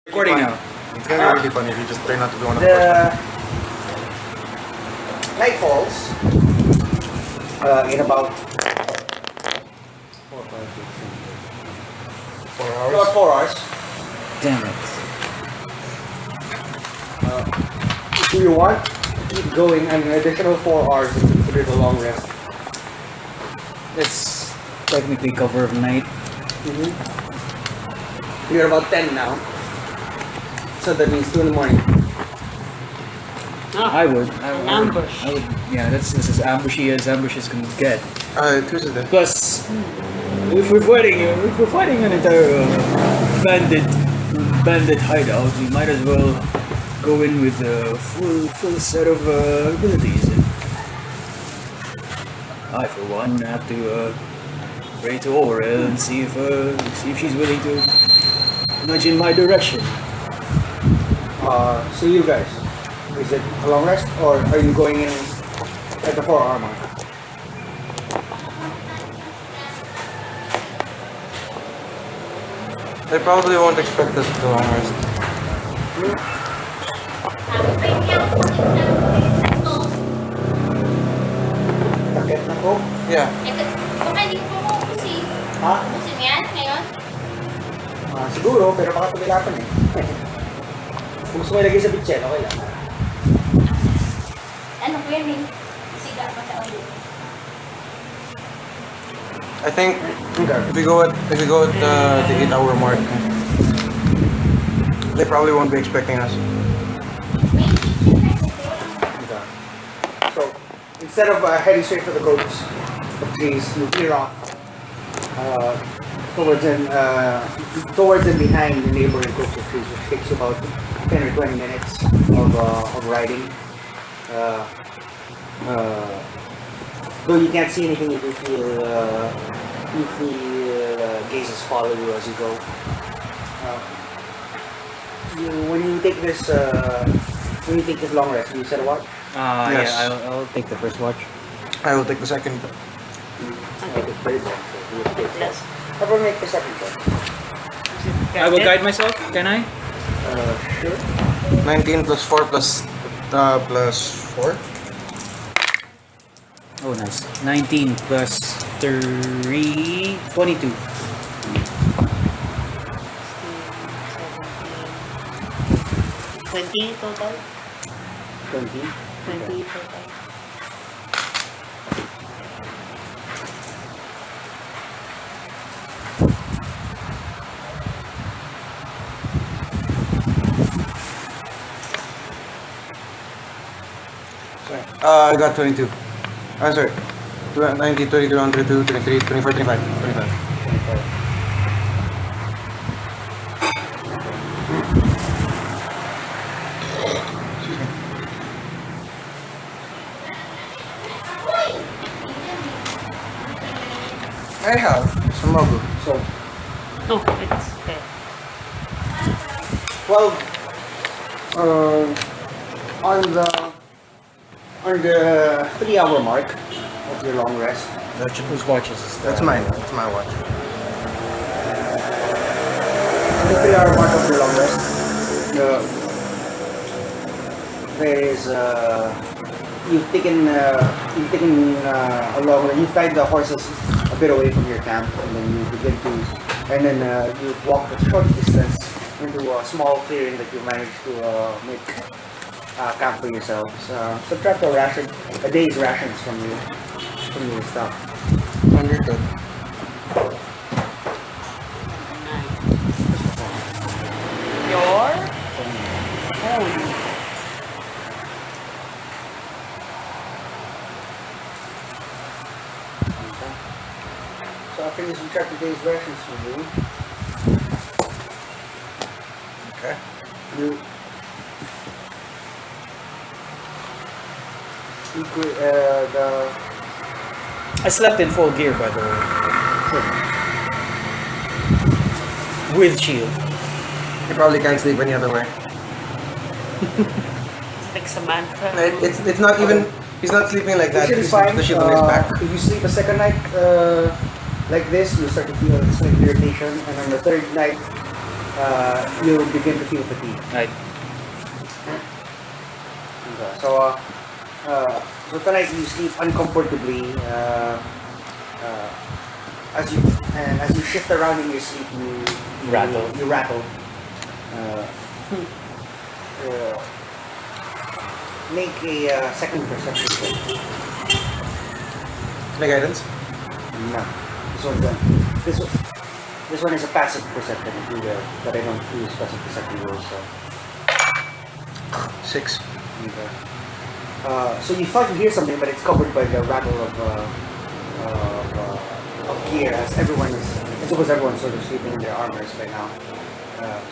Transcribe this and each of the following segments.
Recording now. It's gonna be really fun if you just try not to be one of the The night falls in about 4 hours. about 4 hours. Damn it. If you want to keep going an additional 4 hours is considered a long rest. It's technically cover of night. You're about 10 now. So that means 2 in the morning. I would. Ambush. I would. Yeah, that's as ambushy as ambushes can get. Tuesday. Plus, if we're fighting an entire bandit hideout, we might as well go in with a full set of abilities. I, for one, have to pray to Aurel and see if she's willing to nudge in my direction. So you guys, is it a long rest or are you going in at the 4 hour mark? They probably won't expect us to long rest. Takit na ko? Yeah. Baka hindi ko mabusin. Ha? Busin yan ngayon? Siguro, pero baka tumilapan eh. Kung gusto mo ilagay sa bitchen, okay lang. Ano ko yan eh? Siga pa sa ulo. I think if we go at the 8 hour mark, they probably won't be expecting us. So, instead of heading straight for the goats, the trees, you veer off towards and behind the neighboring groups of trees, which takes about 10 or 20 minutes of riding. Though you can't see anything, you feel gazes follow you as you go. When you take this long rest, you set a watch. Yes. Yeah, I'll take the first watch. I will take the second. Take the third one, so you will take Plus. Everyone make the second one. I will guide myself. Can I? Sure. 19 plus 4 plus 4. Oh, nice. 19 plus 3, 22. 20 total? 20. 20 total. I got 22. I'm sorry. 19, 22, 22, 23, 24, 25. 25. I have some rubber. So, No, it's okay. 12 on the 3 hour mark of your long rest. Whose watch is this? That's mine. That's my watch. On the 3 hour mark of your long rest, there is you've taken a long rest. You've tied the horses a bit away from your camp, and then you begin to, and then you've walked a short distance into a small clearing that you managed to make camp for yourselves. Subtract a day's rations from your stuff. Understood. Your phone. So after you subtract the day's rations from you, Okay. I slept in full gear, by the way. With shield. You probably can't sleep any other way. It's like Samantha. It's not even. He's not sleeping like that. Which He's is fine. the shield on his back. If you sleep a second night like this, you start to feel a slight irritation, and on the third night, you'll begin to feel fatigue. Right. Okay. So tonight you sleep uncomfortably. As you shift around in your sleep, you Rattle. You rattle. Make a second perception check. My guidance? No, this one is a passive perception, if you will, but I don't use passive perception rules. So. 6. Okay. So you thought you hear something, but it's covered by the rattle of gear, as everyone is. I suppose everyone's sort of sleeping in their armors by now.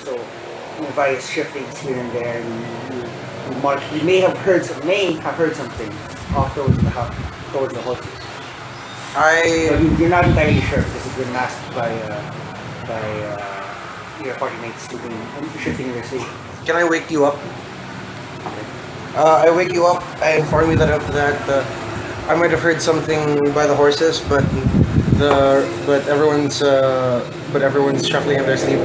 So various shiftings here and there. You may have heard something off towards the horses. But you're not entirely sure because it's been masked by your party mates sleeping and shifting in their sleep. Can I wake you up? I wake you up. I inform you that I might have heard something by the horses, but everyone's shuffling in their sleep.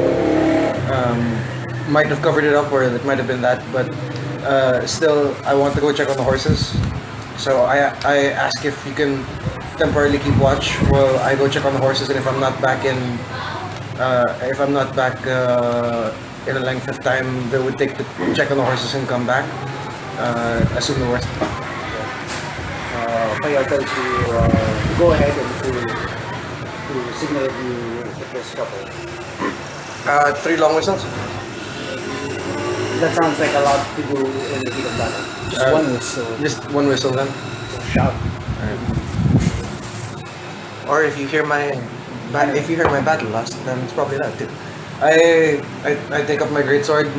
Might have covered it up, or it might have been that, but still, I want to go check on the horses. So I ask if you can temporarily keep watch while I go check on the horses, and if I'm not back in a length of time that would take to check on the horses and come back, assume the worst. Paya tells you to go ahead and to signal if there's trouble. 3 long whistles. That sounds like a lot to do in the heat of battle. Just one whistle. Just one whistle then. Just shout. Or if you hear my battle lust, then it's probably that too. I take up my greatsword.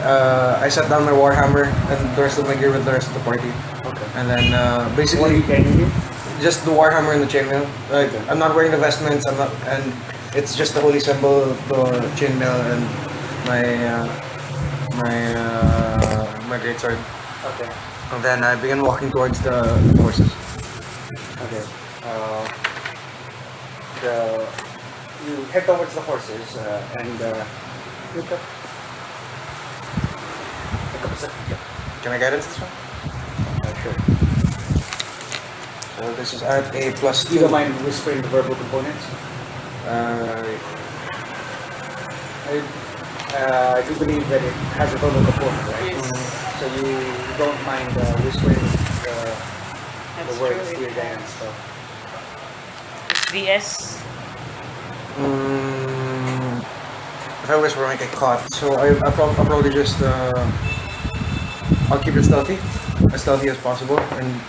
I set down my warhammer and the rest of my gear with the rest of the party. Okay. And then What are basically you carrying here? just the warhammer and the chainmail. Like Okay. I'm not wearing the vestments. And it's just the holy symbol, the chainmail, and my greatsword. Okay. And then I begin walking towards the horses. Okay. You head towards the horses and look up a second. Can I guidance this one? Sure. So this is at a +2. You don't mind whispering the verbal components? I do believe that it has a verbal component, right? Yes. So you don't mind whispering the That's words true. to your dance. So. It's DS. If I whisper, I might get caught. So I'll probably just I'll keep it stealthy, as stealthy as possible, and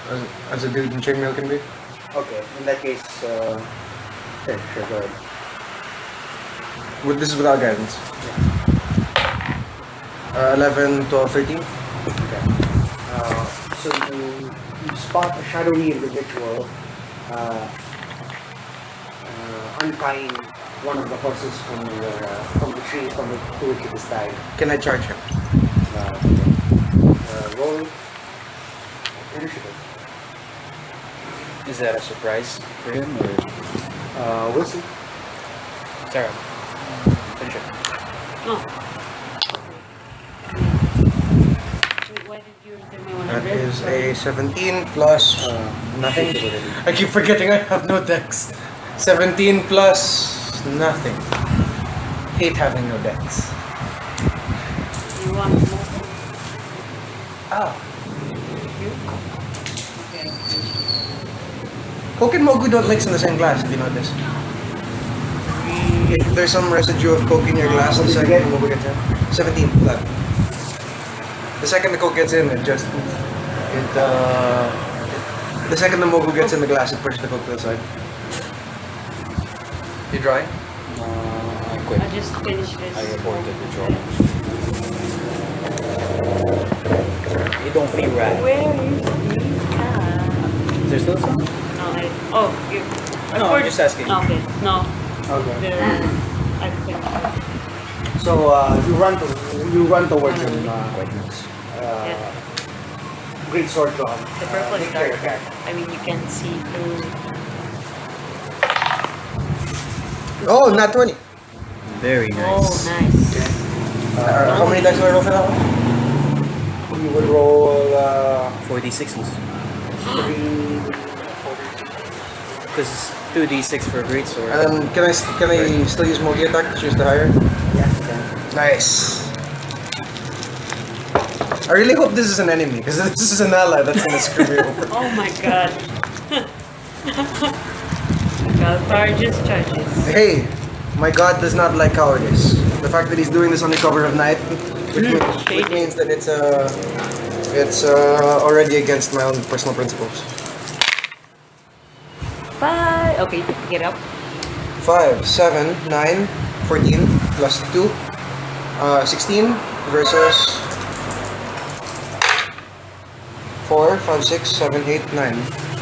as a dude in chainmail can be. Okay, in that case, okay, sure, go ahead. This is without guidance. 11, 12, 13. Okay. So you spot a shadowy individual untying one of the horses from the tree to which it is tied. Can I charge him? Roll initiative. Is that a surprise for him or? We'll see. Sarah, finish it. Oh. Wait, why did you give me 100? That is a 17 plus nothing. I keep forgetting I have no dex. 17 plus nothing. Hate having no dex. You want more? Oh. Coke and Mogu don't mix in the same glass, if you notice. If there's some residue of Coke in your glass, What the did you second get? Mogu gets in. 17 flat. The second the Coke gets in, the second the Mogu gets in the glass, it pushes the Coke to the side. You dry? I quit. I just finished this. I reported the draw. You don't feel right. Where is the Is there still some? No, oh, you. No, I'm just asking. Okay, no. Okay. I finished. So you run towards him. Quite nice. Great sword drawn. The purple is Make your darker. attack. I mean, you can see through. Oh, not 20. Very Oh, nice. nice. How many dice do I roll for that one? You would roll 46s. 3. Because 2d6 for a greatsword. And then can I still use Mogi attack to choose the higher? Yeah, then. Nice. I really hope this is an enemy because this is an ally that's gonna screw me over. Oh my god. Galfar just charges. Hey, my god does not like cowardice. The fact that he's doing this on the cover of night, which means that it's already against my own personal principles. 5. Okay, get up. 5, 7, 9, 14 plus 2, 16 versus 4, 5, 6, 7, 8, 9,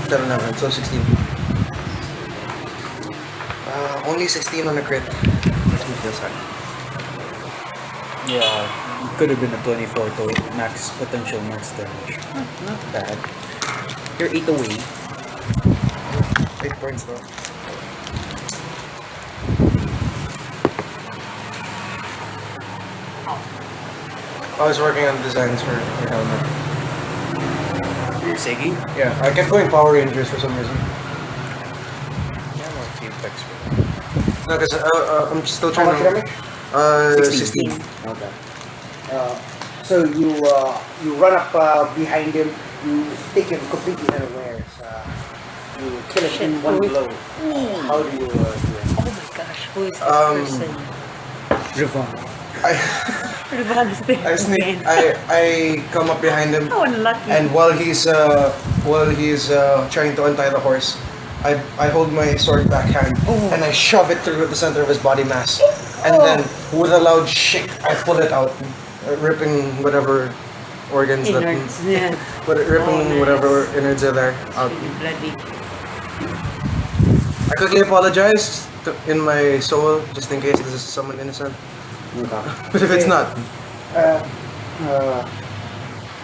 10, 11, so 16. Only 16 on a crit. Makes me feel sad. Yeah, it could have been a 24 to max potential max damage. Not bad. You're 8 away. 8 points though. I was working on designs for your helmet. Segi? Yeah, I kept going Power Rangers for some reason. Yeah, a few packs for No, because I'm still How trying much to... damage? 16. Okay. So you run up behind him, you take him completely unawares. You kill him in one blow. How do you do it? Oh my gosh, who is this person? Revon. Revan is there I sneak. again. I come up behind him, How unlucky. and while he's trying to untie the horse, I hold my sword backhand and I shove it through the center of his body mass, and then with a loud shake, I pull it out, ripping whatever organs Innards, yeah. ripping nice. whatever innards are there out. Really bloody. I quickly apologize in my soul, just in case this is someone innocent. But if it's not,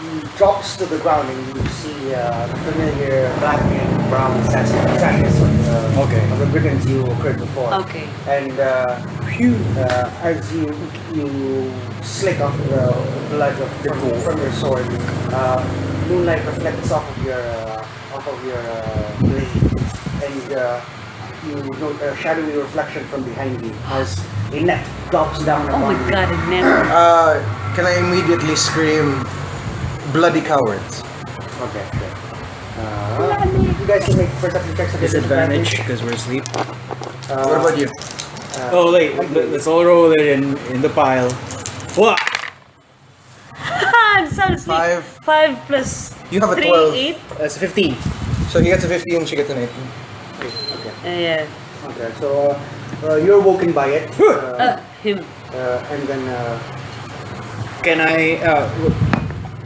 He drops to the ground and you see the familiar black and brown sashes of the brigands you occurred before. Okay. And as you slick off the blood from your sword, moonlight reflects off of your blade, and you note a shadowy reflection from behind you as a net drops down Oh upon my you. god, I never. can I immediately scream, "Bloody cowards"? Okay, sure. You guys can make perception checks at Disadvantage because we're asleep. What about you? Oh wait, let's all roll it in the pile. Wah! I'm so sweet. 5 plus You have a 3, 12. 8. That's 15. So he gets a 15, she gets an 18. Okay. Yeah. Okay, so you're woken by it, Him. and then Can I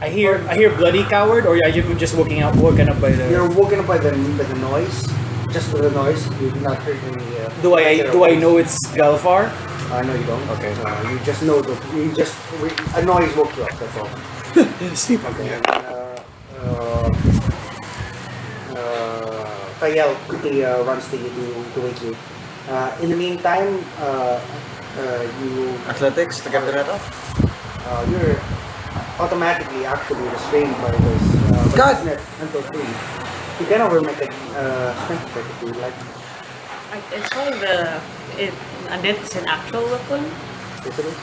hear bloody coward, or are you just woken up by the? you're woken up by the noise. Just by the noise, you've not heard any. Do I know it's Galfar? No, you don't. Okay. You just know a noise woke you up. That's all. Sleep. Okay. Kayel quickly runs to you to wake you. In the meantime, you Athletics to get the net off? you're automatically actually restrained by this. God! Until 3. You can over make a strength check if you like. It's like a net is an actual weapon. Yes, it is.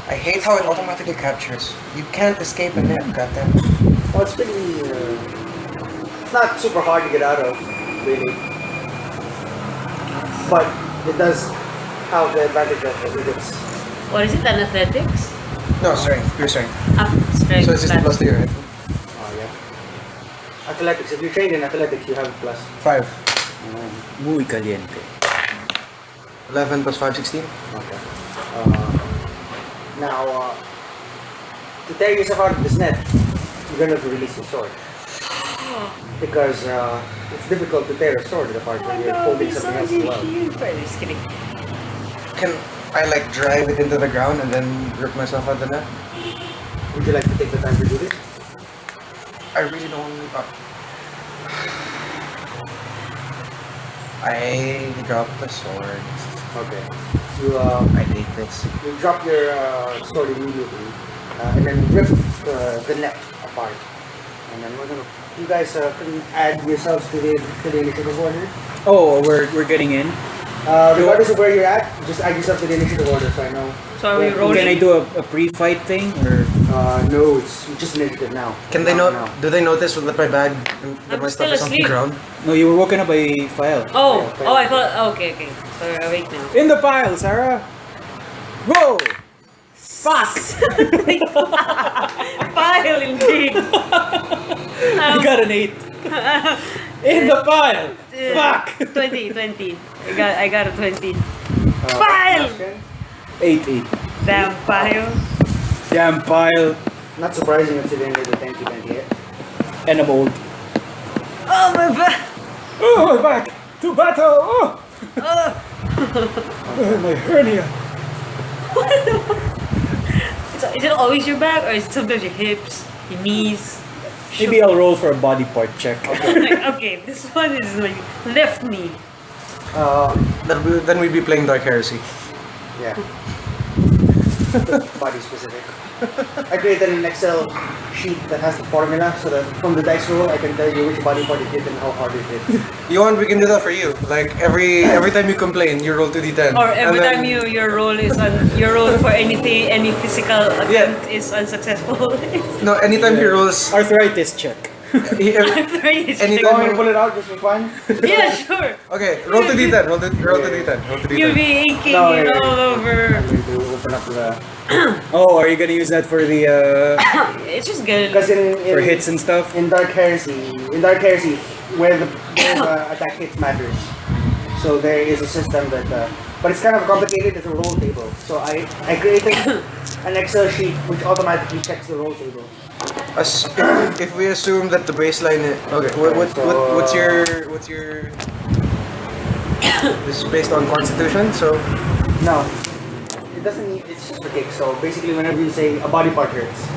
I hate how it automatically captures. You can't escape a net, goddamn. Well, it's pretty. It's not super hard to get out of, really. But it does have the advantage of it's. What is it? An athletics? No, strength, pure strength. Strength. So it's just a plus 3, right? Oh yeah. Athletics. If you're trained in athletics, you have plus. 5. Muy caliente. 11 plus 5, 16. Okay. Now, to tear yourself out of this net, you're gonna have to release your sword. Because it's difficult to tear a sword apart when you're holding something else as well. Just kidding. Can I like drive it into the ground and then rip myself out the net? Would you like to take the time to do this? I really don't. I dropped the sword. Okay. You I hate this. you drop your sword immediately, and then rip the neck apart. And then you guys can add yourselves to the initiative order. Oh, we're getting in. Regardless of where you're at, just add yourself to the initiative order so I know. So are we Yeah, rolling? Can I do a pre-fight thing or? No, it's just initiative now. Can they No, know? no. Do they notice that my bag and that I'm my stuff still is on the asleep. ground? No, you were woken up by file. Oh, Yeah, oh, I thought. Okay. So we're awake now. In the pile, Sarah. Whoa! Fuck! Pile indeed. I got an 8. In the pile. Fuck! 20. I got a 20. Uh, Pile! 8. Damn pile. Damn pile. Not surprising considering there's a 10-20 And I'm old. Oh my back. Oh, my back! To battle! Oh! Oh, my hernia. So is it always your back, or is it sometimes your hips, your knees? Maybe I'll roll for a body part check. Okay, this one is my left knee. Then we'd be playing Dark Heresy. Yeah. Body specific. I created an Excel sheet that has the formula so that from the dice roll I can tell you which body part it hit and how hard it hit. You want? We can do that for you. Like every time you complain, you roll 2d10. Or every And then- time your roll is your roll for any physical attempt is unsuccessful. No, anytime he rolls. Arthritis check. Anytime You want me to pull it out just for fun? Yeah, sure. Okay, roll 2d10. Roll 2d10. Roll 2d10. You'll be inking No, it yeah. all over. I'm going to open up the... Oh, are you gonna use that for the It's just good. Because for hits and stuff? in Dark Heresy, where the attack hits matters. So there is a system that, but it's kind of complicated. It's a roll table. So I created an Excel sheet which automatically checks the roll table. If we assume that the baseline is okay, what's your this is based on Constitution, so No, it doesn't need. It's just for kicks. So basically, whenever you say a body part hurts,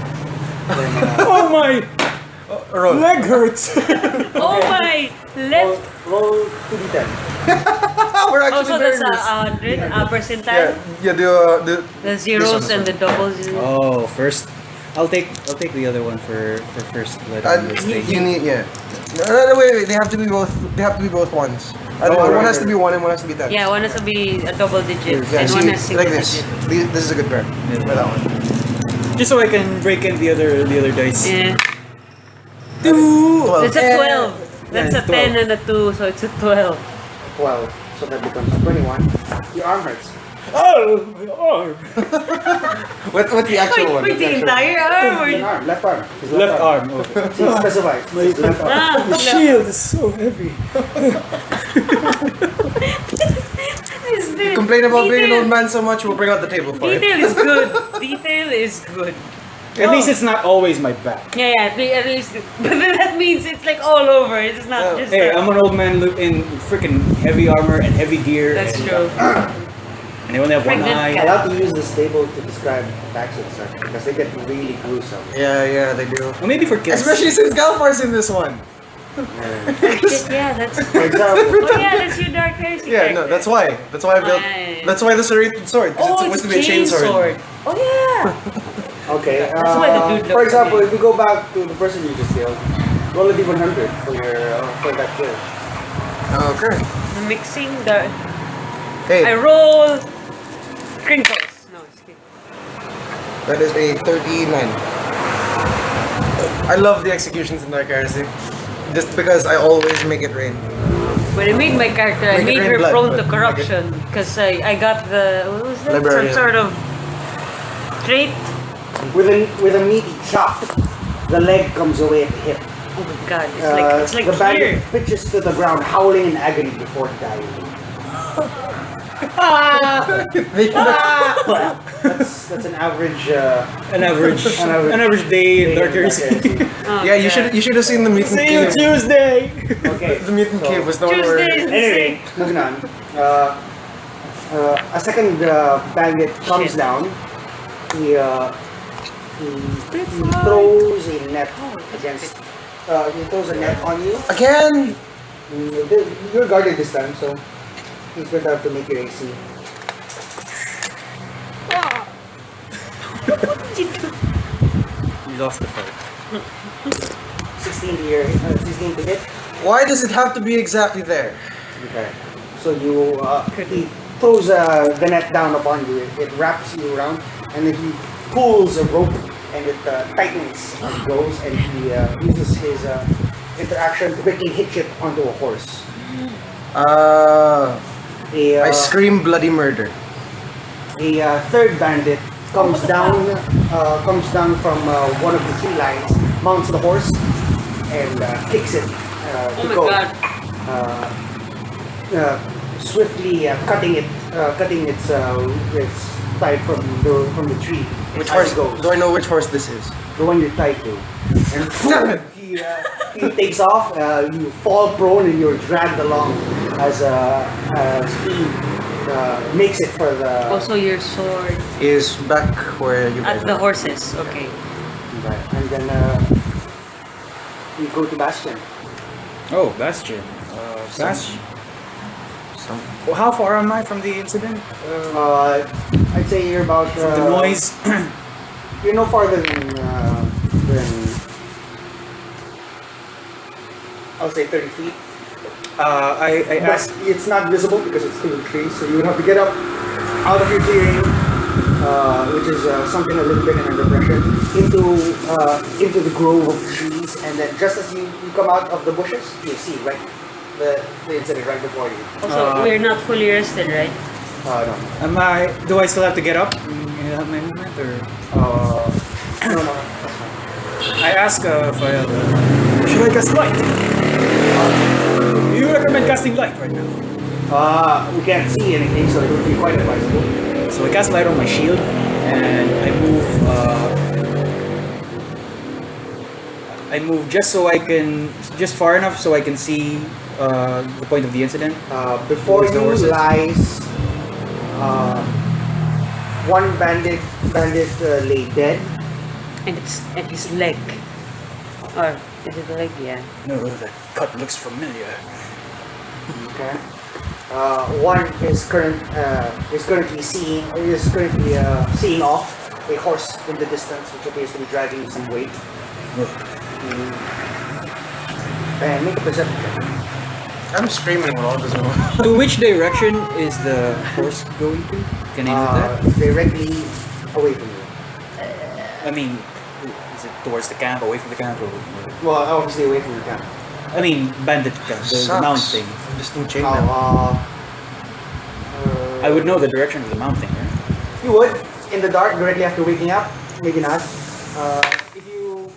then Oh my roll. leg hurts! Oh my left. roll 2d10. We're Oh, actually so very that's good. a percentile. Yeah, do The zeros this and the doubles. Oh, first. I'll take the other one for first. you need No, wait, they have to be both. They have to be both ones. One has to be 1 and one has to be 10. Yeah, one has to be a double digit Yeah, and see, one has single like this. digit. This is a good pair. Yeah. For that one. Just so I can break in the other dice. Yeah. 12. It's a 12. That's Yeah, a 10 and a 2, so it's a 12. 12. So that becomes 21. Your arm hurts. Oh, my arm! What's the actual one? Wait, the entire arm? An arm, left arm. His Left arm. Okay. See, it's specified. It's left arm. Ah, The shield is so heavy. Complain about being an old man so much, we'll bring out the table for it. Detail is good. Detail is good. At least it's not always my back. Yeah, at least. But then that means it's like all over. It's not just. Hey, I'm an old man in freaking heavy armor and heavy gear. That's and, true. And I only have one Pregnant eye. I have to use this table to describe attacks and stuff because they get really gruesome. Yeah, they do. Or maybe for kids. Especially since Galfar's in this one. Shit, yeah, that's. For example, Oh yeah, that's your dark heresy. Yeah, no, that's why. That's why I built. Right. That's why the serrated sword. 'Cause Oh, it's supposed to be a chain sword. Oh yeah. okay. That's why the dude For looks example, big. if we go back to the person you just killed, roll a d100 for that kill. Okay. Mixing the. Hey, I roll. Crinkles. No, it's kidding. that is a 39. I love the executions in Dark Heresy. Just because I always make it rain. When I made my character, I Make it made rain her blood, prone but to make corruption because I got the what was that? Librarian. Some sort of trait. With a meaty chop, the leg comes away at the hip. Oh my god, it's like the here. bandit pitches to the ground, howling in agony before dying. That's an average. An average day in Dark Heresy. Oh, Yeah, you God. should have seen the mutant See you cave. Tuesday. Okay. The mutant So- cave was the one where. Tuesday. Anyway, moving on. A second bandit comes Shit. down. He throws a net against. He throws a net on you. Again. You're guarded this time, so he's going to have to make your AC. did you do? We lost the fight. 16 here, 16 to hit. Why does it have to be exactly there? Okay. So you, he throws the net down upon you. It wraps you around, and then he pulls a rope, and it tightens as it goes, and he uses his interaction to quickly hitch it onto a horse. I scream bloody murder. A third bandit comes down from one of the tree lines, mounts the horse, and kicks it Oh to my go. god. Swiftly cutting its tied from the tree. Which as horse? it goes. Do I know which horse this is? The one you're tied to. And he takes off. You fall prone and you're dragged along as he makes it for the. Also, your sword Is back where you guys at the are. horses. Okay. And then you go to Bastion. Oh, Bastion. Bastion. Some- Well, how far am I from the incident? I'd say you're about The noise. You're no farther than I'll say 30 feet. I But asked. it's not visible because it's through the trees, so you would have to get up out of your clearing, which is something a little bit in a depression, into the grove of trees, and then just as you come out of the bushes, you see right the incident right before you. Also, we're not fully rested, right? No. Am I? Do I still have to get up? You have my movement, or No. I ask if I should I cast light? You recommend casting light right now? We can't see anything, so it would be quite advisable. So I cast light on my shield, and I move. I move just far enough so I can see the point of the incident. Before Towards the you horses? lies one bandit lay dead. And his leg. Or is it the leg? Yeah. No, that cut looks familiar. Okay. One is currently seeing off a horse in the distance, which appears to be dragging some weight. And make a perception check. I'm screaming with all this. To which direction is the horse going to? Can I know that? Directly away from you. I mean, is it towards the camp, away from the camp, or? Well, obviously away from the camp. I mean, bandit camp, the mount thing. I'm just in chain now. I would know the direction of the mount thing, right? You would, in the dark, directly after waking up. Maybe not. If you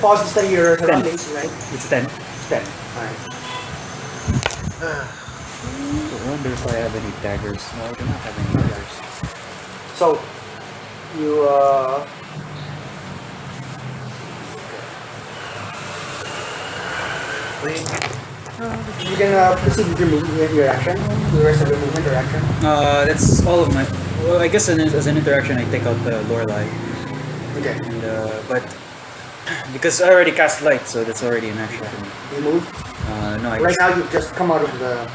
pause to study your surroundings, right? It's 10. It's 10. Alright. I wonder if I have any daggers. No, I do not have any daggers. So, you, you can proceed with your action, the rest of your movement or action. That's all of my. Well, I guess as an interaction, I take out the Lorelei, Okay. and but because I already cast light, so that's already an action for me. You move. No, I Right just, now, you've just come out of the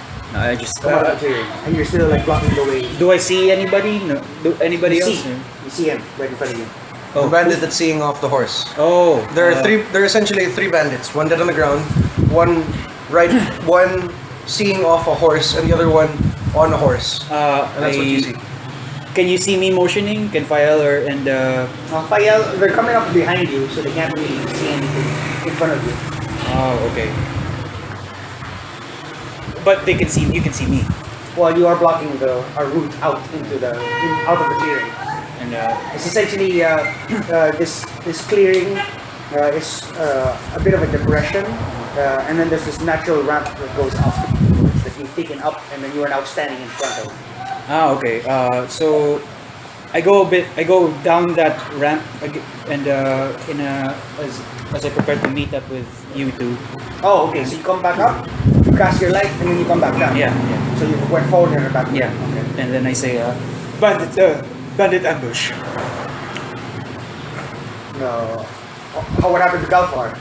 come clearing, and you're still like blocking the way. do I see anybody? No. Do anybody You else? see. You see him right in front of you. The Oh, bandit that's seeing off the horse. oh. There are three. There are essentially three bandits. One dead on the ground, one one seeing off a horse, and the other one on a horse. And that's what you see. Can you see me motioning? Can Fael and Fayel, they're coming up behind you, so they can't really see anything in front of you. Oh, okay. But they can see. You can see me. Well, you are blocking a route out into out of the clearing. And It's essentially this clearing is a bit of a depression, and then there's this natural ramp that goes up that you've taken up, and then you are now standing in front of. okay. So I go down that ramp and as I prepare to meet up with you two. Oh, okay. So you come back up, you cast your light, and then you come back down. Yeah. So you went forward and back. Yeah. Okay. And then I say, bandit ambush. No. What happened to Galfar?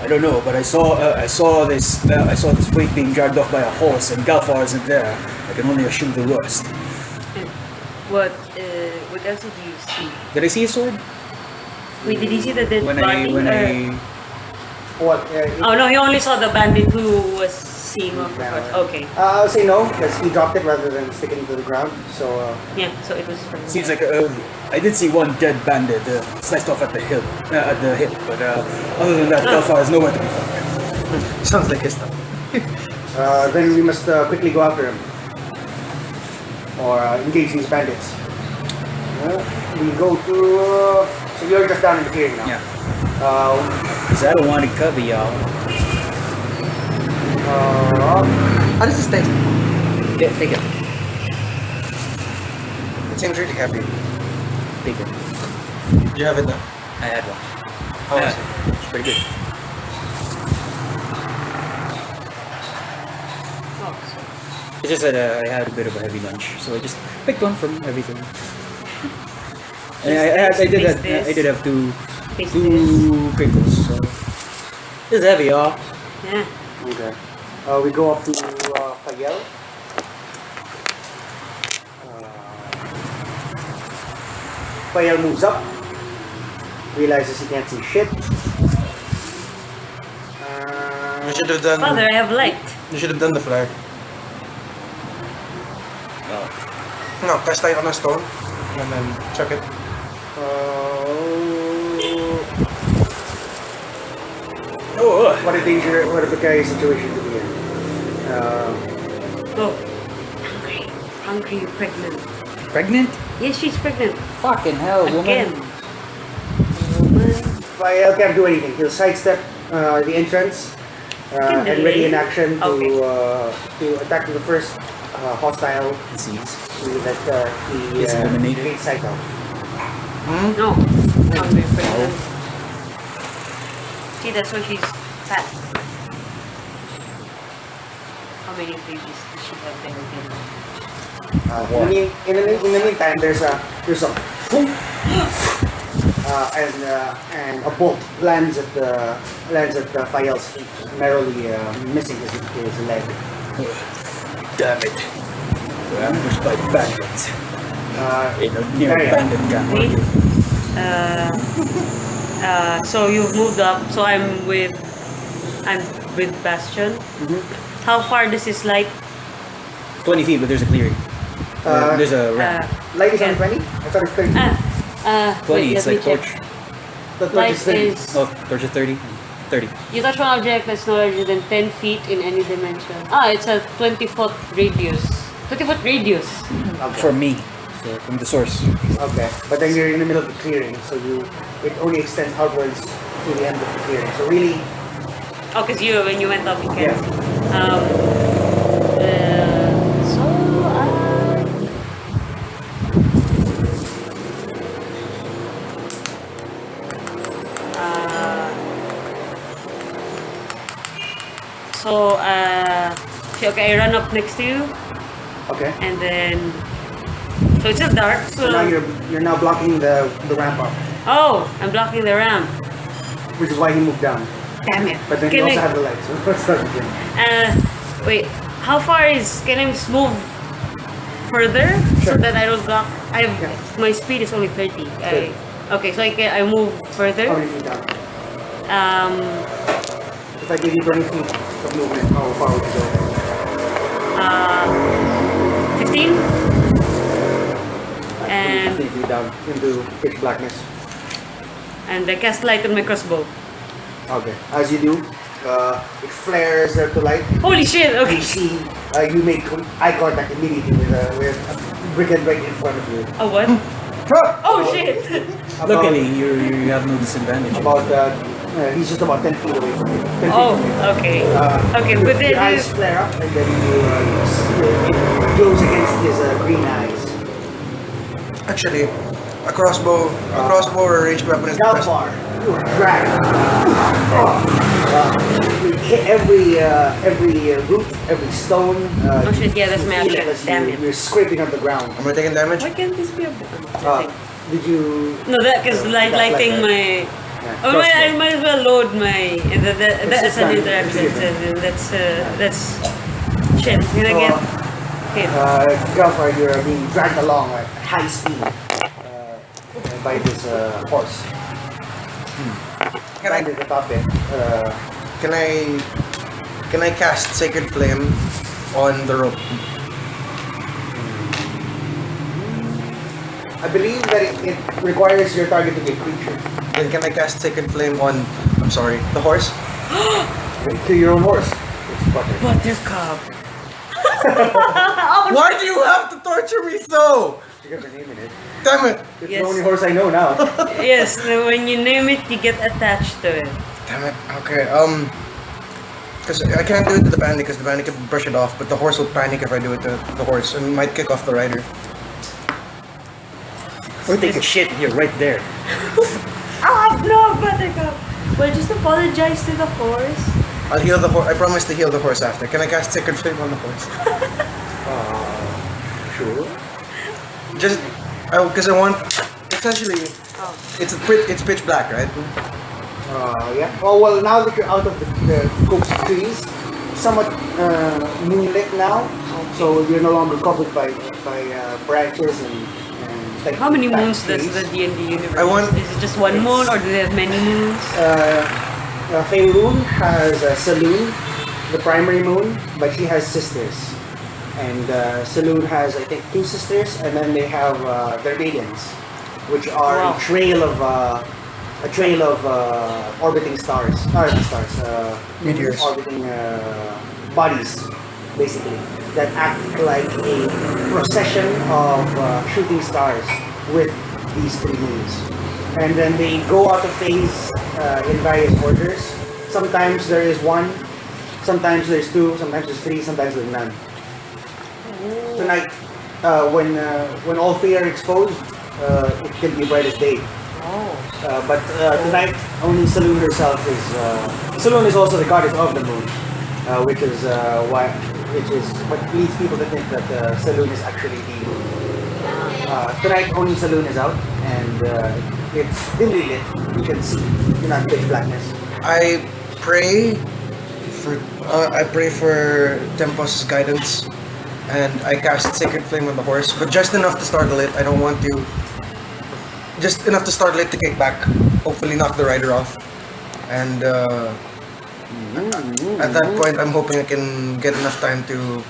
I don't know, but I saw this weight being dragged off by a horse, and Galfar isn't there. I can only assume the worst. And what else did you see? Did I see a sword? Wait, did he see the dead When body? What? Oh no, he only saw the bandit who was seeing off the Yeah. horse. Okay. I'll say no, because he dropped it rather than sticking it to the ground. So, Yeah, so it was from Seems like I did see one dead bandit sliced off at the hip, but other than that, Alpha is nowhere to be found. Sounds like his stuff. then we must quickly go after him. Or engage these bandits. We go to... so you're just down in the clearing now. Yeah. Uh, I don't want to cover y'all. How does this taste? Yeah, take it. It seems really heavy. Take it. You have it now? I had one. How Yeah, was it? it's pretty good. It's just that I had a bit of a heavy lunch, so I just picked one from everything. And I did have two crinkles, so it's heavy, y'all. Yeah. okay. We go up to Fayel. Fayel moves up. Realizes he can't see shit. You should have done. Father, I have light. You should have done the flare. No, cast light on a stone and then chuck it. What a danger, what a precarious situation to be in. Oh. Hungry, pregnant. Pregnant? Yes, she's pregnant. Fucking hell, Again. woman. Woman. Fayel can't do anything. He'll sidestep the entrance and ready in action to attack the first hostile Disease. that he It's eliminated. made sight of. No. Hungry, pregnant. See, that's why she's fat. How many babies does she have there again? In the meantime, there's a boom, and a bolt lands at the Fayel's feet, narrowly missing his leg. Damn it. We're ambushed by bandits. In a near Carry on. bandit camp. Wait. So you've moved up. So I'm with Bastion. How far this is light? 20 feet, but there's a clearing. There's a ramp. Light is Yeah. on 20? I thought it's 30. 20, wait, it's let like me torch. check. The torch Light is 30. is Oh, torch is 30? 30. you touch one object that's no larger than 10 feet in any dimension. It's a 20-foot radius. 20-foot radius. Okay. For me. So, from the source. Okay, but then you're in the middle of the clearing, so it only extends outwards to the end of the clearing. So really, Oh, because when you went up, you can. Yeah. So okay, I run up next to you, okay. and then so it's still dark. So now you're now blocking the ramp up, Oh, I'm blocking the ramp. which is why he moved down. Damn it. But then Can you also I- have the light, so let's start again. Wait, how far can I move further so Sure. that I don't block? Yeah. My speed is only 30. Good. Okay, so I move How further. many feet down? If I give you 20 feet of movement, how far would you go? 15 and 20 feet down into pitch blackness. I cast light on my crossbow. Okay. As you do, it flares to light. Holy shit! You Okay. see, you make eye contact immediately with a brigand right in front of you. Oh what? Oh shit! Luckily, you have no disadvantage. He's just about 10 feet away from you. 10 feet Oh, away. okay. Okay, but then your eyes flare up and then you see it glows against his green eyes. Actually, a crossbow or ranged weapon is the How best. far? You are dragged. You hit every root, every stone. Oh shit, yeah, that's you my feel it action. as Damn you- it. You're scraping on the ground. Am I taking damage? Why can't this be a Did you? No, that because That's lighting like my. Oh, I might as well load my. That's just an done. interaction. It's That's shit. Can I get hit? Gulfar, you're being dragged along at high speed by this horse. Bandit the top bit. Can I cast Sacred Flame on the rope? I believe that it requires your target to be a creature. Then can I cast Sacred Flame on, I'm sorry, the horse? Kill your own horse. It's fucking. Buttercup. Why do you have to torture me so? You got the name in it. Damn it! It's Yes. the only horse I know now. Yes, when you name it, you get attached to it. Damn it. Okay, because I can't do it to the bandit because the bandit can brush it off, but the horse will panic if I do it to the horse and might kick off the rider. Or take a shit here, right there. No, Buttercup. Well, just apologize to the horse. I'll heal the horse. I promise to heal the horse after. Can I cast Sacred Flame on the horse? Sure. Just because I want. Essentially, it's pitch black, right? Yeah. Oh well, now that you're out of the cook's trees, somewhat moonlit now, so you're no longer covered by branches and like. How many black moons does trees. the D&D universe? I want- Is it just one moon, or do they have many moons? Faerun has Saloon, the primary moon, but she has sisters. And Saloon has, I think, 2 sisters, and then they have their maidens, which are Wow. a trail of orbiting stars. Not stars. Meteors. Orbiting bodies, basically, that act like a procession of shooting stars with these 3 moons. And then they go out of phase in various orders. Sometimes there is 1, sometimes there's 2, sometimes there's 3, sometimes there's none. Tonight, when all 3 are exposed, it can be bright as day. But tonight, only Saloon herself is. Saloon is also the goddess of the moon, which is what leads people to think that Saloon is actually the moon. Tonight, only Saloon is out, and it's dimly lit. You can see, you're not pitch blackness. I pray for Tempos' guidance, and I cast Sacred Flame on the horse, but just enough to startle it. I don't want to. Just enough to startle it to kick back. Hopefully, knock the rider off, and at that point, I'm hoping I can get enough time to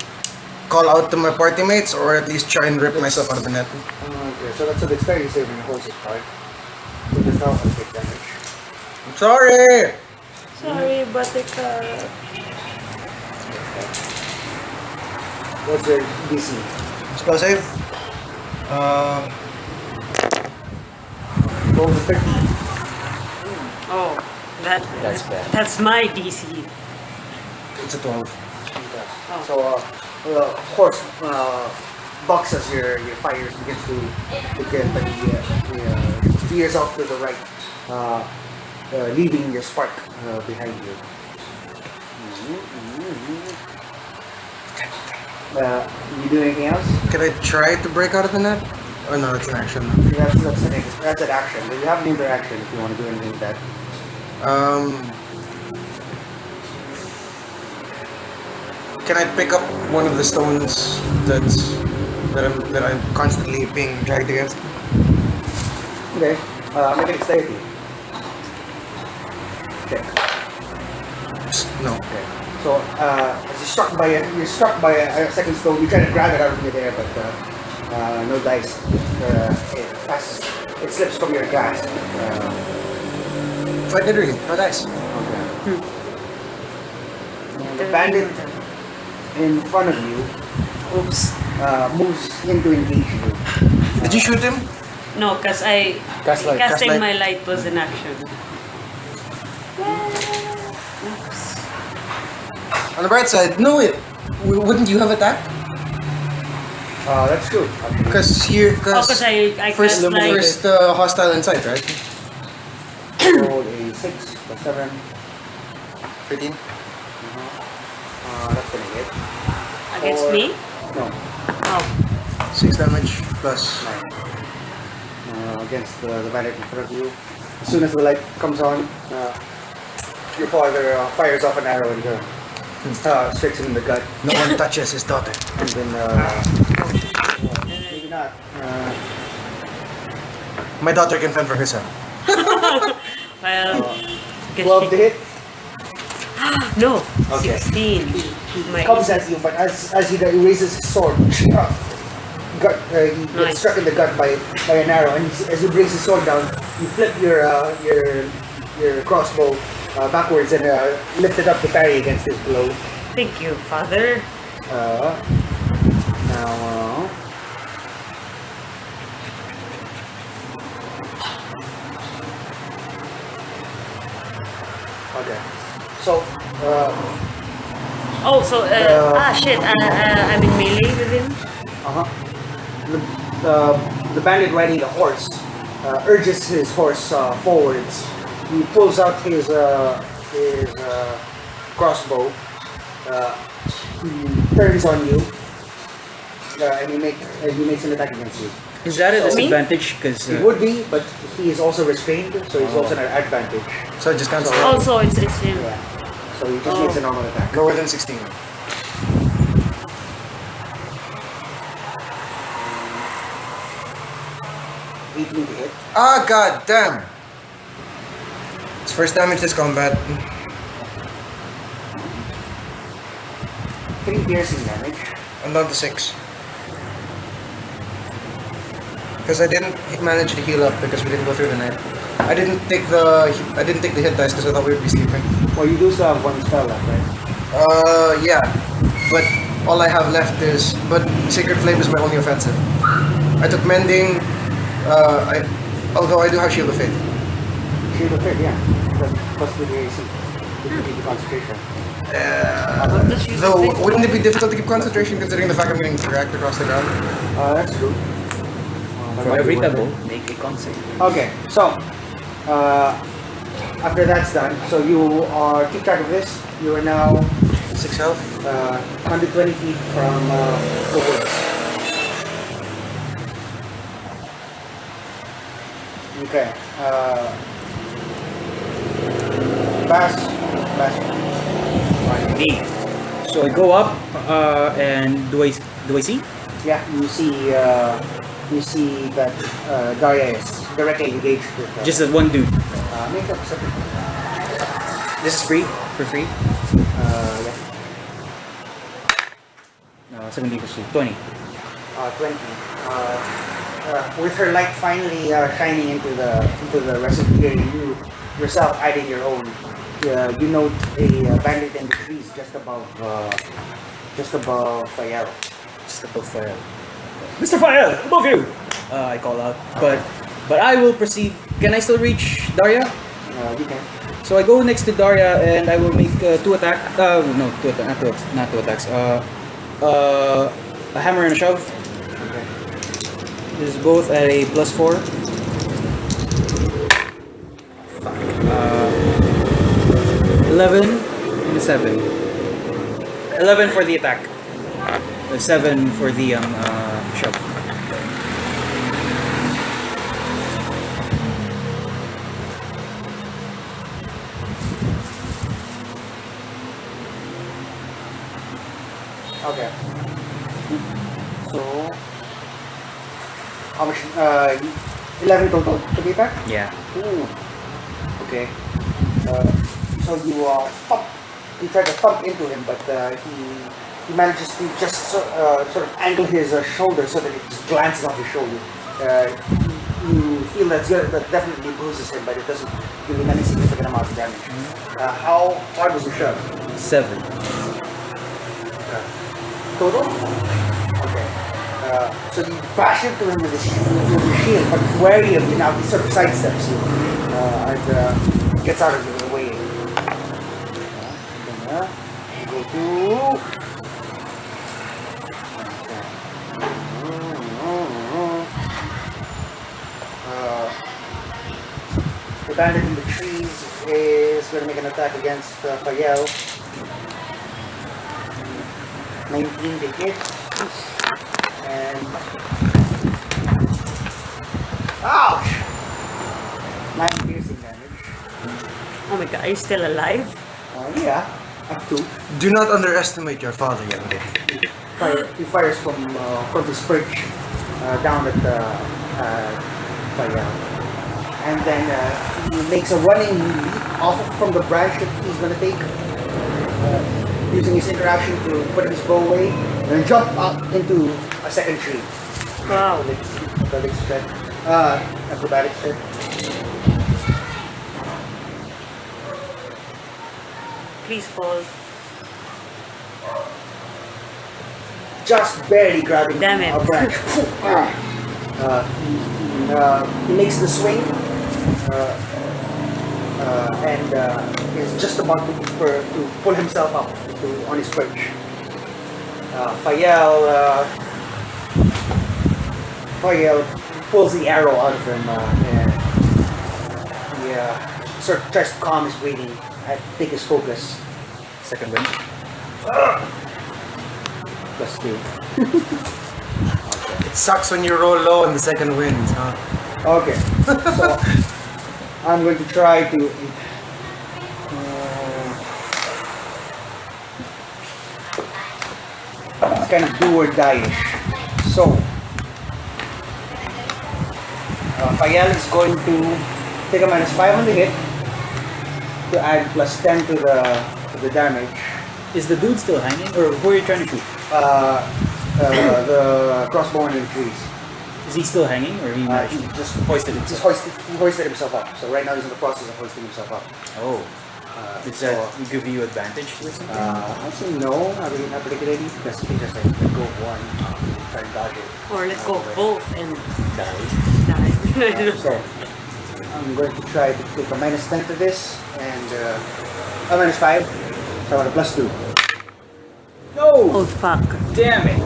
call out to my party mates, or at least try and rip myself out of the net. Okay, so that's a dexterity save on the horse's part. So that's how I'll take damage. I'm sorry. Sorry, Buttercup. What's your DC? Spell save. Roll the 30. Oh, That's bad. That's my DC. It's a 12. So, horse boxes your fires begins to get the veers off to the right, leaving your spark behind you. You do anything else? Can I try to break out of the net? Oh no, it's an action. That's an action. You have an interaction if you want to do anything with that. Can I pick up one of the stones that I'm constantly being dragged against? Okay. Make a dexterity. Okay. No. Okay. So, as you're struck by a second stone, you try to grab it out of midair, but no dice. It slips from your grasp. I did read. No dice. Okay. The bandit in front of you, moves in to engage you. Did you shoot him? No, because Cast light. casting Cast light. my light was an action. Oops. On the bright side, no. Wouldn't you have attacked? That's true. Because here, Oh, because I first, cast light. first hostile insight, right? Roll a 6 plus 7. 13. That's gonna hit. Against Or- me? No, Oh. 6 damage plus. 9. Against the bandit in front of you. As soon as the light comes on, your father fires off an arrow and strikes him in the gut. No one touches his daughter. And then, maybe not. My daughter can fend for herself. Well, guess 12 to she- hit. No, Okay. 16. My Comes at you, but as he raises his sword, he Nice. gets struck in the gut by an arrow, and as he brings his sword down, you flip your crossbow backwards and lift it up to parry against his blow. Thank you, father. Now, okay. So, Oh, so, shit, I'm in melee with him? uh-huh. The bandit riding the horse urges his horse forwards. He pulls out his crossbow. He turns on you, and he makes an attack against you. Is that a So me? disadvantage? Because He would be, but he is also restrained, so he's also an advantage. So just cancel. So- Also, it's him. Yeah. So he just Oh. makes a normal attack. Lower than 16. 18 to hit. Ah, god damn! It's first damage this combat. 3 piercing damage. I'm down to 6. Because I didn't manage to heal up because we didn't go through the night. I didn't take the hit dice because I thought we would be sleeping. Well, you do still have one spell left, right? Yeah. But all I have left is Sacred Flame is my only offensive. I took Mending, although I do have Shield of Faith. Shield of Faith, yeah. Plus the AC. The concentration. Just use Though, the thing. wouldn't it be difficult to keep concentration considering the fact I'm getting dragged across the ground? That's true. for every pebble, make a concert. Okay, so after that's done, so you are keep track of this. You are now 6 health. 120 feet from the woods. Okay. Bass. Me. So I go up, and do I see? Yeah, you see that Daria is directly engaged with. Just that one dude. Make up separate. This is free for free. Yeah. 17 plus 2, 20. 20. With her light finally shining into the rest of the area, you yourself adding your own. You note a bandit in the trees just above Fayel. Just above Fael. Mr. Fael, above you! I call out. But I will proceed. Can I still reach Daria? You can. So I go next to Daria and I will make 2 attacks. No, 2 attacks. Not 2 attacks. A hammer and a shove. Okay. This is both at a +4. Fuck. 11 and a 7. 11 for the attack. 7 for the shove. Okay. So how much? 11 total to be attack. Yeah. Ooh. Okay. So you thump. You try to thump into him, but he manages to just sort of angle his shoulder so that it just glances off his shoulder. You feel that definitely bruises him, but it doesn't give him any significant amount of damage. How hard was the shove? 7. Total? Okay. So you bash into him with your shield, but wary of you now, he sort of sidesteps you and gets out of the way. Go to. The bandit in the trees is going to make an attack against Fayel. 19 to hit. And. Ouch! 9 piercing damage. Oh my god, are you still alive? Yeah, up to. Do not underestimate your father, young lady. He fires from his perch down at Fayel. and then he makes a running leap off from the branch that he's gonna take, using his interaction to put his bow away, and then jump up into a second tree. Wow. Athletics check. Acrobatics check. Please fall. Just barely grabbing Damn it. a branch. He makes the swing and is just about to pull himself up on his perch. Fayel pulls the arrow out of him and he sort of tries to calm his breathing and take his focus. Second win. +2. It sucks when you roll low and the second wins, huh? Okay, so I'm going to try to. It's kind of do or die-ish. So, Fayal is going to take a -5 on the hit to add +10 to the damage. Is the dude still hanging, or who are you trying to shoot? The crossbow in the trees. Is he still hanging, or he He just hoisted He himself? hoisted himself up. So right now he's in the process of hoisting himself up. Oh, does that give you advantage or something? I'd say no, not particularly, because he can just like let go of one, try and dodge it. Or let go of both and Die. die. So I'm going to try to take a -10 to this and a -5. So I want a +2. No! Oh fuck. Damn it!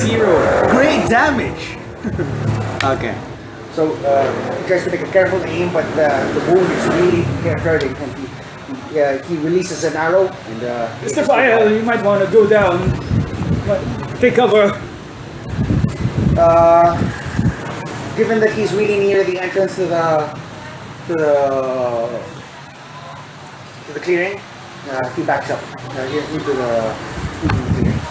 0. Great damage. Okay. So he tries to take a careful aim, but the wound is really hurting, and he releases an arrow and. Mr. Fayel, you might want to go down. Take cover. Given that he's really near the entrance to the clearing, he backs up into the clearing.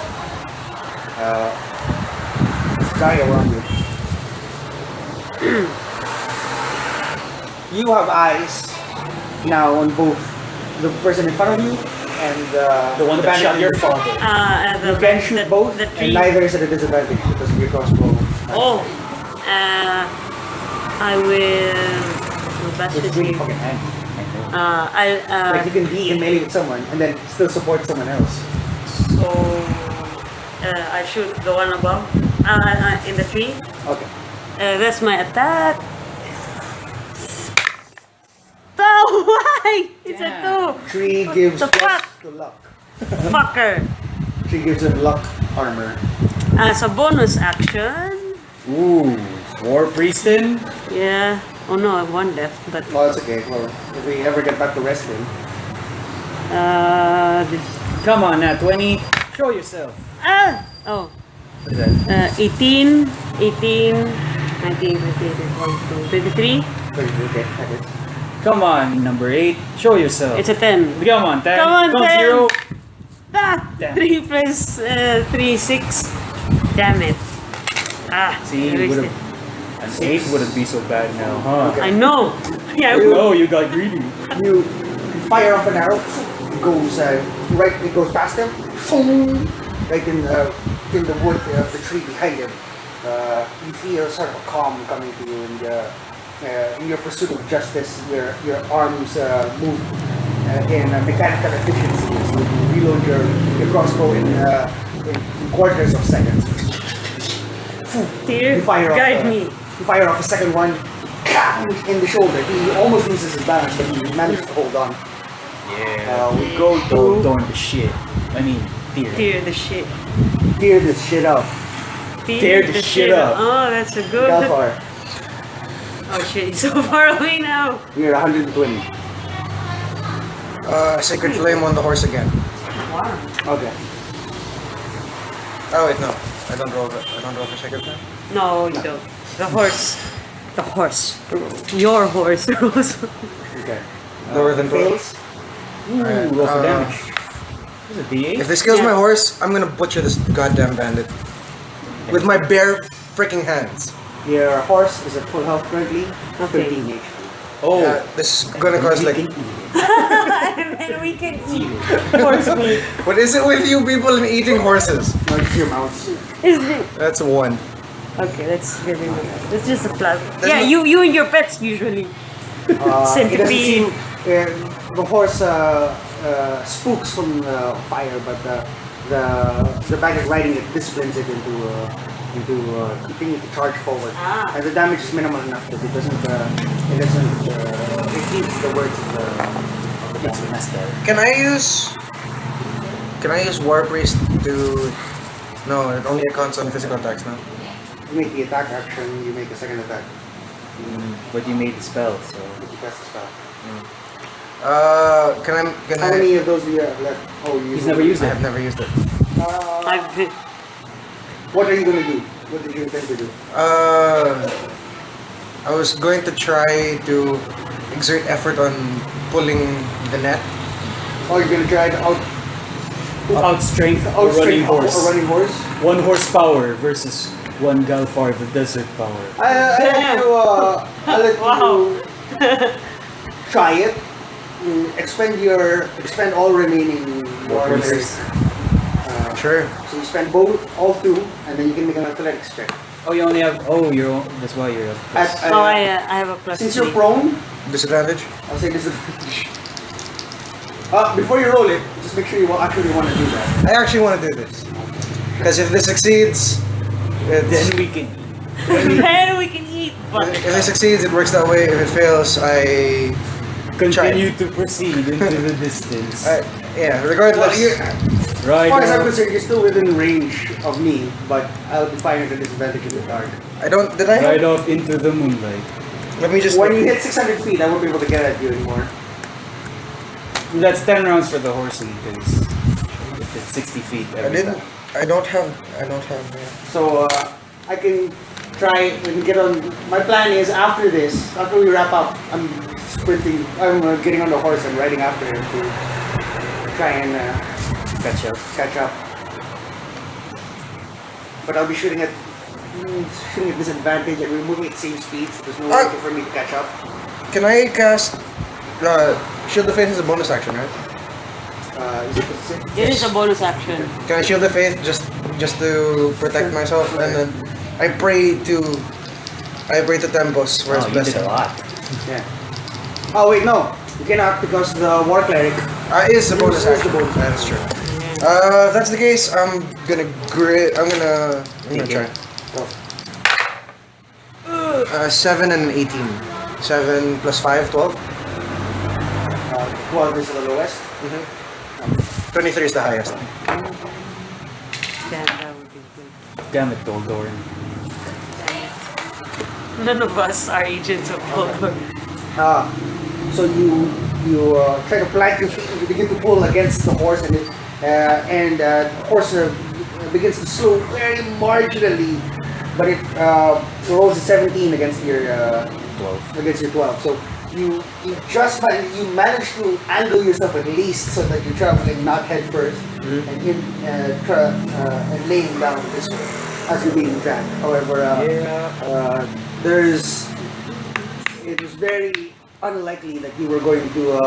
Guy around you. You have eyes now on both the person in front of you and The one that bandit shot in your the- father. You can shoot both, the and tree. neither is at a disadvantage because of your crossbow. Oh. I will. The best It's is really fucking handy. I'll. Like you can be in melee with someone and then still support someone else. So. I shoot the one above. In the tree. Okay. That's my attack. Oh, why? It's a Damn. 2. Tree gives the plus fuck? to luck. Fucker. Tree gives him luck armor. As a bonus action. Ooh, War Priestin? Yeah. Oh no, I have one left, but Well, it's okay. Well, if we ever get back to wrestling. Come on now, 20. Show yourself. Oh. What is that? 18, 19, 20, 23. Okay, that is. Come on, number 8. Show yourself. It's a 10. Come on, 10. Come on, 10. 0. Damn. 3 plus 3, 6. Damn it. See, I you wasted. would've- an 8 wouldn't be so bad now, huh? I know. Yeah. Oh, you got greedy. You fire off an arrow. It goes It goes past him. Right in the wood of the tree behind him. You feel sort of a calm coming to you, and in your pursuit of justice, your arms move in mechanical efficiency. So you reload your crossbow in quarters of seconds. Dear, You fire off. guide me. You fire off a second one. In the shoulder. He almost loses his balance, but he manages to hold on. Yeah. We go to Don't the shit. I mean, dear. Tear the shit. tear this shit up. Tear the shit up. Oh, that's a good. How far? Oh shit, he's so far away now. You're 120. Sacred Flame on the horse again. Wow. Okay. Oh wait, no. I don't roll for Sacred Flame. No, you don't. The horse. The horse. Your horse. Okay. Lower than 12. Fails. Ooh, Alright, roll for damage. This is a D8. If this kills Yeah. my horse, I'm gonna butcher this goddamn bandit. With my bare freaking hands. Your horse is at full health currently, Okay. 13 HP. Oh, This is gonna cause like. And we can eat horse meat. What is it with you people and eating horses? No, just your mounts. Is it? That's one. Okay, that's good enough. That's just a plus. That's Yeah, not- you and your pets usually. It doesn't Centipede. seem, the horse spooks from fire, but the bag of riding it disciplines it into continuing to charge forward. Ah. And the damage is minimal enough that it exceeds the words of the it's damage. master. Can I use War Priest to? No, it only accounts on physical attacks now. You make the attack action, you make a second attack. But you made the spell, so. But you cast the spell. Can How I? many of those do you have left? Oh, you He's never used I it. have never used it. I've been, What are you gonna do? What did you intend to do? I was going to try to exert effort on pulling the net. Oh, you're gonna try to Outstrength a running outstrength horse. a running horse? 1 horsepower versus 1 Galfar, the desert power. I'll let Wow. you try it. Expend all remaining war Resources. Sure. So you spend all 2, and then you can make an athletics check. Oh, you only have. Oh, that's why you're. At, oh, I have a plus. since you're 3. prone, Disadvantage. I'll say disadvantage. Before you roll it, just make sure you actually want to do that. I actually want to do this because if this succeeds, Then it's, we can. Then we can eat. But if it succeeds, it works that way. If it fails, I Continue to proceed into the distance. yeah. Regardless. As Right. far as I'm concerned, you're still within range of me, but I'll be fine at a disadvantage in the dark. I don't. Did I? Right off into the moonlight. Let me just. When you hit 600 feet, I won't be able to get at you anymore. That's 10 rounds for the horsey, because it's 60 feet I every didn't. time. I don't have. Yeah. So I can try and get on. My plan is after this, after we wrap up, I'm sprinting. I'm getting on the horse and riding after him to try and catch up. But I'll be shooting at disadvantage and we're moving at same speeds. There's no way for me to catch up. Can I cast? Shield the Faith is a bonus action, right? Is it specific? it is a bonus action. Can I Shield the Faith just to protect myself, and then I pray to Tempos for his Oh, you did blessing. a lot. Yeah. Oh wait, no, you cannot because the war cleric. Is the bonus Is the action. bonus That's true. If that's the case, I'm gonna try. Oh, 7 and 18. 7 plus 5, 12. 12 is the lowest. 23 is the highest. Damn, that would be good. Damn it, Doldorn. None of us are agents of Voldor. So you try to plant your feet and you begin to pull against the horse, and the horse begins to slow very marginally, but it rolls a 17 against your 12. Against your 12. So you manage to angle yourself at least so that you're traveling not head first and laying down this way as you're being dragged. However, it was very unlikely that you were going to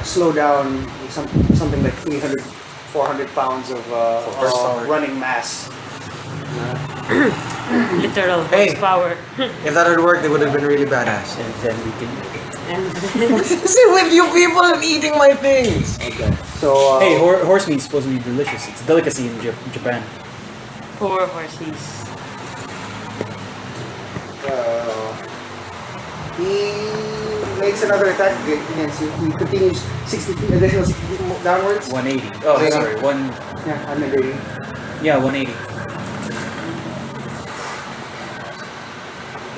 slow down something like 300, 400 pounds of running mass. Literal Hey. horsepower. If that had worked, it would have been really badass. And then we can. And Sit with you people and eating my things. Okay. So Hey, horse meat is supposed to be delicious. It's a delicacy in Japan. poor horses. he makes another attack against you. He continues 60 feet, additional 60 feet downwards. 180. Oh, Yeah. sorry. Yeah, I'm agreeing. 180.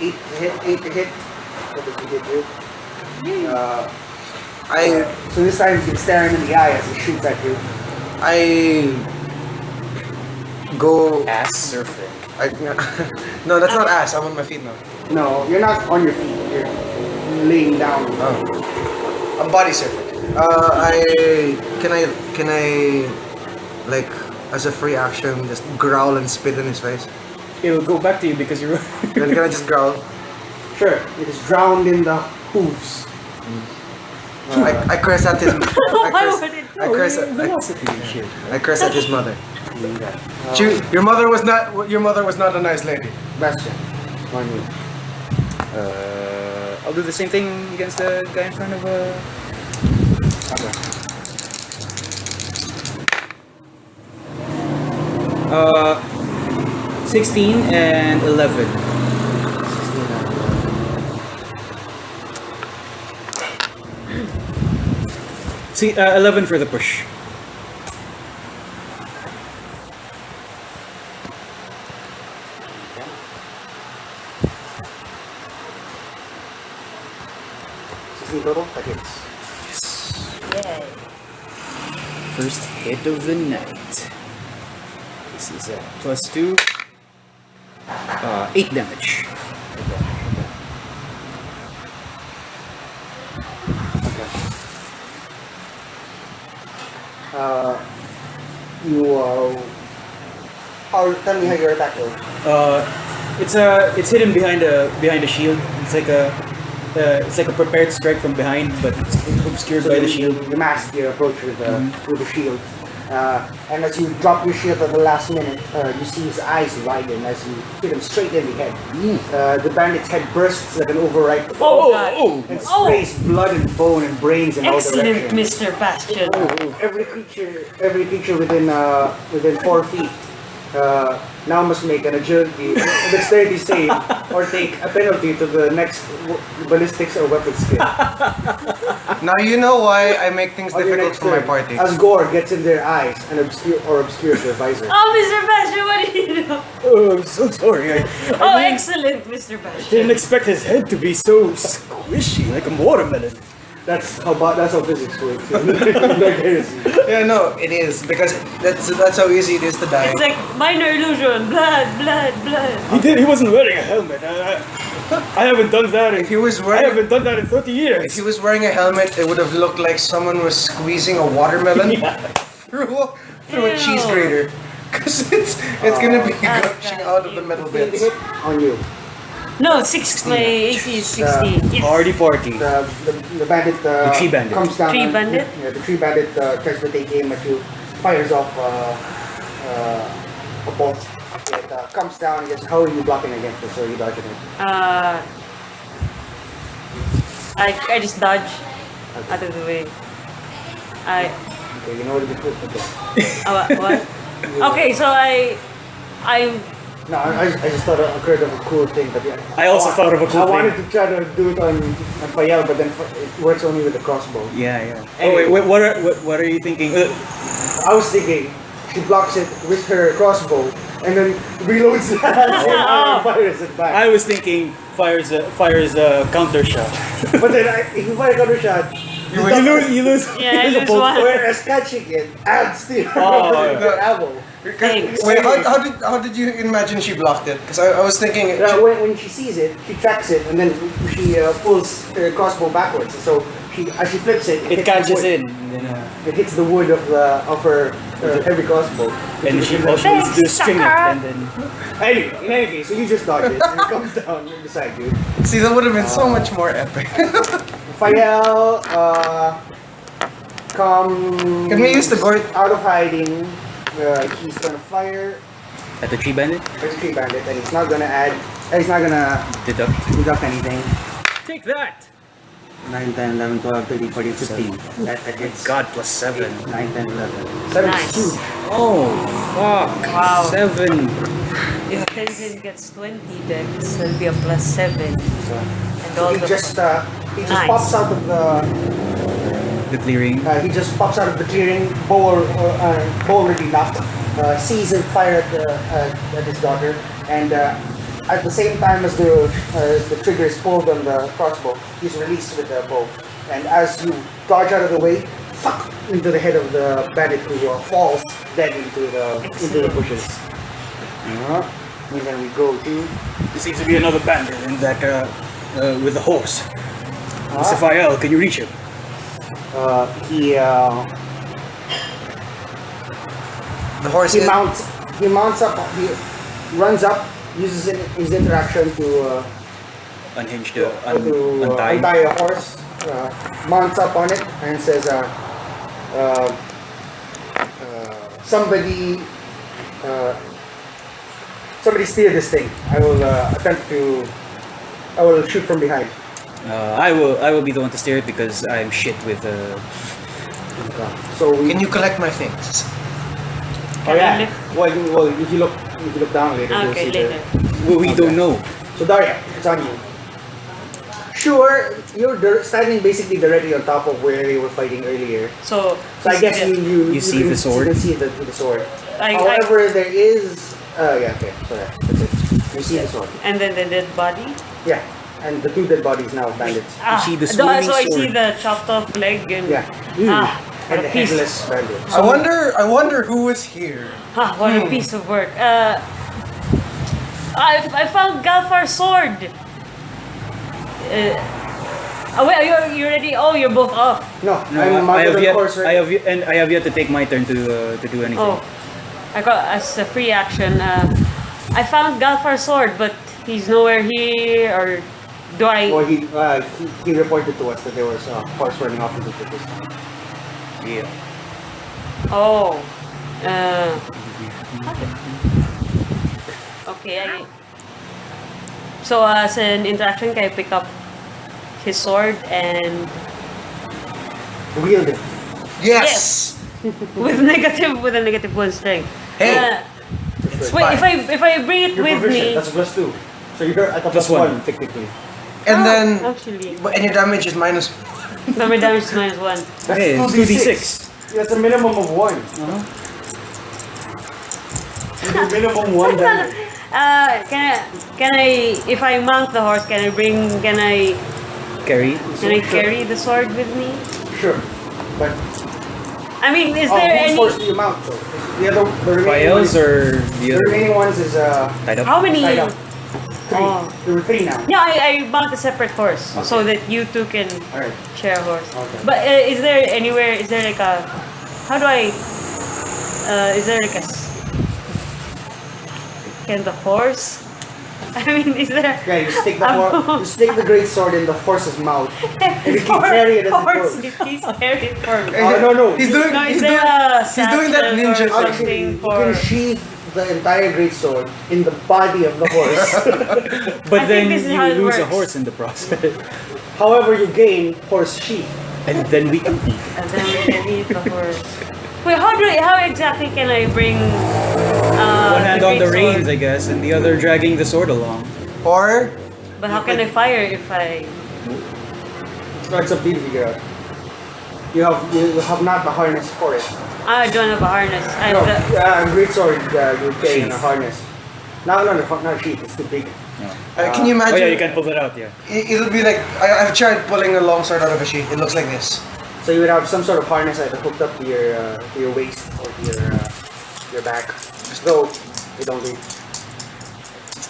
8 to hit. What does he hit you? So this time you can stare him in the eye as he shoots at you. I go. Ass surfing. No, that's not ass. I'm on my feet now. No, you're not on your feet. You're laying down. Oh. I'm body surfing. Can I like as a free action just growl and spit in his face? it'll go back to you because you're. Then can I just growl? Sure, it is drowned in the hooves. I curse at his. Why would it? I curse at. Velocity and shit. I curse at his mother. Yeah. Your mother was not. Your mother was not a nice lady. Bastion, on you. I'll do the same thing against the guy in front of. Okay. 16 and 11. 11 for the push. Total? That hits. Yay. First hit of the night. This is +2. 8 damage. Tell me how your attack goes. It's hidden behind a shield. It's like a prepared strike from behind, but it's obscured by the shield. You mask your approach with the shield. And as you drop your shield at the last minute, you see his eyes widen as you hit him straight in the head. The bandit's head bursts like an overripe God. and sprays blood and bone and brains in all Excellent, directions. Mr. Bastion. Every creature within 4 feet now must make an agility, dexterity save, or take a penalty to the next ballistics or weapon skill. Now you know why I make things On your difficult next for my turn, party. As gore gets in their eyes and obscures their visor. Oh, Mr. Bastion, what did you do? Oh, I'm so sorry. Oh, excellent, Mr. Bastion. Didn't expect his head to be so squishy, like a watermelon. That's how physics works. Yeah, no, it is because that's how easy it is to die. It's like minor illusion. Blood. He wasn't wearing a helmet. I haven't done that. If he was I wearing, haven't done that in 30 if years. he was wearing a helmet, it would have looked like someone was squeezing a watermelon through a cheese Ew. grater, because it's gonna be gushing out of the metal bits. Hit on you. No, 6. My AC is 16. Yes. Party. The bandit, tree bandit. comes down. Tree bandit? Yeah, the tree bandit tries to take aim at you, fires off a bolt. It comes down and gets. How are you blocking against it? So you dodging it. I just dodge out of the way. Okay, you know what to do. Okay. What? Okay, so I No, I just thought it occurred of a cool thing, but yeah. I also thought of a cool I thing. wanted to try to do it on Fayel, but then it works only with the crossbow. Yeah. Anyway. Oh wait, what are you thinking? I was thinking she blocks it with her crossbow and then reloads the and fires it back. I was thinking fires a counter shot. But then if you fire a counter shot, You lose. Yeah, I you lose both- one. whereas catching it adds to your ammo. Thanks. Wait, how did you imagine she blocked it? Because I was thinking. When she sees it, she tracks it and then she pulls her crossbow backwards. So as she flips it, It hits catches the wood. in. And then, It hits the wood of her heavy crossbow. and she also needs to string it. And then Anyway, in any case, so you just dodge it and it comes down beside you. See, that would have been so much more epic. Fayel, come. Can we use the gourd? Out of hiding. He's gonna fire at the tree bandit, the tree bandit, and he's not gonna add. He's not gonna deduct anything. Take that. 9, 10, 11, 12, 13, 14, 15. That hits. God, +7. 9, 10, 11. 7 Nice. is huge. Oh fuck. Wow. 7. If Tenzin gets 20 dex, that'll be a +7. And all He the just Nice. pops out of The clearing. he just pops out of the clearing, bow already knocked, sees and fire at his daughter, and at the same time as the trigger is pulled on the crossbow, he's released with the bow. And as you dodge out of the way, fuck into the head of the bandit who falls dead into the bushes. And then we go to There seems to be another bandit in that with the horse. Mr. Fayel, can you reach him? The horse. he mounts up, he runs up uses his interaction to Unhinged, to untie. untie a horse, mounts up on it, and says, "Somebody, somebody steer this thing. I will shoot from behind." I will be the one to steer it because I'm shit with So we, Can you collect my things? Oh yeah. Well, if you look down later, you'll Okay, see later. Well, we don't know. So Daria, it's on you. Sure, you're standing basically directly on top of where they were fighting earlier. So So I guess you see can, the sword? You can see the sword. I- However, there is yeah, okay, sorry, that's it. You see the sword. and then the dead body. Yeah, and the two dead bodies now bandits. see the so swimming I see sword. the chopped off leg and Yeah, what and a the piece. headless bandit. I wonder who was here. What a piece of work. I found Galfar's sword. Wait, you ready? Oh, you're both off. No, No, I'm I have on the yet. horse right. I have yet to take my turn to do anything. Oh, I got as a free action. I found Galfar's sword, but he's nowhere here. Or do I? Well, he reported to us that there was a horse running off into the distance. Yeah. Oh. Okay. So as an interaction, can I pick up his sword and Wield it. Yes. with a negative one strength? Hey. Wait, if I bring it You're with proficient. me. That's +2. So you're at a Plus +1 one. technically. And Oh, then actually, and your damage is minus. number damage is -1. That's Hey, it's 2d6. That's a minimum of 1. You do minimum 1 damage. Can I if I mount the horse, can I Carry. carry the sword with me? Sure. But I mean, is oh, there whose any? horse do you mount though? The remaining Files ones, or the the other remaining ones is tied up? How many? tied up. 3. Oh. There were 3 now. No, I mount a separate horse so that you two can Alright. share a horse. Okay. But is there anywhere? Is there like a? How do I? Is there like a? Can the horse? I mean, is there? Yeah, you stick the great sword in the horse's mouth and you can carry it as it horse, goes. please carry it for me. Oh, no. He's doing. No, is He's there doing. a doing that satchel ninja or thing. Actually, something you for? can sheath the entire great sword in the body of the horse. But I then think this is you how it lose a works. horse in the process, However, you gain horse sheath. and then we compete. And then we can eat the horse. Wait, how exactly can I bring? One hand on the great reins, sword? I guess, and the other dragging the sword along. Or But how can I fire if I? So it's up to you to figure out. You have not the harness for it. I don't have a harness. I No, have great sword you carry in a Sheath. harness. No, not sheath. It's too big. can you imagine? Oh yeah, you can pull that out. Yeah. It'll be like I've tried pulling a long sword out of a sheath. It looks like this. So you would have some sort of harness either hooked up to your waist or to your back. Though they don't do.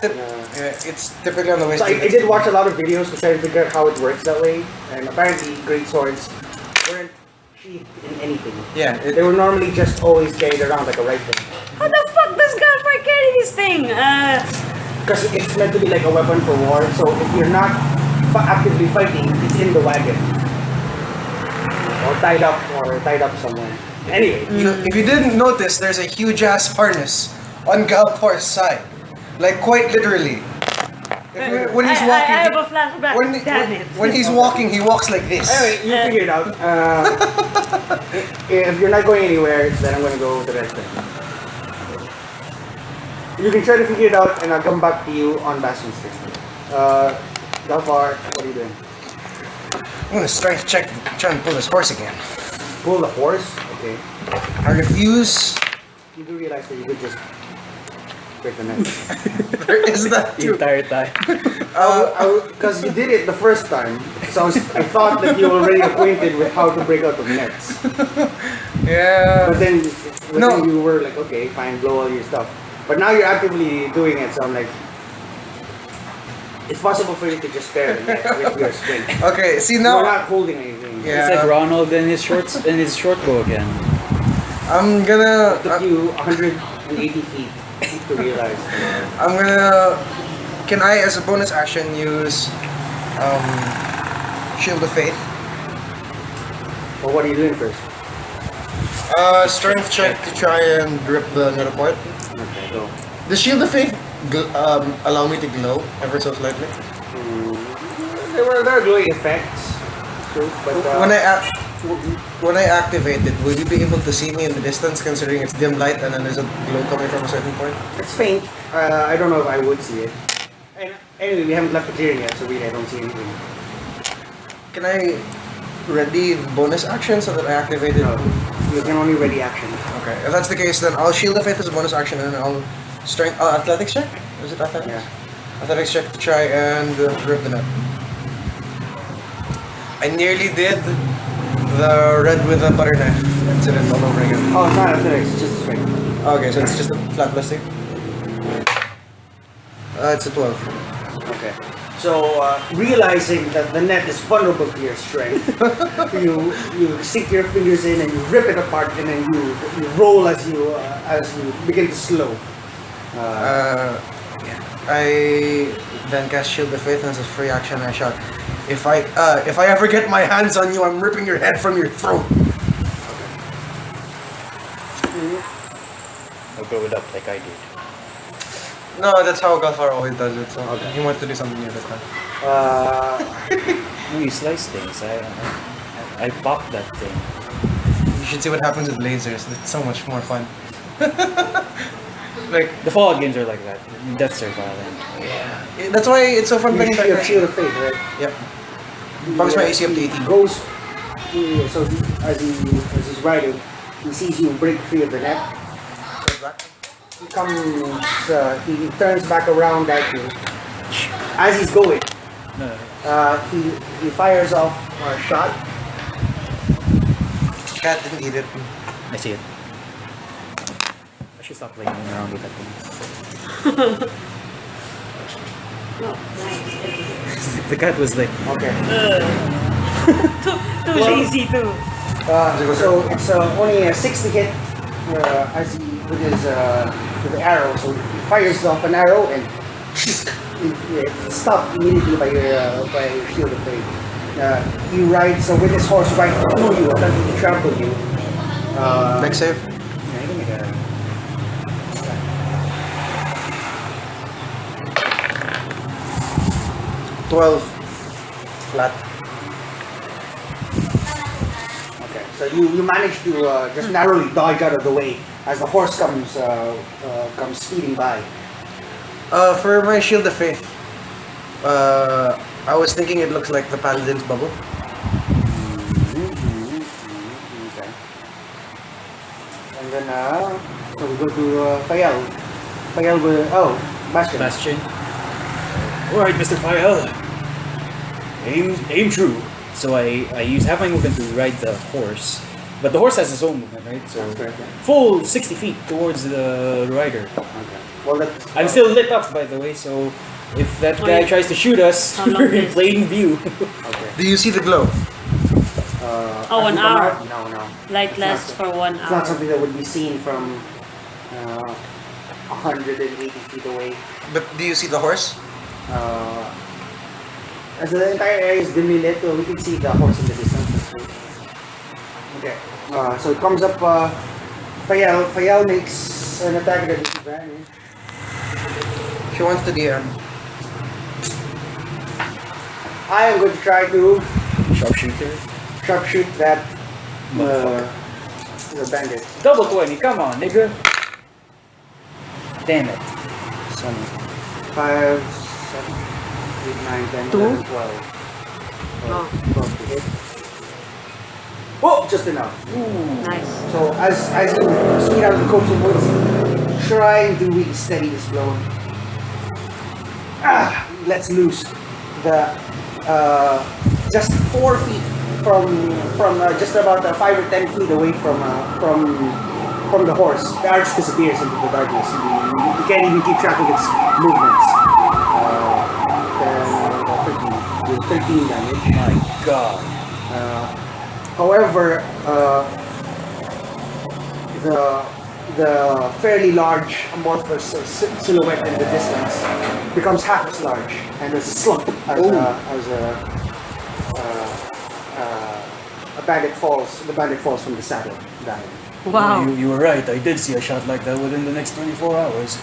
It's typically on the waist. So I did watch a lot of videos to try and figure out how it works that way, and apparently great swords weren't sheathed in anything. Yeah. They were normally just always carried around like a rifle. How the fuck does Galfar carry this thing? Because it's meant to be like a weapon for war, so if you're not actively fighting, it's in the wagon. Or tied up somewhere. Anyway, If you didn't notice, there's a huge ass harness on Galfar's side, like quite literally. When he's walking, I have a flashback. Damn it. when he's walking, he walks like this. anyway, you figure it out. If you're not going anywhere, then I'm gonna go with the rest thing. You can try to figure it out, and I'll come back to you on Bastion's turn. Galfar, what are you doing? I'm gonna strength check, try and pull this horse again. Pull the horse? Okay. I refuse. You do realize that you could just break the net. There is that The too. entire time. Because you did it the first time, so I thought that you were already acquainted with how to break out of nets. Yeah. But then No. you were like, okay, fine, blow all your stuff. But now you're actively doing it, so I'm like, it's possible for you to just spare the net with your strength. Okay. See You're now, not holding anything. Yeah. It's like Ronald and his short bow again. I'm gonna. It took you 180 feet to realize. I'm gonna. Can I, as a bonus action, use Shield of Faith? Well, what are you doing first? Strength check to try and rip the net apart. Okay, go. Does Shield of Faith allow me to glow ever so slightly? There are glowing effects. True, but When I activate it, will you be able to see me in the distance, considering it's dim light and then there's a glow coming from a certain point? it's faint. I don't know if I would see it. And anyway, we haven't left the clearing yet, so really I don't see anything. Can I ready bonus action so that I activate it? No, you can only ready action. Okay, if that's the case, then I'll Shield of Faith as a bonus action and then I'll strength. Athletics check? Is it athletics? Yeah. Athletics check to try and rip the net. I nearly did the red with the butter knife incident all over again. Oh, it's not athletics, it's just strength. Okay, so it's just a flat blessing. It's a 12. Okay. So, realizing that the net is vulnerable to your strength, you sink your fingers in and you rip it apart, and then you roll as you begin to slow. I then cast Shield of Faith and as a free action I shout, if I ever get my hands on you, I'm ripping your head from your throat. I'll blow it up like I did. No, that's how Galfar always does it. So Okay. he wants to do something new this time. No, you slice things. I pop that thing. You should see what happens with lasers. It's so much more fun. Like, The Fallout games are like that. Deaths are violent. yeah, that's why it's so fun playing You have that. Shield of Faith, right? Yep. Bugs my AC up to 80. Goes. So as he's riding, he sees you break free of the net. He comes. He turns back around at you. As he's going, No, he fires off a shot. Cat didn't eat it. I see it. I should stop playing around with that thing. The cat was like, Okay. Too lazy too. So it's only a 60 hit as he with the arrow. So he fires off an arrow and it's stopped immediately by your Shield of Faith. He rides with his horse right through you, attempting to trample you. Next save. Yeah, you can make a- 12. Flat. Okay, so you manage to just narrowly dodge out of the way as the horse comes speeding by. For my Shield of Faith, I was thinking it looks like the Paladin's bubble. Okay. And then so we go to Fayal. Fayal will Bastion. Bastion. Alright, Mr. Fire. Aim true. So I use half my movement to ride the horse. But the horse has its own movement, right? So That's correct, yeah. full 60 feet towards the rider. Okay. Well, that's I'm still lit up, by the way, so if that Oh, guy yeah. tries to shoot us, How long we're in is- plain view. okay. Do you see the glow? Oh, as 1 you come hour. out- No. Light It's lasts not- for 1 It's not hour. something that would be seen from 180 feet away. But do you see the horse? As the entire area is dimly lit, we can see the horse in the distance. Okay. So it comes up. Fayal. Fayal makes an attack at disadvantage. She wants to DM. I am going to try to Sharpshooter. sharpshoot that Motherfucker. the bandit. Double 20, come on, nigga. Damn it. 5, 7, 8, 9, 10, 11, 12. Oh, 12 to hit. Oh, just enough. nice. So as you speed out of the coach of woods, trying to really steady this blow. Let's loose the just 4 feet from just about 5 or 10 feet away from the horse. The arch disappears into the darkness. You can't even keep track of its movements. 13 damage. My god. However, the fairly large amorphous silhouette in the distance becomes half as large, and there's a slump as a bandit falls. The bandit falls from the saddle, dying. Wow. You were right. I did see a shot like that within the next 24 hours.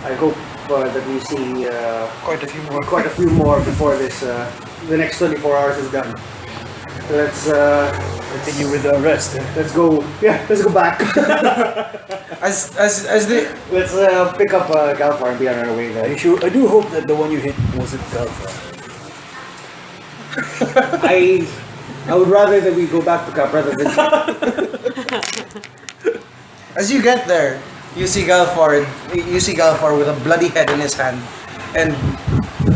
I hope that we see Quite a few more. quite a few more before this. The next 24 hours is done. Let's Continue with the rest. let's go. Yeah, let's go back. As the Let's pick up Galfar and be on our way there. I do hope that the one you hit wasn't Galva. I would rather that we go back to Cap rather than. as you get there, you see Galfar with a bloody head in his hand, and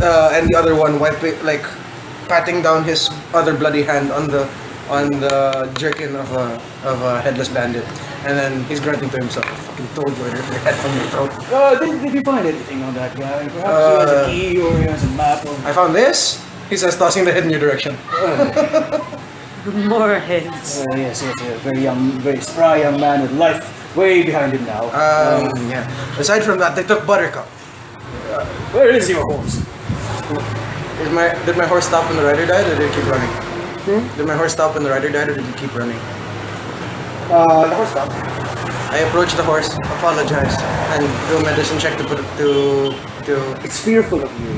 the other one patting down his other bloody hand on the jerkin of a headless bandit, and then he's grunting to himself. I fucking told you I'd rip your head from your throat. Did you find anything on that guy? Perhaps he has a key or he has a map. Or... I found this. He says, tossing the head in your direction. More heads. Yes, a very spry young man with life way behind him now. Yeah. Aside from that, they took Buttercup. Where is your horse? Did my horse stop when the rider died, or did it keep running? Did my horse stop when the rider died, or did it keep running? The horse stop. I approached the horse, apologized, and do a medicine check to put it to. It's fearful of you.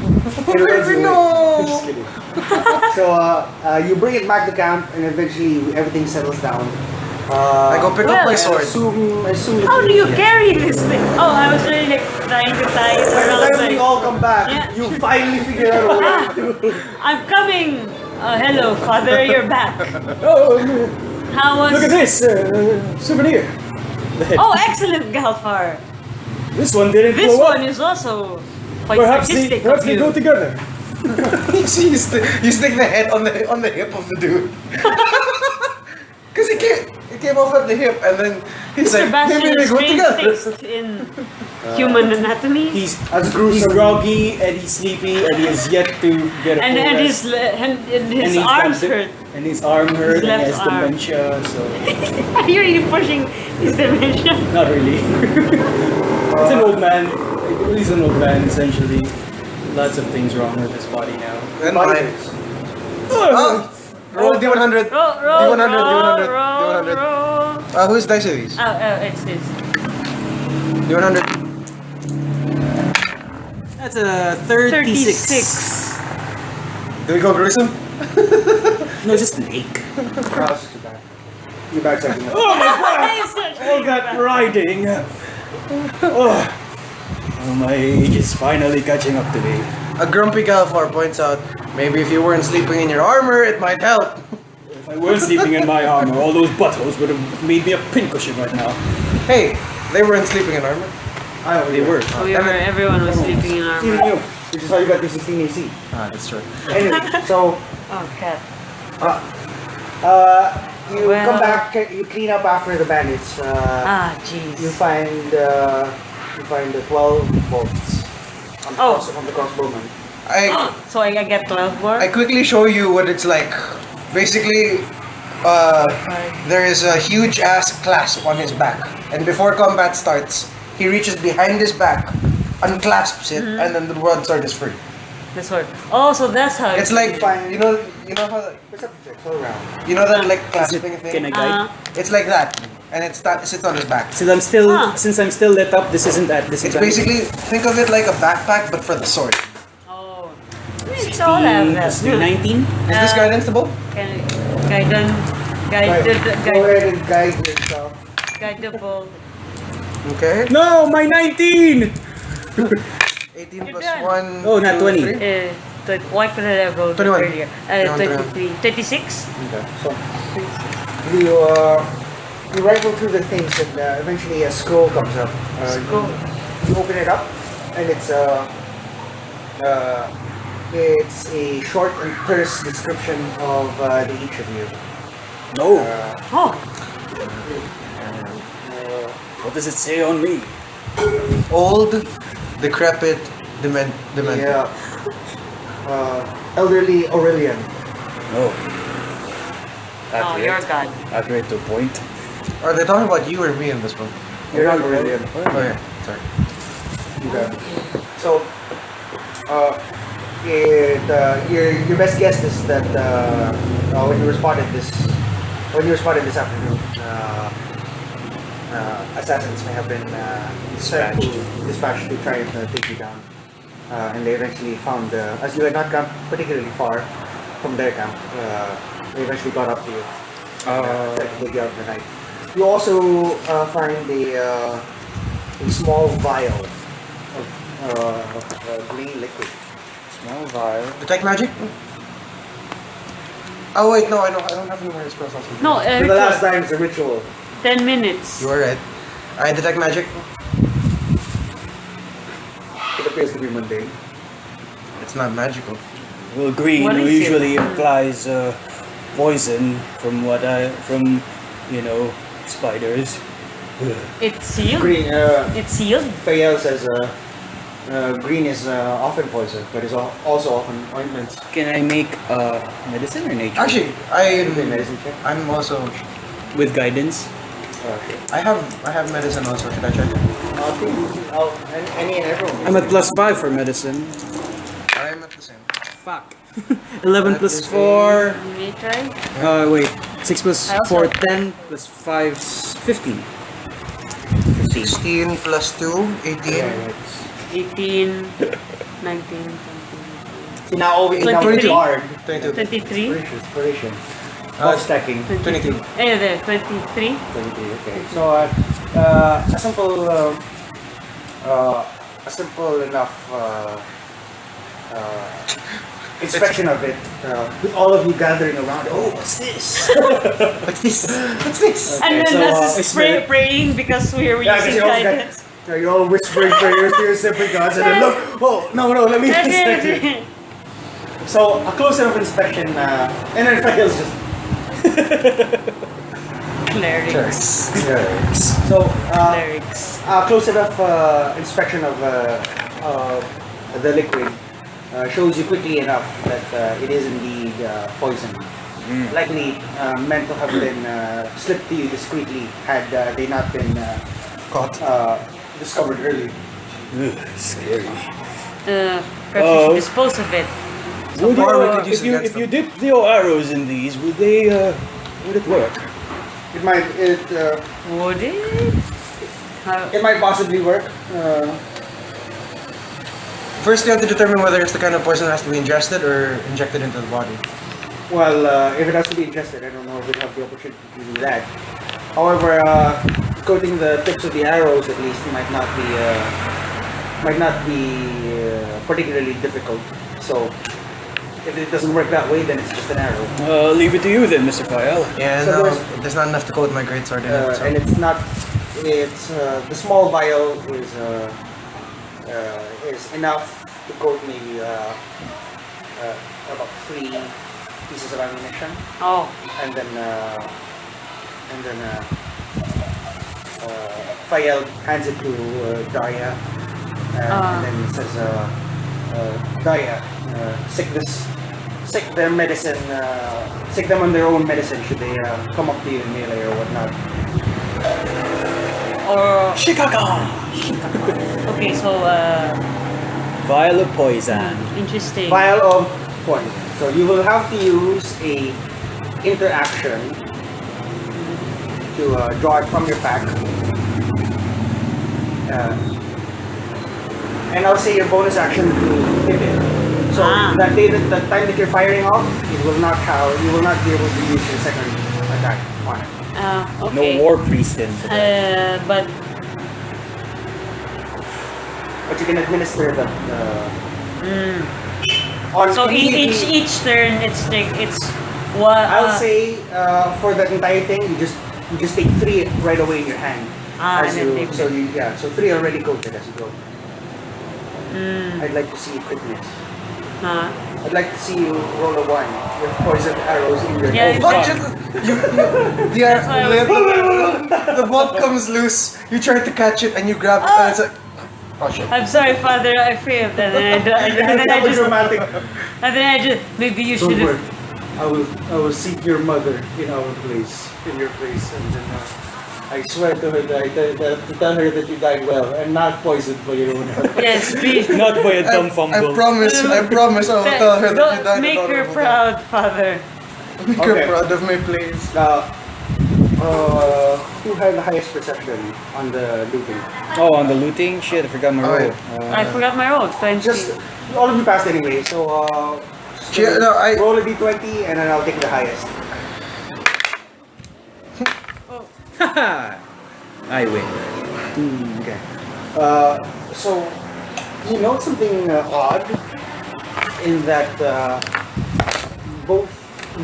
No! Just kidding. So you bring it back to camp, and eventually everything settles down. I go pick up my I sword. assume that How do you carry this thing? Oh, I was really like trying to tie it By the around. time we all come back, Yeah. you finally figure out a way to. I'm coming. Hello, father. You're back. Oh, How was? look at this souvenir. The head. Oh, excellent, Galfar. This one didn't This blow up. one is also quite Perhaps artistic they of you. go together. you stick the head on the hip of the dude. Because it came off at the hip, and then he's like, Sebastian maybe they is go trained together. taste in human anatomy. He's As gruesome. he's groggy and he's sleepy and he has yet to get a and full and rest. his he's arms got hurt. And his arm hurt and he left has arm. dementia, so Are you really pushing his dimension? not really. It's an old man. He's an old man essentially. Lots of things wrong with his body now. And mine. Oh, Roll D100. Roll, D100, roll, D100, roll, D100. roll. Whose dice are these? It's his. D100. that's a 36. Do we go gruesome? No, just an ache. How's your back? Your back's acting up. Oh my god! It's not All that riding. Oh, my age is finally catching up to me. A grumpy Galfar points out, maybe if you weren't sleeping in your armor, it might help. If I weren't sleeping in my armor, all those buttholes would have made me a pincushion right now. Hey, they weren't sleeping in armor. They were. Everyone was sleeping in Even armor. you, which is how you got the 16 AC. Ah, that's true. Anyway, so Oh, cat. you Well- come back, you clean up after the bandits. Jeez. You find the 12 bolts on the crossbowman. So I get 12 more? I quickly show you what it's like. Basically, there is a huge ass clasp on his back, and before combat starts, he reaches behind his back, unclasps it, and then the broadsword is free. The sword. Oh, so that's how It's like you know how Perception checks all around. you know that like Is clasping it, thing. can I guide? It's like that, and it sits on his back. Since I'm still lit up, this isn't at It's disadvantage. basically think of it like a backpack, but for the sword. Oh. It's all have that. plus 19. Is this guidance the bow? Guide Go ahead and guide yourself. guidable. Okay. No, my 19! 18 You're plus done. 1. Oh, not 20. 1 per level 21. earlier. 23. 26? So you rifle through the things, and eventually a scroll comes up. Scroll. You open it up, and it's a short and terse description of each of you. No. Oh. What does it say on me? Old, decrepit, demented. Yeah. Elderly Aurelian. No. Oh, you're a god. Accurate to a point. Are they talking about you or me in this one? You're not really. Okay, sorry. Okay. So, your best guess is that when you were spotted this afternoon, assassins may have been dispatched to try and take you down, and they eventually found, as you had not come particularly far from their camp, they eventually got up to you. Tried to take you out of the night. You also find a small vial of green liquid. Small vial. Detect magic? Oh wait, no, I don't have any more spells also. No, For the last time, it's a ritual. 10 minutes. You are right. I detect magic. It appears to be mundane. It's not magical. Well, green What is it? usually implies poison from spiders. It's sealed. Green. It's sealed. Fael says green is often poison, but is also often ointment. Can I make medicine or nature? Actually, Medicine check. I'm also. With guidance. Okay. I have medicine also. Should I check? Any and everyone. I'm at +5 for medicine. I'm at the same. Fuck. 11 plus 4. May I try? Wait. 6 plus I also- 4, 10 plus 5, 15. 16 plus 2, 18. 18, 19, See, now we 23. hard. 22. 23. Inspiration. Stacking. 22. There, 23. 23. Okay. So a simple enough inspection of it, with all of you gathering around. Oh, what's this? What's this? What's this? And then so, us I smell it. praying because we are Yeah, 'cause using you all guidance. You're all whispering prayers to your separate gods, and then look. Oh no, let me inspect it. So a close enough inspection, and then Fael's just. Clerics. So Clerics. close enough inspection of the liquid shows you quickly enough that it is indeed poison. Likely meant to have been slipped to you discreetly had they not been Caught. discovered early. Scary. Perhaps we should dispose of it. Would far we you, could use if it you against if you dipped your arrows in these, would it work? It might Would it? it might possibly work. First, you have to determine whether it's the kind of poison that has to be ingested or injected into the body. Well, if it has to be ingested, I don't know if we have the opportunity to do that. However, coating the tips of the arrows at least might not be particularly difficult. So, if it doesn't work that way, then it's just an arrow. I'll leave it to you then, Mr. Fael. Yeah, So no, there's- there's not enough to coat my greatsword in it. So. And it's not. It's the small vial is enough to coat maybe about 3 pieces of ammunition, Oh, and then Fael hands it to Daya, and then he says, Daya, sick their medicine, sick them on their own medicine should they come up to you in melee or whatnot. or Chicago! okay, so Vial of poison. interesting. Vial of poison. So you will have to use a interaction to draw it from your pack. And I'll say your bonus action to hit it. So that the time that you're firing off, you will not be able to use your second attack on it. Okay. No war priest in for that. But But you can administer the on so immediately- each turn it's what I'll say for that entire thing, you just take 3 right away in your hand. and As then you, take so 3 already coated as you go. I'd like to see you crit miss. I'd like to see you roll a 1 with poisoned arrows in your Yeah, head. Fuck it! That's why I was the bolt comes loose. You try to catch it and you grab it, and it's like, oh shit. I'm sorry, Father, I failed, and then I just dramatic. maybe you Don't should worry. have. I will seek your mother in our place, in your place, and then I swear to her that to tell her that you died well and not poisoned by your own herb. Yes, please. Not by a dumb I fumble. promise I will tell her that you Don't died. make an her honorable proud, Father. death. Make Okay. her proud of me, please. Now, who had the highest perception on the looting? Oh, on the looting? Shit, I forgot my Oh, roll. I forgot my roll. 20. Just all of you passed anyway, so roll a d20 and then I'll take the highest. Haha! I win. Okay. So you note something odd in that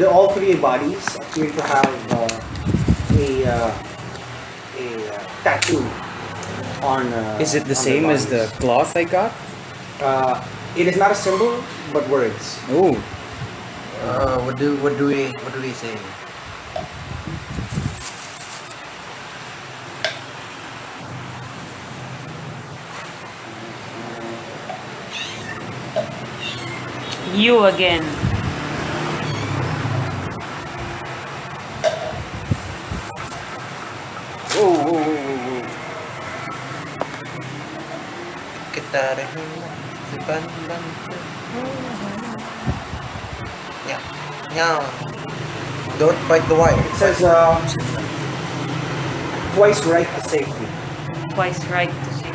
all three bodies appear to have a tattoo on. Is it the on same their as the bodies. cloth I got? It is not a symbol, but words. Oh. What do we say? You again. Oh. Kita Yeah. Don't bite the wire. It says twice right to safety. Twice right to see.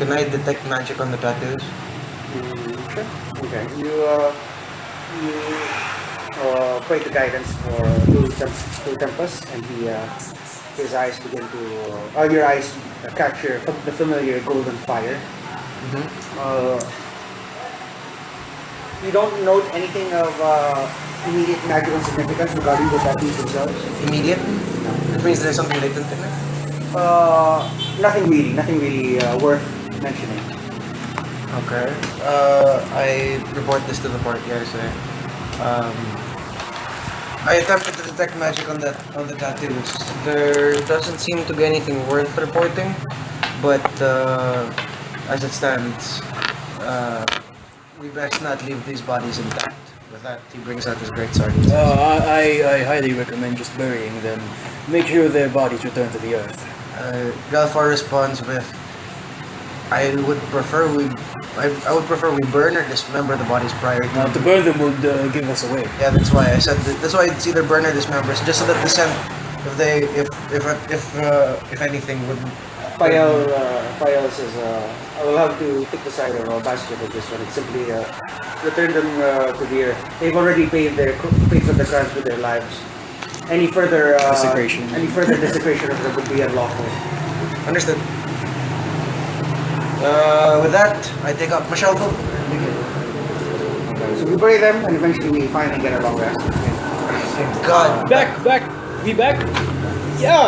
Can I detect magic on the tattoos? Sure. Okay. You pray the guidance for Lou Tempest, and his eyes begin to your eyes capture the familiar golden fire. You don't note anything of immediate magical significance regarding the tattoos themselves. Immediate? That means there's something latent in it. Nothing really worth mentioning. Okay. I report this to the party. I say, I attempted to detect magic on the tattoos. There doesn't seem to be anything worth reporting, but as it stands, we best not leave these bodies intact. With that, he brings out his great sword. and says, I highly recommend just burying them. Make sure their bodies return to the earth. Galfar responds with, I would prefer we burn or dismember the bodies prior to. Now, to burn them would give us away. Yeah, that's why I said that's why it's either burn or dismember, just so that the scent, if anything, would. Fael says, I will have to take the side of a basket of this one. It's simply return them to the earth. They've already paid for the crimes with their lives. Any further Desecration. Any further desecration of them would be unlawful. Understood. With that, I take up my shovel. So we bury them, and eventually we finally get a long rest. Thank God. Back! We back! Yeah!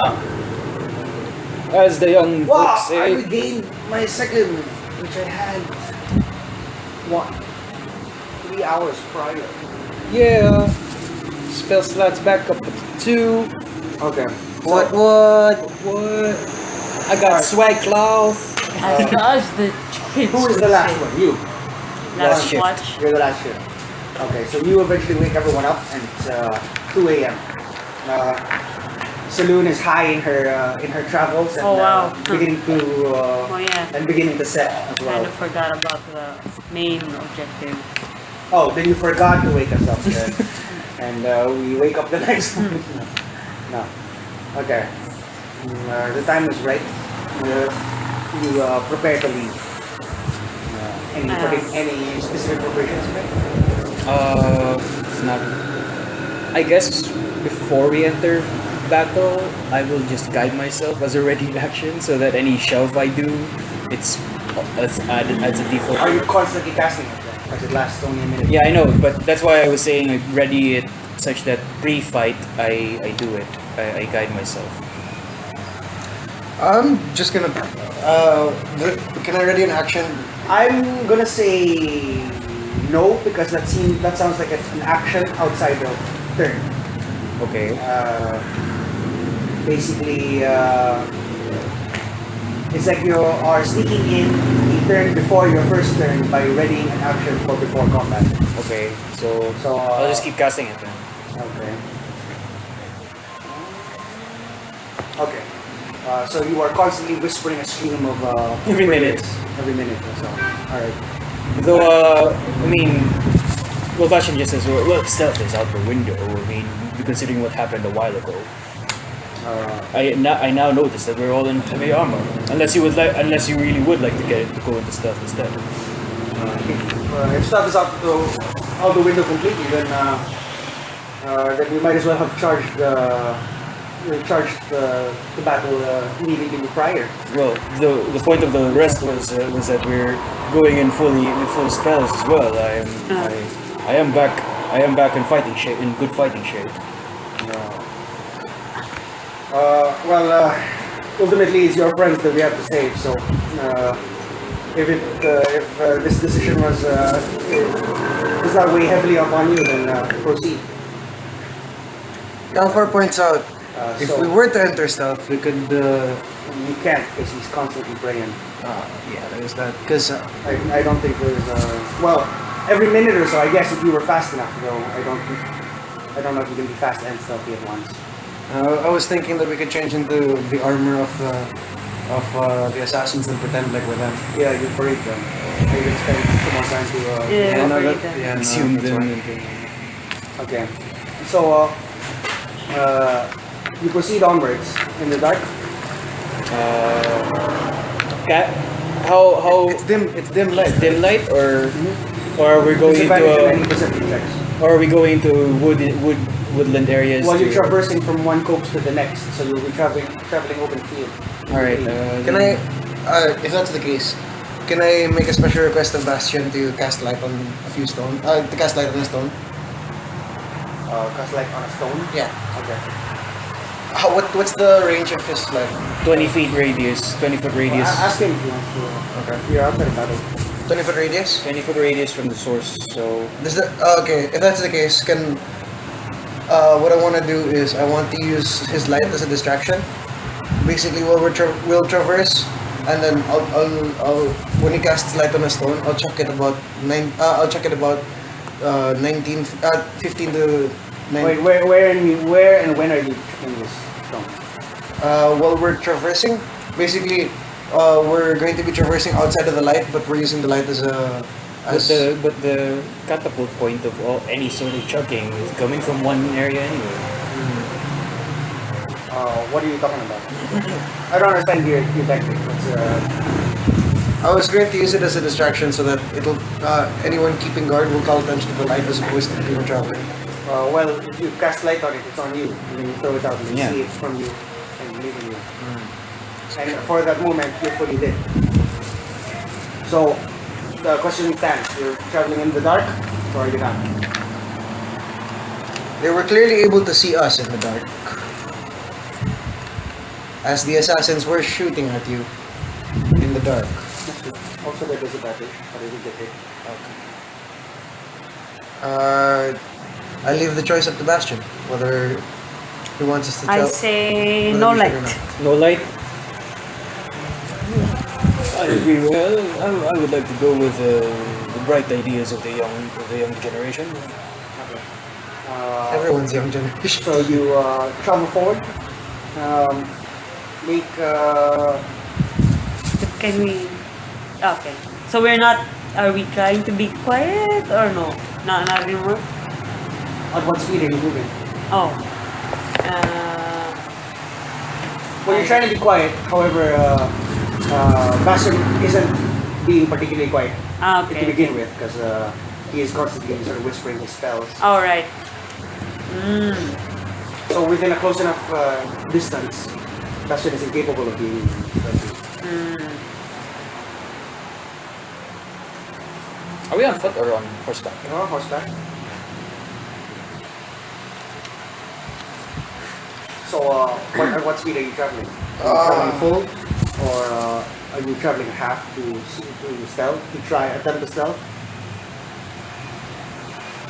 As the young Wow! folks I say. regained my second, which I had 3 hours prior. Yeah. Spell slots back up to 2. Okay. What? I got swag cloth. As does the kids Who is would the last say. one? You. Last shift. watch. You're the last shift. Okay, so you eventually wake everyone up, and it's 2 a.m. Saloon is high in her travels, and Oh, wow. beginning to Oh yeah. and beginning to set as Kind well. of forgot about the main objective. Oh, then you forgot to wake us up, then. And we wake up the next morning. No. Okay. The time is right. You prepare to leave. Any specific preparations you make? Not. I guess before we enter battle, I will just guide myself as a ready action so that any shove I do, it's added as a default. Are you constantly casting it then? Because it lasts only a minute. Yeah, I know, but that's why I was saying like ready it such that pre-fight I do it. I guide myself. I'm just gonna. Can I ready an action? I'm gonna say no because that sounds like an action outside of turn. Okay. Basically, it's like you are sneaking in a turn before your first turn by readying an action for before combat. Okay. So I'll just keep casting it then. Okay. Okay. So you are constantly whispering a stream of Every minute. Every minute or so. All right. Though, I mean, well, Bastion just says, well, stealth is out the window. I mean, considering what happened a while ago. I now notice that we're all in heavy armor. Unless you really would like to go into stealth instead. If stuff is out the window completely, then we might as well have charged the battle immediately prior. Well, the point of the rest was that we're going in full spells as well. I am back in fighting shape, in good fighting shape. Ultimately, it's your friends that we have to save. So, if this decision does not weigh heavily upon you, then proceed. Galfar points out, if So- we were to enter stealth, we could. You can't because he's constantly praying. Yeah, there's that. Because I don't think there's every minute or so. I guess if you were fast enough, though, I don't know if you can be fast and stealthy at once. I was thinking that we could change into the armor of the assassins and pretend like we're them. Yeah, you parade them. You can spend some more time to. Yeah, no, parade that- them. yeah, no, Consume that's them. right. Okay. So you proceed onwards in the dark. How It's dim light. it's dim light or are we going Disadvantage in any into perception checks. or are we going to woodland areas? While you're to- traversing from one copse to the next, so you'll be traveling open field. All right. Can I, if that's the case, can I make a special request of Bastion to cast light on a few stone? To cast light on a stone? Cast light on a stone. Yeah. Okay. What's the range of his light? 20 feet radius, 20-foot radius, Ask him if he wants to. Okay. You're outside of battle. 20-foot radius? 20-foot radius from the source. So Okay, if that's the case, what I want to do is I want to use his light as a distraction. Basically, we'll traverse, and then I'll when he casts light on a stone, I'll chuck it about 15 to 9. Wait, where and when are you checking this stone? While we're traversing, basically, we're going to be traversing outside of the light, but we're using the light as a. but the catapult point of any sort of chucking is coming from one area anyway. What are you talking about? I don't understand your tactic. I was going to use it as a distraction so that it'll anyone keeping guard will call attention to the light as opposed to people traveling. Well, if you cast light on it, it's on you. And then you throw it out and you Yeah. see it from you and leaving you. And for that moment, you're fully lit. So, the question stands. You're traveling in the dark, or are you not? They were clearly able to see us in the dark. As the assassins were shooting at you in the dark. Also, there is a disadvantage, but it will get hit. I leave the choice up to Bastion, whether he wants us to I tell. say whether no we should light. or not. No light. I agree. Well, I would like to go with the bright ideas of the young generation. Everyone's young generation. So you travel forward. Make Can we? Okay. So we're not. Are we trying to be quiet or no? Not anymore. at what speed are you moving? Oh. Well, you're trying to be quiet. However, Bastion isn't being particularly quiet to Okay. begin with because he is constantly sort of whispering his spells. All right. So within a close enough distance, Bastion is incapable of being stealthy. Are we on foot or on horseback? You're on horseback. So, at what speed are you traveling? Are you traveling full, or are you traveling half to stealth, to try attempt to stealth?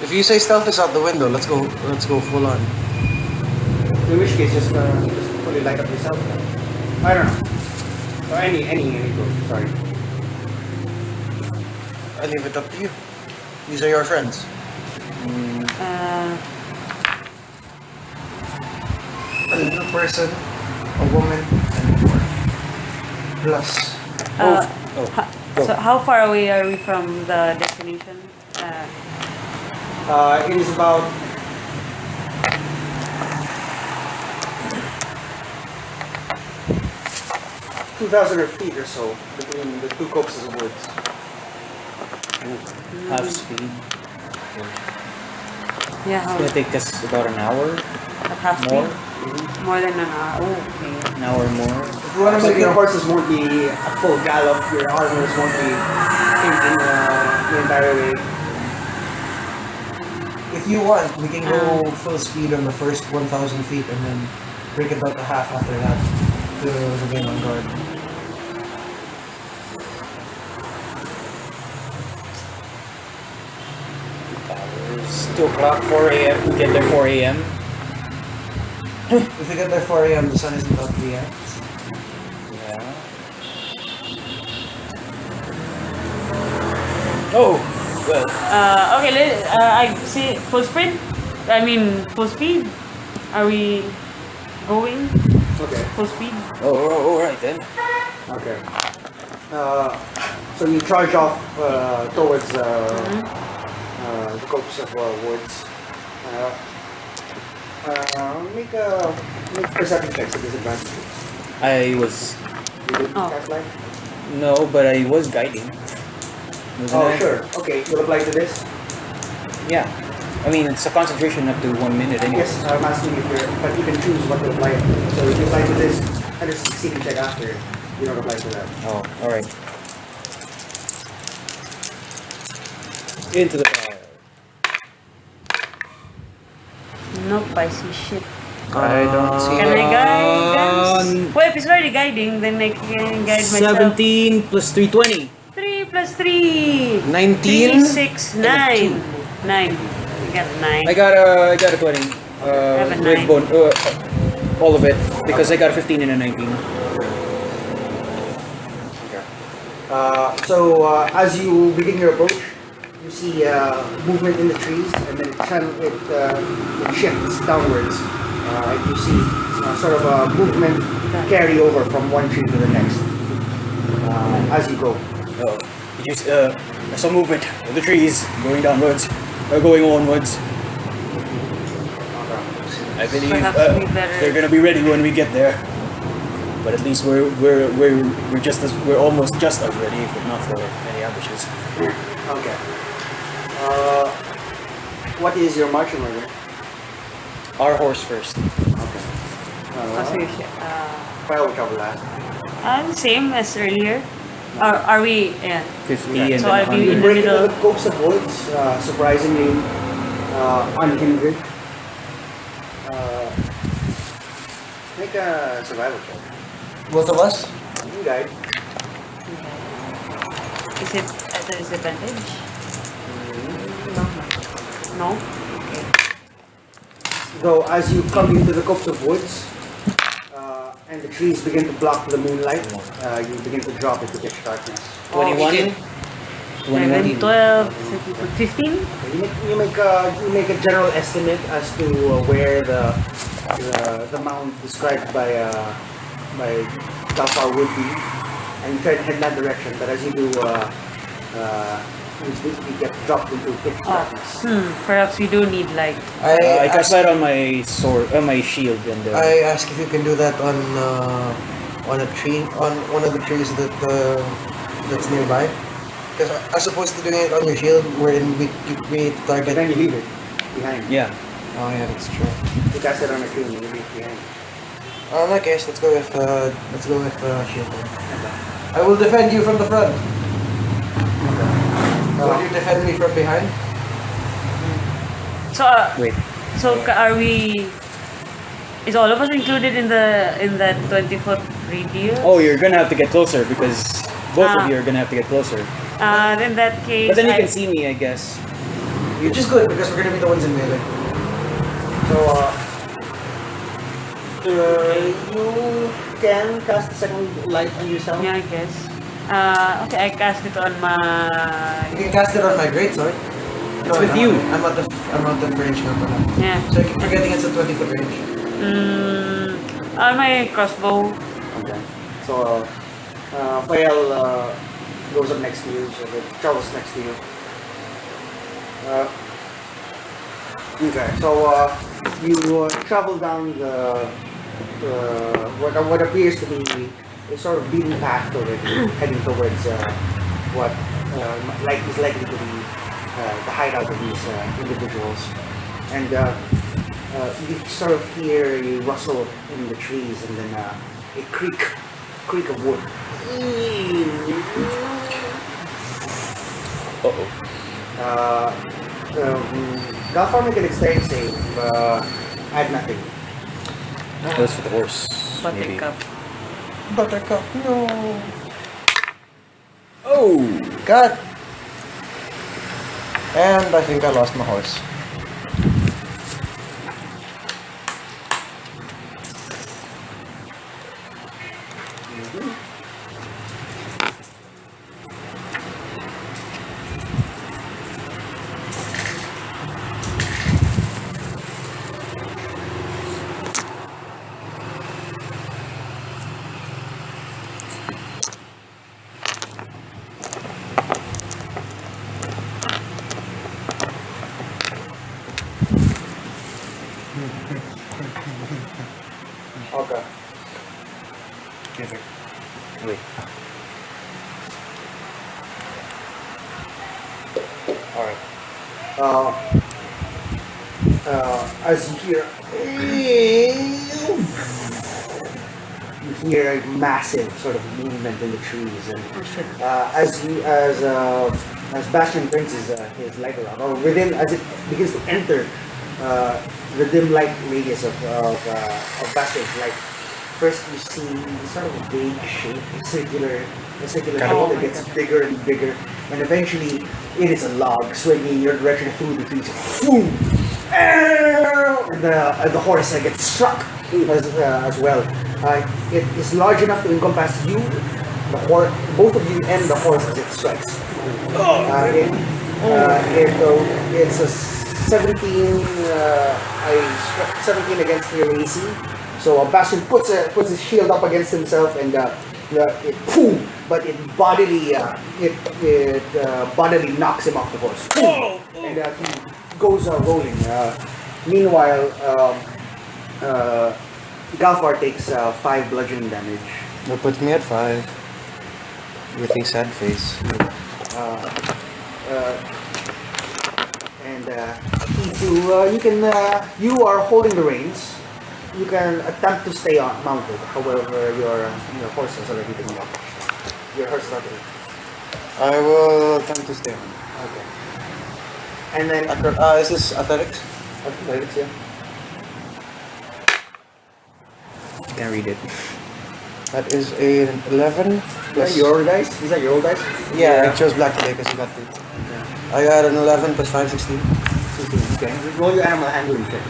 If you say stealth is out the window, let's go full on. In which case, just fully light up yourself. I don't know. Or any goal. Sorry. I leave it up to you. These are your friends. Uh, A little person a woman, and a dwarf. Plus, Uh, Oh, go. so how far away are we from the destination? It is about 2,000 feet or so between the two copses of woods. Half speed. Yeah, It's gonna take us about an hour at half more. speed? More than an hour. Oh, okay. An hour more. If you want to make your horses won't be a full gallop, your armors won't be thinking the entire way. if you want, we can go full speed on the first 1,000 feet and then break it down to half after that to remain on guard. It's 2 o'clock, 4 a.m. We get there 4 a.m. If we get there 4 a.m., the sun isn't up yet. Yeah. Oh, well. Okay, I see full sprint. I mean full speed. Are we going Okay. full speed? Oh, right then. Okay. So you charge off towards the copse of woods. Make perception checks at disadvantage. I was You did Oh. cast light? no, but I was guiding. Wasn't Oh, I? sure. Okay, you'll apply to this? Yeah. I mean, it's a concentration up to 1 minute anyway. Yes, I'm asking if you're, but you can choose what to apply it to. So if you apply to this, and it's succeeding check after, you don't apply to that. Oh, alright. Into the fire. Nope, I see shit. I don't see Can I guide, guys? one. Well, if it's already guiding, then I can guide myself. 17 plus 320. 3 plus 3. 19? 3, 6, 9. 9. You got 9. I got a 20. have a With 9. bone, all of it because I got a 15 and a 19. As you begin your approach, you see movement in the trees, and then it shifts downwards. And you see sort of a movement carry over from one tree to the next as you go. Oh, I saw movement of the trees going downwards, or going onwards. I believe Perhaps we better- they're gonna be ready when we get there. But at least we're almost just as ready, if not for any ambushes. Okay. What is your marching order? Our horse first. Okay. Kasi, File will cover last. same as earlier. Are we? Yeah. 50 Yeah. and So then I'll be 100. in the Break into middle. the copse of woods, surprisingly unhindered. Make a survival check. Both of us? You guide. Is it at a disadvantage? No. Okay. Though as you come into the copse of woods, and the trees begin to block the moonlight, you begin to drop into pitch darkness. 21? 11, 12, 13, 15? You make a general estimate as to where the mound described by Gafar would be, and you try to head that direction. But as you do, you get dropped into pitch darkness. Perhaps we do need light. I cast light on my sword, my shield, and I ask if you can do that on a tree, on one of the trees that's nearby. Because as opposed to doing it on your shield, wherein we target. But then you leave it behind. yeah. Oh yeah, that's true. You cast it on a tree and you leave it behind. In that case, let's go with shield. I will defend you from the front. Will you defend me from behind? So, Wait. are we? Is all of us included in that 20-foot radius? Oh, you're gonna have to get closer because both of Ah. you are gonna have to get closer. In that case, But then you I- can see me, I guess. Which is good because we're gonna be the ones in melee. So, you can cast a second light on yourself. Yeah, I guess. Okay, I cast it on my. You can cast it on my greatsword. It's with you. I'm out of range now. Yeah. So I keep forgetting it's a 20-foot range. My crossbow. Okay. So, Fael goes up next to you, so the travels next to you. Okay, so you travel down what appears to be a sort of beaten path already, heading towards what is likely to be the hideout of these individuals. And you sort of hear a rustle in the trees and then a creak of wood. Galfar, make an dexterity save. Add nothing. That's for the horse. maybe. Buttercup. Buttercup, no. Oh! God. And I think I lost my horse. Okay. Give it. Wait. Alright. As you hear a massive sort of movement in the trees, and Oh shit. as Bastion brings his light around, or within as it begins to enter the dim light radius of Bastion's light, first you see sort of a vague shape, a circular shape Oh that my gets God. bigger and bigger, and eventually it is a log swinging in your direction through the trees. Boom! And the horse gets struck as well. It is large enough to encompass you, both of you, and the horse as it strikes. It's a 17. 17 against your AC. So Bastion puts his shield up against himself, and boom! But it bodily knocks him off the horse. Boom! And he goes rolling. Meanwhile, Galfar takes 5 bludgeoning damage. That puts me at 5. With a sad face. And you are holding the reins. You can attempt to stay mounted. However, your horse has already been locked. Your horse is not ready. I will attempt to stay on. Okay. And then Is this athletics? athletics, yeah. Can't read it. That is an 11. Plus your dice. These are your dice. Yeah, I chose black today because you got 2. I got an 11 plus 5, 16. Okay. Roll your animal handling check.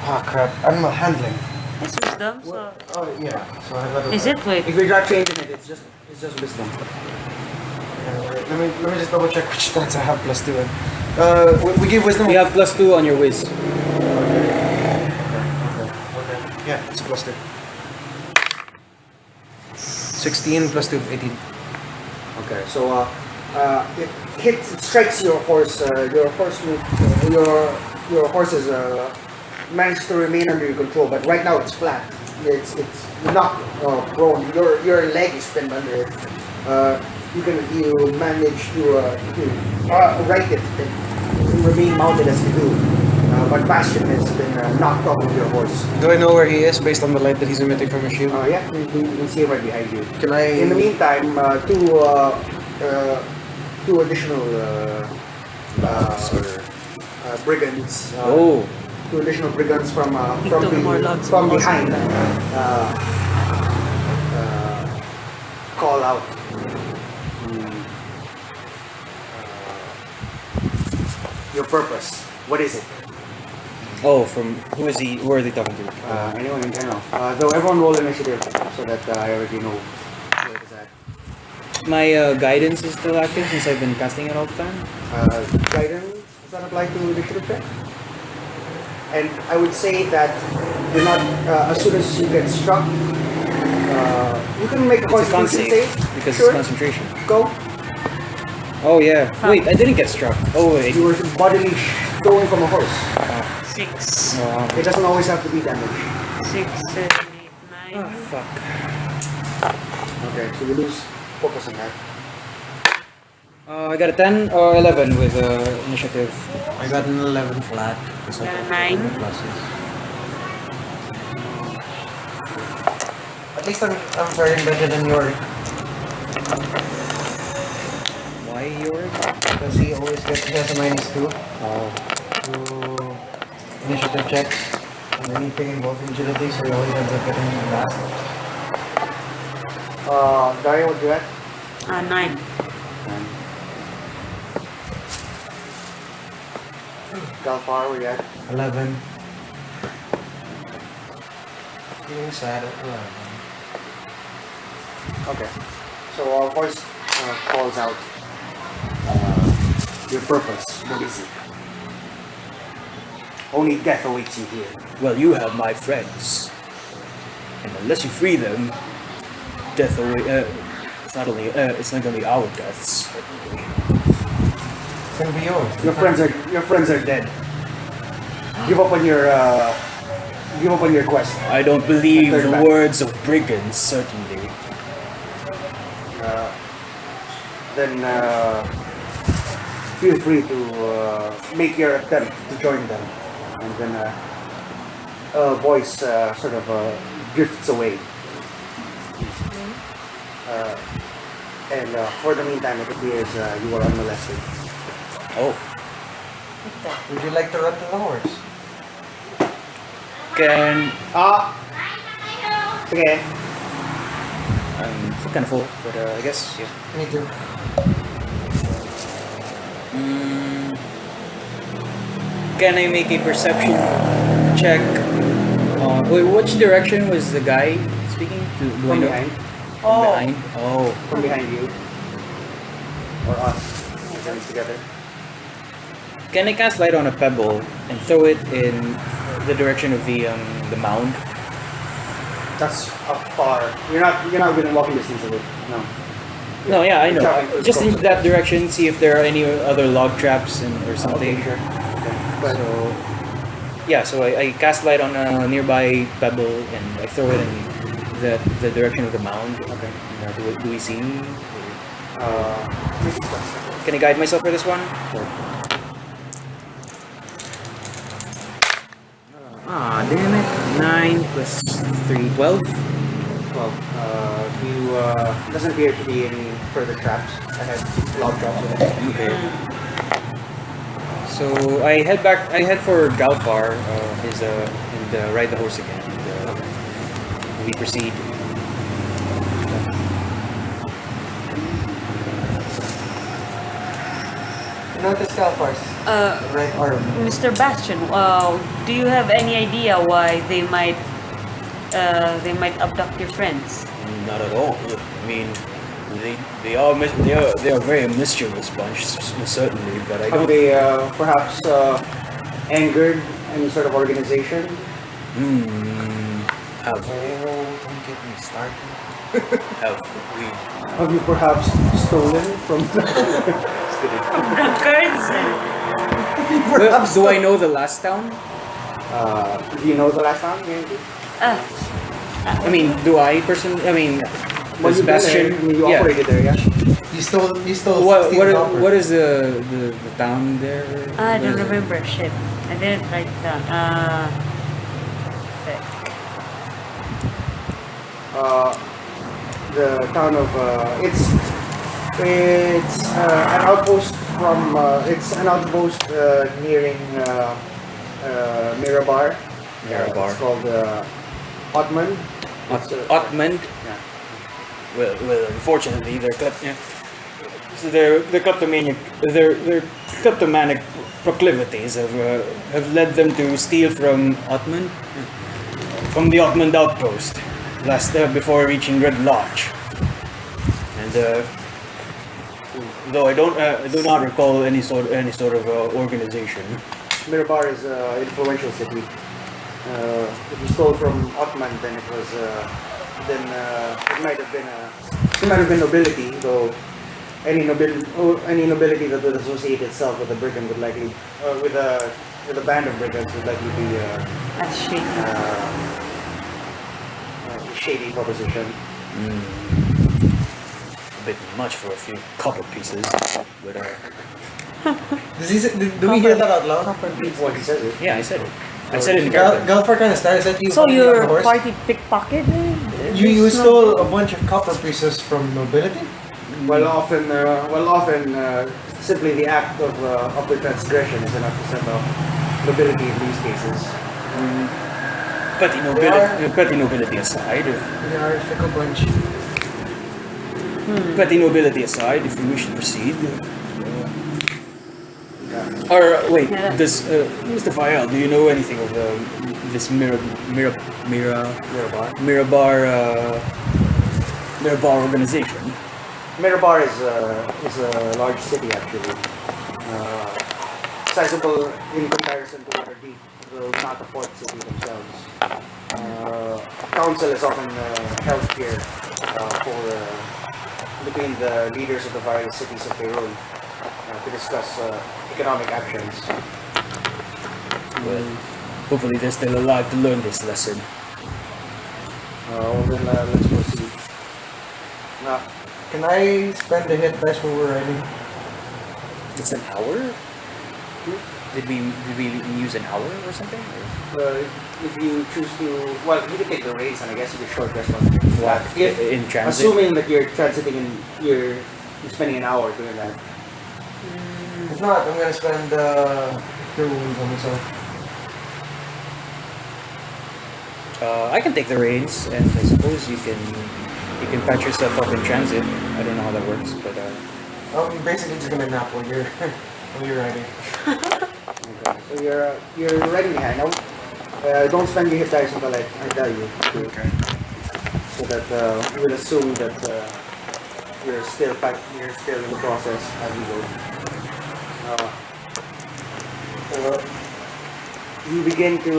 Ah, crap. Animal handling. It's wisdom, so. Oh, yeah. So I got Is it? Wait. If you're not changing it, it's just wisdom. Let me just double check which stats I have plus 2 in. We give wisdom. You have +2 on your whiz. Yeah, it's a plus 2. 16 plus 2, 18. Okay, so it strikes your horse. Your horse is managed to remain under your control, but right now it's flat. It's not prone. Your leg is pinned under it. You manage to right it and remain mounted as you do. But Bastion has been knocked off of your horse. Do I know where he is based on the light that he's emitting from his shield? Yeah, you can see him right behind you. Can I? In the meantime, two additional brigands. Oh. 2 additional brigands from took more logs from from behind call out. Your purpose. What is it? Oh, from who is he? Who are they talking to? Anyone in general. Though everyone roll initiative so that I already know where it is at. My guidance is still active since I've been casting it all the time. Guidance, does that apply to initiative check? And I would say that you're not. As soon as you get struck, you can make a It's a con constitution save save. because Sure. it's concentration. Go. Oh yeah. Wait, I didn't get struck. Oh wait. You were bodily thrown from a horse. 6, It doesn't always have to be damage. 6, 7, 8, 9. Fuck. Okay, so you lose focus on that. I got a 10 or 11 with initiative. I got an 11 flat. Got a 9. Pluses. At least I'm faring better than Yori. Why yours? Because he always gets, he has a -2 Oh. to initiative checks and anything involving agility, so he always ends up getting last. Dario, what do you have? 9. Galfar, what do you have? 11. Feeling sad at 11. Okay. So voice calls out your purpose. What is it? Only death awaits you here. Well, you have my friends, and unless you free them, death away. It's not only our deaths. It's gonna be yours. Your friends are dead. Give up on your quest. I don't believe Turn the back. words of brigands. Certainly. Then feel free to make your attempt to join them. And then a voice sort of drifts away. And for the meantime, it appears you are unmolested. Oh, Would you like to run to the horse? can Okay. I'm kind of full, but I guess yeah. Me too. Can I make a perception check? Wait, which direction was the guy speaking? Do I From know? behind. From behind. Oh. From behind you. Or us. Against together. Can I cast light on a pebble and throw it in the direction of the mound? That's far. You're not within walking distance of it. No. No, yeah, I know. Exactly. Just in that direction, see if there are any other log traps or something. Okay, sure. Okay. But So, yeah, so I cast light on a nearby pebble and I throw it in the direction of the mound. okay. Do we see? Uh, Can I guide myself for this one? sure. Ah, damn it. 9 plus 3, 12. Well, doesn't appear to be any further traps ahead. Log traps ahead. Okay. So I head for Galfar, and ride the horse again. And, we proceed. Notice Calfar's right arm. Mr. Bastion, do you have any idea why they might abduct your friends? Not at all. I mean, they are very mischievous bunch, certainly. But I Have don't. they perhaps angered any sort of organization? Have Don't get me started. we? Have you perhaps stolen from Drunkards? Well, do I know the last town? do you know the last time? Maybe? I mean, do I personally? I mean, Well, does you've been there. Bastion? I mean, you yeah. operated there, yeah? You stole What 16 copper. what is the town there? I don't What is it? remember. Shit. I didn't write it down. The town of it's an outpost from nearing Mirabar. Mirabar. It's called Otman. It's, Otman. yeah. Well, unfortunately, so their kleptomanic proclivities have led them to steal from from the Otman outpost before reaching Red Lodge. And though I do not recall any sort of organization. Mirabar is an influential city. if you stole from Ottoman, then it was it might have been nobility, though any nobility that would associate itself with a brigand would likely with a band of brigands would likely be That's shady. a shady proposition. A bit much for a few copper pieces, but Do we hear that out loud? What he says it. yeah, I said it. I said it in character. Galfar kind of stares at you. So on the you're horse. party pickpocket? You stole a bunch of copper pieces from nobility? Well, often, simply the act of the transgression is enough to set off nobility in these cases. Petty nobility aside, They are a fickle bunch. petty nobility aside, if you wish to proceed. Or wait, Yeah. does Mr. Fael, do you know anything of this Mirabar organization? Mirabar is a large city actually, sizable in comparison to Waterdeep, though not a port city themselves. Council is often held here between the leaders of the various cities of Faerun to discuss economic actions. Well, hopefully they're still alive to learn this lesson. Then let's proceed. Can I spend the hit dice when we're riding? It's an hour? Did we use an hour or something? Or? If you choose to, well, you can take the race, and I guess you can short rest on What? If In transit? assuming that you're transiting and you're spending an hour doing that. If not, I'm gonna spend cure wounds on myself. I can take the reins, and I suppose you can patch yourself up in transit. I don't know how that works, but I'm basically just gonna nap while you're riding. Okay. So you're riding behind. Don't spend your hit dice until I tell you. okay. So that we'll assume that you're still in the process as you go. You begin to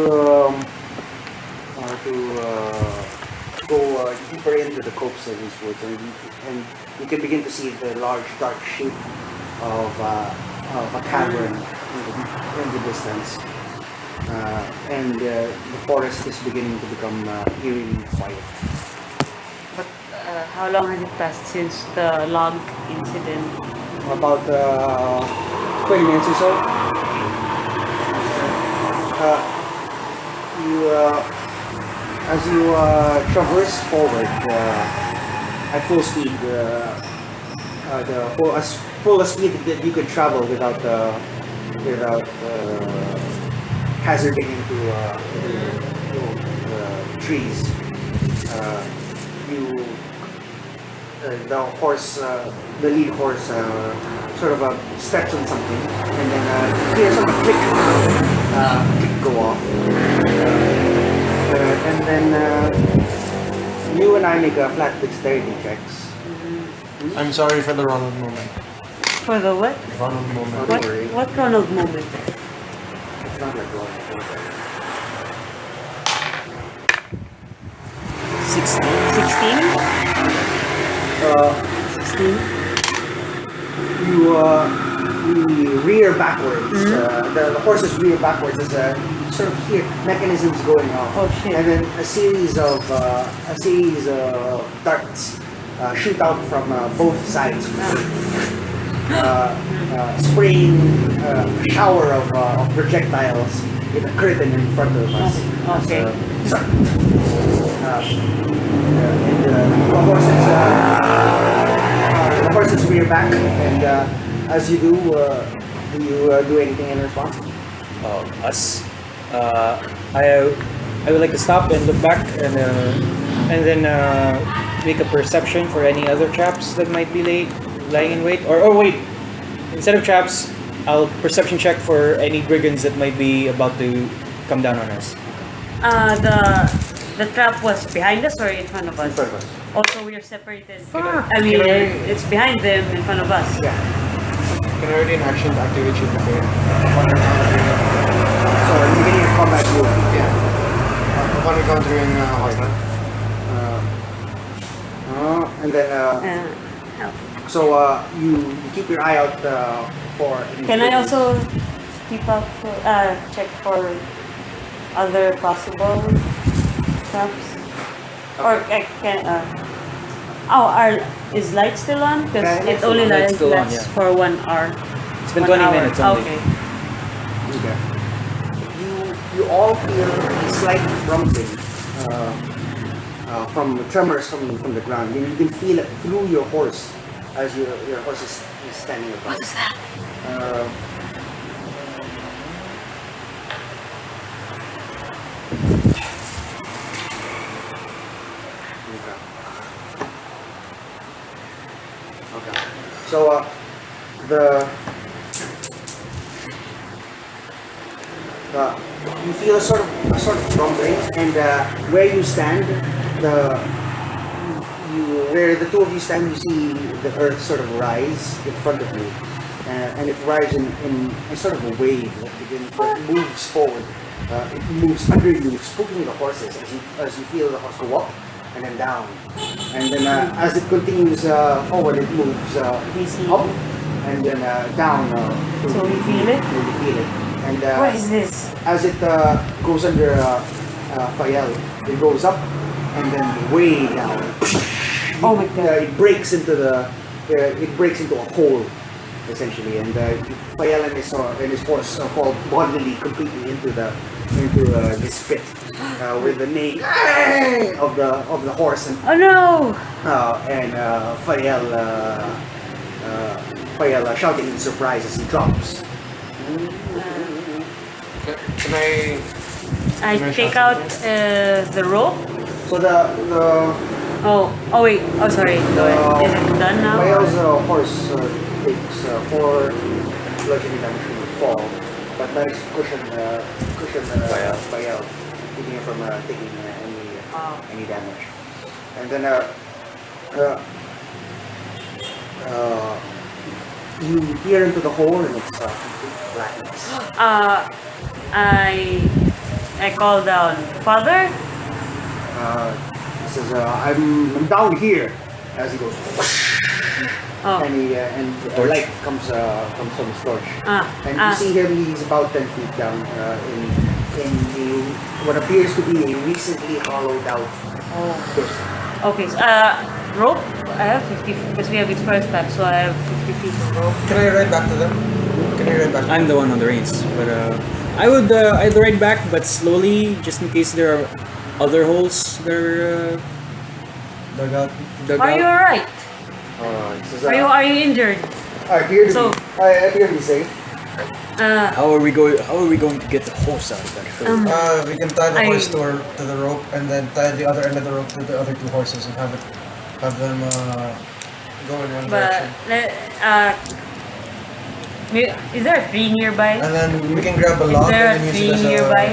go deeper into the copse of these woods, and you can begin to see the large dark shape of a cavern in the distance. And the forest is beginning to become eerily quiet. But how long has it passed since the log incident? About 20 minutes or so. As you traverse forward at full speed, as full a speed that you could travel without hazarding into trees. The lead horse sort of steps on something, and then you hear sort of click go off. And then you and I make a flat dexterity checks. I'm sorry for the Ronald moment. For the what? Ronald moment. Don't worry. What Ronald moment? It's not like going. 16? 16? You rear backwards. The horses rear backwards as sort of hear mechanisms going off. Oh, shit. And then a series of darts shoot out from both sides, spraying a shower of projectiles in the curtain in front of us. Okay. The horses rear back, and as you do you do anything in response? Us. I would like to stop and look back and then make a perception for any other traps that might be lying in wait. Or wait, instead of traps, I'll perception check for any brigands that might be about to come down on us. The trap was behind us or in front of us? In front of us. Also, we are separated. Fuck. I mean, Can I- it's behind them, in front of us. Yeah. Can I already in action activate shield of faith? So at the beginning of combat, you Yeah. common encounter in Heartland. And then so you keep your eye out for. Can I also keep out for check for other possible traps? Or I can is light still on? Because Yeah, it only light's still on, lasts yeah. for 1 hour. It's been 1 20 hour. minutes only. Okay. Okay. You all feel a slight rumbling from tremors coming from the ground. You can feel it through your horse as your horse is standing above. What is that? Okay. So you feel a sort of rumbling, and where you stand, where the two of you stand, you see the earth sort of rise in front of you, and it rises in a sort of a wave that moves forward. It moves under you, spooking the horses as you feel the horse go up and then down, and then as it continues forward, it moves up and then down. So we feel it? You feel it. And What is this? as it goes under Fayel, it goes up and then way down. Oh my God. It breaks into a hole, essentially, and Fayel and his horse fall bodily completely into this pit with the neigh of the horse and Oh no! Fayel shouting in surprise as he drops. Can I... I take out the rope. So the Oh wait. Oh sorry. Go ahead. Is it done now? Fayel's horse takes 4 bludgeoning damage from the fall, but nice cushion Fayel, keeping him from taking any damage. And then you peer into the hole and it's complete blackness. I call down, Father. He says, "I'm down here." As he goes, Oh. and the light comes from his torch. And you see him; he's about 10 feet down in what appears to be a recently hollowed out pit. Okay. So, rope. I have 50 because we have its first time, so I have 50 feet of rope. Can I ride back to them? Can I ride back to I'm the one on the reins, but I'd ride back, but slowly, just in case there are other holes that are dug out? dug Are out. you alright? He says, Are you injured? I appear So- to be safe. How are we going to get the horse out of that hole? We can tie the I- horse to the rope and then tie the other end of the rope to the other 2 horses and have them go in one direction. Is there a tree nearby? And then we can grab a Is log there a and then use tree it as nearby?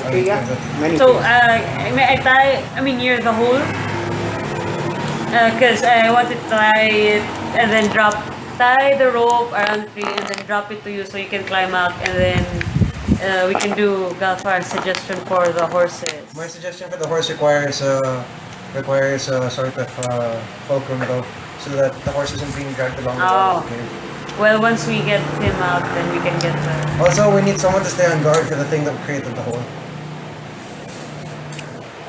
Okay, yeah. Many So, things. may I tie, near the hole? Because I want to tie it and then tie the rope around the tree and then drop it to you so you can climb out and then we can do Galfar's suggestion for the horses. My suggestion for the horse requires a sort of fulcrum though, so that the horse isn't being dragged along the Oh. wall. Okay. Well, once we get him out, then we can get the... Also, we need someone to stay on guard for the thing that created the hole.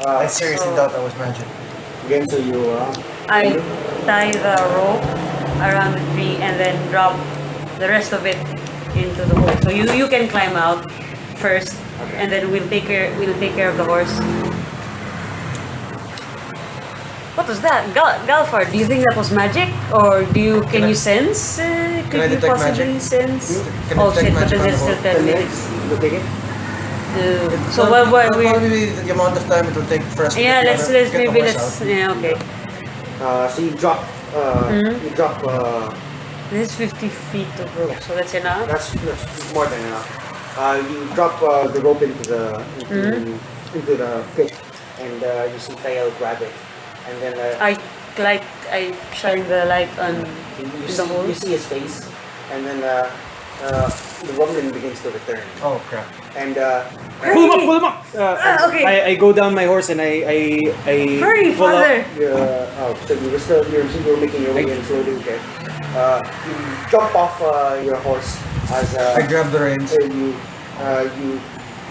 I seriously so- thought that was magic. Again, so you I tie the rope around the tree and then drop the rest of it into the hole. So you can climb out first, and then we'll take care of the horse. What was that, Galfar? Do you think that was magic, or can you sense? Could I you detect possibly magic? sense? Can I Oh detect shit! But magic then on it's the still hole? 10 10 minutes. minutes. You take it. So what That'll we? probably be the amount of time it will take for us to Yeah, get let's the maybe horse let's out. yeah okay. So you drop. You drop. This is 50 feet of rope, so that's enough. That's more than enough. You drop the rope into the pit, and you see Tael grab it, and then I shine the light on you the hole. see his face, and then the rumbling begins to return. Oh crap. And Pull him up! Okay. I go down my horse and I Hurry, pull up. father! so you were still you're making your way in slowly, okay? You jump off your horse as I grab the reins. you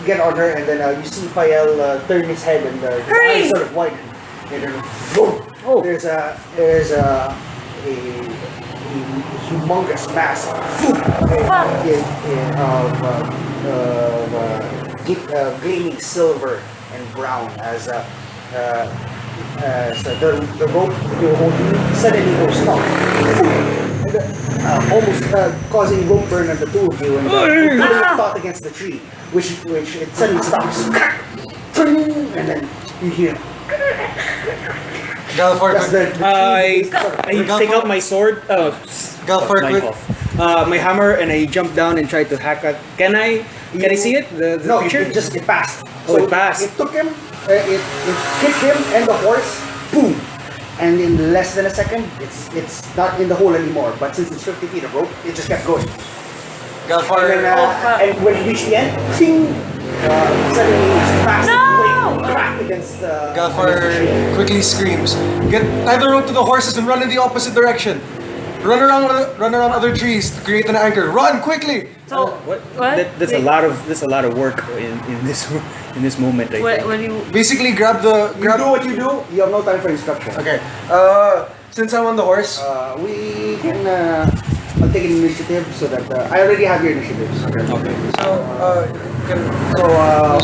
get on her, and then you see Fael turn his head, and his Hurry! eyes sort of widen. And then boom! Oh. There's a humongous mass gleaming silver and brown as the rope that you're holding suddenly goes stop. Almost causing rope burn on the two of you, and putting it taut against the tree, which it suddenly stops. And then you hear. Galfor, That's quick. I take out my sword. Galfor, my quick. off. My hammer, and I jump down and try to hack at. Can I see it? The No, picture? it passed. Oh, it passed. It took him, it hit him and the horse, boom. And in less than a second, it's not in the hole anymore. But since it's 50 feet of rope, it just kept going. Galfor, And, then, and when it reached the end, ting, suddenly it's fast. No! Cracked against the Galfor quickly screams. Tie the rope to the horses and run in the opposite direction. Run around other trees to create an anchor. Run quickly. So, What? What? That's a lot of work in this moment. I think. When you... Basically, You do what you do, you have no time for instruction. Okay. Since I'm on the horse, We can I'll take an initiative so that I already have your initiatives. Okay.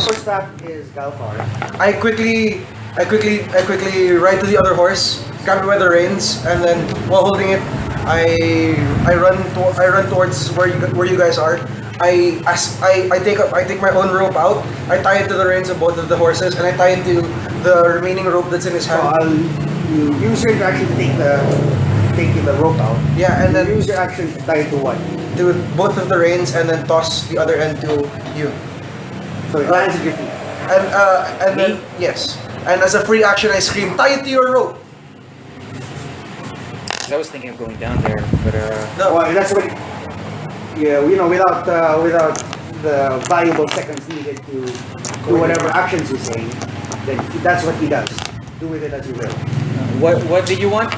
First up is Galfar. I quickly ride to the other horse, grab it by the reins, and then while holding it, I run towards where you guys are. I take my own rope out. I tie it to the reins of both of the horses, and I tie it to the remaining rope that's in his So hand. you use your action to take the rope out. Yeah, and You then use your action to tie it to what? to both of the reins, and then toss the other end to you. So it lands at your feet. And then yes, and as a free action, I scream, "Tie it to your rope!" 'Cause I was thinking of going down there, but No, Well, that's what. Yeah, without the valuable seconds needed to do whatever actions you say, then that's what he does. Do with it as you will. what did you want?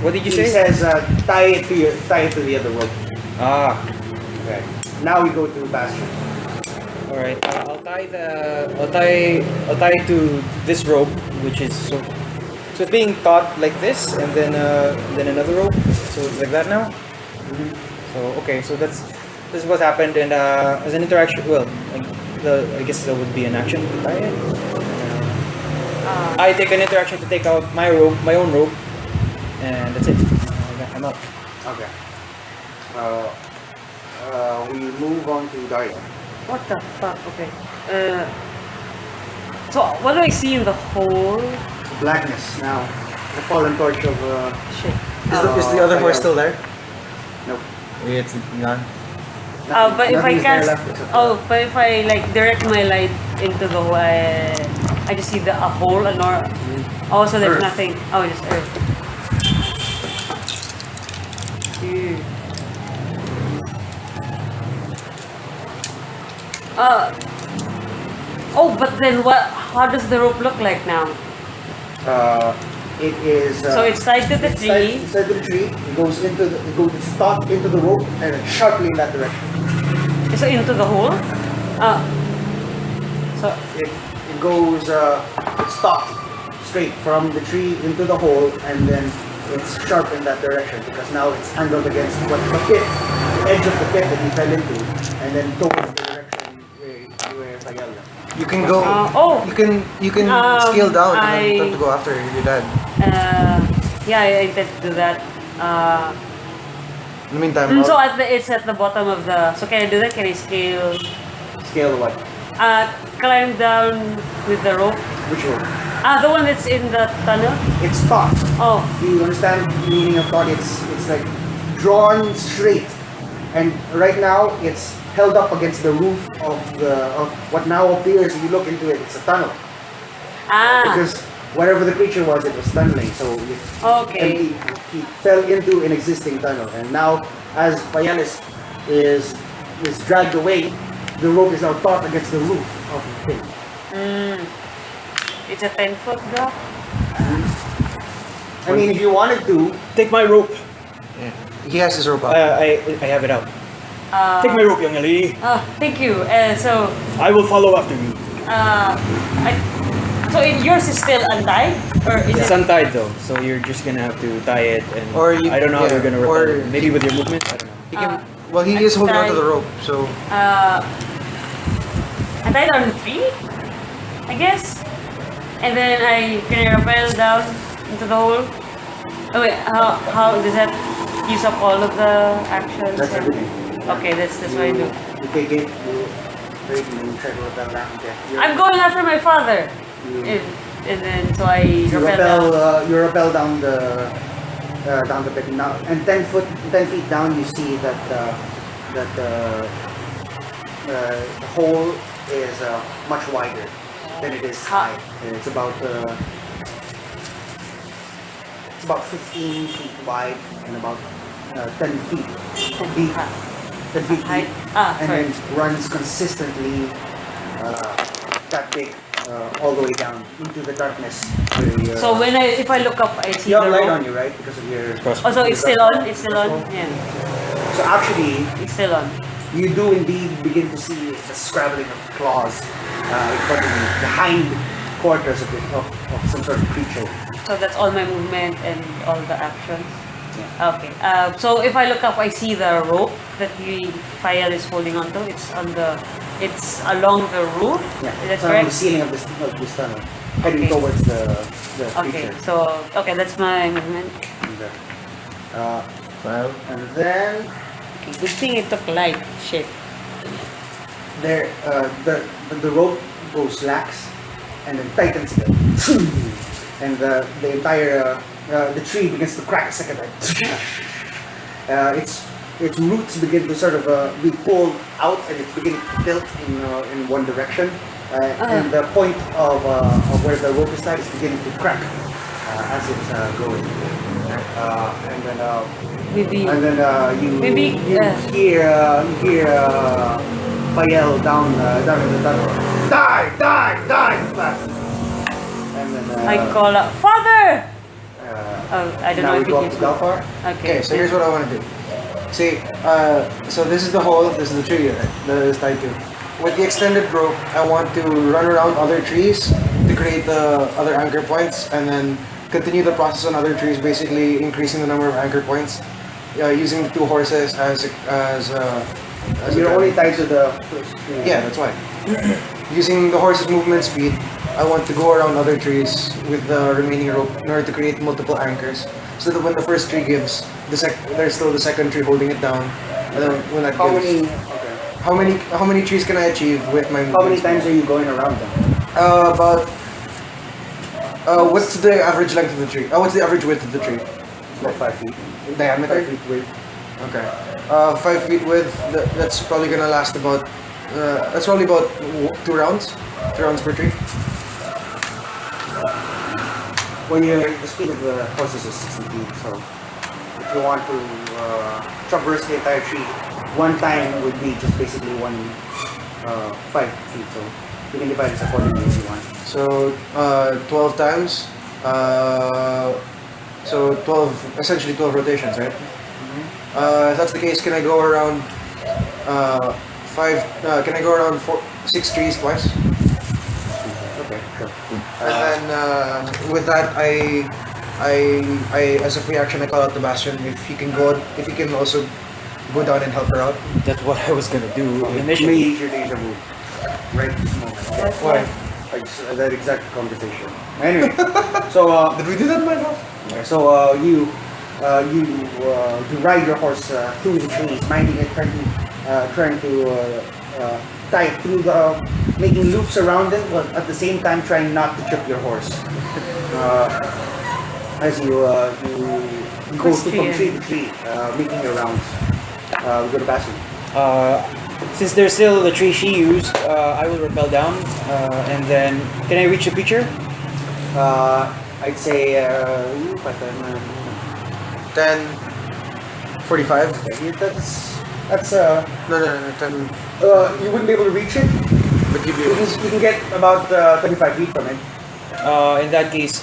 What did you He say? says, tie it to the other rope. Ah, Okay. Now we go to Bastion. all right. I'll tie to this rope, which is so it's being taut like this, and then another rope. So it's like that now. So okay, so this is what happened, and as an interaction, well, I guess that would be an action to tie it. I take an interaction to take out my own rope, and that's it. I'm up. Okay. We move on to Dario. What the fuck? Okay. So, what do I see in the hole? Blackness now. The fallen torch of Shit. is the other horse still there? nope. It's none. But if I Nothing's there cast... left except but if I like direct my light into the hole, I just see a hole, oh, so there's Earth. nothing. Oh, just earth. Dude. Oh, but then what? How does the rope look like now? it is. So it's tied to the tree. It's tied to the tree. It goes it's stuck into the rope and then sharply in that direction. So into the hole. So It goes. It's stopped straight from the tree into the hole, and then it's sharp in that direction because now it's angled against the edge of the pit that he fell into, and then towards the direction where Fayal left. You can go. You can scale down and then to go after your dad. yeah, I intend to do that. In the meantime, So it's at the bottom of the. So can I do that? Can I scale? Scale what? Climb down with the rope. Which rope? The one that's in the tunnel. It's taut. Oh, Do you understand the meaning of taut? It's like drawn straight, and right now it's held up against the roof of what now appears. If you look into it, it's a tunnel. Because whatever the creature was, it was tunneling. So Okay. he fell into an existing tunnel, and now as Fayal is is dragged away, the rope is now taut against the roof of the thing. It's a 10-foot drop. I mean, if you wanted to, Take my rope. Yeah. He has his rope out. I have it out. Take my rope, young lady. Thank you. So, I will follow after you. yours is still untied, or is It's it? untied though, so you're just gonna have to tie it, and Or you- I don't know how yeah, you're gonna or- repel it. Maybe with your movement. I don't know. He can. Well, he is holding onto the rope, so Untied on the tree, I guess, and then I can rappel down into the hole. Oh wait, how does that use up all of the actions? that's everything. Okay, that's what I do. You take it, you break, and you try to repel down. Okay. I'm going after my father, You- and then so I You rappel down. you rappel down the pit now, and 10 feet down, you see that the hole is much wider than it is high. And it's about 15 feet wide and about 10 feet deep. 10 feet Height. deep, Ah, and sorry. then runs consistently that big all the way down into the darkness. Where you, So if I look up, I see you have the light rope. on you, right? Because of your. Oh, so it's still on. It's still on. Yeah, So actually, it's still on. you do indeed begin to see the scrabbling of claws in front of you, the hind quarters of some sort of creature. So that's all my movement and all the actions. Yeah. Okay. So if I look up, I see the rope that the Fayal is holding onto. It's along the roof. Yeah, Is that it's on the correct? ceiling of this tunnel, heading Okay. towards the Okay. creature. So that's my movement. Well, and then Okay, good thing it took light. Shit. there, the rope goes lax, and then tightens again, and the entire the tree begins to crack a second time. Its roots begin to sort of be pulled out, and it's beginning to tilt in one direction, and the point of where the rope is tied is beginning to crack as it's going. And then Maybe. you Maybe, hear Fayel down in the tunnel. Die! Fast. And then I call out, Father! I don't now know we if go it up to is. Belfar. okay. So here's what I want to do. See, so this is the hole. This is the tree that is tied to. With the extended rope, I want to run around other trees to create the other anchor points, and then continue the process on other trees, basically increasing the number of anchor points, using the two horses as a You're only driving tied to the first tree. Yeah, that's why. Using the horse's movement speed, I want to go around other trees with the remaining rope in order to create multiple anchors, so that when the first tree gives, there's still the second tree holding it down. And then when that How gives, many? Okay. how many trees can I achieve with my movement? How many times are you going around them? About. What's the average length of the tree? What's the average width of the tree? Like 5 feet. Diameter? 5 feet width. Okay. 5 feet width. That's probably gonna last about. That's probably about 2 rounds. 2 rounds per tree. When the speed of the horses is 60 feet, so if you want to traverse the entire tree, one time would be just basically 5 feet. So you can divide it accordingly if you want. So 12 times. So 12, essentially 12 rotations, right? If that's the case, can I go around 6 trees twice? Okay, sure. And then with that, I as a free action, I call out the Bastion. If he can also go down and help her out. That's what I was gonna do You may initially. use your deja vu right this moment. Why? That exact conversation. Anyway, so Did we do that, my love? so you ride your horse through the trees, minding it, trying to tie it through making loops around it, but at the same time trying not to trip your horse. As you go from tree to tree, making your rounds. We go to Basil. Since there's still the tree she used, I will rappel down, and then can I reach the creature? I'd say 10, 45. that's That's No. you wouldn't be able to reach it. But you'd be You can get about 25 feet from it. In that case,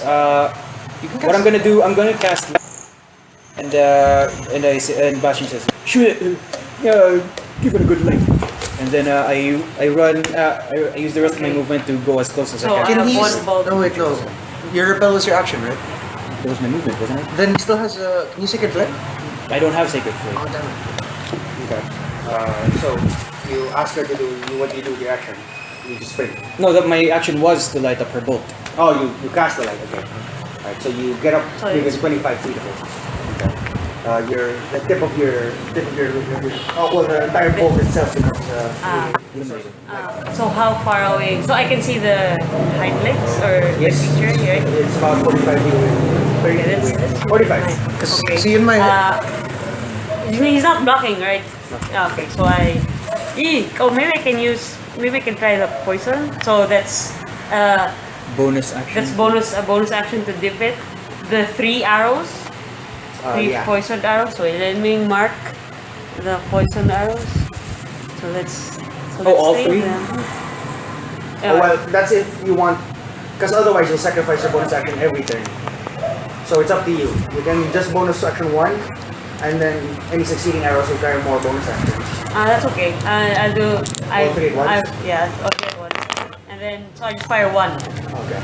You can what I'm gonna do, I'm gonna cast, and Bastion says, shoot it, give it a good light. And then I run, I use the rest of my movement to go as close as So, I can. I have he? one ball. No, wait, no. Your repel was your action, right? That was my movement, wasn't it? Then he still has a. Can you second flip? I don't have Sacred Flame. Oh damn it. Okay. So you ask her to do what do you do with your action? You just sprint. No, that my action was to light up her bolt. Oh, you cast the light. Okay. Alright. So you get up So maybe it's- 25 feet of it. Okay. The tip of your oh well the entire bolt itself becomes Ah. a source of light. So how far away? So I can see the hind legs or Yes. the picture here. It's about 45 feet away. 30 Okay, feet that's away. 45. Because Okay. see in my He's not blocking, right? Okay, so maybe I can try the poison. So that's Bonus action. a bonus action to dip it. The 3 arrows, 3 Yeah. poisoned arrows. So let me mark the poisoned arrows. So let's. all save 3? them. Oh, well, that's if you want, because otherwise you'll sacrifice your bonus action every turn. So it's up to you. You can just bonus action 1, and then any succeeding arrows will carry more bonus actions. That's okay. I'll do. All 3 at once? Yeah, all 3 at once. And then so I just fire 1. Okay.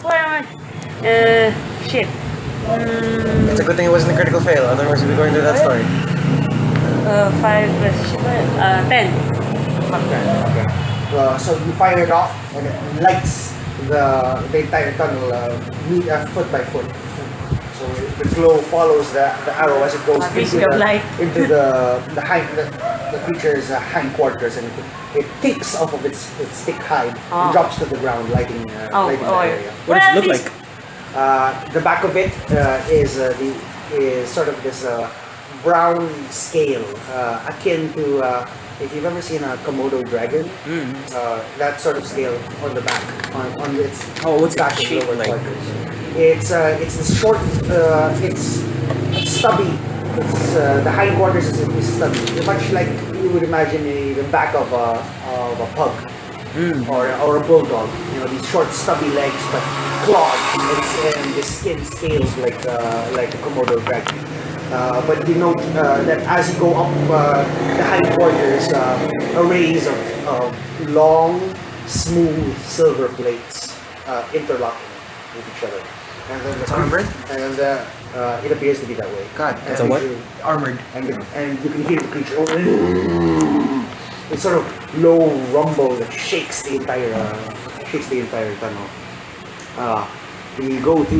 Where am I? Shit. It's a good thing it wasn't a critical fail, otherwise we'd be going through that story. 5 plus 10. Okay. So you fire it off, and it lights the entire tunnel foot by foot. So the glow follows the arrow as it goes Speaking of light. into the creature's hindquarters, and it takes off of its thick hide Oh. and drops to the ground, lighting the area. What does it look like? The back of it is sort of this brown scale, akin to if you've ever seen a Komodo dragon. That sort of scale on the back, on its What's back it and shaped lower like? quarters. It's this short. It's stubby. It's the hindquarters is stubby, much like you would imagine the back of a pug. Or a bulldog, these short stubby legs but clawed, and the skin scaled like a Komodo dragon. But you note that as you go up the hindquarters, arrays of long, smooth silver plates interlocking with each other. And then Armored? And it appears to be that way. God, It's a what? Armored. And you can hear the creature. It's sort of low rumble that shakes the entire tunnel. We go to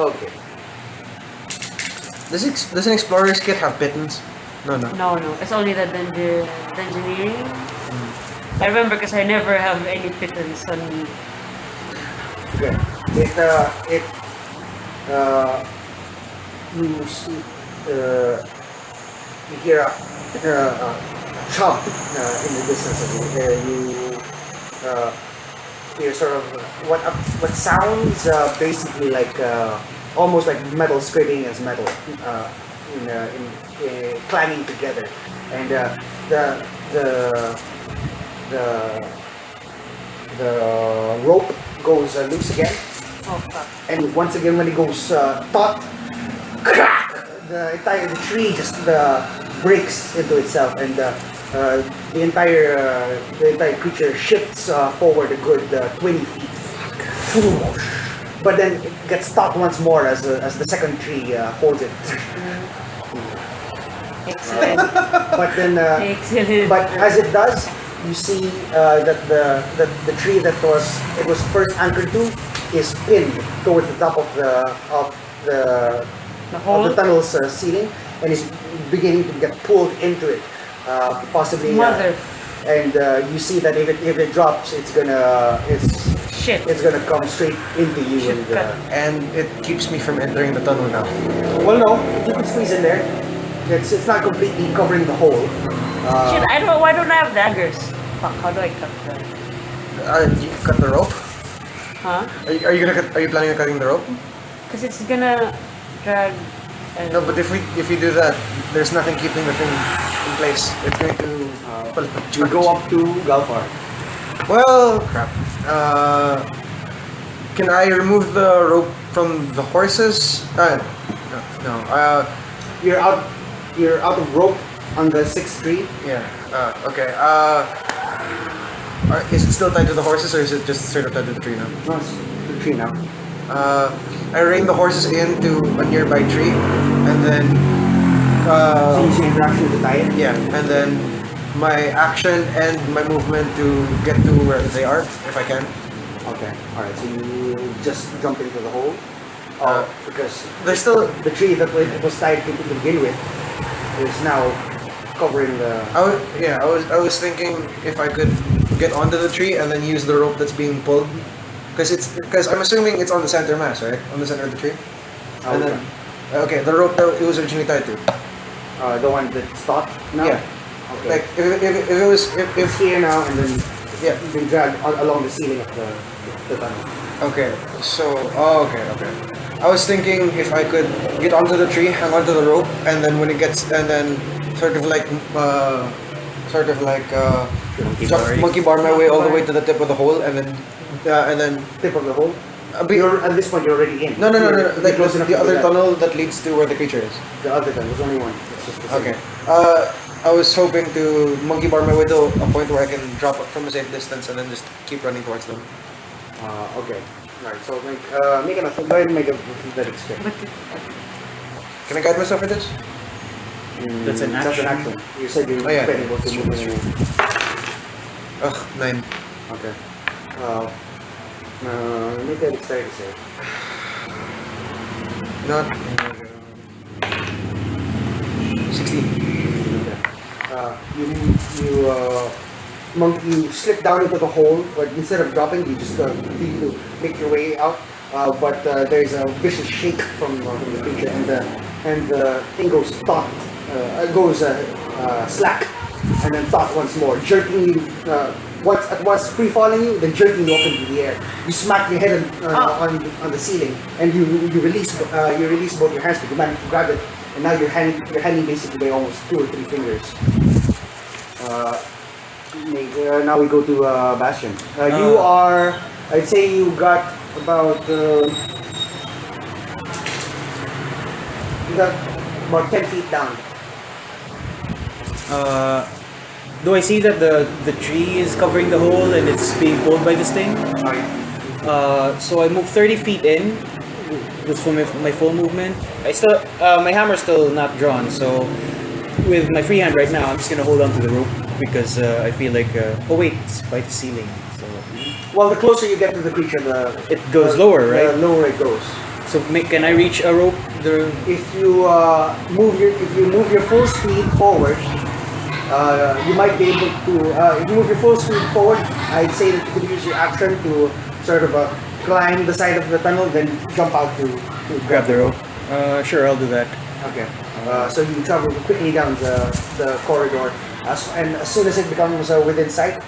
okay. Does an explorer's kit have pittance? No. No, it's only the dungeoneering. I remember because I never have any pittance on me. Okay. You hear a chomp in the distance of you. You hear sort of what sounds basically like almost like metal scraping as metal in clanging together, and the rope goes loose again. Oh fuck. And once again, when it goes taut, crack! The tree just breaks into itself, and the entire creature shifts forward a good 20 feet. But then it gets stopped once more as the second tree holds it. Excellent. But then, Excellent. but as it does, you see that the tree that it was first anchored to is pinned towards the top of the The hole. of the tunnel's ceiling, and is beginning to get pulled into it, possibly. Mother. And you see that if it drops, it's gonna Shit. come straight into you. Shit, And, cut. And it keeps me from entering the tunnel now. well, no, you can squeeze in there. It's not completely covering the hole. Shit, why don't I have daggers? Fuck, how do I cut that? You cut the rope? Huh? Are you planning on cutting the rope? Because it's gonna drag. No, but if you do that, there's nothing keeping the thing in place. It's going to You go up to Galfar. Well, crap. Can I remove the rope from the horses? No. You're out. You're out of rope on the 6th tree. Yeah. Okay. Is it still tied to the horses, or is it just straight up tied to the tree now? No, it's the tree now. I rein the horses into a nearby tree, and then So you use your interaction to tie it. yeah, and then my action and my movement to get to where they are, if I can. Okay. All right. So you just jump into the hole. Because There's still. the tree that was tied to begin with is now covering the. I was thinking if I could get onto the tree and then use the rope that's being pulled, because I'm assuming it's on the center mass, right? On the center of the tree. And then, okay, the rope that it was originally tied to. The one that's taut now. Yeah. Okay. Like if it was if It's here now, and then yeah. you can drag along the ceiling of the tunnel. Okay. So okay. I was thinking if I could get onto the tree, hang onto the rope, and then when it gets and then sort of like monkey bar my way all the way to the tip of the hole, and then Tip of the hole. At this point, you're already in. no. You're Like close enough the to other do that. tunnel that leads to where the creature is. The other tunnel. There's only one. It's just the same. Okay. I was hoping to monkey bar my way to a point where I can drop it from a safe distance and then just keep running towards them. Okay. Alright. So make an go ahead and make a athletics check. But Can I guide myself for this? That's an That's an action. action. You said you're Oh, yeah. able to move. Ugh, 9. Okay. Make a dexterity save. Not 16. You slip down into the hole, but instead of dropping, you just continue to make your way out. But there's a vicious shake from the creature, and the thing goes taut, goes slack, and then taut once more, jerking you. Once free falling you, then jerking you up into the air. You smack your head on the ceiling, and you release both your hands, but you manage to grab it, and now you're hanging basically by almost 2 or 3 fingers. Now we go to Bastion. You are, I'd say you got about 10 feet down. Do I see that the tree is covering the hole and it's being pulled by this thing? So I move 30 feet in with my full movement. I still my hammer's still not drawn, so with my free hand right now, I'm just gonna hold on to the rope because I feel like oh wait, it's by the ceiling. So Well, the closer you get to the creature, it goes lower, right? The lower it goes. So can I reach a rope? If you move your full speed forward, you might be able to. If you move your full speed forward, I'd say that you could use your action to sort of climb the side of the tunnel, then jump out to Grab the rope. Sure, I'll do that. Okay. So you travel quickly down the corridor, and as soon as it becomes within sight,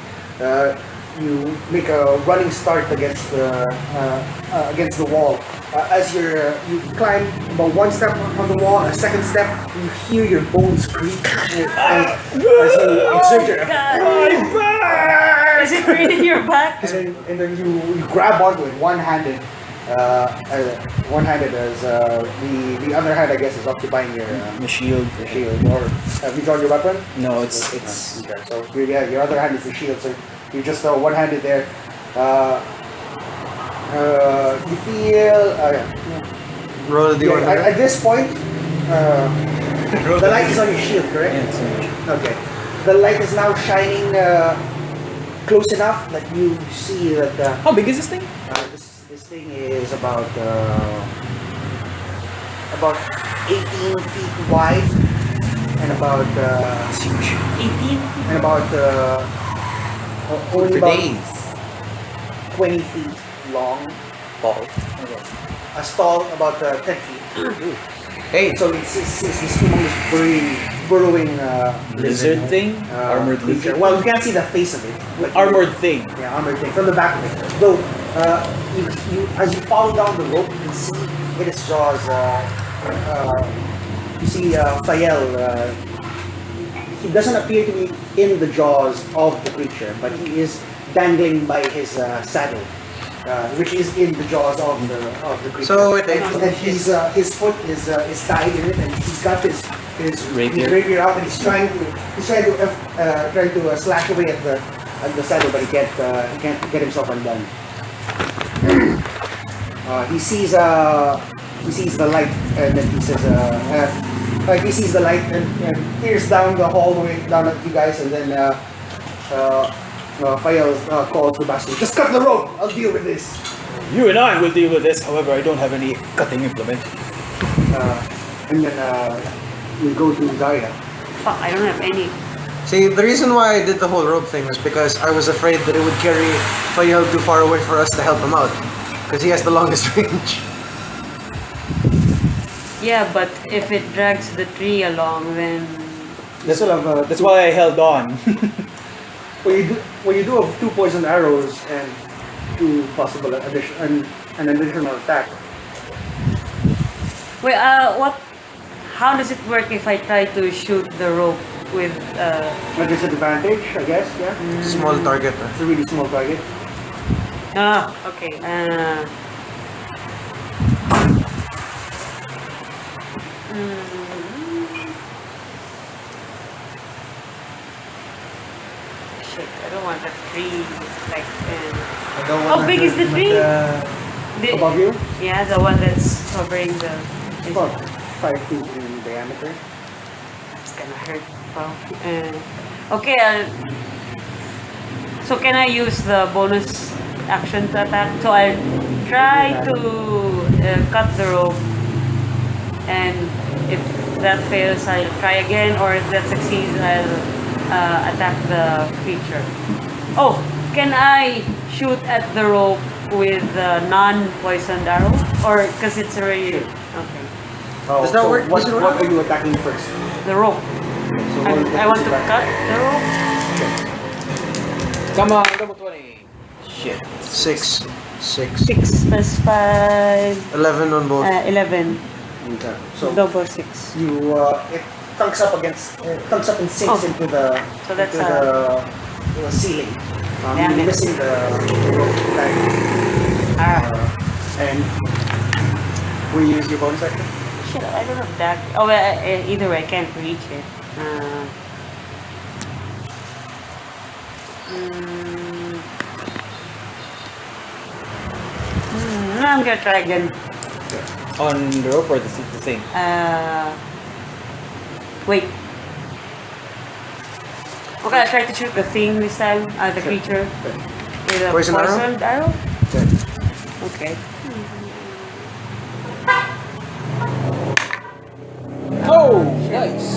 you make a running start against the wall. As you climb about 1 step on the wall, a second step, you hear your bones creak as you exert your. is it right in your back? And then you grab onto it one-handed. One-handed as the other hand, I guess, is occupying your The shield. shield. Or have you drawn your weapon? No, it's Okay. So your other hand is the shield. So you're just one-handed there. You feel Roll the D1. at this point, the light is on your shield, correct? yeah, it's Okay. The light is now shining close enough that you see that how big is this thing? this thing is about 18 feet wide and about It's huge. 18? and about only For about days. 20 feet long. Ball. As tall, about 10 feet. Hey, So it's this humongous burrowing Lizard thing? Armored creature. lizard? Well, you can't see the face of it. but you- Armored thing. Yeah, armored thing from the back of it. Though, as you follow down the rope, you can see in its jaws, you see Fael. He doesn't appear to be in the jaws of the creature, but he is dangling by his saddle, which is in the jaws of the creature. So wait, And his foot is tied in it, and he's got his rapier out, and he's trying to slash away at the saddle, but he can't get himself undone. He sees the light, and then he says, he sees the light and peers down the hallway down at you guys, and then Fael calls to Bastion, "Just cut the rope. I'll deal with this." You and I will deal with this. However, I don't have any cutting implement. And then we go to Daria. Fuck, I don't have any. See, the reason why I did the whole rope thing was because I was afraid that it would carry Fael too far away for us to help him out. Because he has the longest range. Yeah, but if it drags the tree along, then That's why I held on. When you do have 2 poison arrows and 2 possible an additional attack. wait. What? How does it work if I try to shoot the rope with A disadvantage, I guess. Yeah. Small target. It's a really small target. Okay. Shit, I don't want a tree like. How big is the tree? Above you? Yeah, the one that's covering the. It's about 5 feet in diameter. It's gonna hurt. Well, okay. So can I use the bonus action to attack? So I'll try to cut the rope, and if that fails, I'll try again, or if that succeeds, I'll attack the creature. Oh, can I shoot at the rope with non-poisoned arrow, or because it's already okay? Does that work? What Does it work? are you attacking first? The rope. So I want to cut the rope. Come on, double 20. Shit. 6. 6 plus 5. 11 on both. 11. Okay. So Double 6. you it thunks up and sinks into the So that's the ceiling. Damn You're it. missing the rope line. And will you use your bonus action? Shit, I don't have that. Oh, well, either way, I can't reach it. I'm gonna try again. On the rope or the thing? Wait. Okay, I'll try to shoot the thing this time, the creature, with a Poison arrow? poisoned arrow. Okay. Okay. Oh, nice.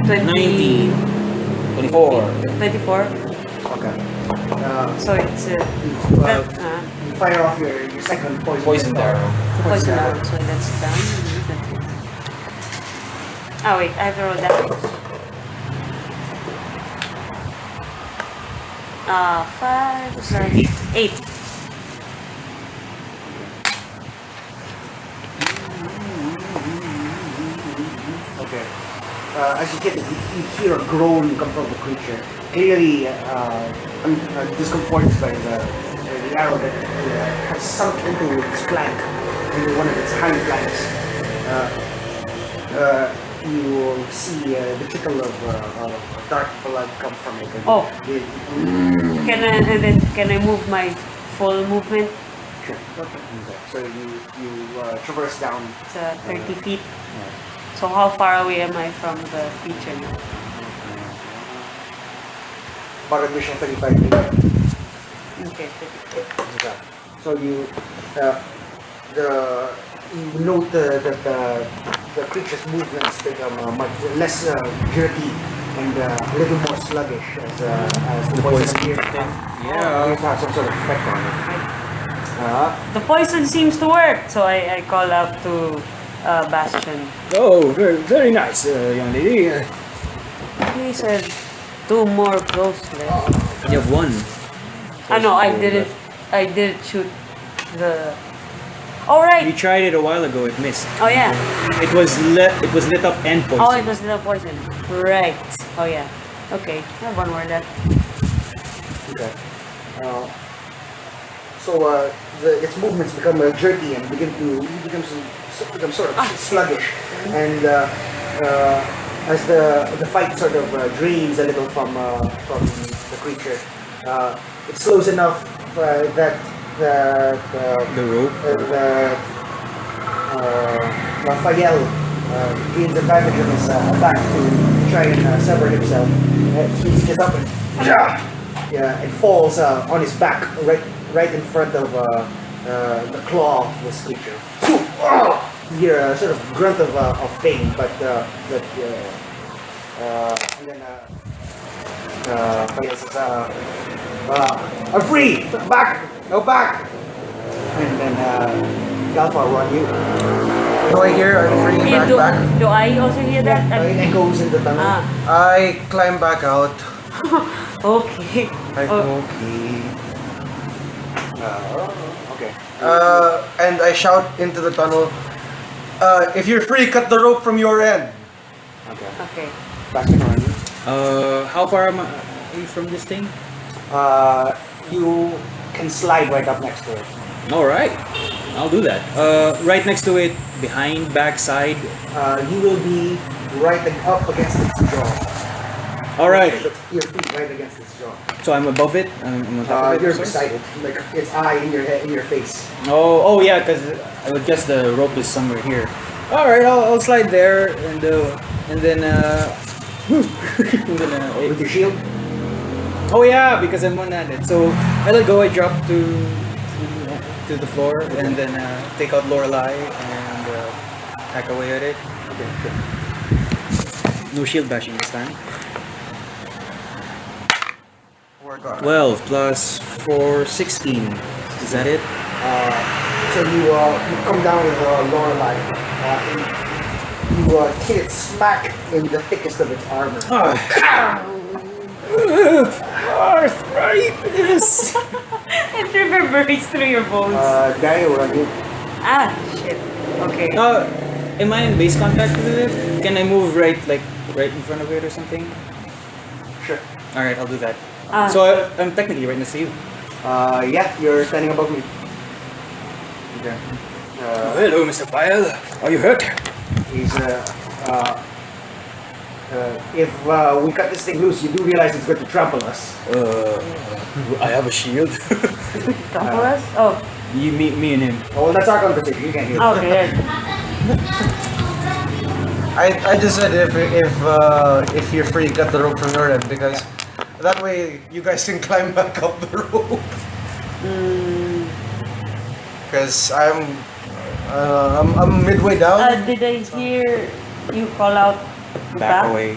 20, 24. 24. Okay. So it's Well, you fire off your second Poison arrow. poison arrow. So that's done. Oh wait, I have to roll damage. 5 plus 8. Okay. As you hit it, you hear a groan come from the creature. Clearly, discomforted by the arrow that has sunk into its flank, into one of its hind flanks. You will see the trickle of dark blood come from it. And Oh. it- Can I move my full movement? Sure. Okay. So you traverse down. It's 30 feet. So how far away am I from the creature now? About an additional 35 feet. Okay. 30 feet. Okay. So you note that the creature's movements become much less jerky and a little more sluggish as the poison appears to have some sort of effect on it. The poison seems to work, so I call out to Bastion. Oh, very, very nice, young lady. He said 2 more close left. You have 1. No, I didn't shoot the. All right. We tried it a while ago. It missed. Oh yeah. It was lit up and poisoned. Oh, it was the poison. Right. Oh yeah. Okay. I have one more left. Okay. Its movements become jerky and become sort of sluggish, and as the fight sort of drains a little from the creature, it slows enough that The rope. Raphael gains advantage of his attack to try and sever himself. He reaches up and and falls on his back right in front of the claw of this creature. You hear a sort of grunt of pain, and then Raphael says, "I'm free! Back! No back!" And then Galfa will run you. Do I hear I'm free Yeah, back? do I also hear that? It echoes in the tunnel. I climb back out. Okay. Like, Oh. okay. Okay. And I shout into the tunnel, if you're free, cut the rope from your end. Okay. Okay. Back in run. How far am I from this thing? You can slide right up next to it. All right, I'll do that. Right next to it, behind, back, side. You will be right up against its jaw. All right. Your feet right against its jaw. So I'm above it. I'm on top of it. You're so? beside it, like its eye in your head, in your face. Oh yeah, because I would guess the rope is somewhere here. All right, I'll slide there and then With your shield. oh yeah, because I'm one-handed. So I let go. I drop to the floor and then take out Lorelei and hack away at it. Okay. Good. No shield bashing this time. Work on it. 12 plus 4, 16. Is that it? So you come down with Lorelei. You hit it smack in the thickest of its armor. Arthritis! It reverberates through your bones. Daniel will run you. Shit. Okay. Am I in base contact with it? Can I move right in front of it or something? Sure. All right, I'll do that. Ah. So I'm technically right next to you. Yeah, you're standing above me. Okay. Hello, Mr. File. Are you hurt? He's if we cut this thing loose, you do realize it's going to trample us. I have a shield. Trample us? Oh. You, me and him. Oh, well, that's our conversation. You can't hear. Okay. I just said if you're free, cut the rope from your end, because that way you guys can climb back up the rope. Because I'm midway down. Did I hear you call out Back away.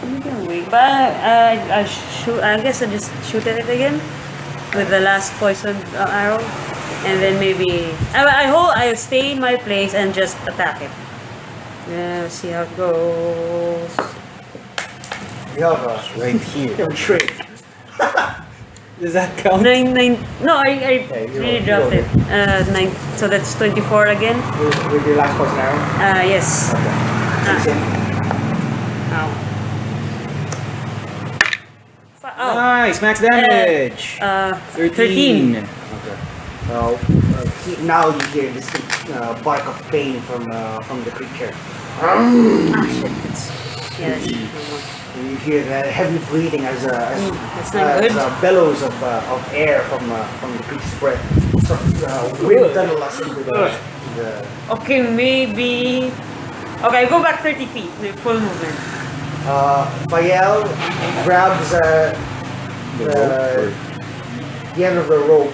You can wait. But I guess I just shoot at it again with the last poison arrow, and then maybe I stay in my place and just attack it. Yeah, see how it goes. You have a Right here. you have a trait. Does that count? 9. No, I you really roll- dropped you it. 9. So that's 24 again. With your last poison arrow. Yes. Okay. Six in. Ow. Oh. Nice, max damage. 13. Okay. Now you hear this bark of pain from the creature. Ah, shit. Yeah, that's normal. And you hear the heavy breathing as That's not good. bellows of air from the creature's breath. Sort of wind tunnel us into the Okay, maybe. Okay, go back 30 feet. With full movement. Fael grabs the end of the rope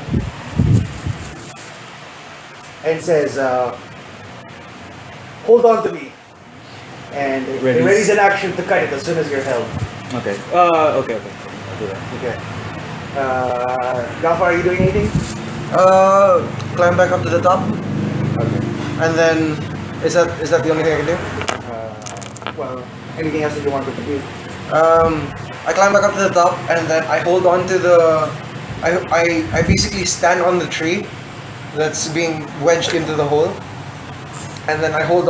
and says, "Hold on to me." And it Readies. readies an action to cut it as soon as you're held. Okay. Okay. I'll do that. Okay. Galfa, are you doing anything? Climb back up to the top, Okay. and then is that the only thing I can do? Well, anything else that you want to do? I climb back up to the top, and then I hold on to the. I basically stand on the tree, that's being wedged into the hole, and then I hook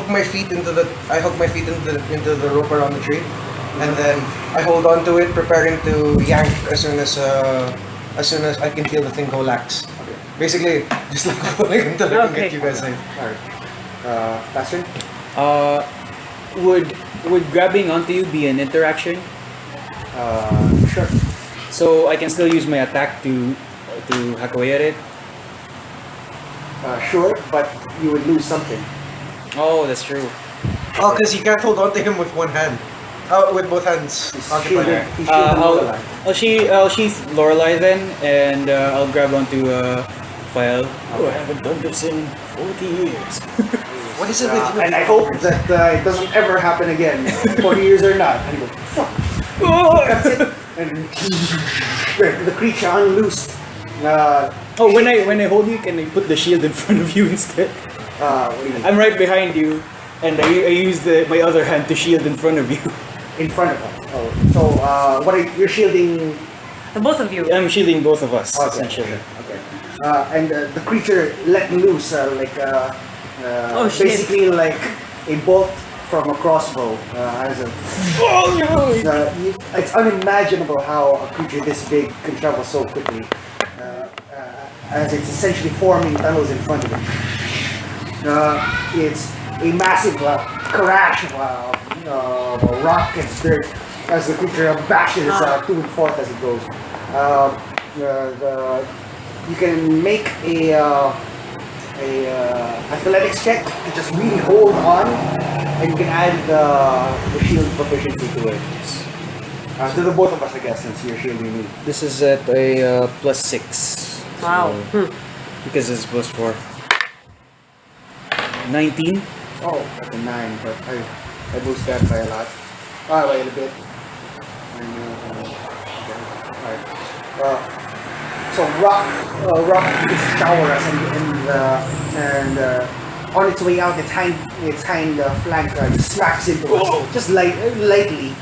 my feet into the rope around the tree, and then I hold on to it, preparing to yank as soon as I can feel the thing go lax. Basically, just like pulling until I can get you guys safe. Alright. Pastor? Would grabbing onto you be an interaction? Sure. So I can still use my attack to hack away at it? Sure, but you would lose something. Oh, that's true. Oh, because you can't hold on to him with one hand. Oh, with both hands. He's occupied. shielded. He's shielded Lorelei. I'll sheath Lorelei then, and I'll grab onto File. Oh, I haven't done this in 40 years. What is it with you? And I hope that it doesn't ever happen again, 40 years or not. And you go, fuck. That's it. And the creature unloosed. Oh, when I hold you, can I put the shield in front of you instead? What do you mean? I'm right behind you, and I use my other hand to shield in front of you. In front of us. Oh, so you're shielding? The both of you. I'm shielding both of us, Okay, essentially. okay. And the creature let loose, shit. basically like a bolt from a crossbow. It's unimaginable how a creature this big can travel so quickly, as it's essentially forming tunnels in front of it. It's a massive crash of rock and dirt as the creature bashes to and forth as it goes. You can make a athletics check to just really hold on, and you can add the shield proficiency to it. To the both of us, I guess, since you're shielding me. This is at a +6. Wow. So, because it's +4. 19. Oh, that's a 9, but I boost that by a lot. By a little bit. Alright. So rock begins to shower us, and on its way out, its hind flank just smacks into us, just lightly,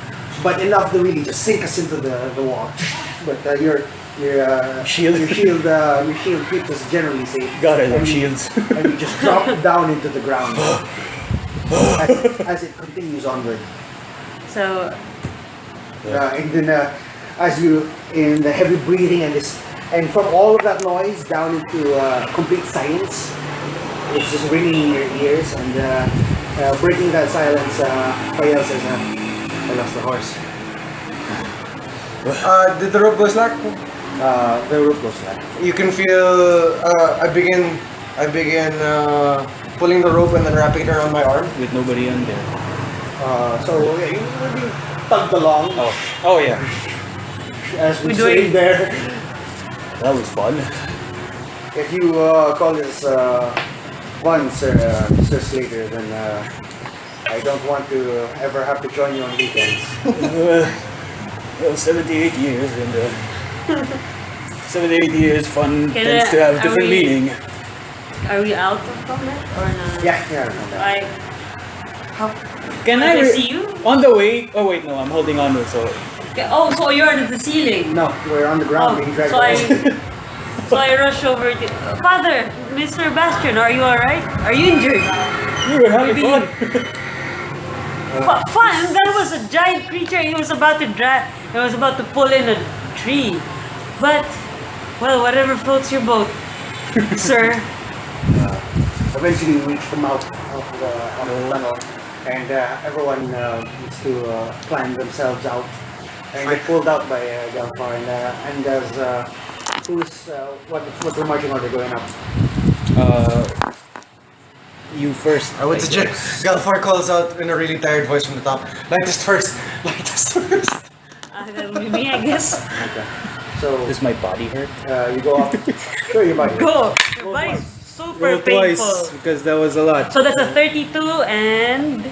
but enough to really just sink us into the wall. But your shield keeps us generally safe. God, I love shields. And you just drop down into the ground as it continues onward. So, And then as you in the heavy breathing and from all of that noise down into complete silence, it's just ringing in your ears, and breaking that silence, Fael says, I lost the horse. Did the rope go slack? The rope goes slack. You can feel. I begin pulling the rope and then wrapping it around my arm. With nobody on there. So yeah, you will be tugged along Oh yeah. as we We're doing- sit there. That was fun. If you call this fun, Sir Slater, then I don't want to ever have to join you on weekends. 78 years, and 78 years fun Can tends to have are different we- meaning. are we out from it or not? Yeah, I know that. Like, how Can can I I see you? on the way? Oh wait, no, I'm holding on to it. So Oh, so you're under the ceiling. No, we're on the ground being dragged so away. so I rush over to Father, Mr. Bastion, are you alright? Are you injured? we were having Maybe- fun. Fun? That was a giant creature. He was about to pull in a tree. But, well, whatever floats your boat, sir. Eventually we reach the mouth of the tunnel, and everyone needs to climb themselves out. And get pulled out by Galfar, and as what's the marching order going up? You first. I would I suggest guess. Galfar calls out in a really tired voice from the top. Lightest first. Lightest first. That would be me, I guess. Okay. So Does my body hurt? you go up. Sure, your body. Go! Your body's super Roll twice painful. because that was a lot. So that's a 32 and...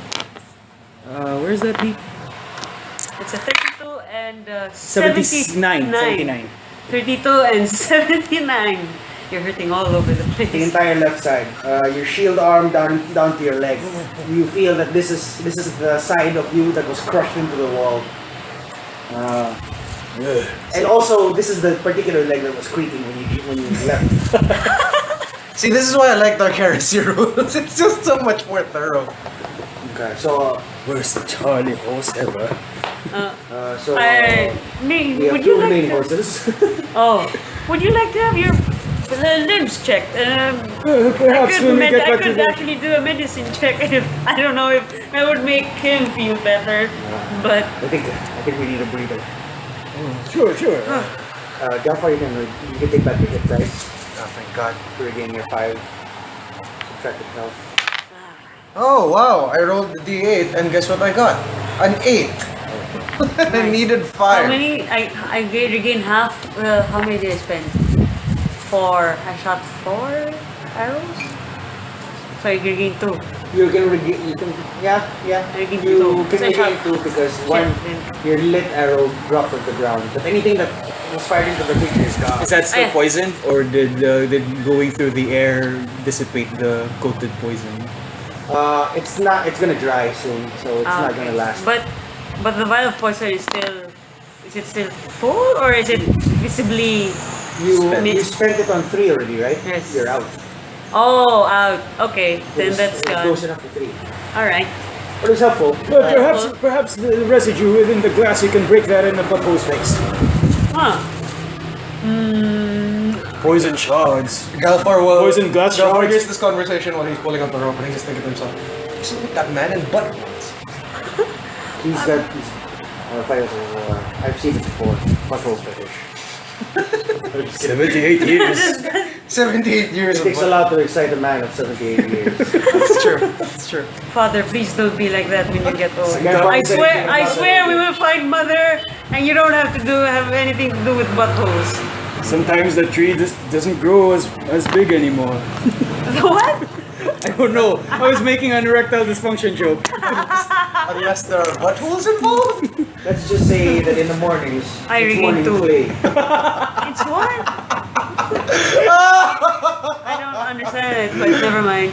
Where's that beat? It's a 32 and 79. 79. 32 and 79. You're hurting all over the The place. entire left side. Your shield arm down to your leg. You feel that this is the side of you that was crushed into the wall. And also, this is the particular leg that was creaking when you left. See, this is why I like Dark Heresy rules. It's just so much more thorough. Okay, so Worst Charlie horse ever. so Me, we have would two you like remaining to, horses. oh, would you like to have your limbs checked? Perhaps when we get I back to could the... actually do a medicine check if I don't know if that would make him feel better, but I think we need a breather. Sure. Jafar, you can take back your hit dice Oh, thank God. to regain your 5 subtracted health. Oh, wow. I rolled the D8 and guess what I got? An 8. I needed 5. how many? I regained half. How many did I spend? 4. I shot 4 arrows. So I regained 2. You can regain. Yeah. I can do You two. can Because I regain shot- 2 because one your lit arrow dropped to the ground. But anything that was fired into the creature is gone. Is that still Ayan. poison, or did going through the air dissipate the coated poison? It's not. It's gonna dry soon, so it's not Okay. gonna last. But the vial of poison is still. Is it still full or is it visibly? you spent it on 3 already, right? Yes. You're out. Oh, out. Okay, then It was- that's it was gone. close enough to 3. All right. But it's helpful. But perhaps the residue within the glass, you can break that in the butthole's face. Huh. Poison shards. Galfar will. Poison glass Galfar shards. hears this conversation while he's pulling up the rope and he's just thinking to himself, "Just look that man in butt once." He's got. I've seen it before. Butthole fetish. 78 years. 78 years It of takes a lot to excite a man of 78 years. It's true. It's true. Father, please don't be like that when you get old. Never I said swear, anything I about swear that. we will find mother, and you don't have anything to do with buttholes. Sometimes the tree just doesn't grow as big anymore. What? I don't know. I was making an erectile dysfunction joke. Unless there are buttholes involved. Let's just say that in the mornings, I it's regain morning 2. play. It's what? I don't understand it, but never mind.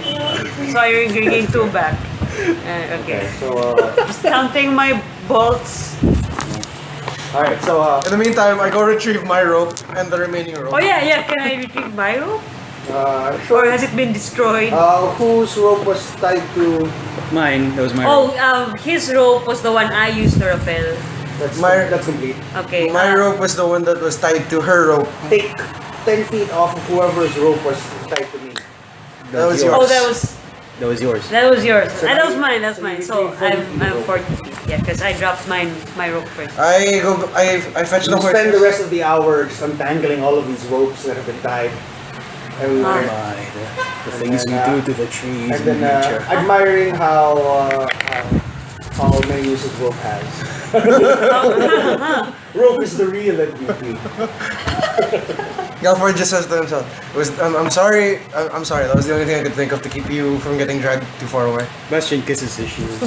So I regain 2 back. Okay. So, Just counting my bolts. alright, so, In the meantime, I go retrieve my rope and the remaining rope. Oh yeah. Can I retrieve my rope? Or sure. has it been destroyed? Whose rope was tied to... Mine. That was my. Oh, his rope was the one I used to rappel. That's complete. Okay. My rope was the one that was tied to her rope. Take 10 feet off of whoever's rope was tied to me. That was Oh, yours. That was yours. that was yours. So That was you- mine. That's so you mine. So retrieve 40 I'm feet 40 feet. Yeah, because I dropped my rope first. I fetch You the spend the horses. rest of the hour just untangling all of these ropes that have been tied everywhere. My, the things we do to the trees And in then nature. admiring how many uses rope has. Rope is the real MVP. Galford just says to himself, I'm sorry. I'm sorry. That was the only thing I could think of to keep you from getting dragged too far away." Bastion kisses his shoes.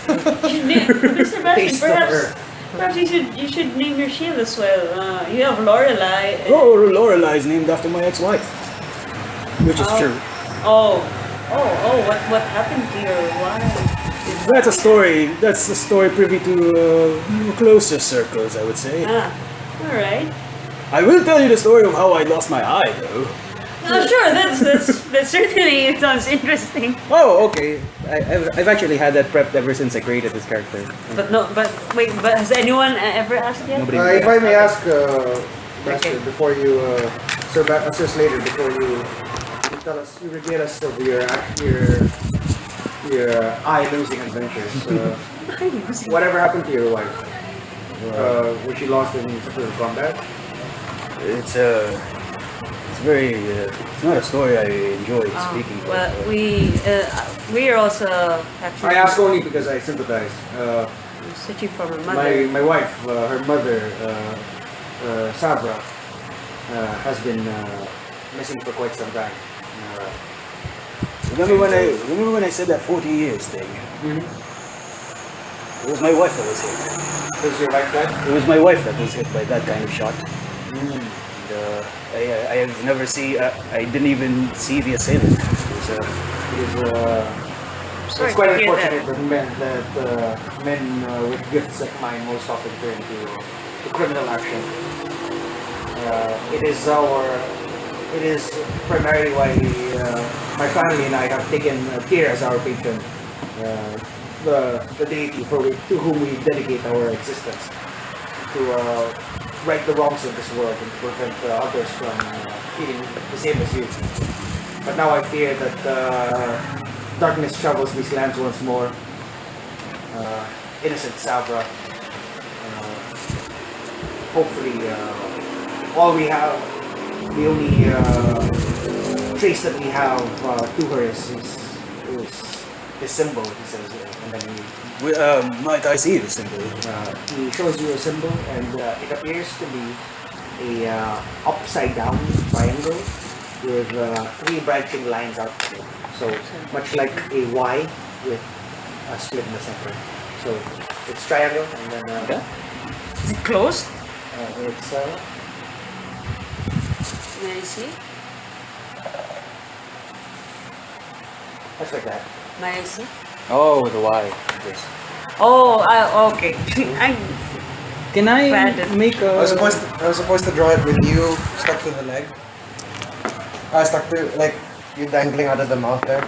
Mr. Taste Bastion, of earth. perhaps you should name your shield as well. You have Lorelei. Oh, Lorelei is named after my ex-wife. Which is true. What happened to your wife? That's a story. That's a story privy to closer circles, I would say. All right. I will tell you the story of how I lost my eye, though. Oh, sure. That certainly sounds interesting. Oh, okay. I've actually had that prepped ever since I created this character. But wait. But has anyone ever asked yet? Nobody. If I may ask, Master, Okay. before you, Sir Assist later, before you tell us, you regale us of your eye-losing adventures. Whatever happened to your wife? Was she lost in some sort of combat? It's very. It's not a story I enjoy speaking. Well, of. we are also actually I ask only because I sympathize. searching for my mother. My wife, her mother, Savra, has been missing for quite some time. Remember when I said that 40 years thing? It was my wife that was hit. Was your wife dead? It was my wife that was hit by that kind of shot. And, I have never I didn't even see the assailant. Sorry It's quite to hear unfortunate that men with gifts like mine most often turn to to criminal action. It is primarily why my family and I have taken Tyr as our patron, the deity to whom we dedicate our existence, to right the wrongs of this world and to prevent others from feeling the same as you. But now I fear that darkness travels these lands once more. Innocent Savra. Hopefully, all we have, the only trace that we have to her is his symbol, he says. And then Might I see the symbol? he shows you a symbol, and it appears to be a upside down triangle with 3 branching lines out. So much like a Y with a split in the center. So it's triangle, and then Yeah. Is it closed? it's May I see? just like that. May I see? Oh, the Y. Yes. Oh, okay. Can I Brandon. make a? I was supposed to draw it with you stuck to the leg. Stuck to like you dangling out of the mouth there.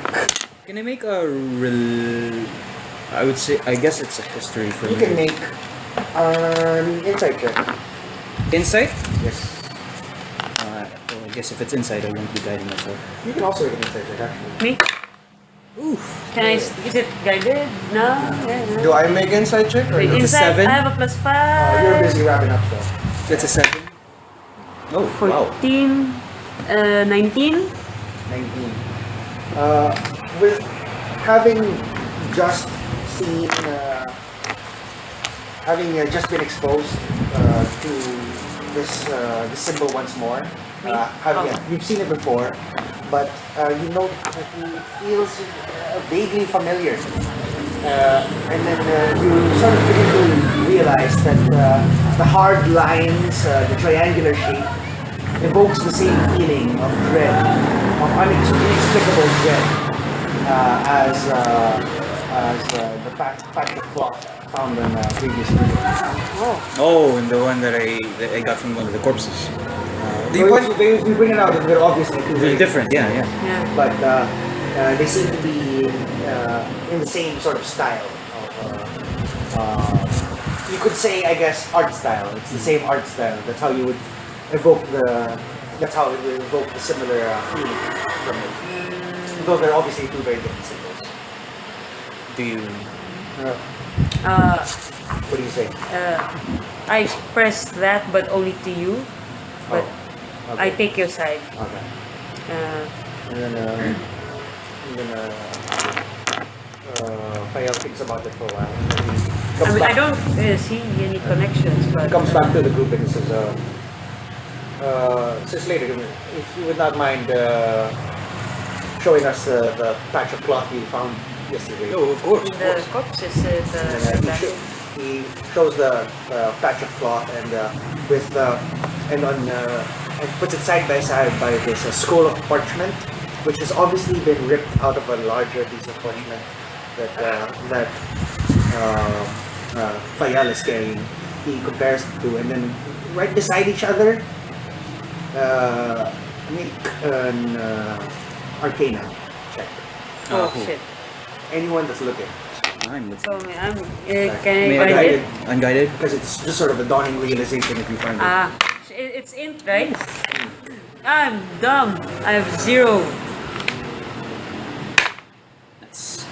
Can I make a I would say, I guess it's a history for You me. can make an insight check. Insight? Yes. Well, I guess if it's inside, I won't be guiding myself. You can also make an insight check actually. Me? Oof. Can I? Is it guided? No. Yeah, no. Do I make inside check or Wait, no? It's a inside, 7. I have a +5. You're busy wrapping up stuff. That's a 7. Oh, wow. 14, 19. 19. With having just seen, having just been exposed to this symbol once more, you've seen it before, but you know that it feels vaguely familiar. And then you sort of begin to realize that the hard lines, the triangular shape, evokes the same feeling of dread, of inexplicable dread, as the patch of cloth found in previous video. Oh, and the one that I got from one of the corpses. If we bring it out, they're obviously two They're very different, yeah. Yeah. but they seem to be in the same sort of style. You could say, I guess, art style. It's the same art style. That's how you would evoke That's how it will evoke the similar feeling from it. Though they're obviously two very different symbols. Do you? What do you say? I expressed that, but only to you. But Okay. I take your side. Okay. Uh, And then Fael thinks about it for a while. I mean, I don't see any connections, but Comes back to the group and says, says later, if you would not mind showing us the patch of cloth you found yesterday. Oh, of course. the corpses is And he shows the patch of cloth and and puts it side by side by this scroll of parchment, which has obviously been ripped out of a larger piece of parchment that Fael is carrying. He compares the two, and then right beside each other, make an Arcana check. Oh cool. shit! Anyone that's looking, I'm with So I'm. May Can I I guide it? Unguided? because it's just sort of a dawning realization if you find it. Ah, it's int, right? I'm dumb. I have 0. That's,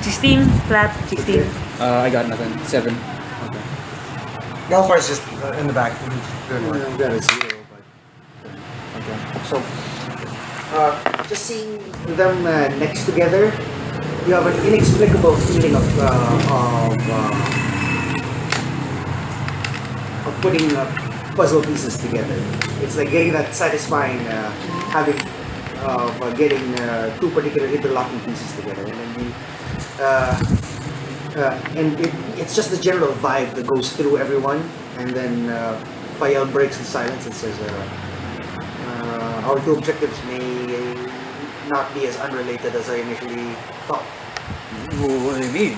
16 flat 16. I got nothing. 7. Okay. Galfar's just in the back. Doing work. That is 0, but okay. So, just seeing them next together, you have an inexplicable feeling of putting puzzle pieces together. It's like getting that satisfying getting two particular interlocking pieces together, and then it's just the general vibe that goes through everyone. And then Fael breaks the silence and says, "Our two objectives may not be as unrelated as I initially thought." What do you mean?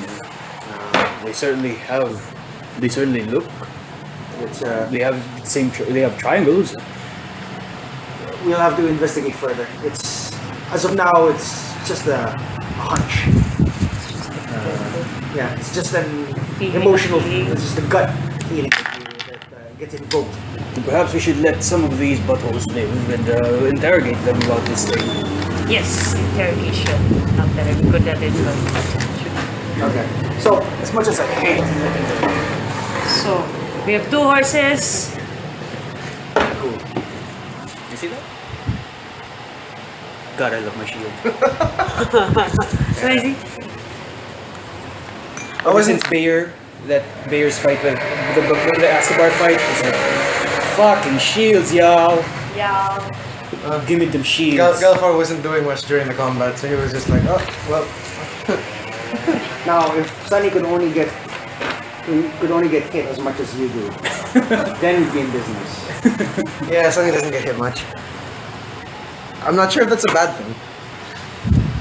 They certainly look It's They have they have triangles. we'll have to investigate further. It's as of now, it's just a hunch. Yeah, it's just an Feeling. emotional feeling. It's just a gut feeling that gets invoked. Perhaps we should let some of these buttholes live and interrogate them about this thing. Yes, interrogation. Not that I'm good at it, but Okay. So as much as I hate so we have 2 horses. cool. You see that? God, I love my shield. Crazy. Ever since Bayer's fight with the Astabar fight, it's like, fucking shields, y'all. Yeah. Give me them shields. Galfar wasn't doing much during the combat, so he was just like, oh, well. Now, if Sunny could only get hit as much as you do, then we'd be in business. Yeah, Sunny doesn't get hit much. I'm not sure if that's a bad thing.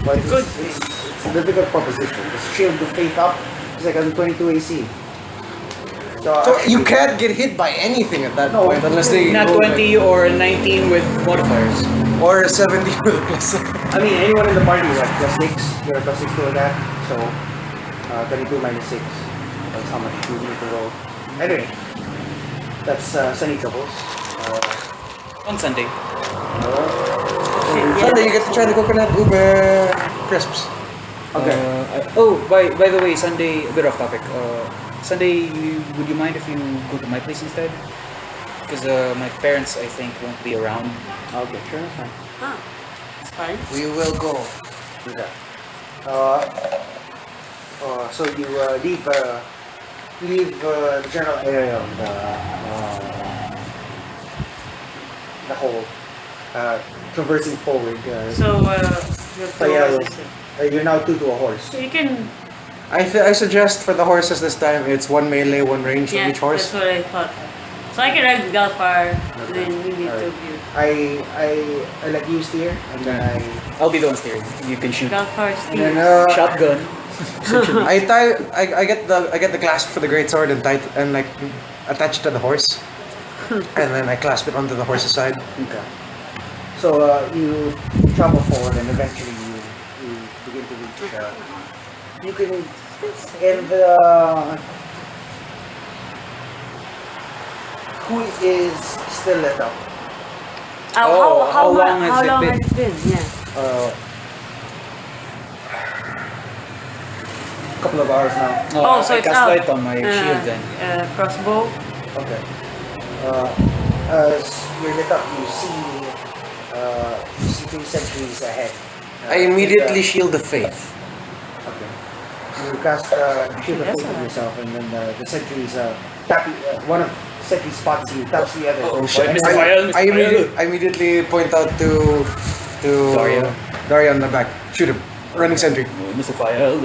But it's a difficult proposition. Just shield the faith up. It's like on 22 AC. So You can't get hit by anything at that No, point unless they Not roll 20 or 19 with modifiers. like- or 70 with a plus. I mean, anyone in the party, what, +6? You're a +6 to that. So, 32 minus 6. That's how much you need to roll. Anyway, that's Sunny Troubles. On Sunday. Sunday, you get to try the coconut uber crisps. Okay. By the way, Sunday, a bit off topic. Sunday, would you mind if you go to my place instead? Because my parents, I think, won't be around. Okay, sure, that's fine. Ah, it's fine. We will go. Do that. So you leave the general area of the whole, traversing forward. So you have 2 Kaya- horses. You're now 2 to a horse. So you can. I suggest for the horses this time, it's 1 melee, 1 range Yeah, from each horse. that's what I thought. So I can ride with Galfar, and then you need Alright. to view. I let you steer, and then I'll be the one steering. You can shoot. Galfar and then steers. Shotgun. I get the clasp for the great sword and like attach it to the horse, and then I clasp it onto the horse's side. Okay. So you travel forward, and eventually you begin to reach. You can and who is still lit up? how long has how it long been? has it been? Yeah. Couple of hours now. Oh, so I it's cast out. light on my shield then. Crossbow. Okay. As you're lit up, you see 3 centuries ahead. I immediately shield the faith. Okay. You cast shield of That's faith on alright. yourself, and then the sentries tap you. One of sentries spots you, taps the other. Oh shit! Mr. Fayal, Mr. Fayal. I immediately point out to Daria on the back. Shoot him. Running sentry. Mr. Fayal.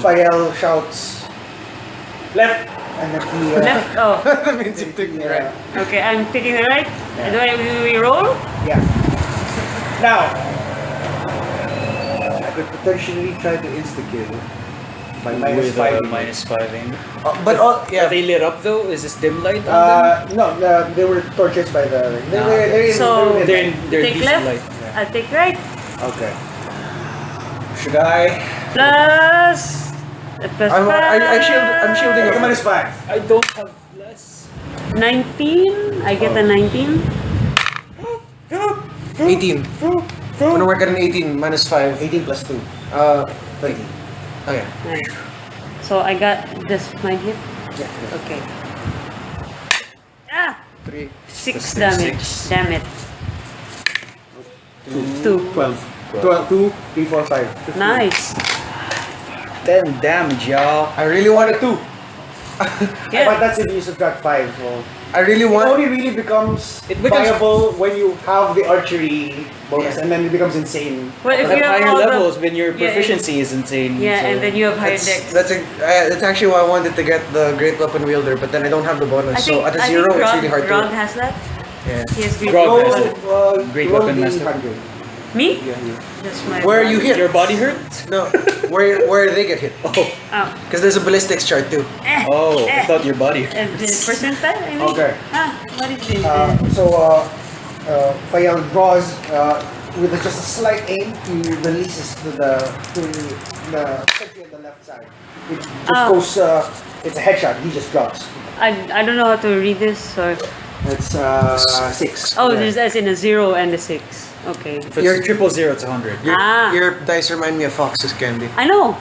Fael shouts left, and then he Left. Oh. That means you took me right. Okay, I'm taking the right. Do we roll? Yeah. Now, I could potentially try to insta-kill by minus With 5. -5 aim. But Are yeah, they lit up though? Is this dim light on them? No, they were torches by the. They're So- in, They're Take decent left. light. I'll take right. okay. Should I? Plus. Plus I'm shielding Take a a minus 5. I don't have less. 19. I get a 19. 18. I'm gonna work at an 18 minus 5. 18 plus 2. 20. Okay. Nice. So I got this my hit. Yeah. Okay. Ah! 3. 6 Plus damage. six. Damn it. 2. 12. 2, 3, 4, 5. 15. Nice. 10 damage, y'all. I really wanted to. But Yeah. that's if you subtract 5. So I really it want. only really becomes, It becomes- viable when you have the archery bonus, and then it becomes insane. Well, if At you have higher all levels, the, when your Yeah, proficiency is insane. yeah, so- and then you have higher That's, dex. that's actually why I wanted to get the great weapon wielder, but then I don't have the bonus. So at a 0, it's really hard Rod to. has that. Yeah. He has great Grog Roll, has it. Great roll weapon the master. 100. Me? Yeah, you. Just my Where are you body. hit? Your body hurt? No, where they get hit. Oh, Oh. Because there's a ballistics chart too. oh, I thought your body hurt. And the percentile, I mean. Okay. What is this? Fael draws with just a slight aim. He releases to the sentry on the left side. It just goes. It's a headshot. He just drops. I don't know how to read this, so. It's 6. Oh, there's as in a 0 and a 6. Okay. If it's 000, it's 100. Your dice remind me of Fox's candy. I know.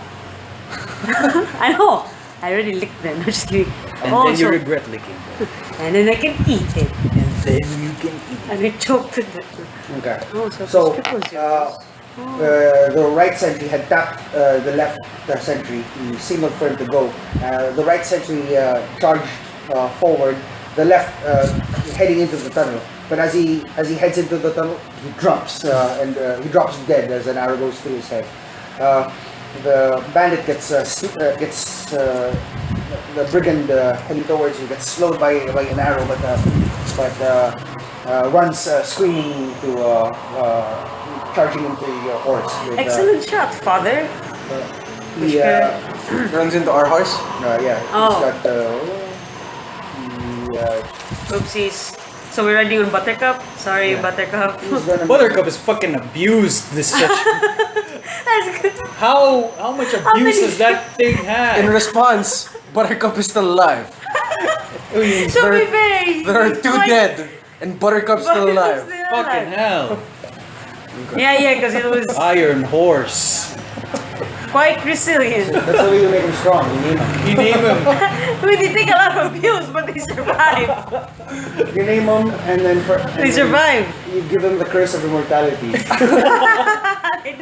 I know. I already licked them. I'm just kidding. And Oh, then you so- regret licking. And then I can eat it. And then you can eat. And I choked to death. Okay. Oh, so, So, it's triple zeros. the right sentry had tapped the left sentry. He signaled for him to go. The right sentry charged forward. The left heading into the tunnel. But as he heads into the tunnel, he drops he drops dead as an arrow goes through his head. The bandit gets the brigand heading towards you gets slowed by an arrow, but runs screaming to charging into your horse. With, Excellent shot, father. he, Runs into our horse. yeah. Oh. He's got Oopsies. So we're riding on Buttercup. Sorry, Yeah. Buttercup. he's gonna Buttercup is fucking abused this session. That's good. How much abuse many- has that thing In had? response, Buttercup is still alive. To be fair, There are 2 dead, and Buttercup's still alive. Fucking hell. Yeah, because it was Iron horse. quite resilient. That's the way you make him strong. You name him. You name him. We did take a lot of abuse, but they survived. You name him, and then They survived. You give them the curse of immortality. They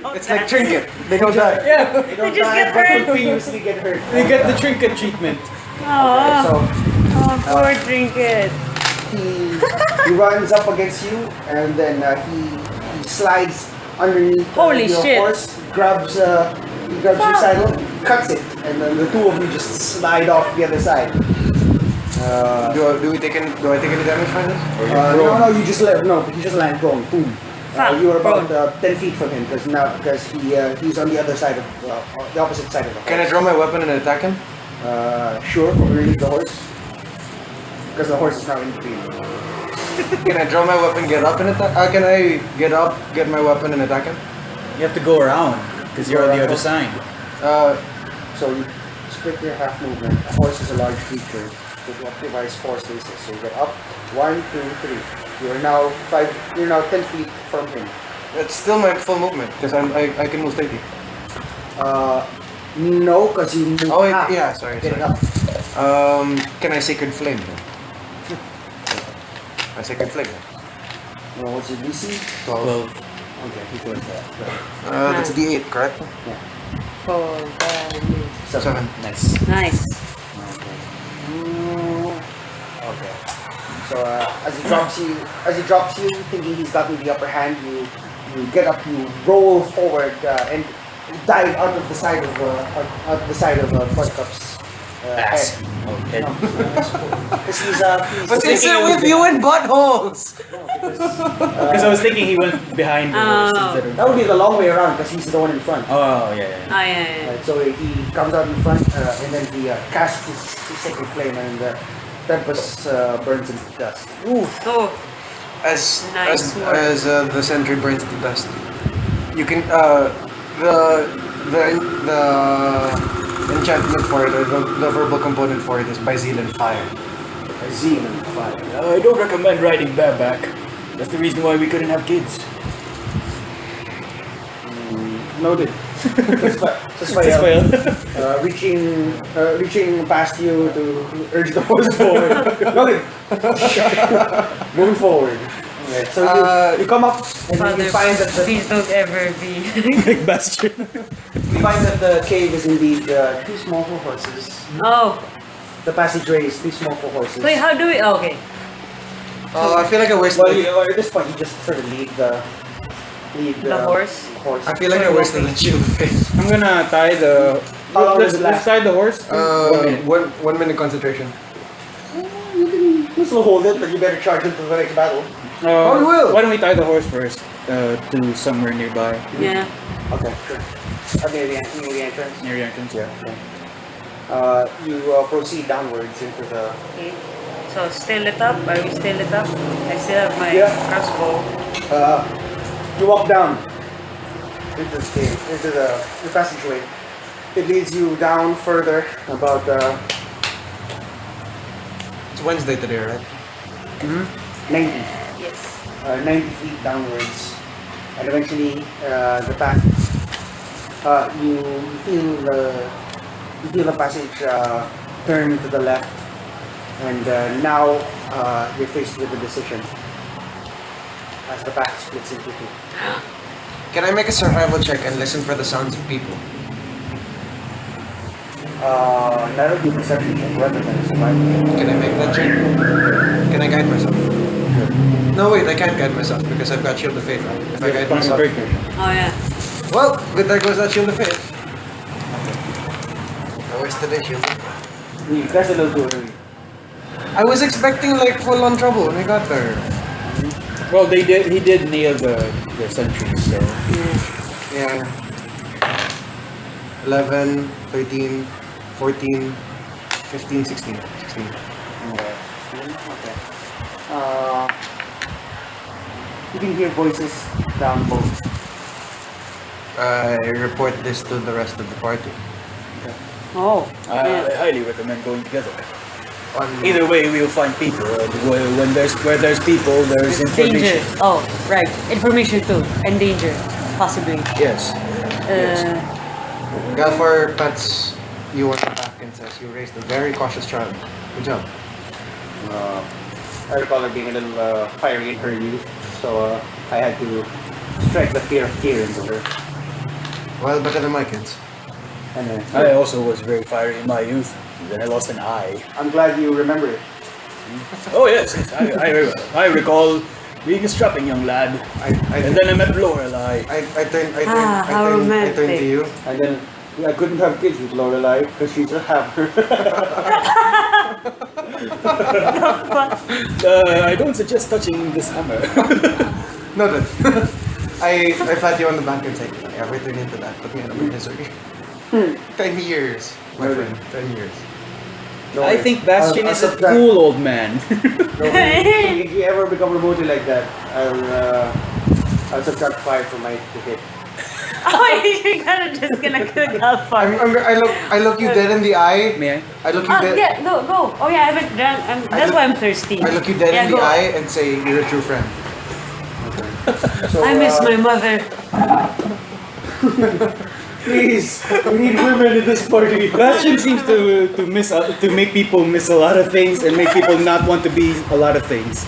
don't It's die. like Trinket. They don't die. Yeah. They don't just die, get but hurt. continuously get hurt. You get the trinket treatment. Oh, So poor trinket. he runs up against you, and then he slides underneath Holy your shit. horse, grabs your saddle, cuts it, and then the two of you just slide off the other side. Do I take any damage from this? No, you just land prone. Boom. Fuck, You were about prone. 10 feet from him because he's on the other side of the opposite side of the horse. Can I draw my weapon and attack him? Sure, for relieve the horse. Because the horse is now in between. Can I draw my weapon, get up and attack? Can I get up, get my weapon and attack him? You have to go around because you're on the other side. So you split your half movement. A horse is a large creature. It occupies 4 spaces. So you get up 1, 2, 3. You're now 10 feet from him. It's still my full movement because I can move 30. No, because you move Oh wait, half. yeah, sorry. Getting up. Can I Sacred Flame then? I Sacred Flame. What's your DC? 12. Okay, he goes there. That's D8, correct? Oh, 7. Nice. nice. Okay. So as he drops you, thinking he's gotten the upper hand, you get up, you roll forward and dive out of the side of Buttercup's Ass. head. Oh, head. Because he's What's it with you and buttholes? Because I was thinking he went behind the horse instead of. that would be the long way around because he's the one in front. Oh, yeah. Yeah. Right, so he comes out in front and then he casts his sacred flame and the tempest burns into dust. Oh, As Nice work. as the sentry burns to dust, you can the enchantment for it or the verbal component for it is by zeal and fire. Zeal and fire. I don't recommend riding bareback. That's the reason why we couldn't have kids. Noted. Just reaching past you to urge the horse forward. Noted. Moving forward. Okay, so you come up and then Father, you find that please don't ever be. Like Bastion. you find that the cave is indeed too small for horses. Oh, The passageway is too small for horses. wait, how do we? Oh, okay. I feel like I wasted. Well, at this point, you just sort of lead the horse? horse. I feel like I wasted the shield of faith. I'm gonna tie the. How long does it Let's last? tie the horse. to 1 minute. 1 minute concentration. You can still hold it, but you better charge into the next battle. we will. Why don't we tie the horse first? to somewhere nearby. Yeah. Okay, sure. Okay, near the entrance. Near the entrance, yeah. You proceed downwards into the. Okay. So still lit up? Are we still lit up? I still have my Yeah. crossbow. You walk down into the passageway. It leads you down further, about It's Wednesday today, right? 90, Yes. 90 feet downwards, and eventually the path. You feel the passage turn to the left, and now you're faced with a decision as the path splits into two. Can I make a survival check and listen for the sounds of people? That'll be perception check rather than survival. Can I make that check? Can I guide myself? No, wait, I can't guide myself because I've got Shield of Faith. Right? If I guide myself. Oh yeah. Well, good there goes that Shield of Faith. I wasted a Shield of Faith. That's a little too early. I was expecting like full on trouble when I got there. Well, he did nail the sentries, so. Yeah. 11, 13, 14, 15, 16. 16. Okay. You can hear voices down both. I report this to the rest of the party. Oh. I Yeah. highly recommend going together. Either way, we'll find people. Where there's people, there's Danger. information. Oh, right. Information too. And danger. Possibly. Yes. Galfar pats you on the back and says you raised a very cautious child. Good job. I recall her being a little fiery in her youth, so I had to strike the fear of fear into her. Well, better than my kids. And I also was very fiery in my youth. And then I lost an eye. I'm glad you remember it. Oh yes, I recall being a strapping young lad. And then I met Lorelai. I turned how to romantic. you. And then I couldn't have kids with Lorelai because she's a hammer. I don't suggest touching this hammer. Noted. I pat you on the back and say, if I ever turn into that, put me out of my misery. 10 years, my friend. 10 years. I think Bastion I'll is a subtract- cool old man. If you ever become remotely like that, I'll subtract 5 from my ticket. Oh, you're just gonna kill Galfar. I look you dead in the eye. May I? I look you Oh, dead. yeah, go. Oh yeah, I haven't drunk. That's why I'm thirsty. I look you dead Yeah, in the go. eye and say you're a true friend. So, I miss my mother. Please, we need women in this party. Bastion seems to make people miss a lot of things and make people not want to be a lot of things.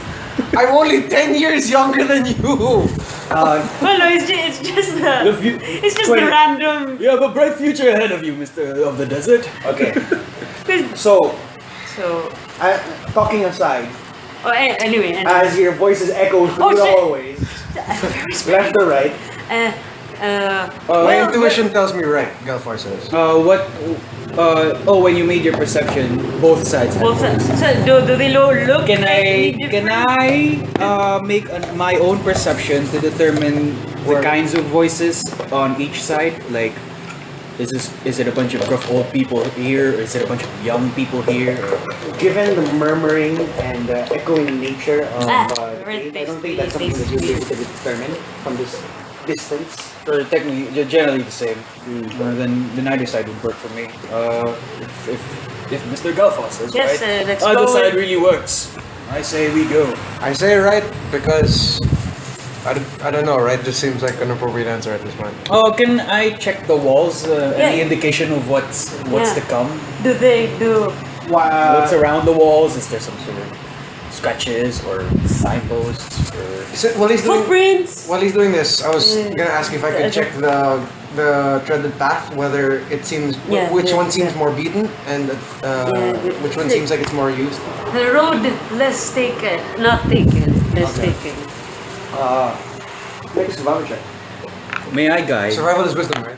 I'm only 10 years younger than you. Well, no, it's just The the. view- It's just 20 the random. You have a bright future ahead of you, Mr. of the Desert. Okay, 'Cause- so So. talking aside, Oh, anyway. as your voices echo through Oh, the shit. hallways, left or right, My well, intuition tells me right, Galfar says. When you made your perception, both sides. Both sides. So do they look? Can any can different? I make my own perception to determine the kinds of voices on each side? Like, is it a bunch of gruff old people here, or is it a bunch of young people here? given the murmuring and echoing nature of the right, cave, I don't think that's something that you'll be able to determine from this distance. Or technically, they're generally the same. Then either side would work for me. If Mr. Galfos says Yes, right, let's either go side with- really works. I say we go. I say right because I don't know, right? Just seems like an appropriate answer at this point. Can I check the walls? Any Yeah. indication of what's Yeah. to come? Do they do? What's around the walls? Is there some sort of scratches or signposts or? Footprints. While he's doing this, I was gonna ask if I could check the treaded path, whether it seems Yeah, which yeah, one seems yeah. more beaten and which one seems like it's more used. The road less taken, not taken, less taken. Make a survival check. May I guide? Survival is wisdom, right?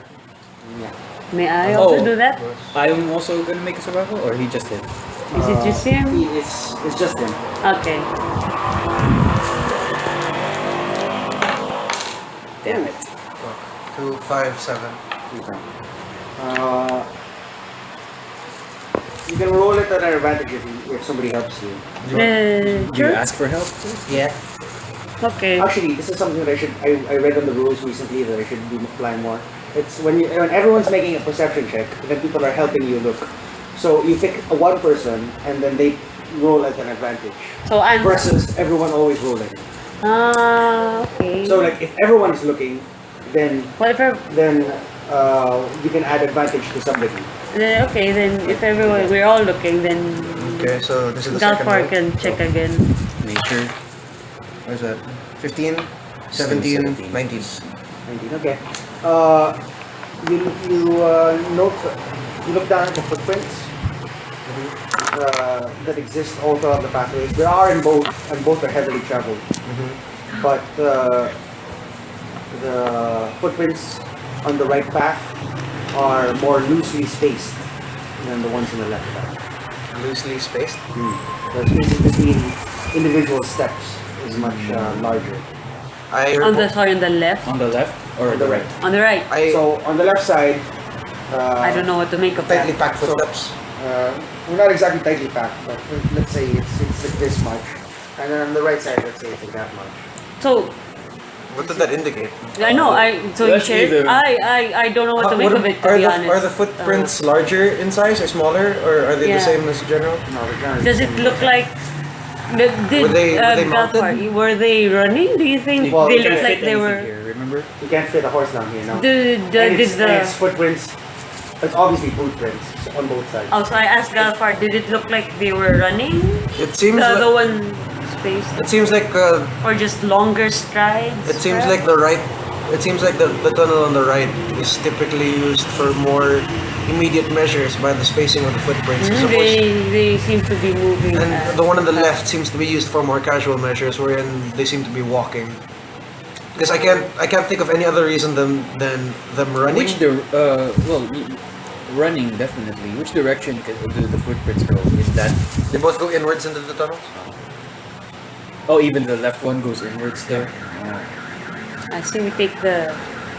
May I also do that? I'm also gonna make a survival, or he just did. Is it just him? It's just him. Okay. Damn it. 2, 5, 7. Okay. You can roll it at an advantage if somebody helps you. Do you Sure. ask for help? Yeah. Okay. Actually, this is something that I read on the rules recently that I should be applying more. It's when everyone's making a perception check, then people are helping you look. So you pick one person and then they roll at an advantage. So I'm. Versus everyone always rolling. Okay. So like if everyone is looking, then Whatever. you can add advantage to somebody. Okay, then if everyone we're all looking, then Okay, so this is the second Galfar roll. can check again. Nature. What is that? 15, 17, 19. 19. Okay. You note you look down at the footprints that exist all throughout the pathways. There are in both, and both are heavily traveled. But the footprints on the right path are more loosely spaced than the ones on the left path. Loosely spaced. The spaces between individual steps is much larger. On the left. On the left or On the right. On the right. So on the left side, I don't know what to make of Tightly that. packed footsteps. we're not exactly tightly packed, but let's say it's like this much, and then on the right side, let's say it's like that much. So What does that indicate? I know. So you That's share. either- I don't know what to make of it, to are be the honest. are the footprints larger in size or smaller, or are they Yeah. the same as general? No, they're not Does it look like? Did Were they mounted? Galfar, were they running? Do you think Well, they you looked can't like they were? Here, remember? You can't fit a horse down here, no. Did And it's the? footprints. It's obviously boot prints on both sides. Oh, so I asked Galfar, did it look like they were running? It seems The like, one spaced, it seems like or just longer strides? it seems perhaps? like the right. It seems like the tunnel on the right is typically used for more immediate measures by the spacing of the footprints. as opposed- They seem to be moving. and the one on the left seems to be used for more casual measures, wherein they seem to be walking. Because I can't think of any other reason than them running. Running definitely. Which direction do the footprints go? Is that? They both go inwards into the tunnels. Oh, even the left one goes inwards there. I see we take the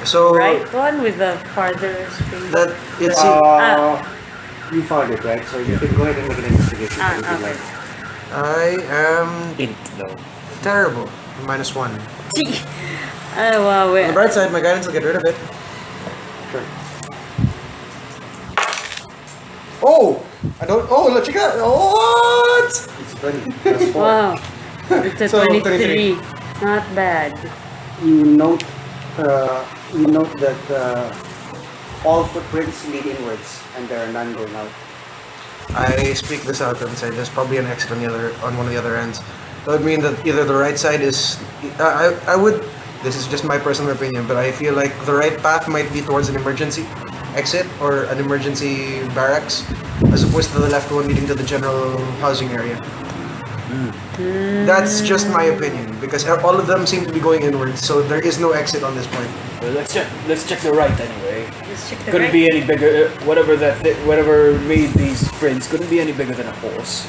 So right one with the farther space. that it seems. You found it, right? So you can go ahead and make an investigation. if you okay. like. I am Int though. terrible. -1. Oh wow, On the bright side, my guidance will get rid of it. Sure. Oh! I don't. Oh, look, you got. What? It's 20 plus 4. wow. It's a So, 23. Not bad. You note that all footprints lead inwards, and there are none going out. I speak this out and say there's probably an exit on one of the other ends. That would mean that either the right side is. I would. This is just my personal opinion, but I feel like the right path might be towards an emergency exit or an emergency barracks, as opposed to the left one leading to the general housing area. That's just my opinion, because all of them seem to be going inwards, so there is no exit on this point. Well, let's check the right anyway. Let's check the Couldn't right. be any bigger. Whatever made these prints couldn't be any bigger than a horse.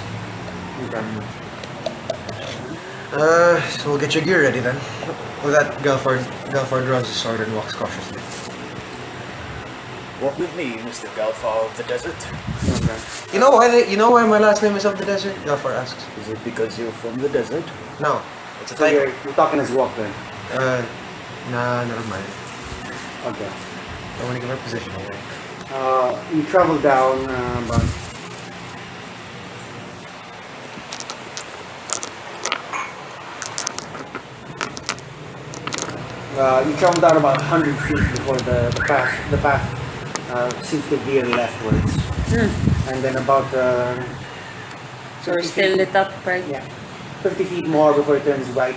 So we'll get your gear ready then. With that, Galfard draws his sword and walks cautiously. Walk with me, Mr. Galfar of the desert. Okay. You know why my last name is of the desert? Galfar asks. Is it because you're from the desert? No, it's a So title. you're talking as you walk then. Nah, never mind. Okay. I want to give her position away. You travel down about. You travel down about 100 feet before the path seems to veer leftwards, and then about So we're still lit up, right? yeah, 50 feet more before it turns right,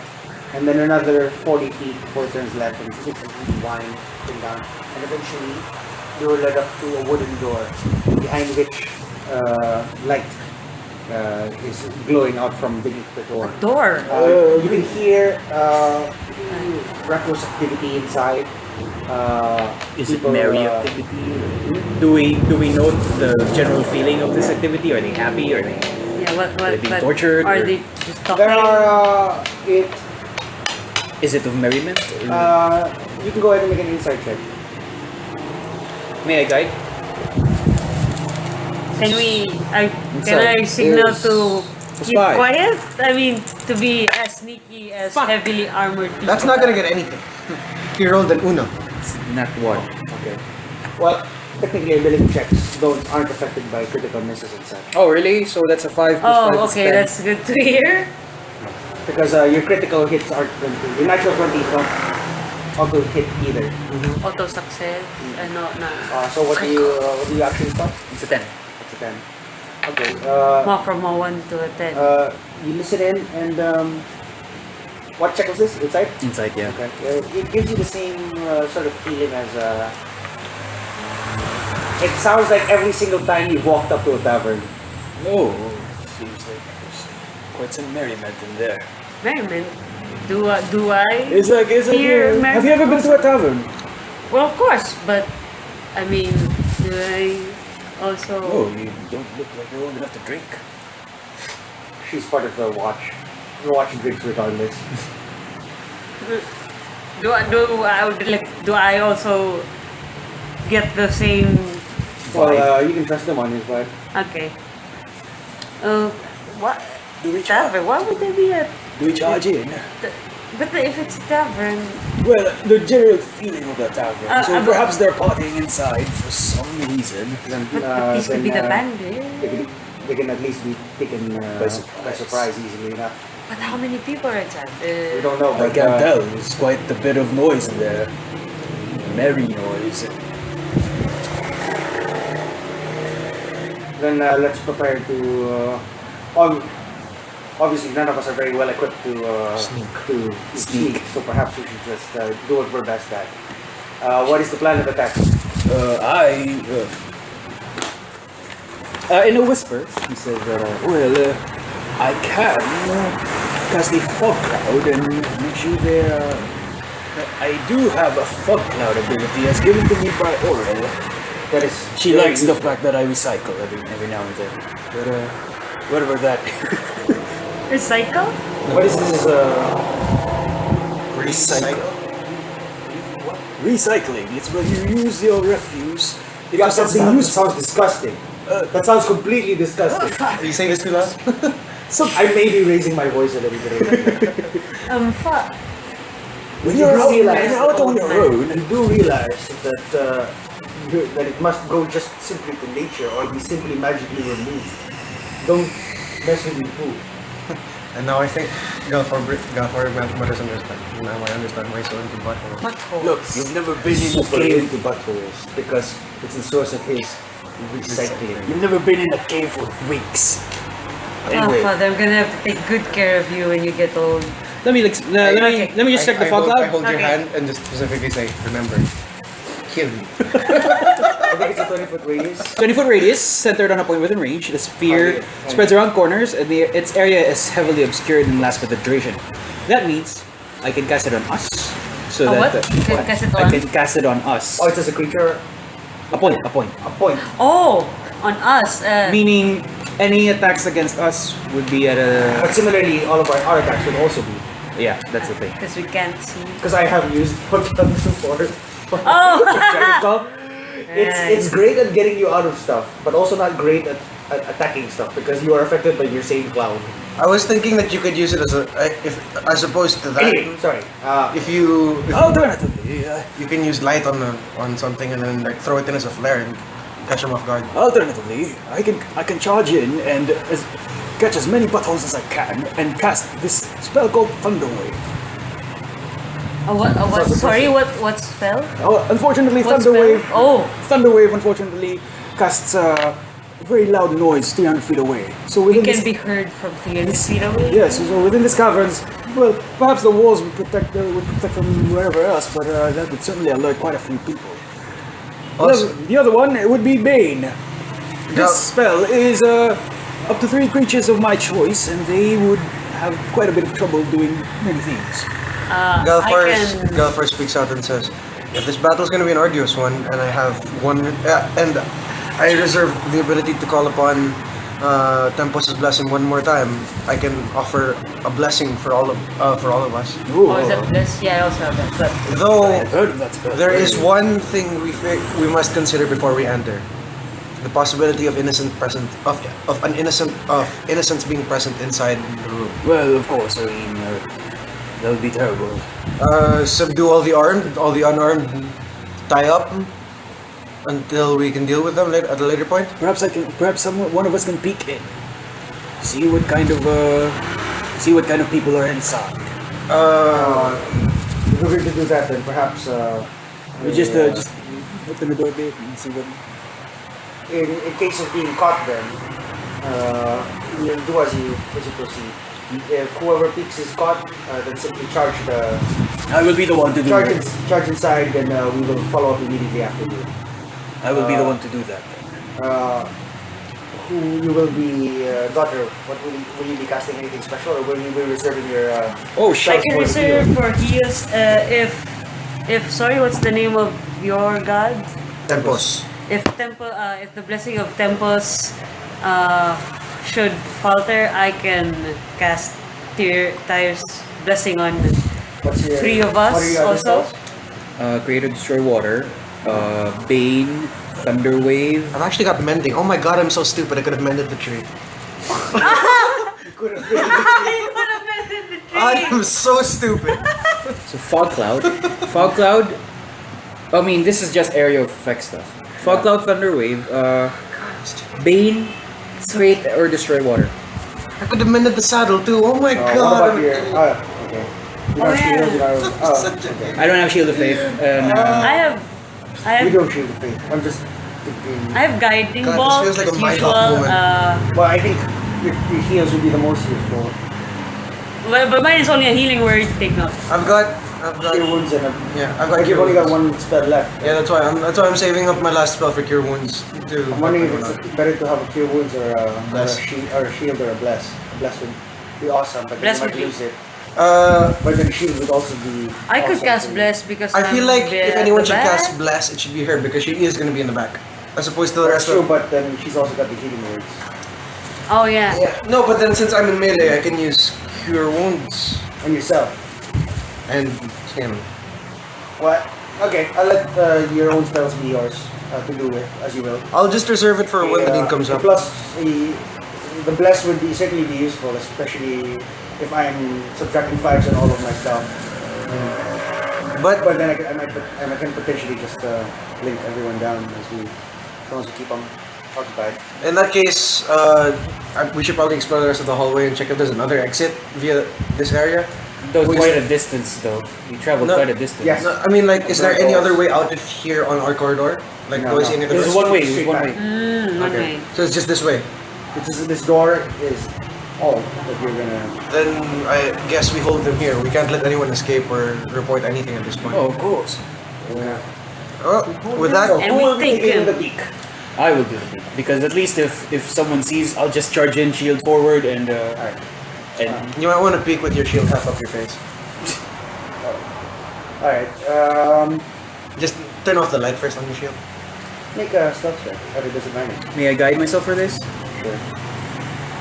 and then another 40 feet before it turns left, and it's a really winding thing down, and eventually you're led up to a wooden door, behind which light is glowing out from beneath the door. Door. You can hear reckless activity inside. Is it people, merry activity? Do we note the general feeling of this activity? Are they happy? Are they? Yeah. What? Are they being What? tortured, Are or- they just talking? There are Is it of merriment? uh, You can go ahead and make an insight check. May I guide? Can we? Can Inside I signal is to keep spy. quiet? I mean, to be as sneaky as heavily armored people. That's not gonna get anything. He rolled an uno. It's not one. Okay. Well, technically, ability checks aren't affected by critical misses and such. Oh, really? So that's a 5 plus 5 Oh, is okay, 10. that's good to hear. Because your critical hits aren't 20. Your natural 20s don't auto hit either. Auto success. No. So what do you actually stop? It's a 10. It's a 10. Okay. From a 1 to a 10. You listen in and what check was this? Inside? Inside, yeah. Okay. It gives you the same sort of feeling as it sounds like every single time you walked up to a tavern. Oh, seems like there's quite some merriment in there. Merriment? Do I? It's like Here, have you ever been to a tavern? Well, of course, but I mean, do I also? Oh, you don't look like you're old enough to drink. She's part of the watch. The watch drinks regardless. Do I also get the same? Well, you can trust them on his vibe. Okay. What? Do we Tavern? Why would there be a? Do we charge in? But if it's a tavern, Well, the general feeling of the tavern. So but- perhaps they're partying inside for some reason. Then, but this could be the then, bandit. they can at least be taken by surprise easily enough. But how many people are inside? We don't know, I but can tell. There's quite a bit of noise in there. Merry noise. then let's prepare to. Obviously, none of us are very well equipped to sneak. So perhaps we should just do what we're best at. What is the plan of attack? In a whisper, he says that, I can cast a fog cloud and make sure I do have a fog cloud ability as given to me by Aurel. That is. She very likes the useful. fact that I recycle every now and then. But, whatever that. Recycle? What is this? Recycle. Recycling. It's when you use your refuse into Yeah, something useful. sounds disgusting. That sounds completely disgusting. Are you saying this too loud? I may be raising my voice a little bit. Fuck. When You you're do out, realize when you're out on your own, You do realize that that it must go just simply to nature or be simply magically removed. Don't mess with your poo. And now I think Galfor understand. Now I understand my soul into butthole. Butthole. look, you've never been in a Super cave. into buttholes because it's the source of his recycling. You've never been in a cave for weeks. Oh, Anyway, Father, I'm gonna have to take good care of you when you get old. let me just check the fog I cloud. hold your Okay. hand and just specifically say, remember, kill me. I think it's a 20-foot radius. 20-foot radius, centered on a point within range. The sphere Okay. spreads around corners, and its area is heavily obscured and lasts for the duration. That means I can cast it on us. So Oh, that what? You can cast it I on? can cast it on us. Oh, it's as a creature. A point. A point. Oh, on us. Meaning any attacks against us would be at a. But similarly, all of our attacks will also be. Yeah, that's the thing. Because we can't see. Because I have used Pokemon before. Oh! It's great at getting you out of stuff, but also not great at attacking stuff because you are affected by your same cloud. I was thinking that you could use it as opposed to that. Anyway, sorry. If you Alternatively, you can use light on something and then like throw it in as a flare and catch them off guard. I can charge in and catch as many buttholes as I can and cast this spell called Thunder Wave. What? Sounds Sorry, impressive. what spell? Oh, unfortunately, What Thunder spell? Wave. Oh, Thunder Wave, unfortunately, casts a very loud noise 300 feet away. So we within can this, be heard from 300 feet away. yes. So within these caverns, well, perhaps the walls would protect from wherever else, but that would certainly alert quite a few people. Also- The other one it would be Bane. This Now- spell is up to 3 creatures of my choice, and they would have quite a bit of trouble doing many things. I can. Galfar speaks out and says, if this battle is going to be an arduous one, and I have one, and I reserve the ability to call upon Tempos' blessing one more time, I can offer a blessing for all of us. Oh, is that this? Yeah, I also have that. But Though heard of that spell. there is one thing we must consider before we enter: the possibility of innocence being present inside the room. Well, of course. I mean, that would be terrible. Subdue all the unarmed, tie up until we can deal with them at a later point. Perhaps one of us can peek in, see what kind of people are inside. If we're going to do that, then perhaps We just open the door bit and see what. in case of being caught, then you'll do as you proceed. If whoever peeks is caught, then simply charge I will be the one to do that. charge inside, then we will follow up immediately after you. I will be the one to do that. Who you will be, daughter? What will you be casting anything special, or will you be reserving your? Oh I shit! can reserve for heals if sorry, what's the name of your god? Tempos. If the blessing of Tempos should falter, I can cast Tyre's blessing on What's your? three of what are us your other also. spells? Create or destroy water. Bane, Thunderwave. I've actually got mending. Oh my god, I'm so stupid. I could have mended the tree. I could have mended the tree. I am so stupid. So Fog Cloud. Fog Cloud. I mean, this is just area of effect stuff. Fog Cloud, Thunderwave. Bane, create or destroy water. I could have mended the saddle too. Oh my What god. about your? Okay. You Oh, don't shield. yeah. You don't. Okay. I don't have Shield of Faith. And, You don't shield the faith. I'm just thinking. I have guiding God, this bolt feels like a as mind usual. off moment. Well, I think your heals would be the most useful. But mine is only a healing word. Take note. I've got Cure wounds and I've got you've cure only got wounds. one spell left. Yeah, that's why I'm saving up my last spell for cure wounds too. I'm wondering if it's better to have a cure wounds or Bless. a shield or a bless. A bless would be awesome, but Bless you would might be- lose it. Uh, But then shield would also be. I could awesome cast for you. bless because I feel I'm like if at anyone the should back. cast bless, it should be her because she is gonna be in the back, as opposed to the That's rest true, of. but then she's also got the healing words. Oh yeah. Yeah, no, but then since I'm in melee, I can use cure wounds And yourself. and him. What? Okay, I'll let your own spells be yours to do with, as you will. I'll just reserve it for when the need comes up. Plus, the bless would be certainly be useful, especially if I'm subtracting fives on all of my stuff. But But then I can potentially just link everyone down as long as we keep them occupied. in that case, we should probably explore the rest of the hallway and check if there's another exit via this area. That was Who is- quite a distance, though. We traveled No. quite a distance. Yes. No, I mean, like, is there any other way out of here on our corridor? Like, No, do I see no. any other There's doors? one way. Straight There's one back. way. Okay. So it's just this way. This door is all that you're gonna. Then I guess we hold them here. We can't let anyone escape or report anything at this point. Oh, of course. Yeah. Oh, with So that, And who we will be take taking him. the peak? I will do the thing. Because at least if someone sees, I'll just charge in, shield forward, and Alright. you might want to peek with your shield half up your face. Alright. Just turn off the light first on your shield. Make a stealth check at a disadvantage. may I guide myself for this? Sure.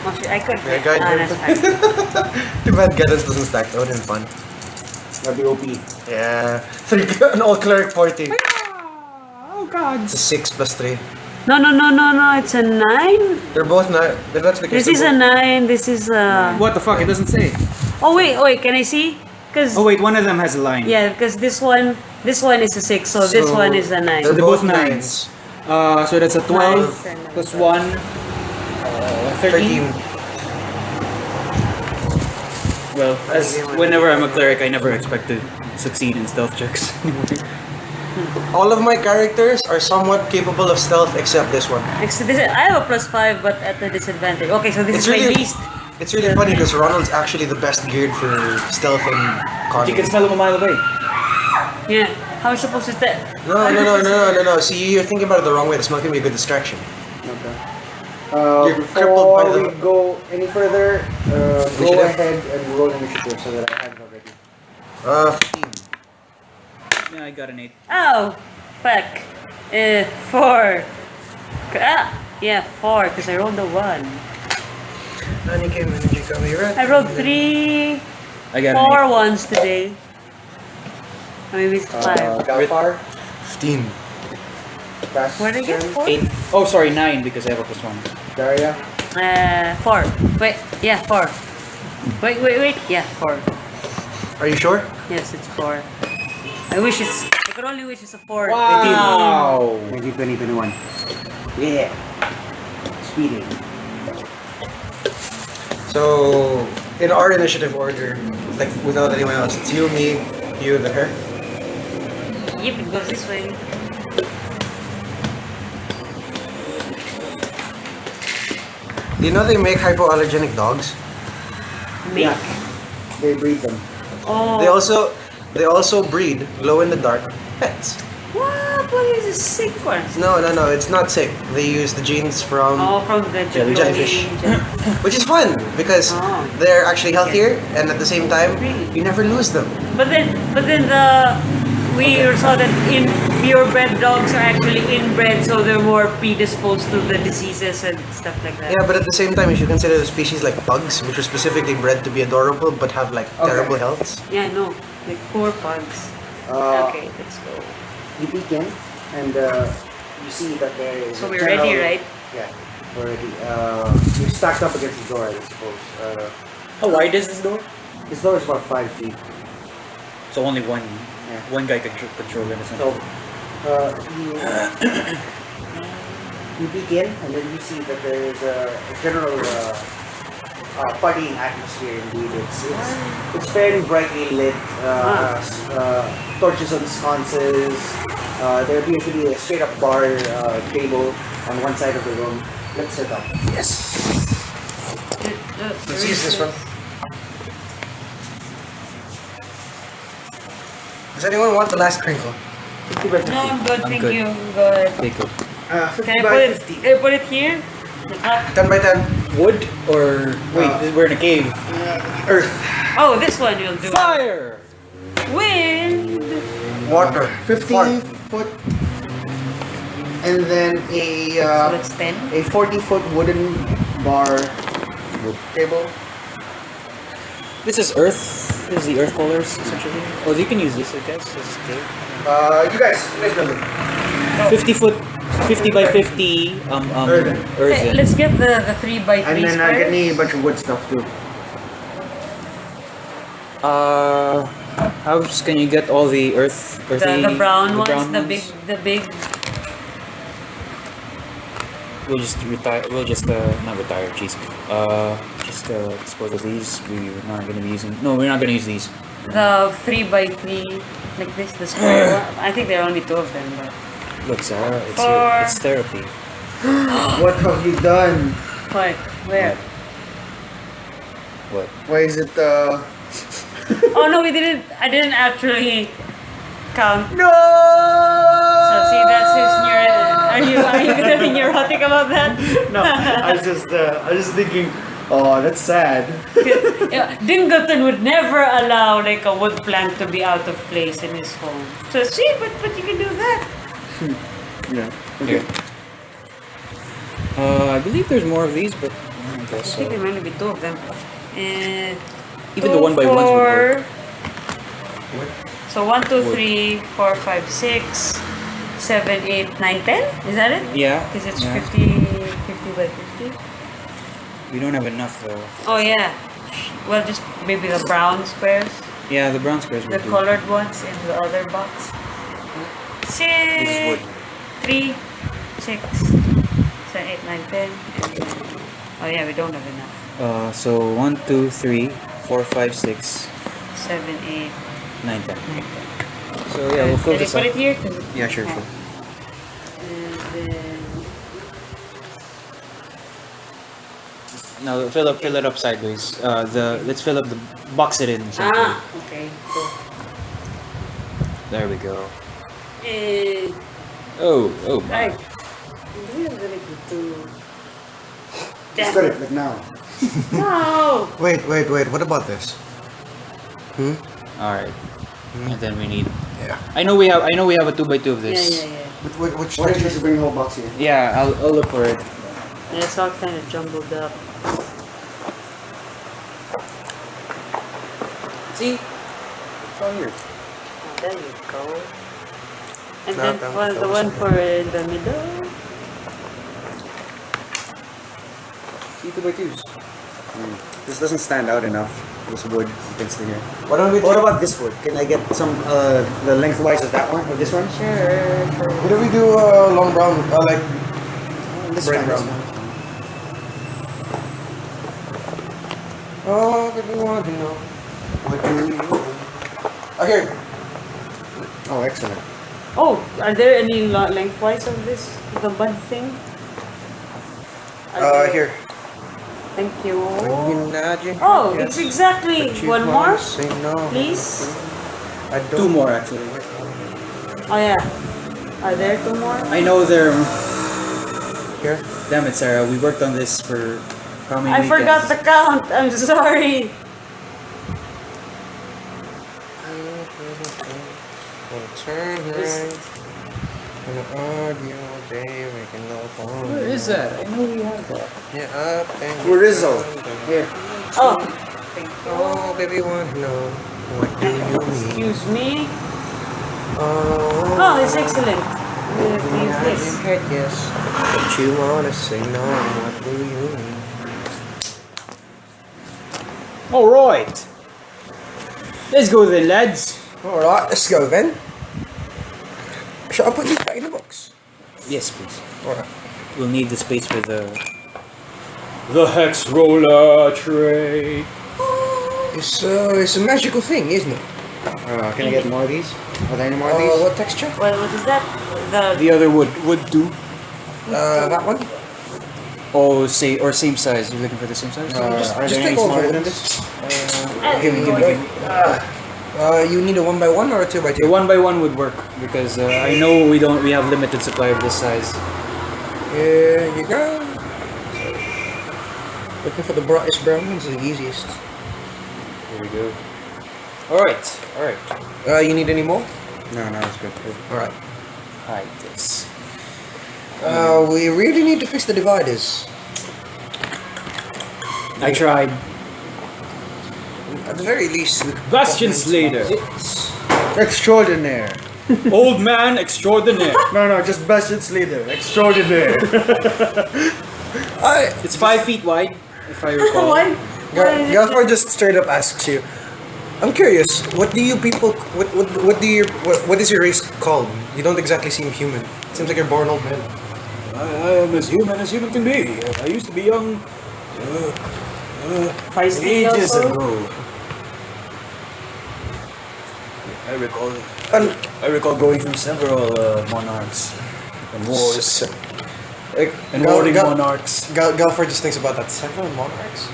Oh, shit, I could. Yeah, guide him. That's fine. Too bad guidance doesn't stack. That would have been fun. That'd be OP. Yeah. An all cleric party. Oh god. It's a 6 plus 3. No, it's a 9. They're both not. That's the case. This is a 9. This is a. What the fuck? It doesn't say. Oh wait, can I see? Cause Oh wait, one of them has a line. yeah, because this one is a 6, so this So, one is a 9. So they're both both nines. So that's a 12 Nine. plus 1. 13. 13. Well, as whenever I'm a cleric, I never expect to succeed in stealth checks. All of my characters are somewhat capable of stealth except this one. I have a +5, but at a disadvantage. Okay, so this It's is my really- least. It's really funny because Ronald's actually the best geared for stealth and con. You can smell them a mile away. Yeah. How am I supposed to tell? No. See, you're thinking about it the wrong way. The smell can be a good distraction. Okay. You're crippled by Before the- we go any further, go Initiative? ahead and roll initiative so that I have it already. 15. Yeah, I got an 8. Oh, fuck. 4. Yeah, 4, because I rolled a 1. Honey came energy gummy red. I rolled 3, I got 4 an ones today. Or maybe it's 5. Galfar. 15. Where did I get 4? 8. Oh, sorry, 9 because I have a +1. Daria. 4. Wait, yeah, 4. Wait. Yeah, 4. Are you sure? Yes, it's 4. I could only wish it's a 4. Wow! 2021. Yeah. Speeding. So, in our initiative order, like without anyone else, it's you, me, you, the her. Yep, it goes this way. Do you know they make hypoallergenic dogs? Make. Yeah. They breed them. Oh. They also breed glow in the dark pets. What is this sick one? No, it's not sick. They use the genes from From the jellyfish. Which is fun because Oh. they're actually healthier and at the same time Really? you never lose them. But then we saw that purebred dogs are actually inbred, so they're more predisposed to the diseases and stuff like that. Yeah, but at the same time, if you consider the species like pugs, which are specifically bred to be adorable but have like terrible healths. Yeah, no, like poor pugs. Okay, let's go. You peek in, and you see that there is. So a we're ready, general- right? Yeah, we're ready. You're stacked up against the door, I suppose. How wide is this door? This door is about 5 feet. So only one Yeah. one guy can control it. Isn't So, it? you peek in, and then you see that there is a general partying atmosphere. Indeed, it's fairly brightly lit. Torches on sconces. There appears to be a straight up bar table on one side of the room. Let's set up. Let's use this one. Does anyone want the last crinkle? 50 by 50. No, I'm good, I'm thank good. you. Go ahead. Take it. 50 Can I by put it? 50. Can I put it here? The top? 10 by 10. Wood or wait? We're in a cave. Earth. Oh, this one you'll do. Fire! Wind. Water. 50 Fart. foot. And then So that's 10. a 40-foot wooden bar table. This is Earth. This is the Earth colors essentially. Oh, you can use this, I guess. This is cave. You guys build it. 50 foot, 50 by 50. Earthen. Hey, Earthen. let's get the 3 by 3 And then squares. get me a bunch of wood stuff too. How can you get all the earthy? the brown ones, the ones? big. We'll just retire. We'll just not retire. Jeez. Just dispose of these. We're not gonna be using. No, we're not gonna use these. The 3 by 3 like this, the square one. I think there are only 2 of them, but Look, Sarah, Four. it's therapy. What have you done? what? Where? What? Why is it Oh no, we didn't. I didn't actually count. No! So see, that's his neurotic. Are you gonna be neurotic about that? No, I was just thinking, oh, that's sad. Yeah, Dingleton would never allow like a wood plank to be out of place in his home. So see, but you can do that. Yeah. Here. I believe there's more of these, but I I guess think there so. might only be 2 of them. And Even the 1 by 1s would work. So 1, 2, 3, 4, 5, 6, 7, 8, 9, 10? Is that it? Yeah. Because it's yeah. 50 by 50. We don't have enough though. Oh yeah. Well, just maybe the brown squares, Yeah, the brown squares the will do. colored ones in the other box. This is wood. 6, 3, 6, 7, 8, 9, 10. And then, oh yeah, we don't have enough. So 1, 2, 3, 4, 5, 6, 7, 8, 9, 10. 9, 10. So yeah, we'll fill Can I this put up. it here? 'Cause Yeah, sure. And then No, fill it up sideways. Let's fill up the box it in. essentially. okay. Cool. There we go. And Oh my. right. We are really good too. Just got it, like now. No. Wait. What about this? All right. And then we need. Yeah. I know we have a 2 by 2 of Yeah, this. yeah, yeah. Which Why don't you texture? just bring the whole box here? Yeah, I'll look for it. And it's all kind of jumbled up. See? It's all here. Oh, there you go. And No, then that for the was- one for the middle. See, 2x2s. This doesn't stand out enough. This wood you can see here. Why don't we What about this wood? Can I get some the lengthwise of that one or this one? Sure. What do we do long brown? Like This Bright one. brown. oh, but we want to know what do you want? Okay. Oh, excellent. Oh, are there any lengthwise of this, the bud thing? Are there- Here. Thank you. Oh, Oh, it's exactly one more, Say no. please. I don't. 2 more actually. Oh yeah. Are there 2 more? I know they're. Here. Damn it, Sarah. We worked on this for how many I forgot the weekends? count. I'm sorry. Turn right. Gonna argue all day, making no fun. Where is that? I know we have that. Yeah, up and Rizzo. Here. Oh, Oh, baby, want to know what do you mean? excuse me. Oh, Oh, it's excellent. We have to use this. head yes, but you wanna say no? What do you mean? All right. Let's go then, lads. All right, let's go then. Shall I put these back in the box? Yes, please. All right. We'll need the space for the hex roller tray. It's a magical thing, isn't it? Can I get more of these? Are there any more of these? What texture? What is that? The other would do. That one. Oh, same size. You're looking for the same size? Are just there take any all smaller of than them. this? Give me. You need a 1x1 or a 2x2? The 1x1 would work because I know we have limited supply of this size. Here you go. Looking for the brightest brown one's the easiest. Here we go. All right. You need any more? No, it's good. All right. Hide this. We really need to fix the dividers. I tried. At the very least, Bastion Slater. Extraordinaire. Old man extraordinaire. No, just Bastion Slater. Extraordinaire. It's 5 feet wide, if I recall. Why? Galford just straight up asks you. I'm curious. What do you people? What is your race called? You don't exactly seem human. Seems like you're born old man. I am as human can be. I used to be young Feisty ages also? ago. I recall going through several monarchs and wars and warring monarchs. Galford just thinks about that. Several monarchs.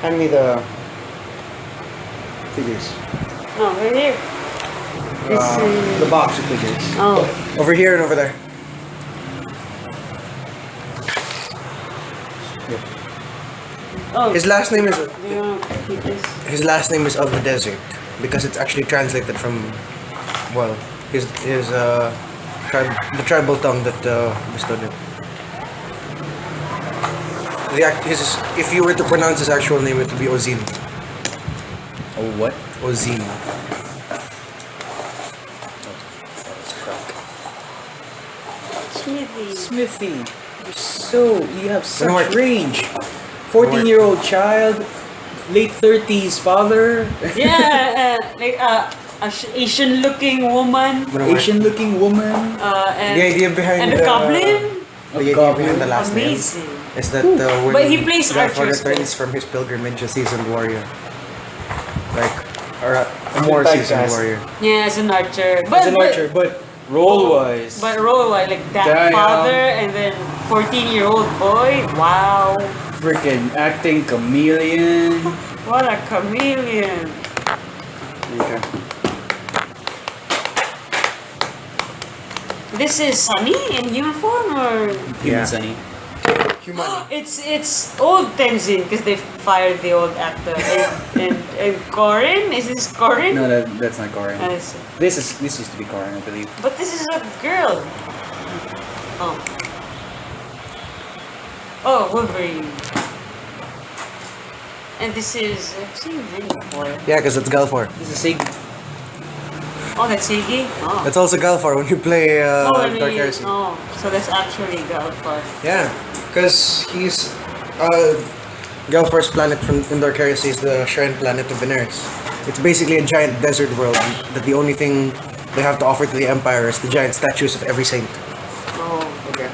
Hand me the figures. No, right here. The box of figures. Oh, Over here and over there. oh. His last name is Do you want to keep this? his last name is of the desert because it's actually translated from, well, his the tribal tongue that we studied. If you were to pronounce his actual name, it would be Ozin. Oh, what? Ozin. Smithy. Smithy. You have Don't worry. such range. 14-year-old child, late 30s father, Yeah, like Asian-looking woman. Asian-looking woman. And The idea behind and a goblin. The idea behind the last name Amazing. is that when But he plays Galford archer returns still. from his pilgrimage, a seasoned warrior, or a more seasoned Typecast. warrior. Yeah, as an archer. But, As an archer, but role-wise. But role like that Damn. father and then 14-year-old boy. Wow. Freaking acting chameleon. What a chameleon. Okay. This is Sunny in uniform or Human Sunny. Human. it's old Tenzin because they fired the old actor and Corin, is this Corin? No, that's not Corin. I see. This used to be Corin, I believe. But this is a girl. Oh, Wolverine. And this is, I've seen many before. Yeah, because it's Galfor. This is Sig. Oh, that's Siggy? Oh. It's also Galfor when you play when Dark we- Heresy. oh, so that's actually Galfar. Yeah, because he's Galfar's planet in Dark Heresy is the shrine planet of Veneris. It's basically a giant desert world that the only thing they have to offer to the Empire is the giant statues of every saint. Oh. Okay.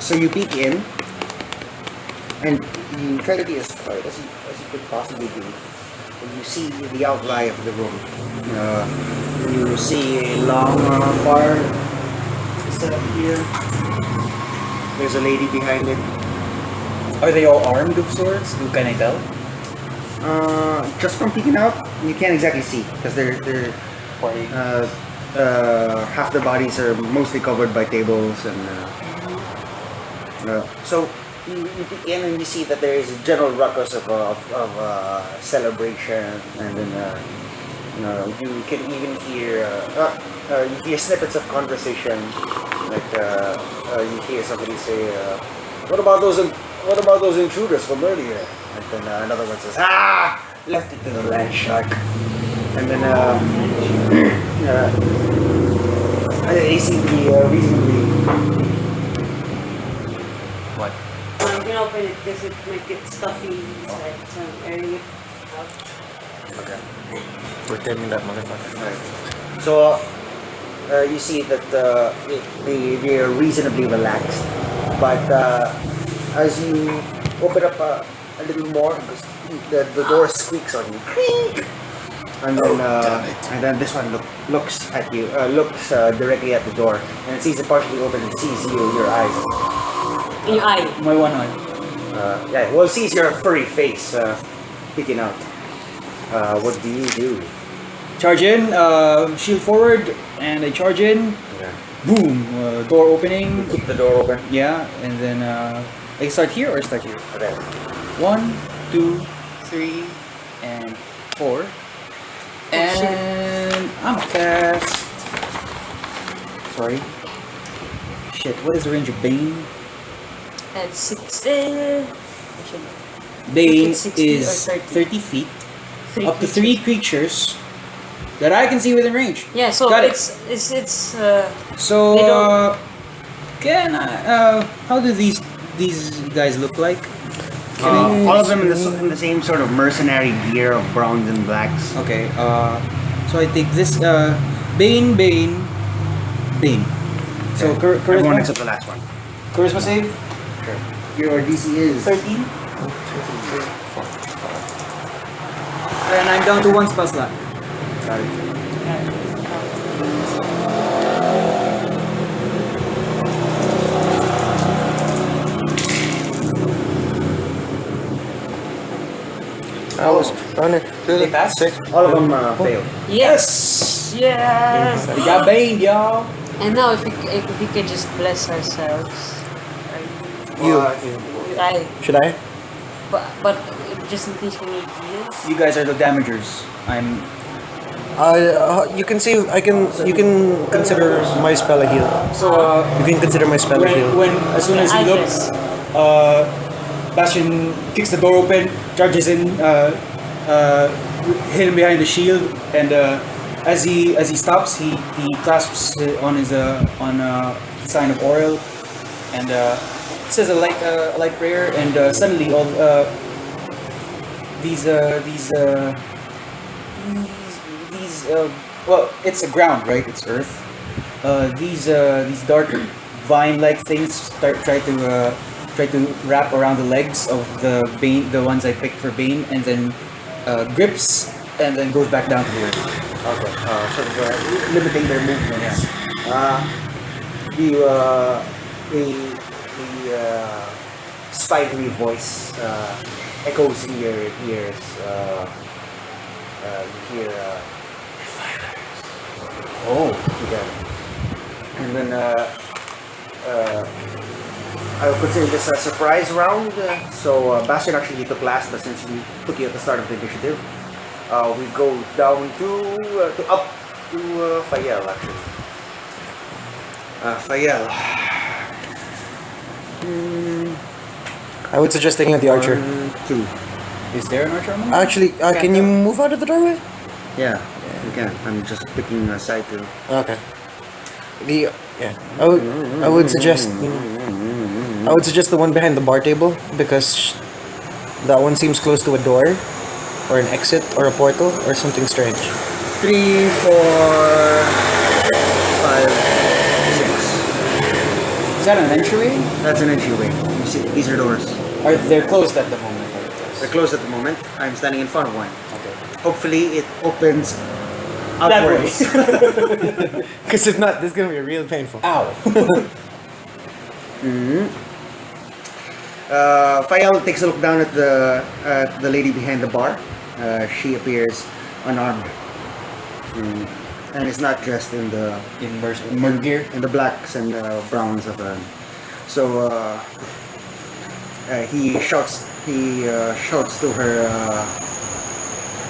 So you peek in, and you try to be as quiet as you could possibly be. And you see the outline of the room. You see a long bar set up here. There's a lady behind it. Are they all armed with swords? Can I tell? Just from peeking out, you can't exactly see because they're half the bodies are mostly covered by tables and so you peek in and you see that there is a general ruckus of celebration, and then you can even hear you hear snippets of conversation, like you hear somebody say, what about those intruders from earlier? And then another one says, left it to the land shark. And then they seem to be reasonably. What? You can open it because it might get stuffy inside, so I'm airing it out. Okay. We're taming that motherfucker. Right. So you see that they are reasonably relaxed, but as you open up a little more, the door squeaks on you, creak, and then this one looks at you, looks directly at the door, and it sees it partially open and sees your eyes. In your eye. My one eye. Yeah, well, it sees your furry face peeking out. What do you do? Charge in, shield forward, and I charge in. Okay. Boom! Door opening. Keep the door open. Yeah, and then I start here or start here? Okay. 1, 2, 3, and 4. And I'm cast. Sorry. Shit, what is the range of Bane? At 60. Bane It's 60 or is 30. 30 feet. Up to 3 creatures that I can see within range. Yeah, so Got it. it's So, They don't- can I, how do these guys look like? All of them in the same sort of mercenary gear of browns and blacks. Okay, so I take this, Bane. So, Everyone charisma, except the last one. charisma save? Sure. Your DC is 13. And I'm down to 1 spell slot. Got it. I was running. They pass? All of them fail. yes, yes. We got Bane, y'all. And now if we can just bless ourselves. Should I? But just in case we need heals. You guys are the damagers. I'm. You can see. You can consider my spell a heal. So, You can consider my spell a heal. when as soon as he looks, Bastion kicks the door open, charges in, hit him behind the shield, and as he stops, he clasps it on his on sign of oil, and says a light prayer, and suddenly all these well, it's a ground, right? It's earth. These dark vine-like things try to wrap around the legs of the Bane, the ones I picked for Bane, and then grips, and then goes back down to the earth. Okay. Sort of limiting their movements. The spidery voice echoes in your ears. You hear Oh, again. And then I would consider this a surprise round. So Bastion actually took last, but since we took you at the start of the initiative, we go down to up to Fayel actually. Fayel. I would suggest taking out the archer. 1, 2. Is there an archer on the map? Actually, can you move out of the doorway? Yeah, you can. I'm just picking a side too. Okay. I would suggest the one behind the bar table because that one seems close to a door or an exit or a portal or something strange. 3, 4, 5, 6. Is that an entryway? That's an entryway. You see, these are doors. Or they're closed at the moment? They're closed at the moment. I'm standing in front of one. Okay. Hopefully, it opens That upwards. Because if not, this is gonna be real painful. Ow. Fael takes a look down at the lady behind the bar. She appears unarmed, and is not dressed in the Merc gear? in the blacks and browns of a. So he shouts to her,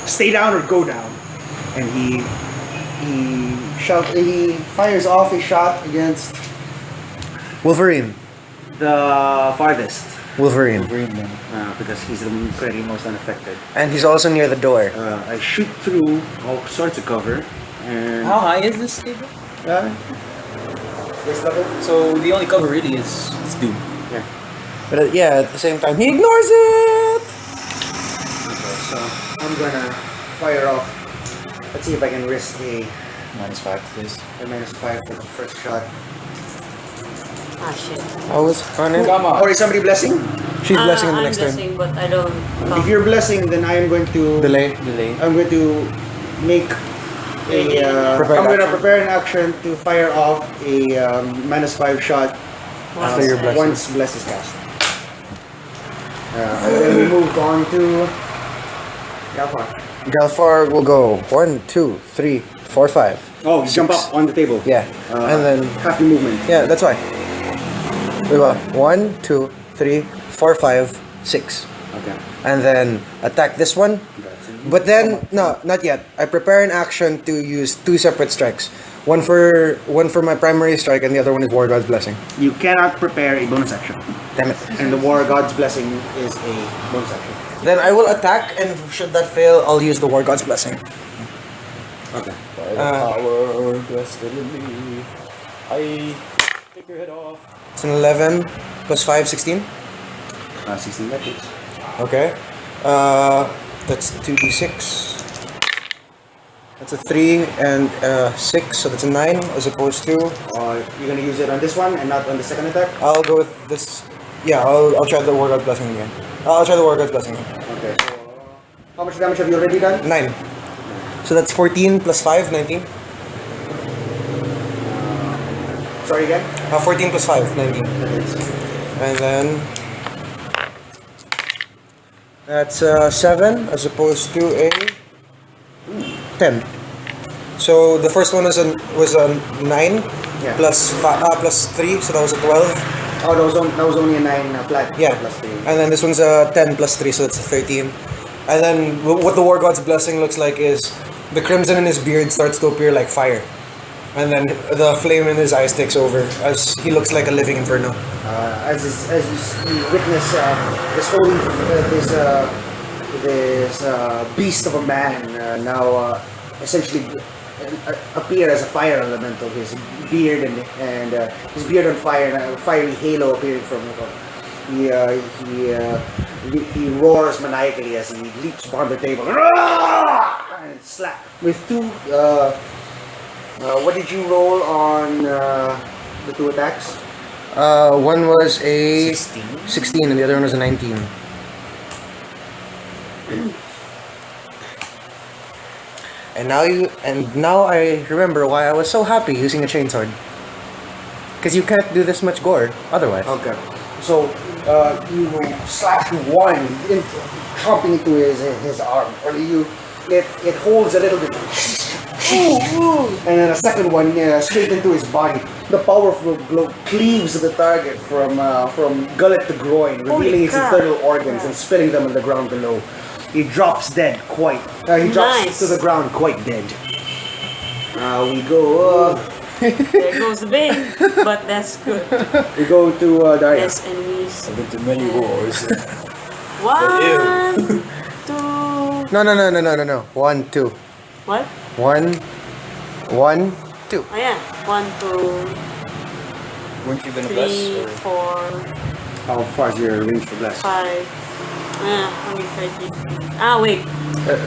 "Stay down or go down!" And he fires off a shot against Wolverine. the farthest. Wolverine. Green then. Because he's the pretty most unaffected. And he's also near the door. I shoot through all sorts of cover, and How high is this table? this level. So the only cover really is Doom. Yeah. But yeah, at the same time, he ignores it! Okay, so I'm gonna fire off. Let's see if I can risk a -5 to this. -5 for the first shot. Ah, shit. I was on it. Come on. Or is somebody blessing? She's blessing in the I'm next turn. blessing, but I don't count. If you're blessing, then I am going to Delay. I'm going to make a. Prepare I'm going to action. prepare an action to fire off a -5 shot After your blessing. once bless is cast. And then we move on to Galfar. Galfar will go 1, 2, 3, 4, 5. Oh, you jump up on the table. Yeah. And then, half the movement. yeah, that's why. We go 1, 2, 3, 4, 5, 6. Okay. And then attack this one. But then, no, not yet. I prepare an action to use 2 separate strikes. One for my primary strike, and the other one is War God's Blessing. You cannot prepare a bonus action, Damn it. and the War God's Blessing is a bonus action. Then I will attack, and should that fail, I'll use the War God's Blessing. Okay. Power vested in me. I take your head off. It's an 11 plus 5, 16. 16 metrics. Okay. That's 2d6. That's a 3 and 6, so that's a 9 as opposed to. You're gonna use it on this one and not on the second attack. I'll go with this. Yeah, I'll try the War God's Blessing again. I'll try the War God's Blessing again. Okay. So, how much damage have you already done? 9. So that's 14 plus 5, 19. Sorry again. 14 plus 5, 19. And then that's 7 as opposed to a 10. So the first one was a 9 Yeah. plus 3, so that was a 12. Oh, that was only a 9 flat. Yeah. Plus 3. And then this one's a 10 plus 3, so that's a 13. And then what the War God's Blessing looks like is the crimson in his beard starts to appear like fire. And then the flame in his eyes takes over as he looks like a living inferno. As you witness this holy this beast of a man now essentially appear as a fire elemental. His beard and his beard on fire and a fiery halo appearing from it. He roars maniacally as he leaps upon the table and slap with 2. What did you roll on the 2 attacks? One was a 16. 16 and the other one was a 19. And now I remember why I was so happy using a chainsword. Because you can't do this much gore otherwise. Okay. So you slash one chomping into his arm, or it holds a little bit, and then a second one straight into his body. The powerful blow cleaves the target from gullet to groin, revealing his crap. internal organs and spilling them on the ground below. He drops dead quite. He drops Nice. to the ground quite dead. We go There goes the bane, but that's good. We go to Daria. Yes, enemies. I've been to many wars. 1, 2. No. 1, 2. What? 1, 1, 2. Oh yeah. 1, 2, Weren't you gonna bless? 3, Or? 4, How far is your range for bless? 5. Only 30. Ah, wait.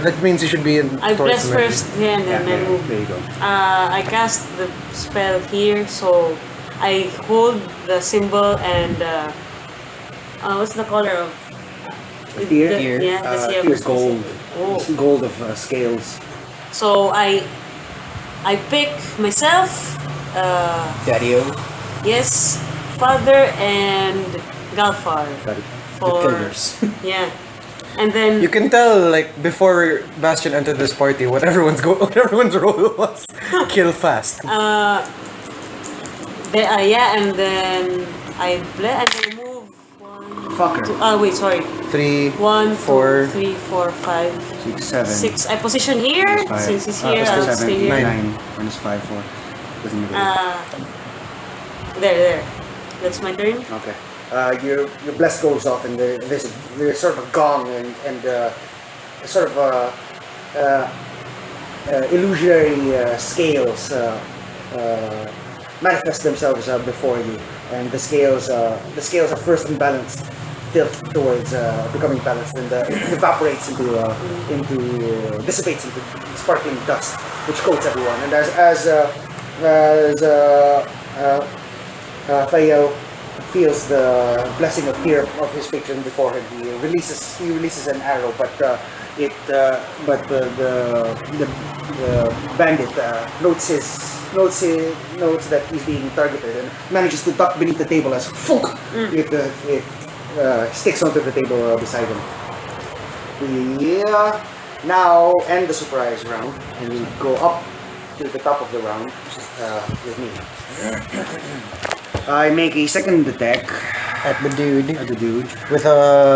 That means you should be in. I towards bless the middle. first here and then I move. There you go. I cast the spell here, so I hold the symbol and what's the color of Tear? Yeah, the tear. Tear's gold. Oh. It's gold of scales. So I pick myself, Daddy-o. yes, Father and Galfar Got it. The for killers. yeah, and then You can tell, like, before Bastion entered this party, what everyone's role was. Kill fast. yeah, and then I bless and then move one. Fucker. Two, wait, sorry. 3, 1, 4, 2, 3, 4, 5, 6, 7. 6. I position here. Five. Since he's here, Plus I'll 7, stay here. 9. Minus 5, 4. Doesn't matter. There. That's my turn. Okay. Your bless goes off, and there's sort of a gong and sort of illusionary scales manifest themselves before you, and the scales are first unbalanced, tilt towards becoming balanced, and it evaporates into dissipates into sparkling dust, which coats everyone. And as Fael feels the blessing of fear of his patron before him, he releases an arrow, but the bandit notes that he's being targeted and manages to duck beneath the table as funk it sticks onto the table beside him. We now end the surprise round and we go up to the top of the round with me. I make a second attack At the dude. with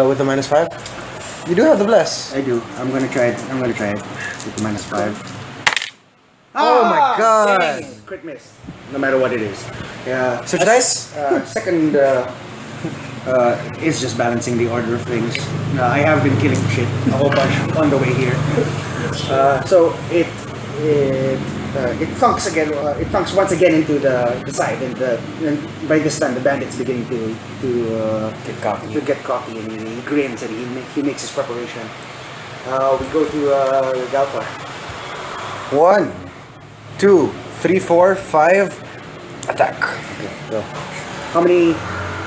With a minus 5. You do have the bless. I do. I'm gonna try it with the minus 5. Oh my god. Dang, crit miss. No matter what it is. Yeah. Switch dice? Second is just balancing the order of things. I have been killing shit a whole bunch on the way here. So it thunks again. It thunks once again into the side, and by this time the bandit's beginning to get cocky, and he grins and he makes his preparation. We go to Galfar. 1, 2, 3, 4, 5. Attack. Okay, go.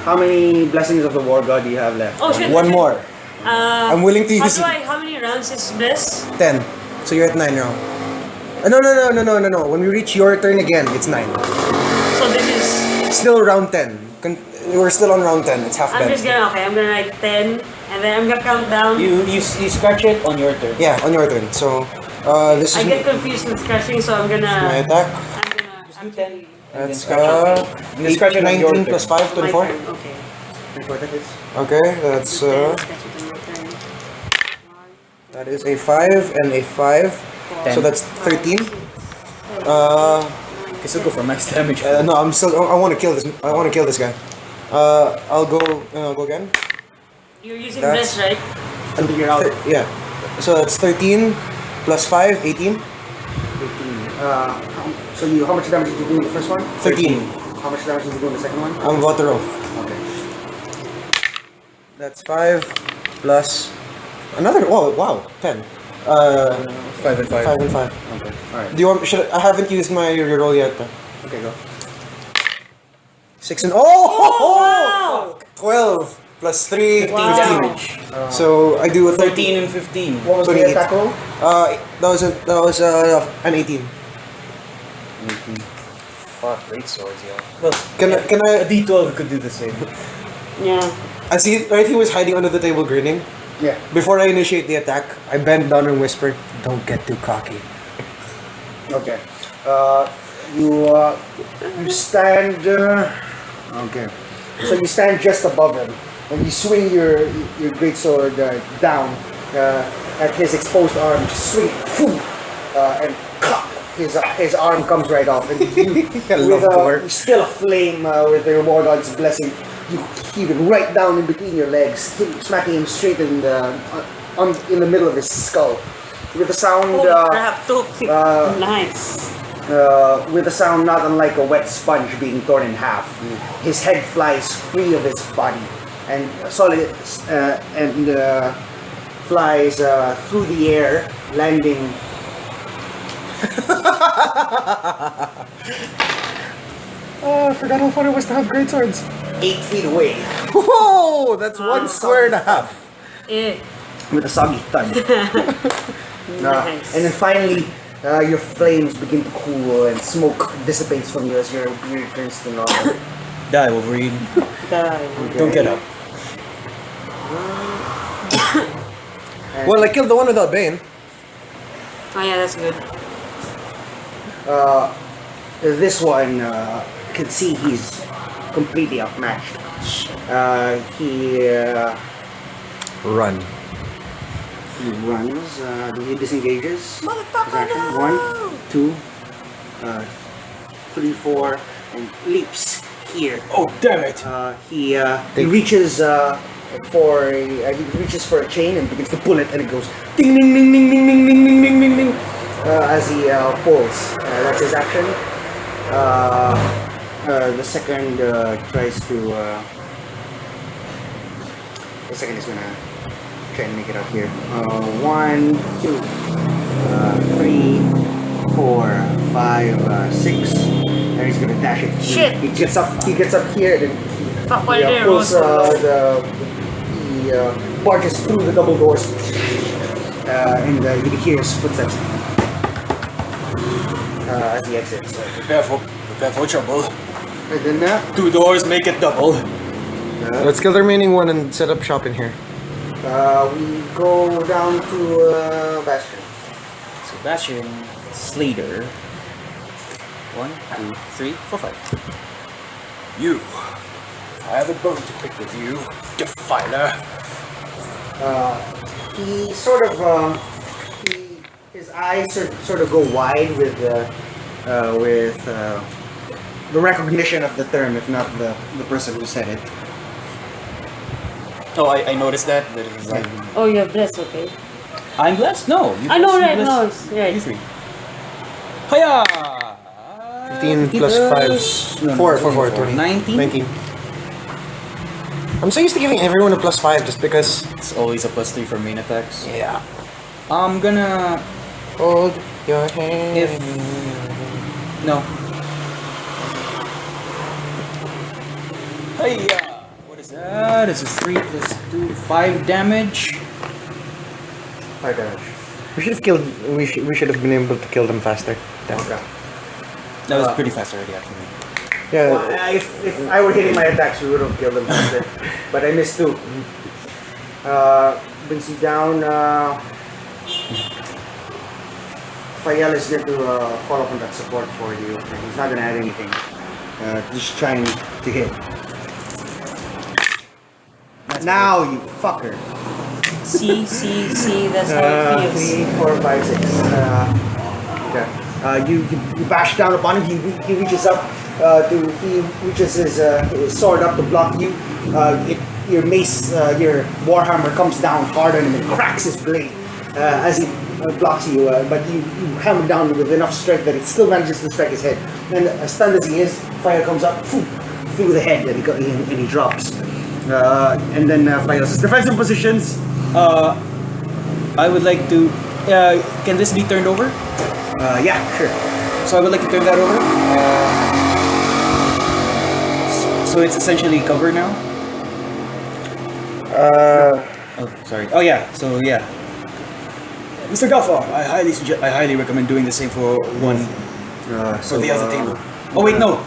How many blessings of the war god do you have left? Oh shit. One more. I'm willing to use How many rounds is this? 10. So you're at 9 now. No. When we reach your turn again, it's 9. So this is. Still round 10. We're still on round 10. It's half I'm bent. I'm gonna write 10, and then I'm gonna count down. You scratch it on your turn. Yeah, on your turn. So this is I get confused with scratching, so I'm my gonna. attack. I'm gonna. Just do 10. And That's then scratch it on your 19 turn. plus 5, My 24. turn, okay. Before that is. Okay, that's Scratch it on my turn. that is a 5 and a 5. 10. So that's 13. Okay, so go for max damage. No, I want to kill this. I want to kill this guy. I'll go again. You're using That's- this, right? Something you're out. Yeah. So that's 13 plus 5, 18. 18. So how much damage did you do in the first one? 13. How much damage did you do in the second one? I'm about to roll. Okay. That's 5 plus another. Oh wow, 10. 5 and 5. 5 and 5. Okay. Alright. Do you want? I haven't used my reroll yet. Okay, go. 6 and Wow! 12 plus 3, 15. damage. So I do a 13 and 15. What was the 28. attack roll? That was an 18. Fuck, great swords, yeah. Well, Can I? a D12 could do the same. Yeah. I see. Right, he was hiding under the table grinning. Yeah. Before I initiate the attack, I bend down and whisper, "Don't get too cocky." Okay. You stand. Okay. So you stand just above him, and you swing your great sword down at his exposed arm. Just swing, boom, and cut his arm comes right off, and you, love Thor. still aflame with your war god's blessing, you heave it right down in between your legs, smacking him straight in the middle of his skull. With a sound, nice. with a sound not unlike a wet sponge being torn in half. His head flies free of his body, and flies through the air, landing. Oh, I forgot how fun it was to have great swords. 8 feet away, Whoa, that's 1 square and a half. Eh. with a soggy thud. Nice. And then finally, your flames begin to cool and smoke dissipates from you as your beard turns to normal. Die, Wolverine. Don't get up. Well, I killed the one without Bane. Oh yeah, that's good. This one can see he's completely outmatched. He Run. runs. He disengages. Motherfucker, His action. no! 1, 2, 3, 4, and leaps here. Oh, damn it! He reaches for a chain and begins to pull it, and it goes ding ding ding ding ding ding ding ding ding ding ding as he pulls. That's his action. The second tries to. The second is gonna try and make it up here. 1, 2, 3, 4, 5, 6. And he's gonna dash it. Shit. He gets up. He gets up here. Then Fuck, he there, pulls Rose. he barges through the double doors, and you can hear his footsteps as he exits. Prepare for trouble. And then 2 doors make it double. Let's kill the remaining one and set up shop in here. we go down to Bastion. Sebastian Slater. 1, 2, 3, 4, 5. You. I have a bone to pick with you, Defiler. He sort of his eyes sort of go wide with the recognition of the term, if not the person who said it. Oh, I noticed that. That it was like, Oh, you have blessed, okay. I'm blessed? No. You I know, blessed, right? you No, blessed. it's right. You 3. Hiya! 15 plus 5. 4, 20. 19. I'm so used to giving everyone a +5 just because. It's always a +3 for main attacks. Yeah. I'm gonna... Hold your hand. If... No. Hiya! What is that? It's a 3 plus 2, 5 damage. 5 damage. We should have killed. We should have been able to kill them faster. Damn. Okay. That was pretty fast already, actually. Yeah. Well, if I were hitting my attacks, we would have killed them faster. But I missed 2. Brings you down. Fayel is going to follow up on that support for you. He's not going to add anything. Just trying to hit. Now, you fucker. See, that's how it feels. 3, 4, 5, 6. Okay. You bash down upon him. He reaches up he reaches his sword up to block you. Your mace, your warhammer comes down harder and it cracks his blade as he blocks you. But you hammer down with enough strength that it still manages to strike his head. And as stunned as he is, fire comes up through the head and he drops. And then Fire says, defensive positions. I would like to... can this be turned over? Yeah, sure. So I would like to turn that over. So it's essentially cover now? Oh, sorry. Oh yeah, so yeah. Mr. Galfar, I highly recommend doing the same for one... for the other table. Oh wait, no.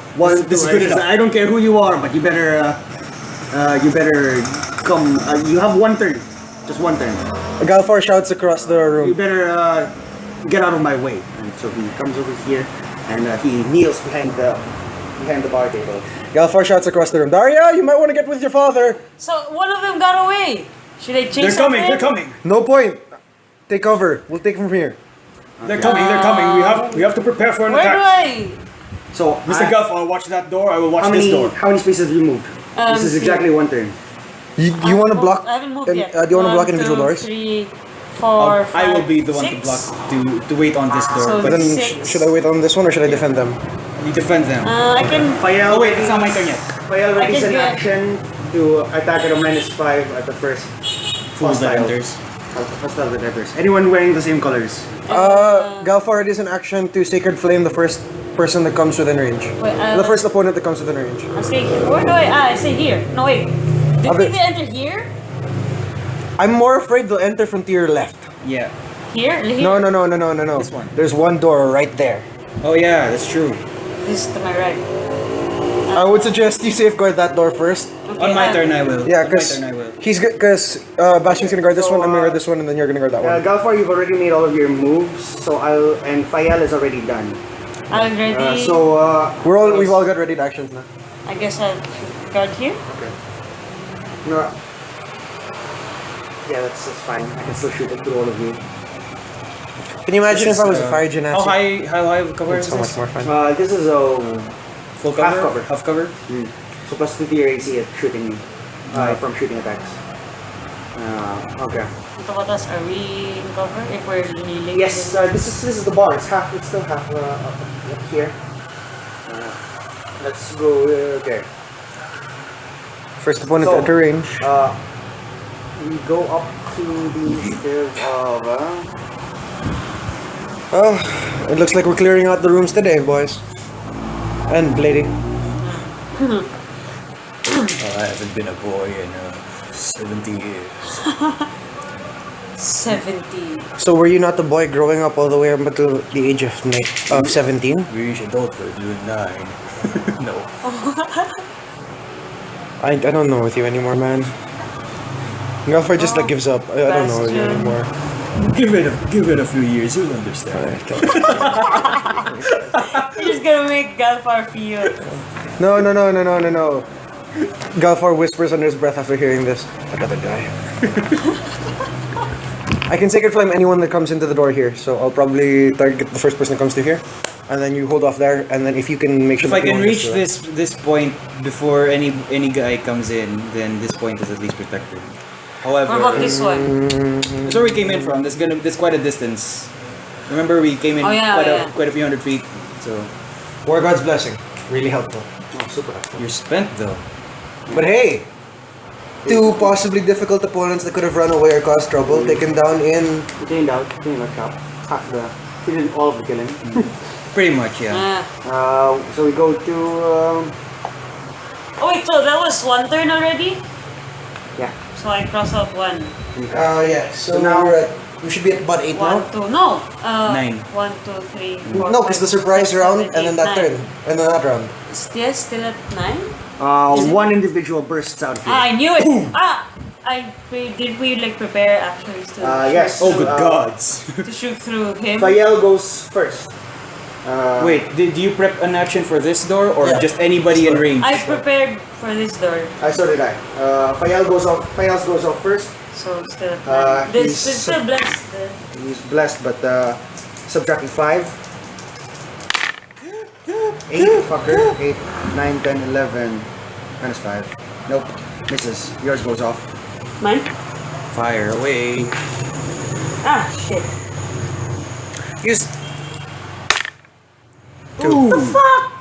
This is good enough. I don't care who you are, but you better come. You have 1 turn. Just 1 turn. Galfar shouts across the You room. better get out of my way. And so he comes over here and he kneels behind the bar table. Galfar shouts across the room. Daria, you might want to get with your father. So one of them got away. Should I chase They're coming, him? they're coming! No point. Take cover. We'll take him from here. They're coming. They're coming. We have to prepare for an Where do attack. I? So, Mr. Guff, I'll watch that door. I will watch how this many door. how many spaces have you moved? This is exactly one turn. You want to block? I haven't moved and, yet. do you want to block 1, individual 2, doors? 3, 4, 5, I will be the one 6. to block to wait on this door. So but Then Six. should I wait on this one or should I defend them? you defend them. I can. Fayal Oh wait, it's not my turn yet. Fayal I readies can an get- action to attack at a -5 at the first Fools that hostile. enters. Hostile that enters. Anyone wearing the same colors. Galfar is an action to Sacred Flame the first person that comes within range. Wait, The first opponent that comes within range. I stay here. Where do I? I stay here. No wait. Did Okay. they enter here? I'm more afraid they'll enter from to your left. Yeah. Here? Here? No. This one. There's one door right there. Oh yeah, that's true. This is to my right. I would suggest you safeguard that door first. Okay, On my turn, I will. Yeah, On my because turn, I will. Bastion's gonna guard this So, one, I'm gonna guard this one, and then you're gonna guard that one. Galfar, you've already made all of your moves, so and Fayal is already done. Already. We've all got ready to actions now. I guess I'll shoot guard here. No. Yeah, that's fine. I can still shoot it through all of you. Can you imagine if I was a fire How genasi? high of cover It's is so this? much more fun. This is a Full cover? Half cover. Half cover? so plus 2 to your AC at shooting from shooting attacks. Okay. So what else are we in cover if we're kneeling? Yes, this is the bar. It's half. It's still half up here. Let's go. Okay. First opponent So, to enter range. We go up to the initiative of. Oh, it looks like we're clearing out the rooms today, boys. And lady. I haven't been a boy in 70 years. 70. So were you not the boy growing up all the way up until the age of 17? We reach adulthood, doing 9. No. I don't know with you anymore, man. Galfar just like gives up. I don't know with you Bastion. anymore. Give it a few years, you'll understand. You're just gonna make Galfar feel. No. Galfar whispers under his breath after hearing this. I'd rather die. I can Sacred Flame anyone that comes into the door here, so I'll probably target the first person that comes through here. And then you hold off there, and then if you can make sure If I that no can one gets reach through. this point before any guy comes in, then this point is at least protected. However, What about this one? that's where we came in from. There's quite a distance. Remember, we came in Oh, yeah, quite a few hundred feet. So War God's Blessing. Really helpful. Oh, super. you're spent though. But hey, two possibly difficult opponents that could have run away or caused trouble, taken down in... You cleaned out shop. Half the. You did all of the killing. Pretty much, yeah. So we go to. Oh wait, so that was one turn already? Yeah. So I cross out one. yeah, so now- we should be at about 8 now. 1, 2, no. 9. 1, 2, 3, 4. No, because the surprise round, and then that 9. turn, and then that round. Yes, still at 9? One individual bursts out of here. I knew it! Did we like prepare actually to Yes. Oh, good gods. to shoot through him? Fayel goes first. Wait, did you prep an action for this door or Yeah. just anybody in range? I prepared for this door, So did I. Fayel goes off. Fayel goes off first. so still at 9. This he's- is still blessed. He's blessed, but subtracting 5. 8, fucker. 8, 9, 10, 11. Minus 5. Nope. Misses. Yours goes off. Mine? Fire away. Ah, shit. Use 2. The fuck?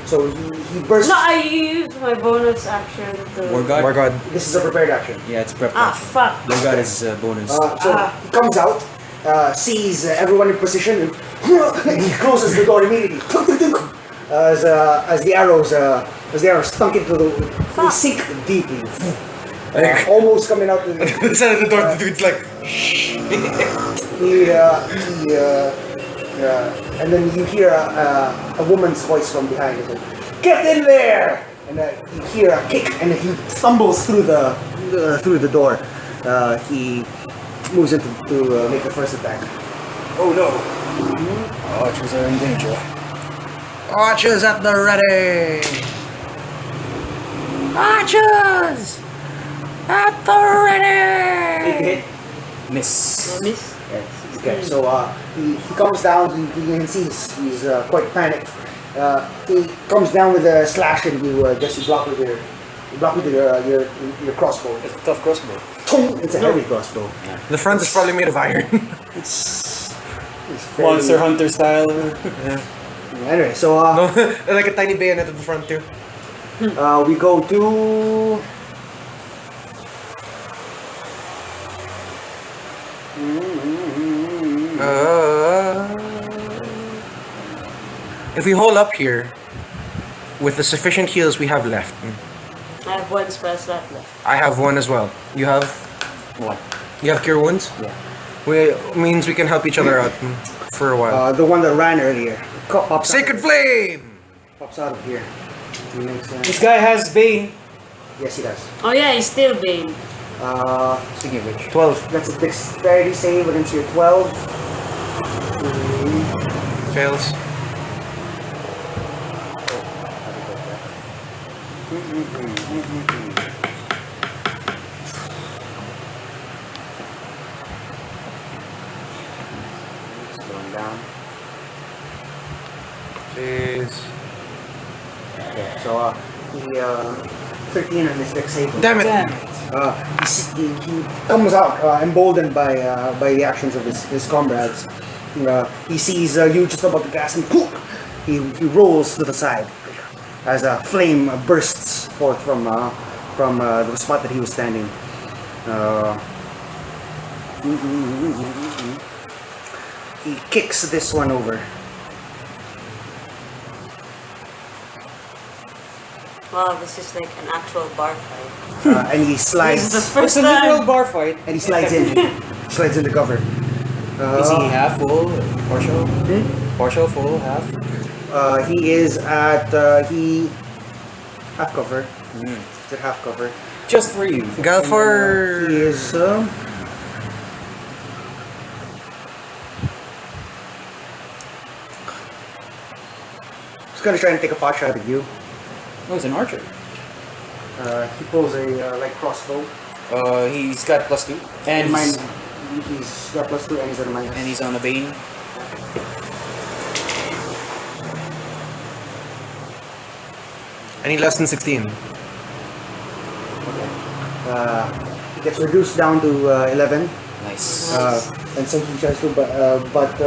So he bursts. No, I used my bonus action War to... God? War God. This is a prepared action. Yeah, it's prep. Ah, fuck. War God is bonus. He comes out, sees everyone in position, and he closes the door immediately. As the arrows stunk into they sink deeply. Almost coming out. Inside of the door, the dude's like... And then you hear a woman's voice from behind. It's like, "Get in there!" And you hear a kick, and he stumbles through the door. He moves into to make the first attack. Oh no. Archers are in danger. Archers at the ready! Archers! At the ready! Hit. Miss. Miss? Yes. Okay, so he comes down, you can see he's quite panicked. He comes down with a slash and you just you block with your crossbow. It's a tough crossbow. It's a heavy crossbow. The front is probably made of iron. It's very- Monster Hunter style. Yeah. Anyway, so No, like a tiny bayonet at the front too. we go to If we hold up here, with the sufficient heals we have left, I have one spell slot left. I have one as well. You have? What? You have cure wounds? yeah. Means we can help each other out for a while. The one that ran earlier. Pops Sacred Flame! pops out of here. He makes, This guy has Bane. yes, he does. Oh yeah, he's still Bane. Speaking of which. 12. That's a dexterity save against your 12. Fails. Slowing down. Jeez. Okay, so he 13 on his dex save. Damn it! He comes out emboldened by the actions of his comrades. He sees you just about to cast and poof, he rolls to the side as a flame bursts forth from the spot that he was standing. He kicks this one over. Wow, this is like an actual bar fight. And he This is the slides It's first a literal time. bar fight. and he slides in. Slides into cover. Is he half full? Partial? Partial, full, half? He is at he half cover. He's at half cover. Just for you. Galfar. He is he's gonna try and take a pot shot at you. Oh, he's an archer. He pulls a light crossbow. He's got +2. And Mine, he's, he's got +2 and he's at a minus. and he's on a Bane. Any less than 16. He gets reduced down to 11. Nice. And so he tries to, but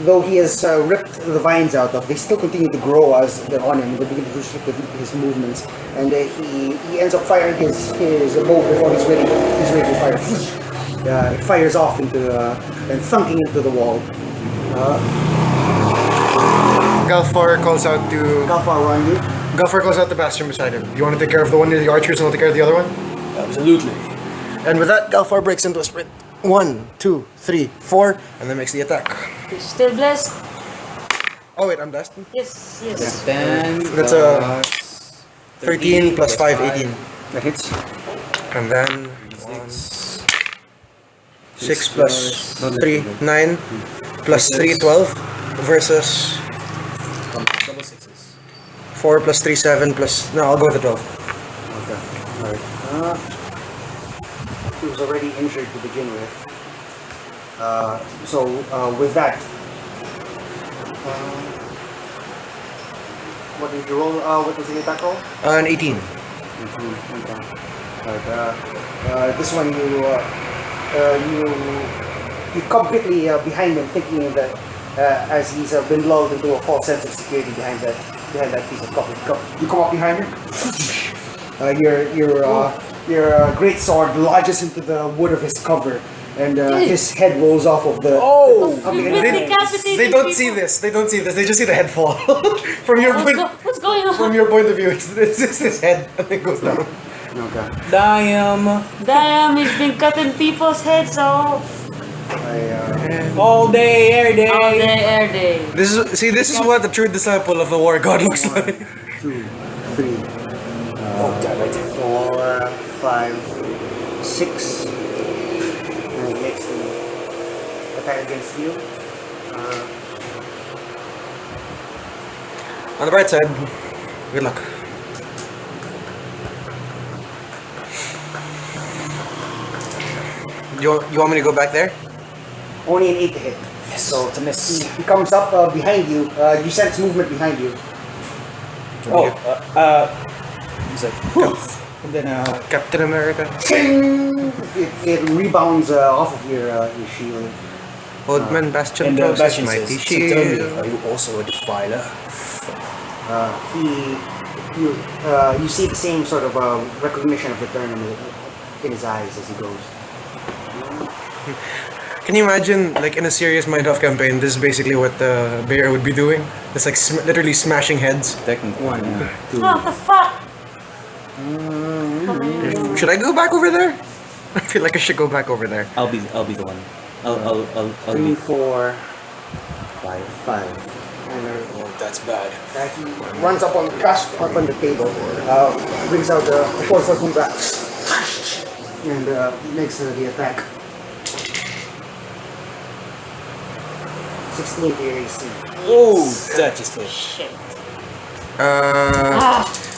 though he has ripped the vines out of, they still continue to grow as they're on him. They begin to restrict his movements, and he ends up firing his bow before he's ready to fire. It fires off into and thunking into the wall. Galfar calls out to Galfar on you. Galfar calls out the bastion beside him. You want to take care of the one near the archers and I'll take care of the other one? Absolutely. And with that, Galfar breaks into a sprint. 1, 2, 3, 4, and then makes the attack. He's still blessed. Oh wait, I'm blessed. Yes, yes. 10 That's a 13 plus 5, 18. That hits. And then 6. 6 plus 3, 9 plus 3, 12 versus Double sixes. 4 plus 3, 7 plus. No, I'll go with the 12. Okay. Alright. He was already injured to begin with. So with that, what did you roll? What was the attack roll? An 18. Okay. Alright. This one you come quickly behind him, thinking that as he's been lulled into a false sense of security behind that piece of cover. You come up behind him. Your great sword lodges into the wood of his cover, and his head rolls off of the. Oh! of the With enemy. decapitating They don't people. see this. They don't see this. They just see the head fall. from your point. What's going on? From your point of view, it's just his head and it goes down. Okay. Damn. Damn, he's been cutting people's heads off. All day, air day. All day, air day. This is what the true disciple of the war god looks like. 2, 3, Oh, damn it. 4, 5, 6. And it makes the attack against you. On the bright side, good luck. you want me to go back there? Only an 8 to hit. Yes, So it's a miss. he comes up behind you. You sense movement behind you. Oh, he's like, poof. And then, Captain America. Ting! It rebounds off of your shield. Old man Bastion and throws his Bastion mighty says, "So tell me, shield. are you also a defiler?" You see the same sort of recognition of return in his eyes as he goes. Can you imagine, like in a serious Mind-Off campaign, this is basically what the bear would be doing? It's like literally smashing heads. Technically. One, two. What the fuck? Should I go back over there? I feel like I should go back over there. I'll be the one. I'll 3, be 4, 5. 5. And Oh, that's bad. he runs up on the table, brings out the porcelain from back, and makes the attack. 16 to your AC. Oh, that just hit. Shit.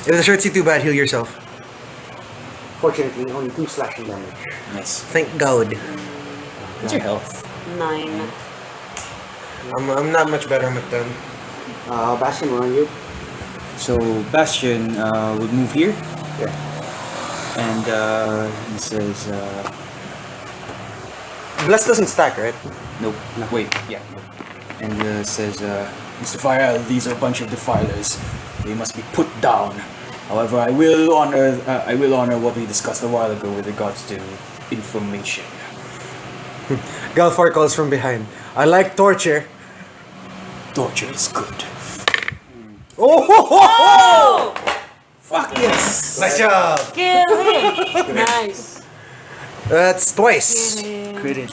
If the shirts you too bad, heal yourself. Fortunately, only 2 slashing damage. Nice. Thank God. What's your health? 9. I'm not much better, I'm at 10. Bastion, where are you? So Bastion would move here, Yeah. and he says, Bless doesn't stack, right? "Nope. Wait, yeah." And says, "Mr. Fire, these are a bunch of defilers. They must be put down. However, I will honor what we discussed a while ago with regards to information." Galfar calls from behind. I like torture. Torture is good. Oh! Fuck yes! Nice job! Kill him! Nice. That's twice. Credit.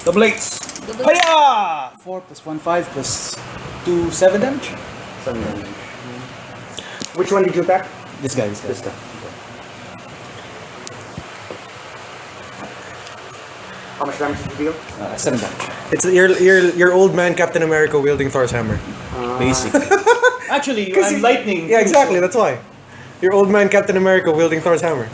Double 8s. Hiya! 4 plus 1, 5 plus 2, 7 damage. 7 damage. Which one did you attack? This guy. This guy. How much damage did you deal? 7 damage. It's your old man Captain America wielding Thor's hammer. Basically. Actually, I'm lightning. Yeah, exactly. That's why. Your old man Captain America wielding Thor's hammer.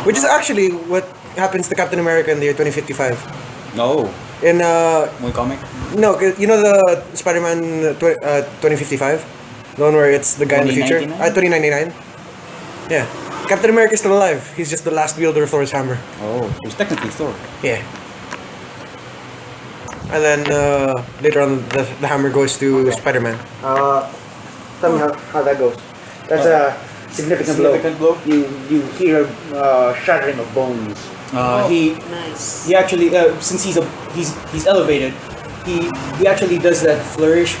Which is actually what happens to Captain America in the year 2055. No. In Muy comic. no, you know the Spider-Man 2055, the one where it's the guy in the future. 2099? 2099. Yeah, Captain America is still alive. He's just the last wielder of Thor's hammer. Oh, it was technically Thor. Yeah. And then later on, the hammer goes to Spider-Man. Tell me how that goes. That's a significant blow. You hear shattering of bones. He Nice. actually since he's elevated, he actually does that flourish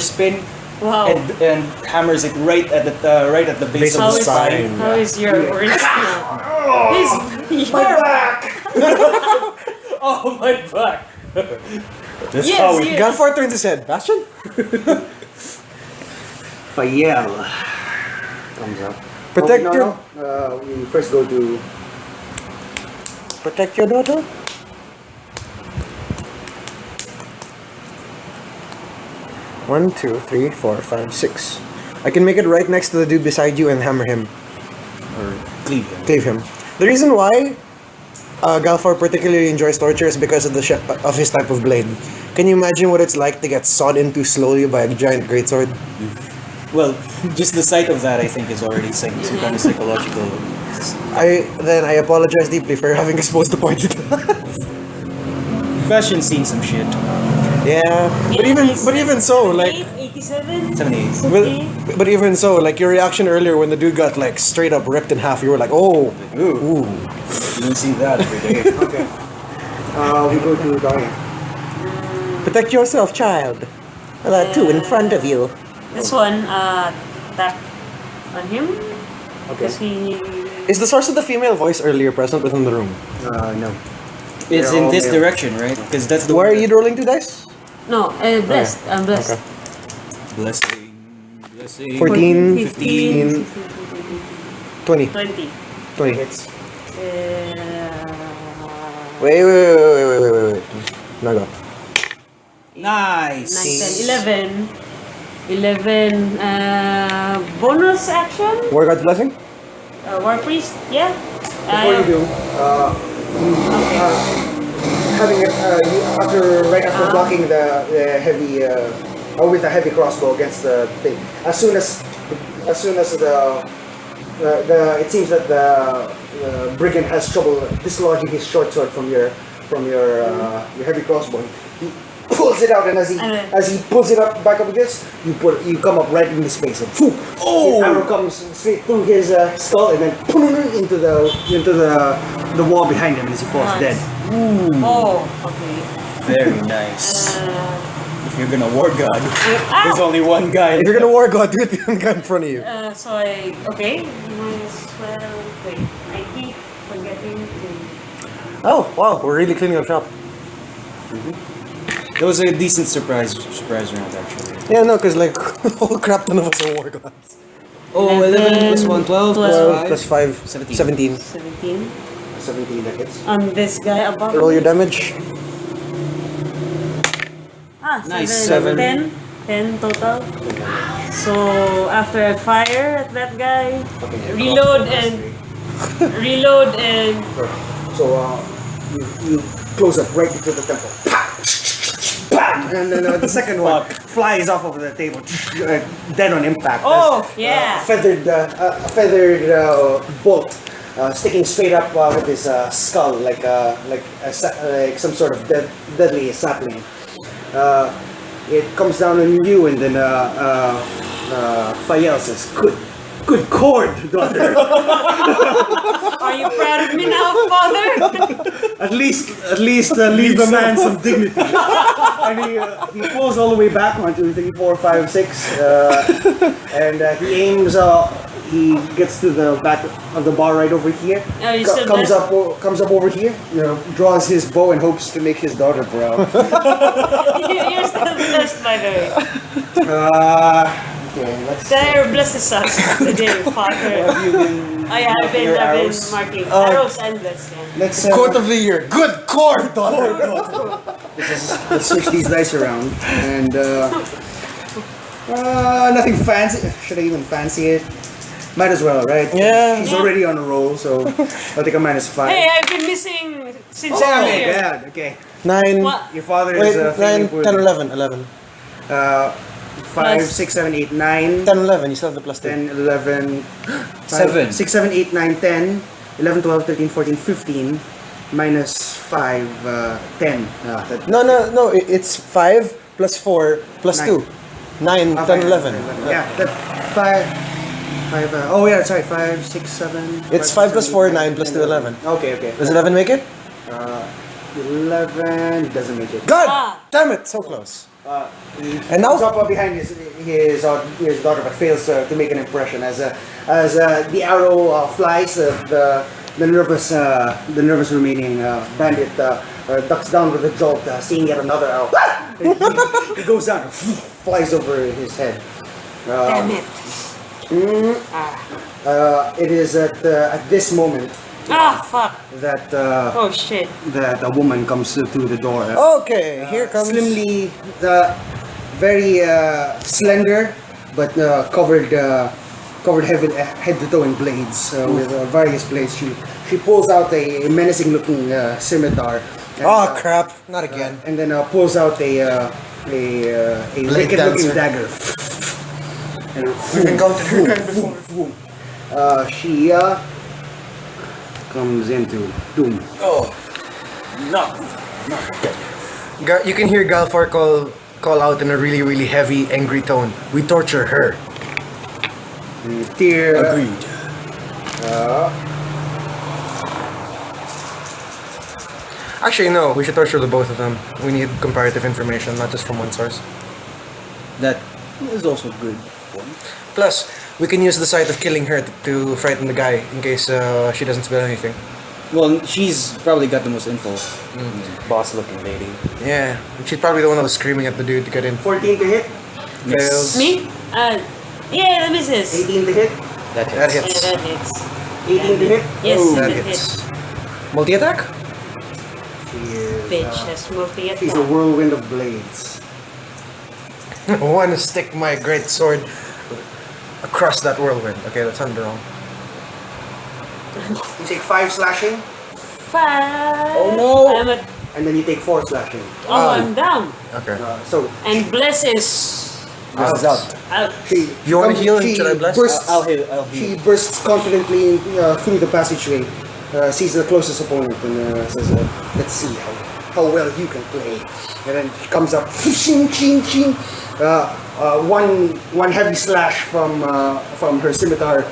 spin Wow. and hammers it right at the base of How the is, spine. how is your wrist now? He's My back! Oh my back! That's Yes, how yes. Galfar turns his head. Bastion? Fayel comes up. Protect no, your- no. We first go to Protect your daughter. One, two, three, four, five, 6. I can make it right next to the dude beside you and hammer him. or cleave him. Cleave him. The reason why Galfar particularly enjoys torture is because of of his type of blade. Can you imagine what it's like to get sawed into slowly by a giant greatsword? Well, just the sight of that I think is already some kind of psychological. I apologize deeply for having exposed the point to that. Bastion's seen some shit. Yeah, but even so, like, 87? 78. but even so, like your reaction earlier when the dude got like straight up ripped in half, you were like, oh, ooh. You don't see that every day. okay. We go to Dorian. Protect yourself, child. Two in front of you. This one, tap on him. Okay. Because he... Is the source of the female voice earlier present within the room? No. It's They're in all this male. direction, right? Because that's the Why are one you that- rolling 2 dice? No, blessed. I'm blessed. Blessing. 14, 15, 20. 20. 20. It's Wait. Naga. Nice. 9, 10, 11. Bonus action? War God's Blessing? War Priest, yeah. Before you do, having it, right after blocking the heavy, or with a heavy crossbow against the thing, as soon as it seems that the brigand has trouble dislodging his short sword from your heavy crossbow. He pulls it out, and as he pulls it up back up with this, you come up right in his face, and poof, the arrow comes straight through his skull, and then into the wall behind him, as he falls dead. Oh, okay. Very nice. If you're gonna war god, there's only one guy. If you're gonna war god, do it with the guy in front of you. So okay. Might as well. Wait, I keep forgetting to. Oh, wow, we're really cleaning up shop. It was a decent surprise round actually. Yeah, no, because like, oh crap, none of us are war gods. Oh, 11 plus 1, 12 Plus 5, 17. 17. 17. 17 hits. On this guy above. Roll your damage. Nice. 7. 10 total. So after I fire at that guy, reload and So you close up right into the temple. Bam! And then the second one flies off of the table, dead on impact. Oh, As, yeah. A feathered bolt sticking straight up with his skull, like some sort of deadly sapling. It comes down on you, and then Fael says, "Good cord, daughter." are you proud of me now, father? At least leave the man some dignity. And he pulls all the way back 1, 2, 3, 4, 5, 6, and he aims. He gets to the back of the bar right over here. Oh, you still comes up over here. Draws his bow and hopes to make his daughter proud. You're still blessed, by the way. Okay, let's. God blesses us today, father. Have you been I've been arrows? marking arrows and blessed. Yeah. Let's Quote of the year. Good cord, daughter. let's switch these dice around, and nothing fancy. Should I even fancy it? Might as well, right? Yeah. He's already on a roll, so I'll take a -5. Hey, I've been missing since Oh my earlier. god, okay. 9, What? Your father wait, is 9, failing 10, with 11, 11. 5, Plus- 6, 7, 8, 9, 10, 11, you still have the plus 2. 10, 11, 7. 6, 7, 8, 9, 10, 11, 12, 13, 14, 15, -5, 10. No, it's 5 plus 4 plus 2. 9, 10, 11. Yeah, that 5. Oh yeah, sorry, 5, 6, 7. It's 5 plus 4, 9 plus 2, 11. Okay. Does 11 make it? 11 doesn't make it. God! Ah. Damn it, so close. He And now- comes up behind his daughter, but fails to make an impression as the arrow flies. The nervous remaining bandit ducks down with a jolt, seeing yet another arrow. He goes down, flies over his head. Damn it. It is at this moment Fuck. that Oh shit. that a woman comes through the door. Okay, here comes... Slimly, very slender, but covered head to toe in blades, with various blades. She pulls out a menacing-looking scimitar. And, Oh crap, not again. and then pulls out a wicked-looking dancer. dagger. And We've encountered her kind before. she comes into doom. Oh. No. You can hear Galfar call out in a really, really heavy, angry tone. We torture her. Tear. Agreed. Actually, no. We should torture the both of them. We need comparative information, not just from one source. That is also good. Plus, we can use the sight of killing her to frighten the guy in case she doesn't spill anything. Well, she's probably got the most info. Boss-looking lady. Yeah, she's probably the one that was screaming at the dude to get in. 14 to hit. Fails. Me? Yeah, that misses. 18 to hit. That That hits. hits. Yeah, that hits. 18 to hit. Yes, Ooh, that that hits. hits. Multi-attack? She is, Bitch has multi she's a whirlwind of blades. I want to stick my great sword across that whirlwind. Okay, that sounded wrong. You take 5 slashing, 5. Oh, no. I'm at, and then you take 4 slashing. I'm down. Okay. So And bless is This is out. out. You wanna heal and she should I bless? bursts- I'll heal. She bursts confidently through the passageway, sees the closest opponent, and says, "Let's see how well you can play." And then she comes up, ching, ching, ching. One heavy slash from her scimitar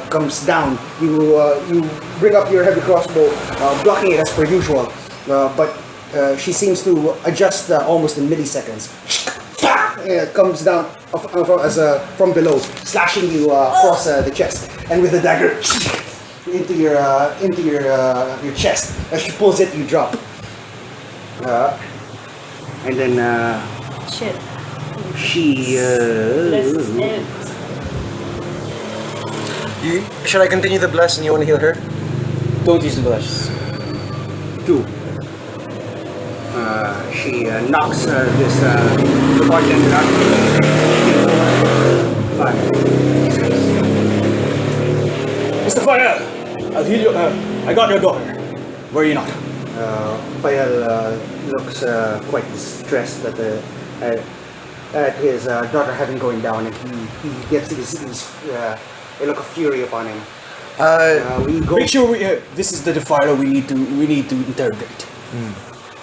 comes down. You bring up your heavy crossbow, blocking it as per usual, but she seems to adjust almost in milliseconds. It comes down from below, slashing you across the chest, and with the dagger into your chest. As she pulls it, you drop. And then Shit. she. Bless is out. Should I continue the bless and you want to heal her? Don't use the bless. 2. She knocks the bartender out. 5. Mr. Fire, I'll heal you. I got your daughter. Where are you not? Fael looks quite distressed at his daughter having going down, and he gets a look of fury upon him. We go. Make sure this is the defiler we need to interrogate.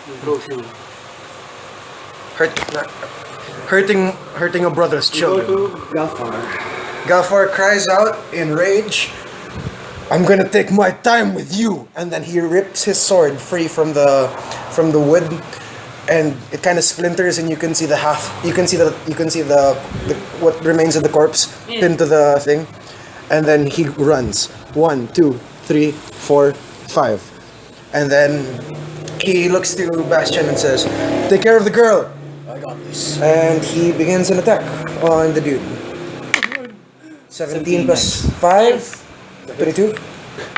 We go to. Hurting a brother's We go children. to Galfar. Galfar cries out in rage, "I'm gonna take my time with you!" And then he rips his sword free from the wood, and it kind of splinters, and you can see the what remains of the corpse pinned to the thing, and then he runs 1, 2, 3, 4, 5, and then he looks to Bastion and says, "Take care of the girl." I got this. And he begins an attack on the dude. 17 plus 5, 22.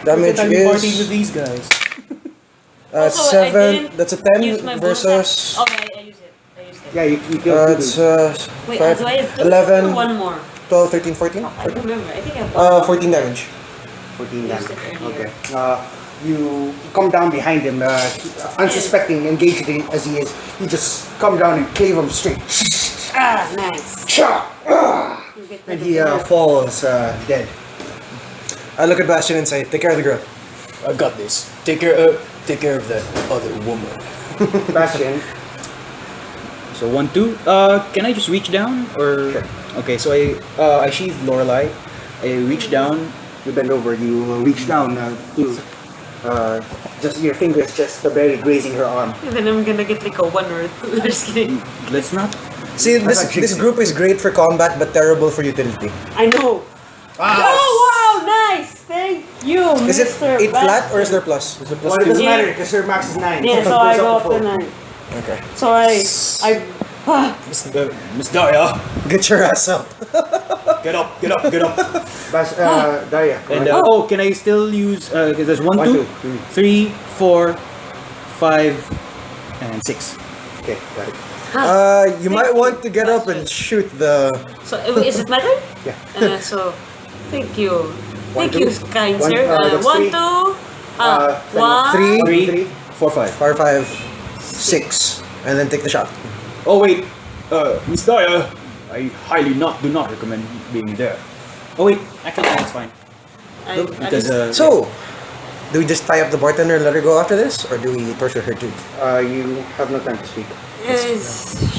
Damage party with is these guys. Also, I 7. didn't That's a use my 10 bonus versus. action. Okay, I use it. Yeah, you kill two It's dudes. Wait, 5, do I have two 11, or one more? 12, 13, 14. I don't remember. I think I have one. 14 damage. 14 Used damage. it earlier. Okay. You come down behind him, unsuspecting, engaged as he is. You just come down and cleave him straight. Ah, nice. Cha! You get And rid he of the- falls dead. I look at Bastion and say, "Take care of the girl." I've got this. Take care of that other woman. Bastion. So 1, 2. Can I just reach down or? Sure. Okay, so I sheathe Lorelei. I reach down. You bend over, you reach down to just your fingers just barely grazing her arm. And then I'm gonna get like a 1 or 2. Just kidding. Let's not. See, That's this like this Jixi. group is great for combat, but terrible for utility. I know. Oh wow, nice. Thank you, Is it Mr. 8 flat or is Bastard. there plus? Well, it doesn't Yeah. matter because her max is 9. Yeah, so I go up to 9. Okay. So I Miss Daya, Get your ass up. get up. Daria. And can I still use? Because there's 1, 1, 2, 2, 3, 4, 5, and 6. Okay, got it. You might want to get up and shoot the. so is it my turn? Yeah. So thank you. One, Thank you, two. kind One, sir. that's 1, three. 2. Then 1. 3, 3, 4, 5. 4, 5, 6, and then take the shot. Oh wait, Miss Daya, I highly do not recommend being there. Oh wait, actually that's fine. Because So, do we just tie up the bartender and let her go after this, or do we torture her too? You have no time to speak.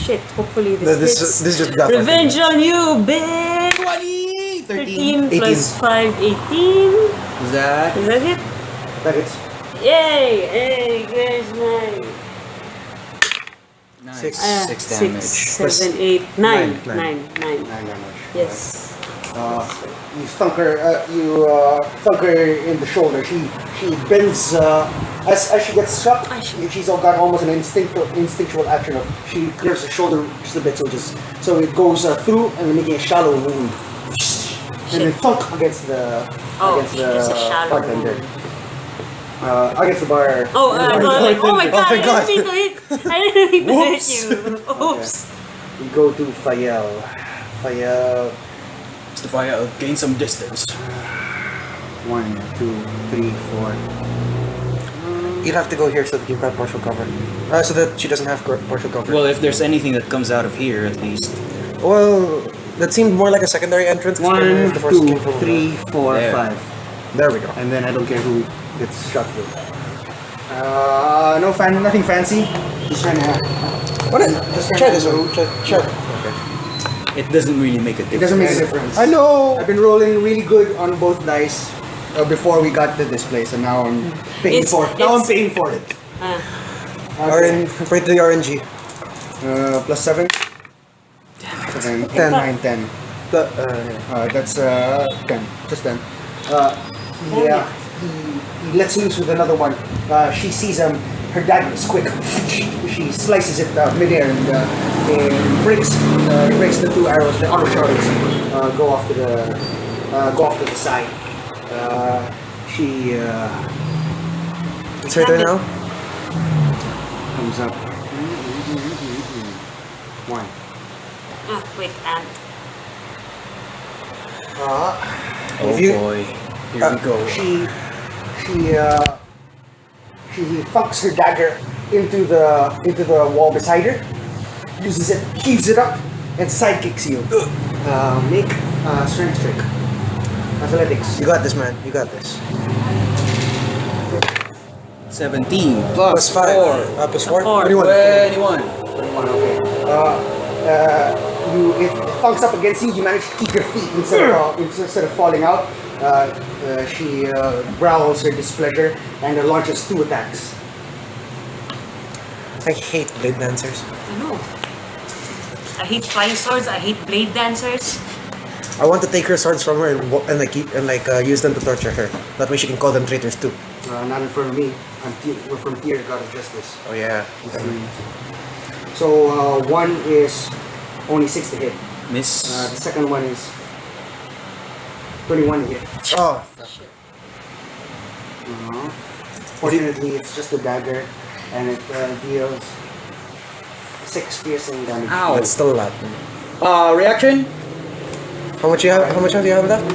Shit, hopefully No, this this just got Revenge on you, bitch! 20, 13 18. plus 5, 18. Is that? Is that it? That hits. Yay! Hey, where's my... Nice. 6 damage. 7, 8, 9. Nine. 9. 9 damage. Yes. You thunk her. Thunk her in the shoulder. She bends as she gets struck. She's got almost an instinctual action of she curves her shoulder just a bit, so it goes through and making a shallow wound, and then thunk against the it's a shallow bartender. Against the bar. Oh, oh my god, thank God. I didn't mean to hit. I didn't mean to hit you. Oops. We go to Fael. Fael. Mr. Fire, gain some distance. 1, 2, 3, 4. You'll have to go here so that you've got partial cover. So that she doesn't have partial cover. Well, if there's anything that comes out of here, at least. Well, that seemed more like a secondary entrance. 'Cause 1, the first 2, came from 3, 4, There. 5. There we go. And then I don't care who gets shot with. Nothing fancy. Just trying to. What is? Just Try trying this to- one. Try. Okay. It doesn't really make a difference. It doesn't make a difference. I know. I've been rolling really good on both dice before we got to this place, and now I'm paying It's- for. Now I'm it's- paying for it. RN, break the RNG. Plus 7. 7, 8, 10. 9, 10. That's 10. Just 10. He lets loose with another one. She sees her dagger is quick. She slices it midair and it breaks the 2 arrows. The auto shards go off to the side. She It's right there now. comes up. 1. Wait, and Oh If you- boy. Here we go. She funks her dagger into the wall beside her, uses it, heaves it up, and sidekicks you. Make a strength check. Athletics. You got this, man. You got this. 17 Plus 5. 4. Plus 4. Four. 21. 21. Okay. It thunks up against you. You manage to keep your feet instead of falling out. She growls her displeasure and launches 2 attacks. I hate blade dancers. I know. I hate flying swords. I hate blade dancers. I want to take her swords from her and use them to torture her. That way she can call them traitors too. Not in front of me. We're from here, God of Justice. Oh yeah. So 1 is only 6 to hit. Miss. The second one is 21 to hit. Oh. Fortunately, it's just a dagger, and it deals 6 piercing damage. Ow. That's still a lot. Reaction. How much you have? How much do you have left?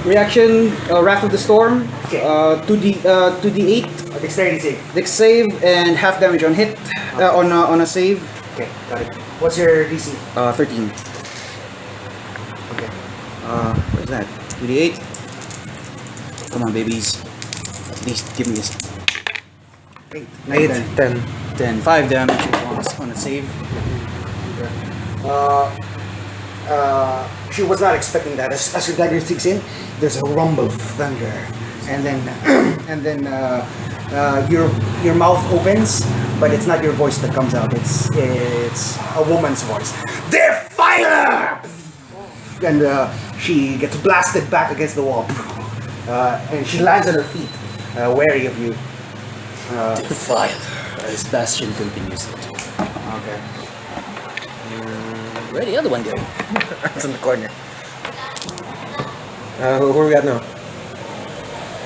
Reaction. Wrath of the Storm. Okay. 2d8. Dexterity save. Dex save and half damage on hit. On a save. Okay, got it. What's your DC? 13. Okay. What's that? 2d8. Come on, babies. At least give me this. 8. 8, 10. 10. 5 damage on a save. She was not expecting that. As her dagger sinks in, there's a rumble of thunder, and then your mouth opens, but it's not your voice that comes out. It's a woman's voice. They're fire! And she gets blasted back against the wall, and she lands on her feet, wary of you. Fire. As Bastion continues it. Okay. Where the other one go? It's in the corner. Who are we at now?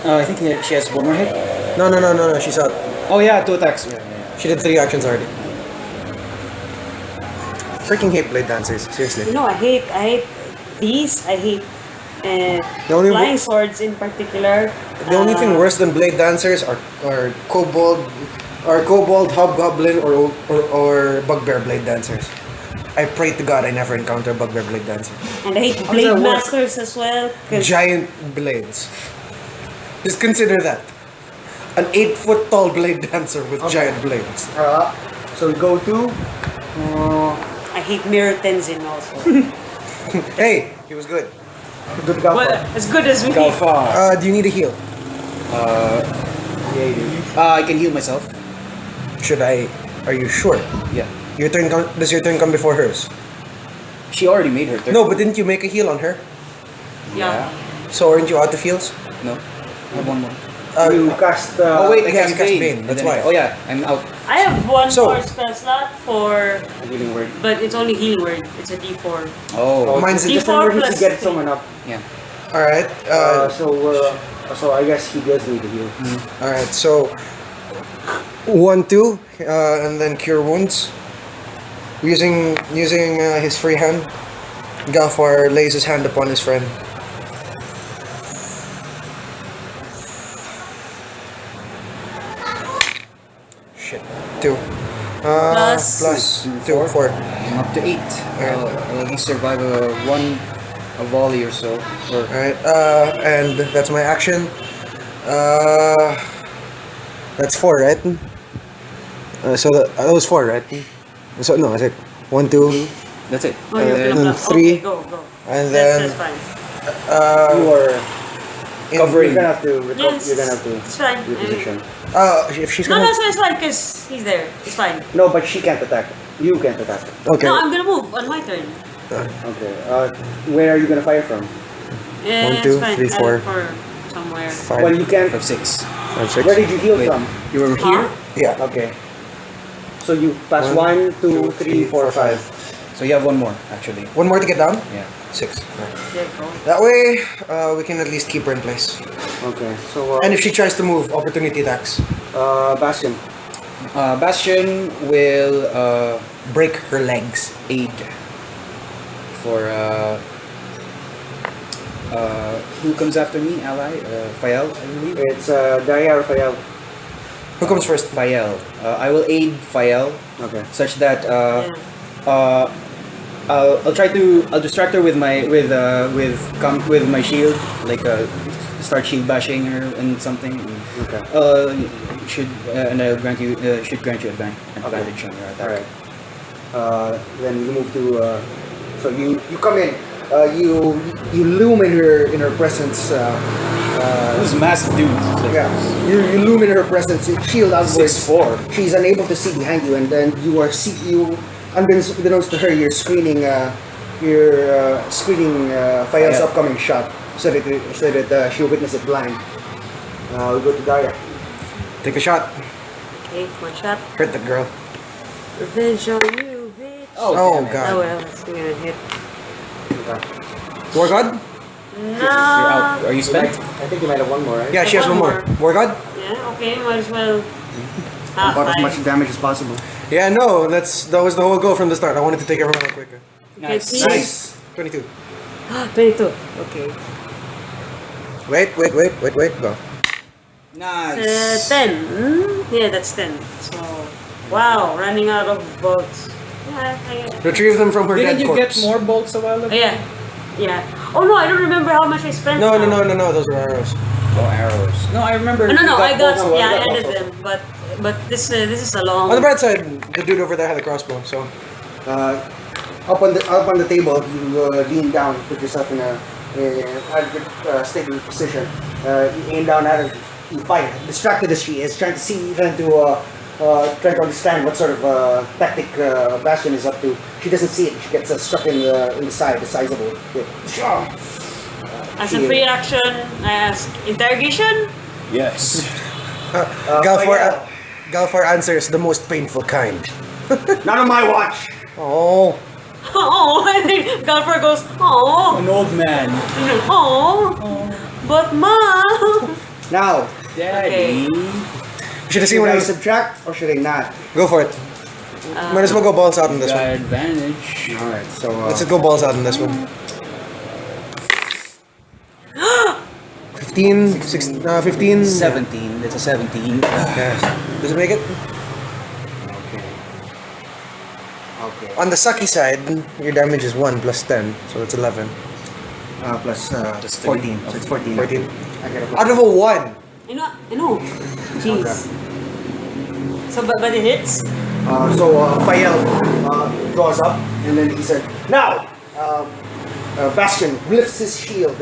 I think she has one more hit. No. She's out. Oh yeah, 2 attacks. She did 3 actions already. Freaking hate blade dancers. Seriously. You know, I hate these. I hate The only flying swords in particular. The only thing worse than blade dancers are kobold, hobgoblin, or bugbear blade dancers. I pray to God I never encounter a bugbear blade dancer. And I hate does blade that work? masters as well. 'Cause Giant blades. Just consider that. An 8-foot tall blade dancer with giant blades. So we go to. I hate mirror tenzin also. Hey, he was good. Good Galfar. Well, as good as we need. Do you need a heal? Yeah, you do. I can heal myself. Should I? Are you sure? Yeah. Does your turn come before hers? She already made her turn. No, but didn't you make a heal on her? Yeah. So aren't you out of heals? No. I have one more. You cast. Oh wait, I yeah, cast you cast Bane. Bane, And that's then why. Oh yeah, I'm out. I have one So- more spell slot for, Healing word. but it's only healing word. It's a D4. Oh. Mine's Just D4 emergency plus get 3. someone up. Yeah. all right. So I guess he does need to heal. All right. So 1, 2, and then cure wounds. Using his free hand, Galfar lays his hand upon his friend. Shit. 2. Plus 2, 4. I'm up to 8. I'll at least survive a volley or so. Or Alright, and that's my action. That's 4, right? So that was 4, right? So no, I said 1, 2, that's it. Oh, you're then gonna 3, Okay, go. and That's then fine. You are Covering. You're gonna have to. Yes, You're gonna have to it's fine. reposition. if she's No, gonna it's fine because he's there. It's fine. No, but she can't attack. You can't attack. okay. No, I'm gonna move on my turn. Okay. Where are you gonna fire from? Yeah, 1, 2, it's fine. 3, 4. For somewhere. 5, Well, you can't. 5, 6. 5, 6. Where did you heal Wait, from? you were here? Yeah. Okay. So you pass 1, 1, 2, 3, 4, 5. So you have one more, actually. One more to get down? Yeah. 6. There you go. That way, we can at least keep her in place. Okay. So And if she tries to move, opportunity attacks. Bastion. Bastion will Break her legs. aid for who comes after me? Ally? Fael, I believe. It's Daya or Fayal. Who comes first? Fael. I will aid Fael Okay. such that Yeah. I'll distract her with my with my shield, like start shield bashing her and something. Okay. And I'll grant you should grant you advantage on your attack. Alright. Then you move to. So you come in. You loom in her presence. Those massive dudes. Like, Yeah. You loom in her presence. You shield outwards. 6'4". She's unable to see behind you, and then unbeknownst to her, you're screening. Fayal's Yeah. upcoming shot, so that she'll witness it blind. We go to Daya. Take a shot. Okay, one shot. Hurt the girl. Revenge on you, bitch. Oh, damn it. God. Oh well, it's gonna hit. War God? You're out. No. Are you spent? I think you might have one more, right? Yeah, she has one One more. more. War God? Yeah, okay, might as well. About as Fine. much damage as possible. Yeah, no, that was the whole goal from the start. I wanted to take everyone out quicker. Nice. please. Nice. 22. 22. Okay. Wait. Go. Nice. 10. Yeah, that's 10. So, wow, running out of bolts. Yeah, Retrieve them from her Didn't dead you corpse. get more bolts a while ago? yeah. Yeah. Oh no, I don't remember how much I spent. No, now. those are arrows. Oh, arrows. No, I remember. No, you I got. bolts. Yeah, I got added bolts them, but this is a long. On the bright side, the dude over there had a crossbow, so. Up on the table, you lean down, put yourself in a stable position. You aim down at her, you fire. Distracted as she is, trying to understand what sort of tactic Bastion is up to. She doesn't see it. She gets struck in the side, the sizable hit. As a free action, I ask interrogation. Yes. Galfar answers the most painful kind. Not on my watch. Oh. Oh, and then Galfar goes, oh, An old man. oh, but mom. Now, Daddy. You should have seen should when I I was. subtract or should I not? Go for it. Might as well go balls out in this Got one. advantage. All right, so Let's just go balls out in this one. 15, 16, 15. 17. It's a 17. Yes. Does it make it? okay. On the sucky side, your damage is 1 plus 10, so it's 11. Plus Just three. 14. So it's 14. 14. I get a Out of a 1! I know. Jeez. So, but it hits. So Fael draws up, and then he said, "Now, Bastion lifts his shield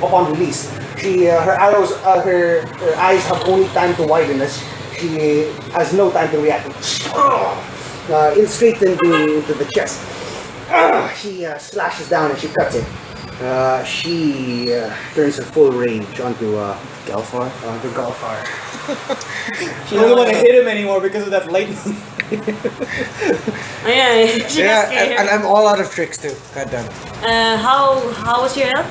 upon release. Her arrows, her eyes have only time to widen as she has no time to react. In straight into the chest. She slashes down and she cuts it. She turns her full range onto Galfar. Galfar. She doesn't want to hit him anymore because of that lightning. Oh, yeah, she got Yeah, scared. and I'm all out of tricks too. God damn. How was your health?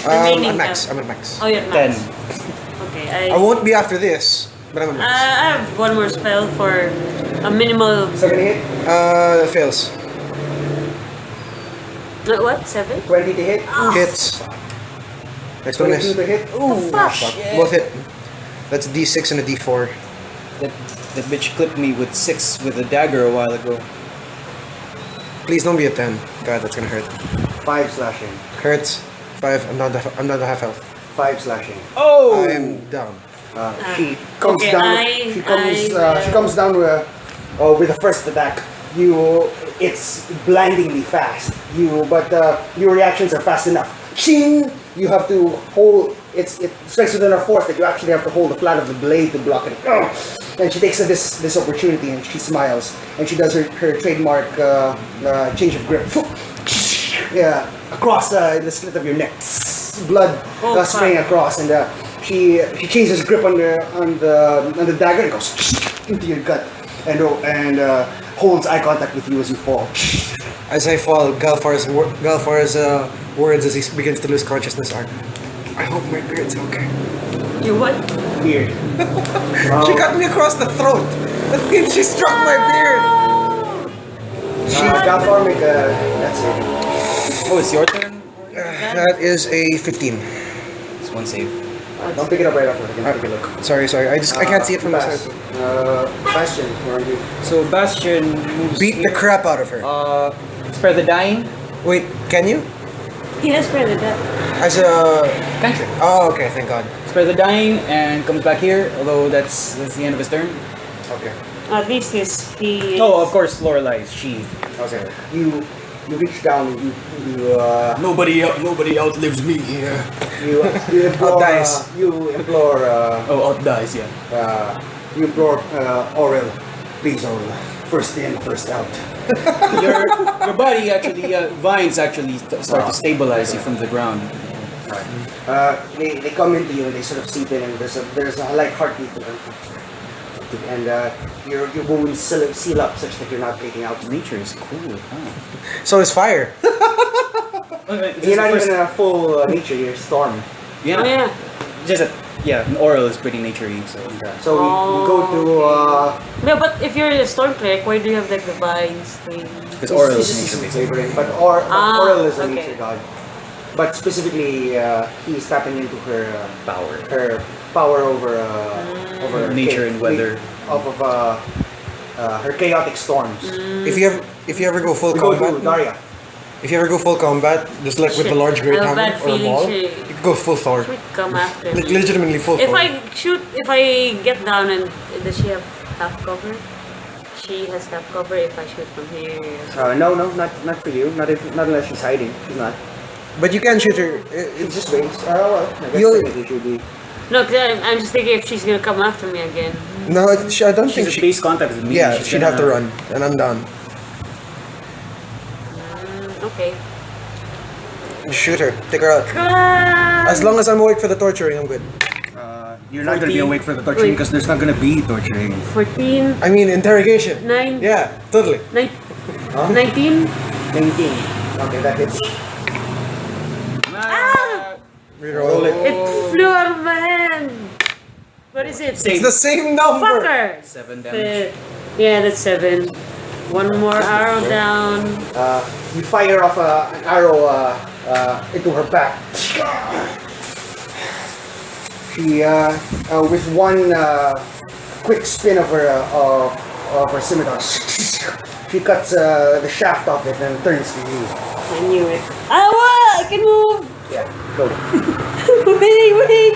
Remaining I'm max. health. I'm at max. Oh, you're at 10. max. Okay, I won't be after this, but I'm at max. I have one more spell for a minimal. Second hit, Fails. What? 7? 20 to hit, Hits. Next one 22 is. to hit. Oh, fuck. Both hit. That's a D6 and a D4. That That bitch clipped me with 6 with a dagger a while ago. Please don't be a 10. God, that's gonna hurt. 5 slashing. Hurts. 5. I'm not the half health. 5 slashing. Oh! I am down. She comes okay, down. I- She comes down with the first attack. It's blindingly fast. But your reactions are fast enough. Ching! You have to hold. It strikes with enough force that you actually have to hold the flat of the blade to block it. And she takes this opportunity and she smiles and she does her trademark change of grip. Yeah, across the slit of your neck. Blood spraying across, and she changes grip on the dagger and goes into your gut and holds eye contact with you as you fall. As I fall, Galfar's words as he begins to lose consciousness are, I hope my beard's okay. You what? Weird. She cut me across the throat. That means she struck my beard. Galfar, make a that's it. Oh, it's your turn? That is a 15. It's 1 save. Don't pick it up right after. Take a look. Sorry. I can't see it from the side. Bastion, where are you? So Bastion moves Beat the here. crap out of her. Spare the dying. Wait, can you? He has spread it up. As a... Cantrip. Oh, okay, thank God. Spare the dying and comes back here, although that's the end of his turn. Okay. At least he. Oh, of course, Lorelei is she. Okay. You reach down and Nobody outlives me here. you implore Outdies. you implore Oh, outdies, yeah. you implore Aurel, please Aurel, first in, first out. Your body actually, vines actually start to stabilize you from the ground. They come into you and they sort of seep in, and there's a light heartbeat to them. And your wounds seal up such that you're not bleeding out. Nature is cool. Huh? So is fire. You're not even in a full nature, you're storm. Yeah. Oh yeah. Just that, yeah, Oral is pretty naturey, so. So we go to No, but if you're a storm cleric, why do you have like the vines thing? Because Oral it's is just nature flavoring, based. but Aurel is a okay. nature god. But specifically, he's tapping into her Power. her power over Nature and weather. Off of her chaotic storms. If you ever go full We go to combat, Daria. if you ever go full combat, just like with the Shit, large great I have a hammer bad or a feeling ball, she- you can go full Thor. Should come after Like me. legitimately full If Thor. if I get down and does she have half cover? She has half cover if I shoot from here. No, not for you. Not unless she's hiding. She's not. But you can shoot her. It's just ranged. Well, I guess You'll- technically she'll be. No, cause I'm just thinking if she's gonna come after me again. No, I don't She's think in she. base contact with me. Yeah, she's she'd gonna- have to run, and I'm down. Okay. Shoot her. Take her out. Ah! As long as I'm awake for the torturing, I'm good. You're not gonna be 14. awake for the torturing Wait. because there's not gonna be torturing. 14, I mean, interrogation. 9, Yeah, totally. 19. 19. Okay, that hits. Reroll it. It flew out of my hand. What is it? It's the same number. Fucker. 7 damage. Yeah, that's 7. One more arrow down. You fire off an arrow into her back. She, with one quick spin of her scimitar, she cuts the shaft off it and turns to you. I knew it. Ah, I can move. Yeah, go. Wait.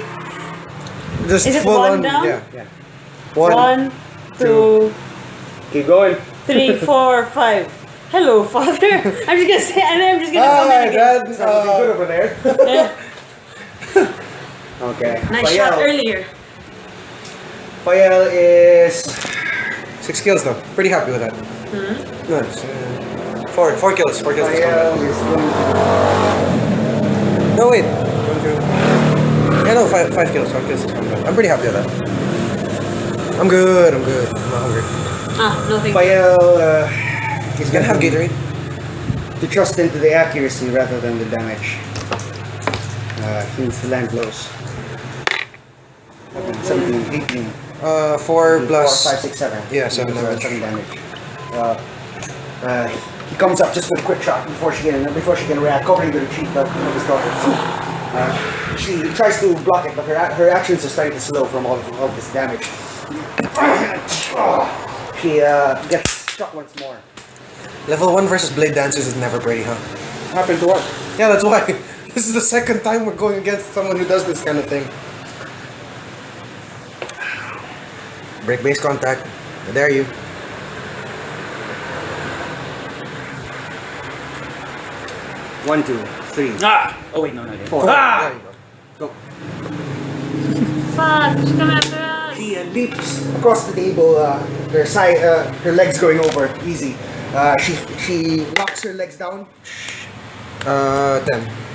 Just Is it full one on. down? Yeah. Yeah. 1, 2, Keep going. 3, 4, 5. Hello, father. I'm just gonna say, and I'm just gonna Oh come my in again. God. Sounds good over there. Yeah. Okay. Nice shot earlier. Fael is 6 kills though. Pretty happy with that. Nice. 4 kills. 4 kills. This Fael combat. is going No wait. 1, 2. Yeah, no, 5 kills. 5 kills. This combat. I'm pretty happy with that. I'm good. I'm not hungry. Ah, no thank you. Fael is Gonna have Gatorade. to trust into the accuracy rather than the damage. He needs to land blows. 17, 18. 4 plus. 5, 6, 7. Yeah, 7 damage. 7 damage. He comes up just with a quick shot before she can react, covering the retreat of his daughter. She tries to block it, but her actions are starting to slow from all of this damage. She gets struck once more. Level 1 versus blade dancers is never pretty, huh? Happened to what? Yeah, that's why. This is the second time we're going against someone who does this kind of thing. Break base contact. I dare you. One, two, three. Ah! Oh wait, no, no. Four. Ah! There you go. Go. Fuck, she's coming after us. She leaps across the table, her side, her legs going over, easy. She knocks her legs down. 10.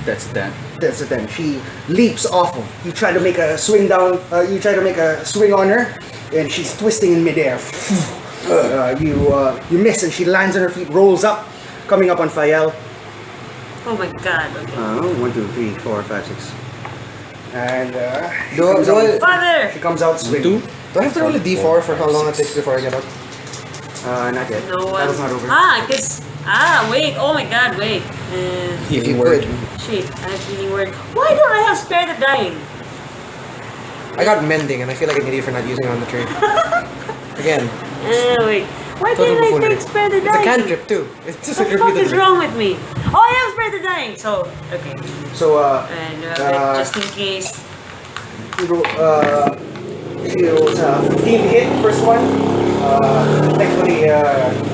That's that. That's it then. She leaps off of. You try to make a swing down. You try to make a swing on her, and she's twisting in midair. You miss, and she lands on her feet, rolls up, coming up on Fael. Oh my god. Okay. 1, 2, 3, 4, 5, 6. And Father! she comes out swinging. Do I have to roll a d4 for how long it takes before I get up? Not yet. No That one. was not over. Wait. Oh my god, wait. If you could. Shit, I have healing word. Why don't I have spare the dying? I got mending and I feel like an idiot for not using it on the tree. Again. Wait. Why Total didn't I buffoonery. take spare the It's a dying? cantrip too. It's just What like the fuck is repeatedly. wrong with me? Oh, I have spare the dying. So, okay. So And just in case. she rolls 15 to hit, first one. Thankfully,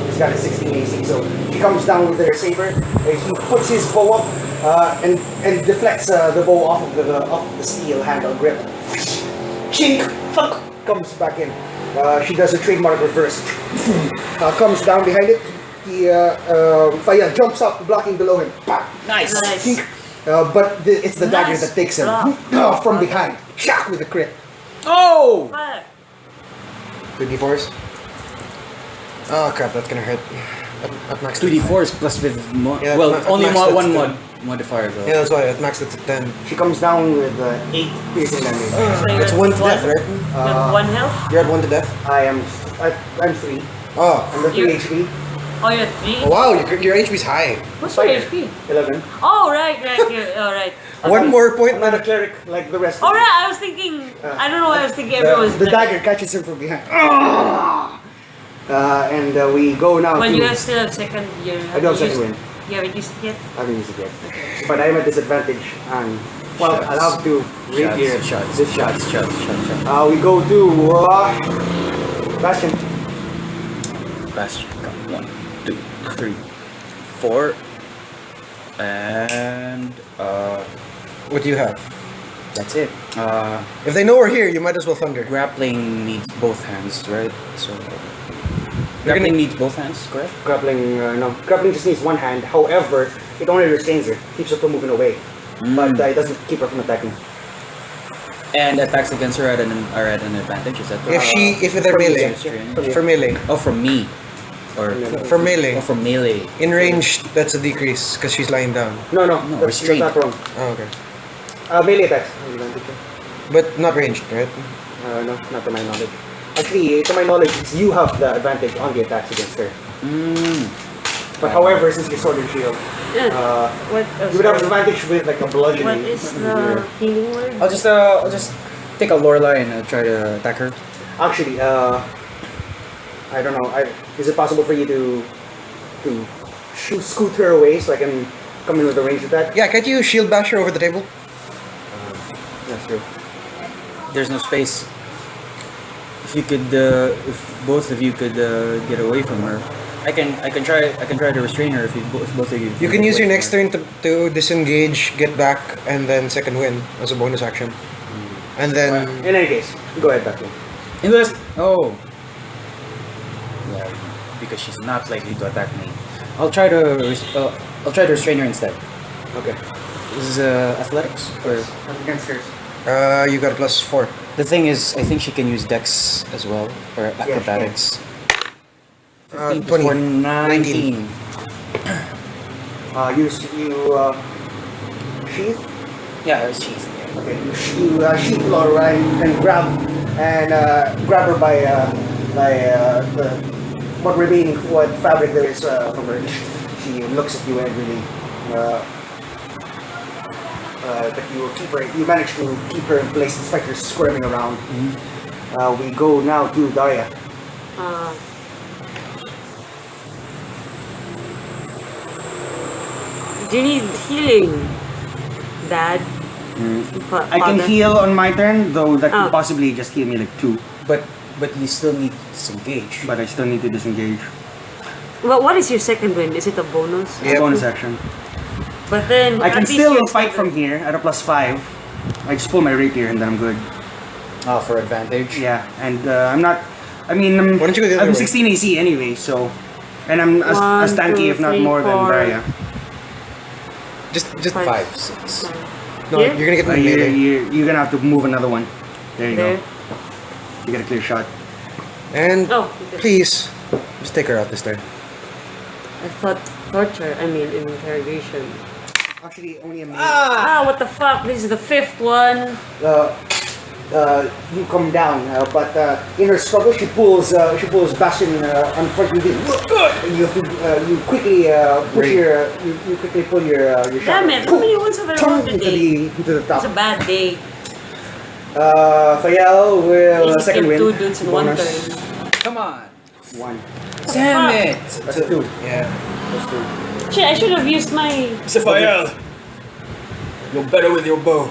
he's got a 16 AC, so he comes down with her saber. He puts his bow up and deflects the bow off of the steel handle grip. Chink! Fuck! Comes back in. She does a trademark reverse. Comes down behind it. Faya jumps up, blocking below him. Bah! Nice. Chink! But it's the dagger Nice that takes him block. from behind. Shock with a crit. Oh! Fuck. 2 d4s. Oh crap, that's gonna hurt. At max 2d4s plus with Yeah, well, at only max one that's mod modifier though. Yeah, that's why at max it's at 10. She comes down with 8 piercing damage. So you're It's at 1 to death, You right? have 1 health? You're at 1 to death? I'm 3. Oh. I'm at 3 You're- HP. Oh, you're at 3? Oh, wow, your HP's high. What's your Fighter. HP? 11. Oh, right. Alright. One more point. I'm not a cleric like the rest. of Alright, them. I was thinking. I don't know why I was thinking everyone was The like- dagger catches him from behind. And we go now Well, to... you still have second year. I do have second win. You haven't used it yet? I haven't used it yet. But I'm at disadvantage. And, well, Shots. I'll have to read here. Shots. This shot. Shots. We go to... Bastion. Bastion. 1, 2, 3, 4. And What do you have? that's it. If they know we're here, you might as well thunder. Grappling needs both hands, right? So You're grappling gonna- needs both hands, correct? Grappling, no. Grappling just needs one hand. However, it only restrains her. Keeps her from moving away. But it doesn't keep her from attacking. And attacks against her are at an advantage. Is that correct? If they're melee. Restrained. For melee. Oh, from me. Or For melee. oh, from melee. In range, that's a decrease because she's lying down. No, No, that's restraint. not wrong. Oh, okay. Melee attacks. Advantage. But not ranged, right? No, not to my knowledge. Actually, to my knowledge, it's you have the advantage on the attacks against her. But however, since you're sword and shield, What? you would have advantage with like a bludgeoning. What is the healing word? I'll just take a Lorelei and try to attack her. Actually, I don't know. Is it possible for you to scoot her away so I can come in with a ranged attack? Yeah, can't you shield bash her over the table? That's true. There's no space. If you could, if both of you could get away from her, I can try to restrain her. If both of you. You can get use away your from next her. turn to disengage, get back, and then second win as a bonus action. And then In any case, go ahead, Becky. Invest. Oh. Yeah, because she's not likely to attack me. I'll try to restrain her instead. Okay. This is athletics or Against hers. you got a +4. the thing is, I think she can use dex as well or acrobatics. 15 20. for 19. You sheath. Yeah, she's. Okay. You sheath Laura and grab her by the what remaining what fabric there is from her. She looks at you angrily. But you manage to keep her in place despite her squirming around. We go now to Daria. Uh, do you need healing, Dad? I can heal on my turn, though that Oh. could possibly just heal me like 2. But you still need to disengage. But I still need to disengage. Well, what is your second wind? Is it a bonus? Yep. Bonus action. But then I at can least still you're fight from here at a +5. I just pull my rapier and then I'm good. For advantage. Yeah, and I'm not. I mean, Why don't you go the other I'm way? 16 AC anyway, so. And I'm as One, tanky, if not 2, 3, more than 4. Daria. Just 5, 5, 6. 9. No, Here? you're gonna get Uh, me later. you're gonna have to move another one. There you There. go. You get a clear shot. And Oh, okay. please, just take her out this turn. I thought torture. I mean interrogation. Actually, only a minute. Ah, what the fuck? This is the 5th one. You come down, but in her struggle, she pulls Bastion on front of you. You have to you quickly push your you quickly pull your shot. Damn it! How many ones have I rolled today? into the It's a top. bad day. Fael will Easy second kill win. 2 dudes in one Bonus. turn. Come on. 1. Damn fuck? it. That's 2. Yeah. That's 2. Shit, I should have used my. Raphael, you're better with your bow.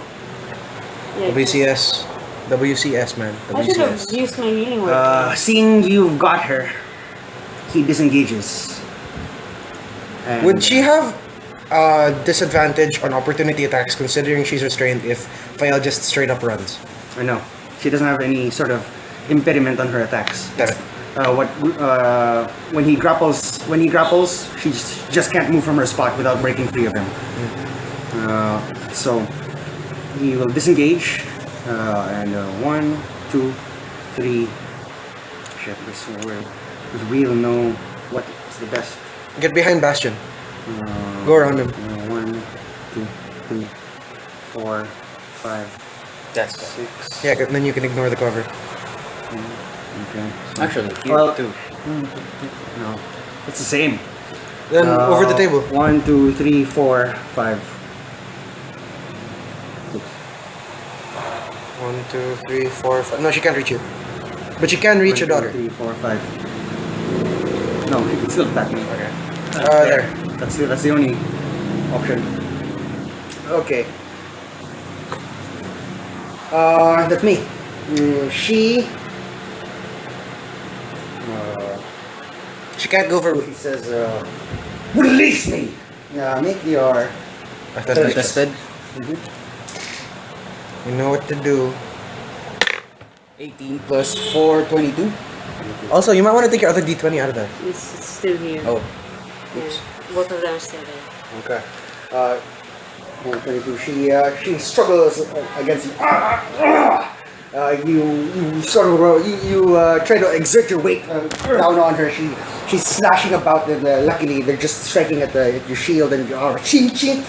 Yeah, WCS. WCS, man. I should have WCS. used my healing word. Seeing you've got her, he disengages. And Would she have disadvantage on opportunity attacks considering she's restrained if Fael just straight up runs? I know. She doesn't have any sort of impediment on her attacks. Damn it. When he grapples, she just can't move from her spot without breaking free of him. So he will disengage, and 1, 2, 3. Shit, this is where we'll know what is the best. Get behind Bastion. Go around him. 1, 2, 3, 4, 5, That's 6. Yeah, then you can ignore the cover. Okay. So, Actually, here Well- too. no, it's the same. Then over the table. 1, 2, 3, 4, 5. 6. 1, 2, 3, 4, 5. No, she can't reach you. But she can reach your daughter. 3, 4, 5. No, he can still attack me. Okay. There. That's the only option. Okay. That's me. She She can't go for. he says, release me. Make your I thought I Tested. You know what to do. 18 plus 4, 22. Also, you might want to take your other D20 out of that. It's still here. Oh. Yeah. Both of them are still there. Okay. 122. She struggles against you. You sort of try to exert your weight down on her. She's slashing about, and luckily they're just striking at your shield and your armor. Ching ching.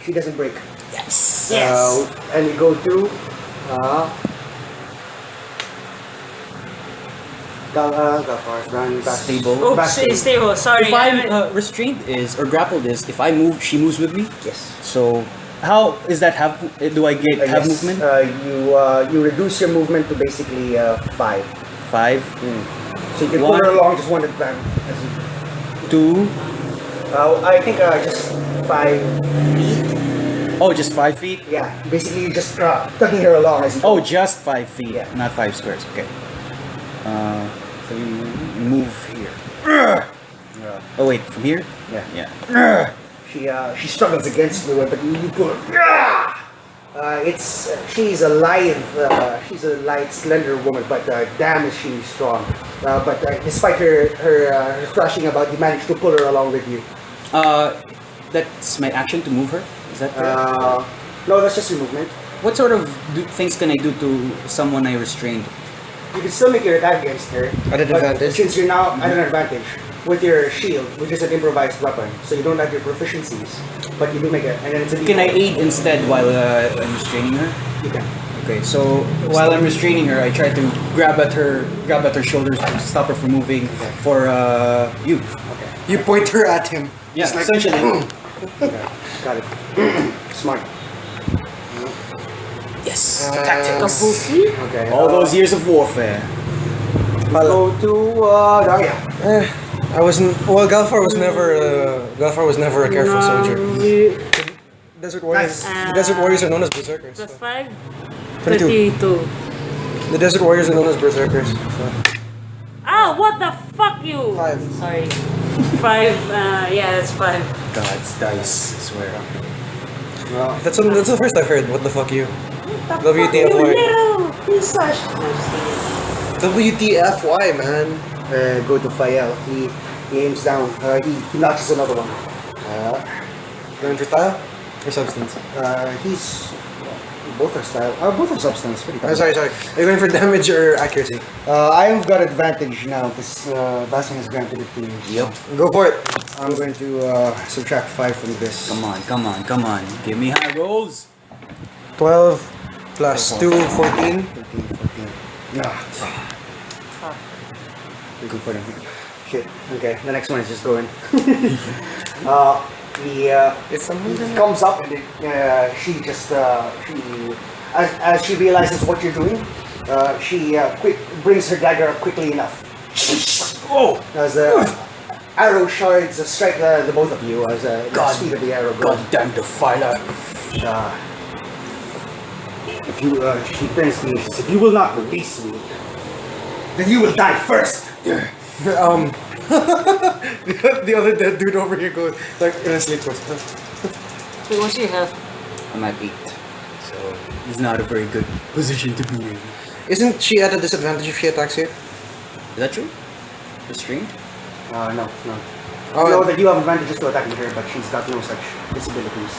She doesn't break. Yes. Yes. And you go through. Galfar's run back. Stable. Oops, stable. Sorry. If I'm restrained or grappled if I move, she moves with me. Yes. So how is that have? Do I get have Yes. movement? You reduce your movement to basically 5. 5, So you can pull her along just one at a time. As you, 2. I think just 5 feet. Oh, just 5 feet. Yeah, basically you're just tugging her along as you Oh, just 5 feet, Yeah. not 5 squares. Okay. So you move here. Oh wait, from here? Yeah. Yeah. She struggles against you, but you pull her. She's a lithe, slender woman, but damn is she strong. But despite her thrashing about, you managed to pull her along with you. That's my action to move her. Is that correct? No, that's just your movement. What sort of things can I do to someone I restrained? You can still make your attack against her. At an but advantage? Since you're now at an advantage with your shield, which is an improvised weapon, so you don't have your proficiencies, but you do make it, and then it's a Can I D4. aid instead while I'm restraining her? You can. Okay, so while I'm restraining her, I try to grab at her shoulders to stop her from moving. For you. You point her at him. Yeah, Just like, essentially. Okay, got it. Smart. Yes. Yes. Tactics. Kabuki? Okay. All those years of warfare. Go to Daria. I wasn't. Well, Galfar was never a careful soldier. Desert warriors. Nice. The desert warriors are known as berserkers. Plus So. 5? 22. 22. The desert warriors are known as berserkers. So. Ah, what the fuck you? 5. Sorry. 5, yeah, that's 5. God's dice, I swear. That's the first I've heard. What the fuck you? What the fuck, you WTFY. little piece of sh- No, just kidding. WTFY, man. Go to Fael. He aims down. He notches another one. Going for style or substance? He's both are style. Both are substance. What are you I'm sorry. Are you going for damage or accuracy? I've got advantage now because Bastion has granted it to me. Yep. Go for it. I'm going to subtract 5 from this. Come on, come on, come on. Give me high rolls. 12 plus 2, 14. 13, 14. Ah, Fuck. good for them. Shit. Okay, the next one is just going. It's something. He comes up and she just as she realizes what you're doing, she brings her dagger up quickly enough. Oh! As arrow shards strike the both of you as the speed of the arrow goes. Goddamn defiler. If you, she turns to me and she says, "If you will not release me, then you will die first." The other dead dude over here goes like in a sleep goes. Wait, what's your health? I'm at 8. So, it's not a very good position to be in. Isn't she at a disadvantage if she attacks you? Is that true? Restrained? No. Oh, I know that you have advantages to attacking her, but she's got no such disabilities.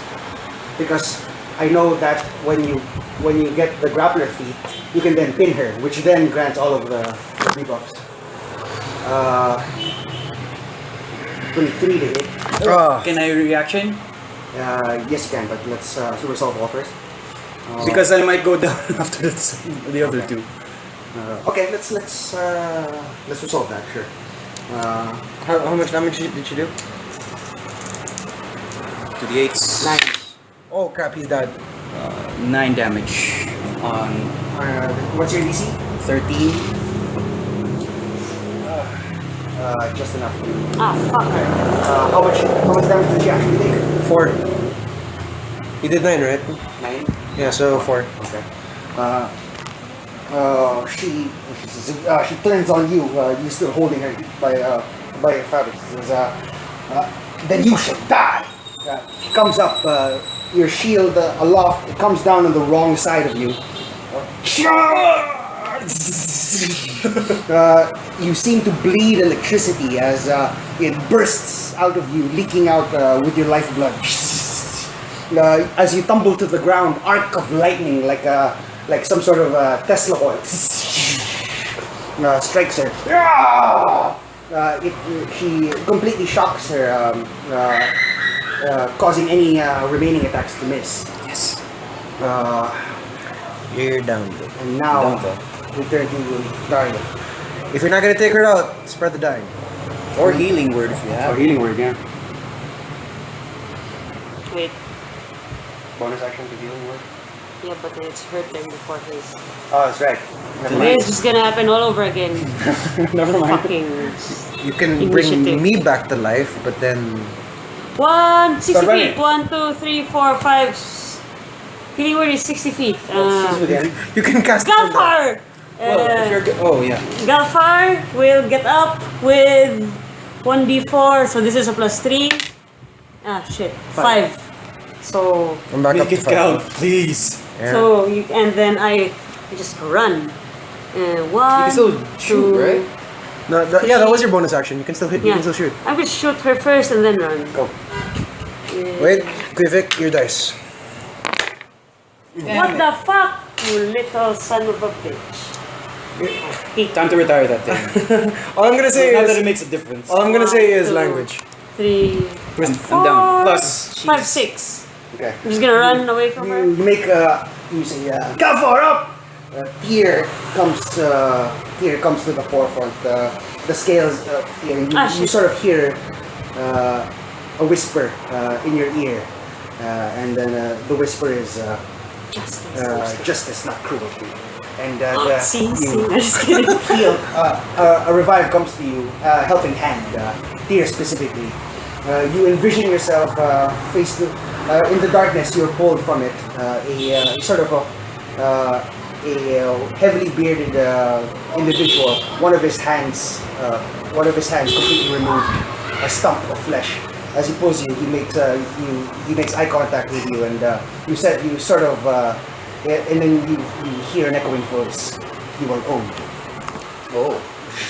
Because I know that when you get the grappler feat, you can then pin her, which then grants all of the debuffs. 23 to hit. Can I reaction? Yes, you can, but let's resolve all first. Because I might go down after the other two. Okay, let's resolve that. Sure. how much damage did she do? To the 8s. 9. Oh crap, he's dead. 9 damage on What's your DC? 13. Just enough. Ah, fuck. How much damage did she actually take? 4. He did 9, right? 9. Yeah, so 4. Okay. She turns on you. You're still holding her by your fabric. She says, "Then you shall die." She comes up. Your shield aloft. It comes down on the wrong side of you. You seem to bleed electricity as it bursts out of you, leaking out with your lifeblood. As you tumble to the ground, arc of lightning like some sort of Tesla coil strikes her. She completely shocks her, causing any remaining attacks to miss. Yes. You're down. And now Down, though. we turn to Daria. If you're not gonna take her out, spread the dying. Or healing word if you have. Healing word, yeah. Wait. Bonus action to healing word. Yeah, but it's her turn before his. Oh, that's right. Never This mind. is just gonna happen all over again. Never mind. Fucking. You can Initiative. bring me back to life, but then 60 Start feet. running. 1, 2, 3, 4, 5. Healing word is 60 feet. She's within. you can cast it on that. Galfar! Well, if you're oh yeah. Galfar will get up with 1d4, so this is a plus 3. Ah, shit. 5. So, I'm back up Make to it 5. count, please. Yeah. so and then I just run. One, You can still shoot, two, right? No, yeah, that was your bonus action. You can still hit. You Yeah. can still shoot. I'm gonna shoot her first and then run. Go. Wait, Kvivik, your dice. What the fuck, you little son of a bitch. Time to retire that thing. All I'm gonna say Not that it is. makes a difference. All I'm gonna say is 1, 2, language. 3, I'm down. Plus, 5, she's- 6. Okay. I'm just gonna run away from her. You make you say Galfar up. Tear comes to the forefront. The scales. You Shit. sort of hear a whisper in your ear, and then the whisper is, justice, not cruelty. And See, you I'm just kidding. feel a revive comes to you, helping hand, Tyr specifically. You envision yourself face to, in the darkness. You're pulled from it. A sort of a heavily bearded individual. One of his hands completely removed, a stump of flesh. As he pulls you, he makes eye contact with you, and you sort of. And then you hear an echoing voice. You are owed. Oh.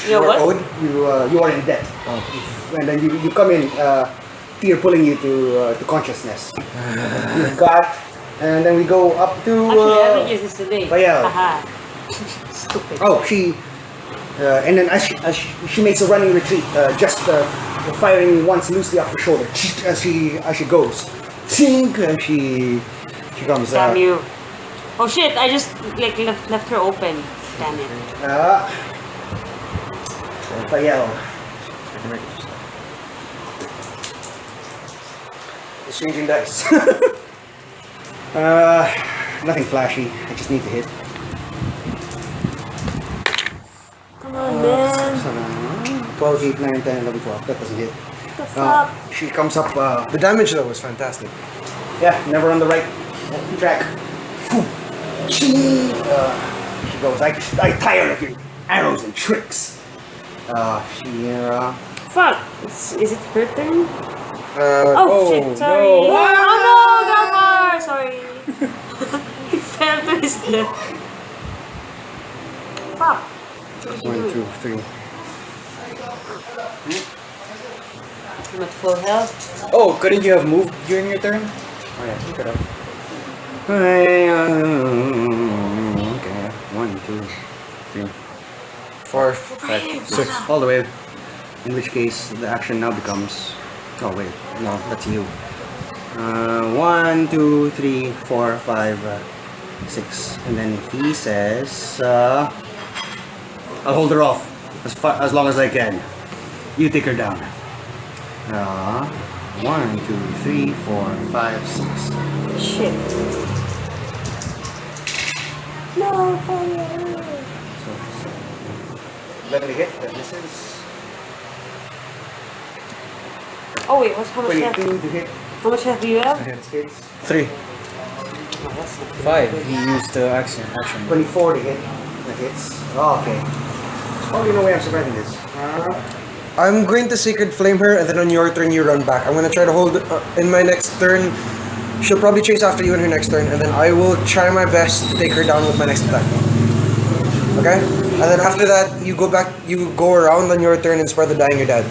You are what? owed. You are in debt. And then you come in. Fear pulling you to consciousness. You've got, and then we go up to. Actually, I haven't used this today. Bayal. Haha. Stupid. Oh, she. And then as she makes a running retreat, just firing once loosely off the shoulder as she goes. Tink, and she comes. Damn you. Oh shit, I just left her open. Damn it. Bayal. Exchanging dice. Nothing flashy. I just need to hit. Come on, man. 12, 8, 9, 10, 11, 12. That doesn't hit. What the fuck? She comes up. The damage though was fantastic. Yeah, never on the right track. She goes, I tire of your arrows and tricks. Fuck. Is it her turn? Oh, Shit, sorry. no. Oh no, Gafar! Sorry. He fell to his death. Fuck. 1, 2, 3. I'm at full health. Oh, couldn't you have moved during your turn? Oh yeah, pick it up. Okay, 1, 2, 3, 4. 5, 6, all the way. In which case, the action now becomes. Oh wait, no, that's you. 1, 2, 3, 4, 5, 6, and then he says, "I'll hold her off as long as I can. You take her down." 1, 2, 3, 4, 5, 6. Shit. No, fire. Let me hit. This is Oh wait, how much health? 22 to hit. How much health do you have? Hits. 3. 5. He used the action. 24 to hit. That hits. Oh, okay. There's probably no way I'm surviving this. I'm going to Sacred Flame her, and then on your turn you run back. I'm going to try to hold in my next turn. She'll probably chase after you in her next turn, and then I will try my best to take her down with my next attack. Okay? And then after that, you go around on your turn and spread the dying your dad.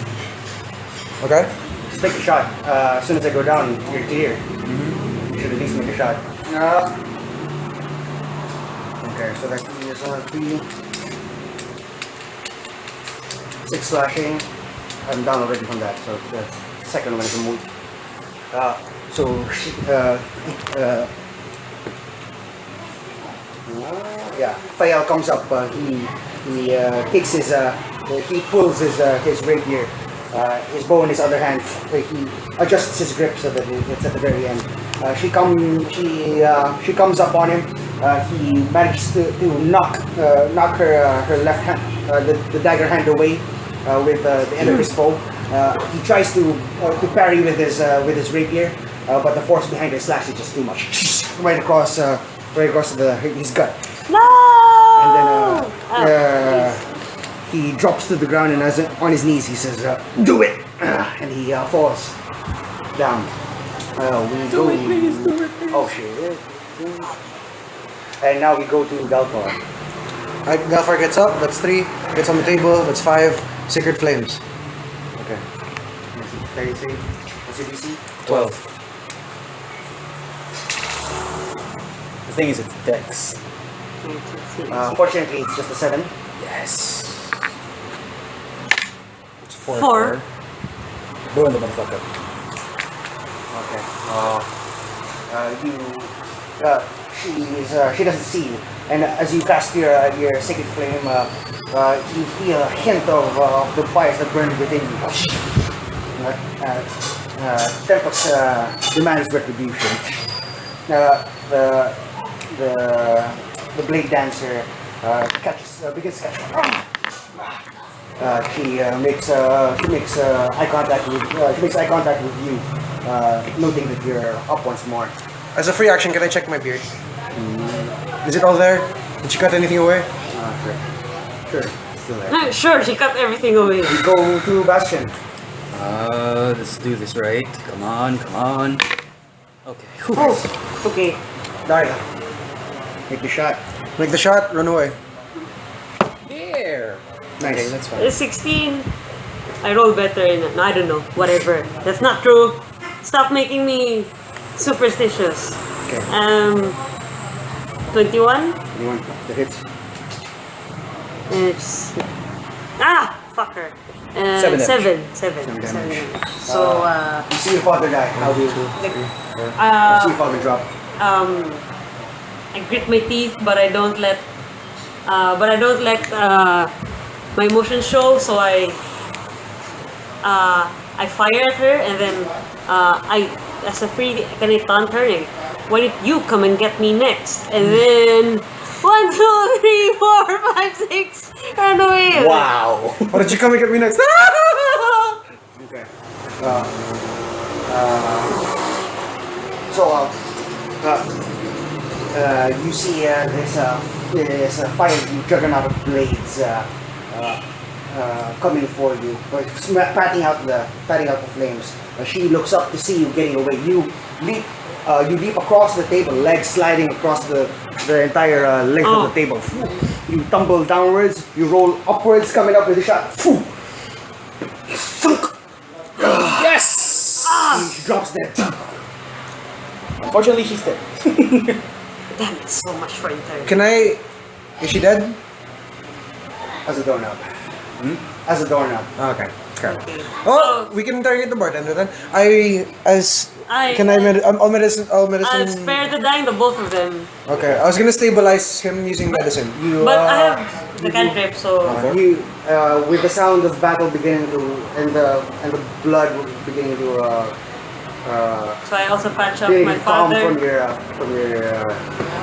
Okay? Just take a shot. As soon as I go down, you're clear. You should at least make a shot. Okay, so that is 3. 6 slashing. I'm down already from that, so the second one is a move. Fayal comes up. He takes he pulls his rapier, his bow in his other hand. He adjusts his grip so that it's at the very end. She comes up on him. He manages to knock her left hand, the dagger hand away with the end of his bow. He tries to parry with his rapier, but the force behind her slash is just too much. right across his gut. No! And then he drops to the ground, and on his knees he says, "Do it!" And he falls down. Do it, please, do it, please. Oh shit. And now we go to Galfar. Galfar gets up, that's 3. Gets on the table, that's 5. Sacred Flames. Okay. Very safe. What's your DC? 12. The thing is, it's Dex. Fortunately, it's just a 7. Yes. It's 4. 4. Burn the motherfucker. Okay. She doesn't see you, and as you cast your sacred flame, you feel a hint of the fires that burn within you. Tempest demands retribution. the blade dancer begins to catch. She makes eye contact with you, noting that you're up once more. As a free action, can I check my beard? Is it all there? Did you cut anything away? Sure, still there. Sure, she cut everything away. You go to Bastion. Let's do this right. Come on. Okay. Whew. Oh, okay. Daria, make the shot. Make the shot, run away. There. Nice. Okay, that's fine. It's 16. I roll better in it. No, I don't know. Whatever. That's not true. Stop making me superstitious. Okay. 21. Anyone? The hits. It's fucker. Seven damage. Seven. damage. So You see your father die. How do you do? You see your father drop. I grit my teeth, but I don't let my emotions show. So I fire at her, and then as a free, can I taunt her? Like, why did you come and get me next? And then 1, 2, 3, 4, 5, 6, run away. Wow. Why did you come and get me next? Okay. You see there's a fire juggernaut of blades coming for you, patting out the flames. She looks up to see you getting away. You leap across the table, legs sliding across the entire length of the table. You tumble downwards. You roll upwards, coming up with a shot. Yes. She drops dead. Unfortunately, she's dead. Damn it, so much for entire. Can I... Is she dead? As a doorknob. As a doorknob. Okay. Okay. Oh, we can interrogate the bartender then. I'll medicine. spare the dying, the both of them. Okay, I was gonna stabilize him using medicine. But I have the cantrip, so You, with the sound of battle beginning to, and the blood beginning to, so I also patch up beginning my to calm father. from your head.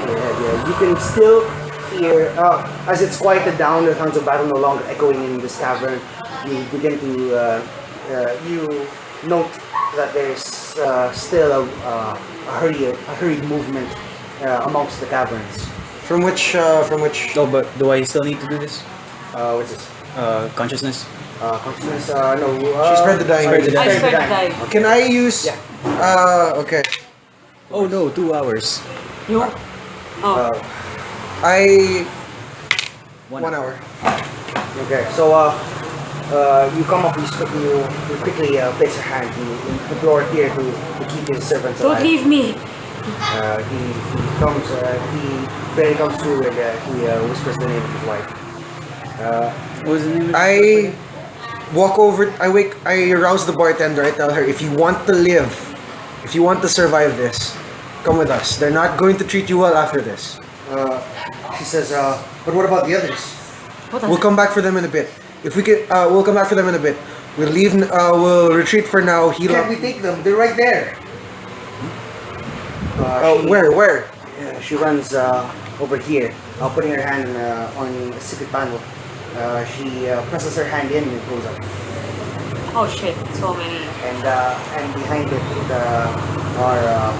Yeah. You can still hear, as it's quieted down, the sounds of battle no longer echoing in this cavern. You begin to, you note that there's still a hurried movement amongst the caverns. From which? No, but do I still need to do this? What's this? Consciousness. Consciousness? No. She spread the dying. Spread the dying. I spread the dying. Can I use? Yeah. Okay. Oh no, 2 hours. You? Oh, I 1 1 hour. Okay, so you come up, you quickly place your hand, you implore here to keep his servants don't alive. leave me. He barely comes to and he whispers the name of his wife. What was the name? I walk over. I rouse the bartender. I tell her, if you want to live, if you want to survive this, come with us. They're not going to treat you well after this. She says, but what about the others? We'll come back for them in a bit. If we can, we'll come back for them in a bit. We'll leave. We'll retreat for now. Heal Can't up. we take them? They're right there. Where? Yeah, she runs over here, putting her hand on a secret panel. She presses her hand in and it goes up. Oh shit, so many. And behind it are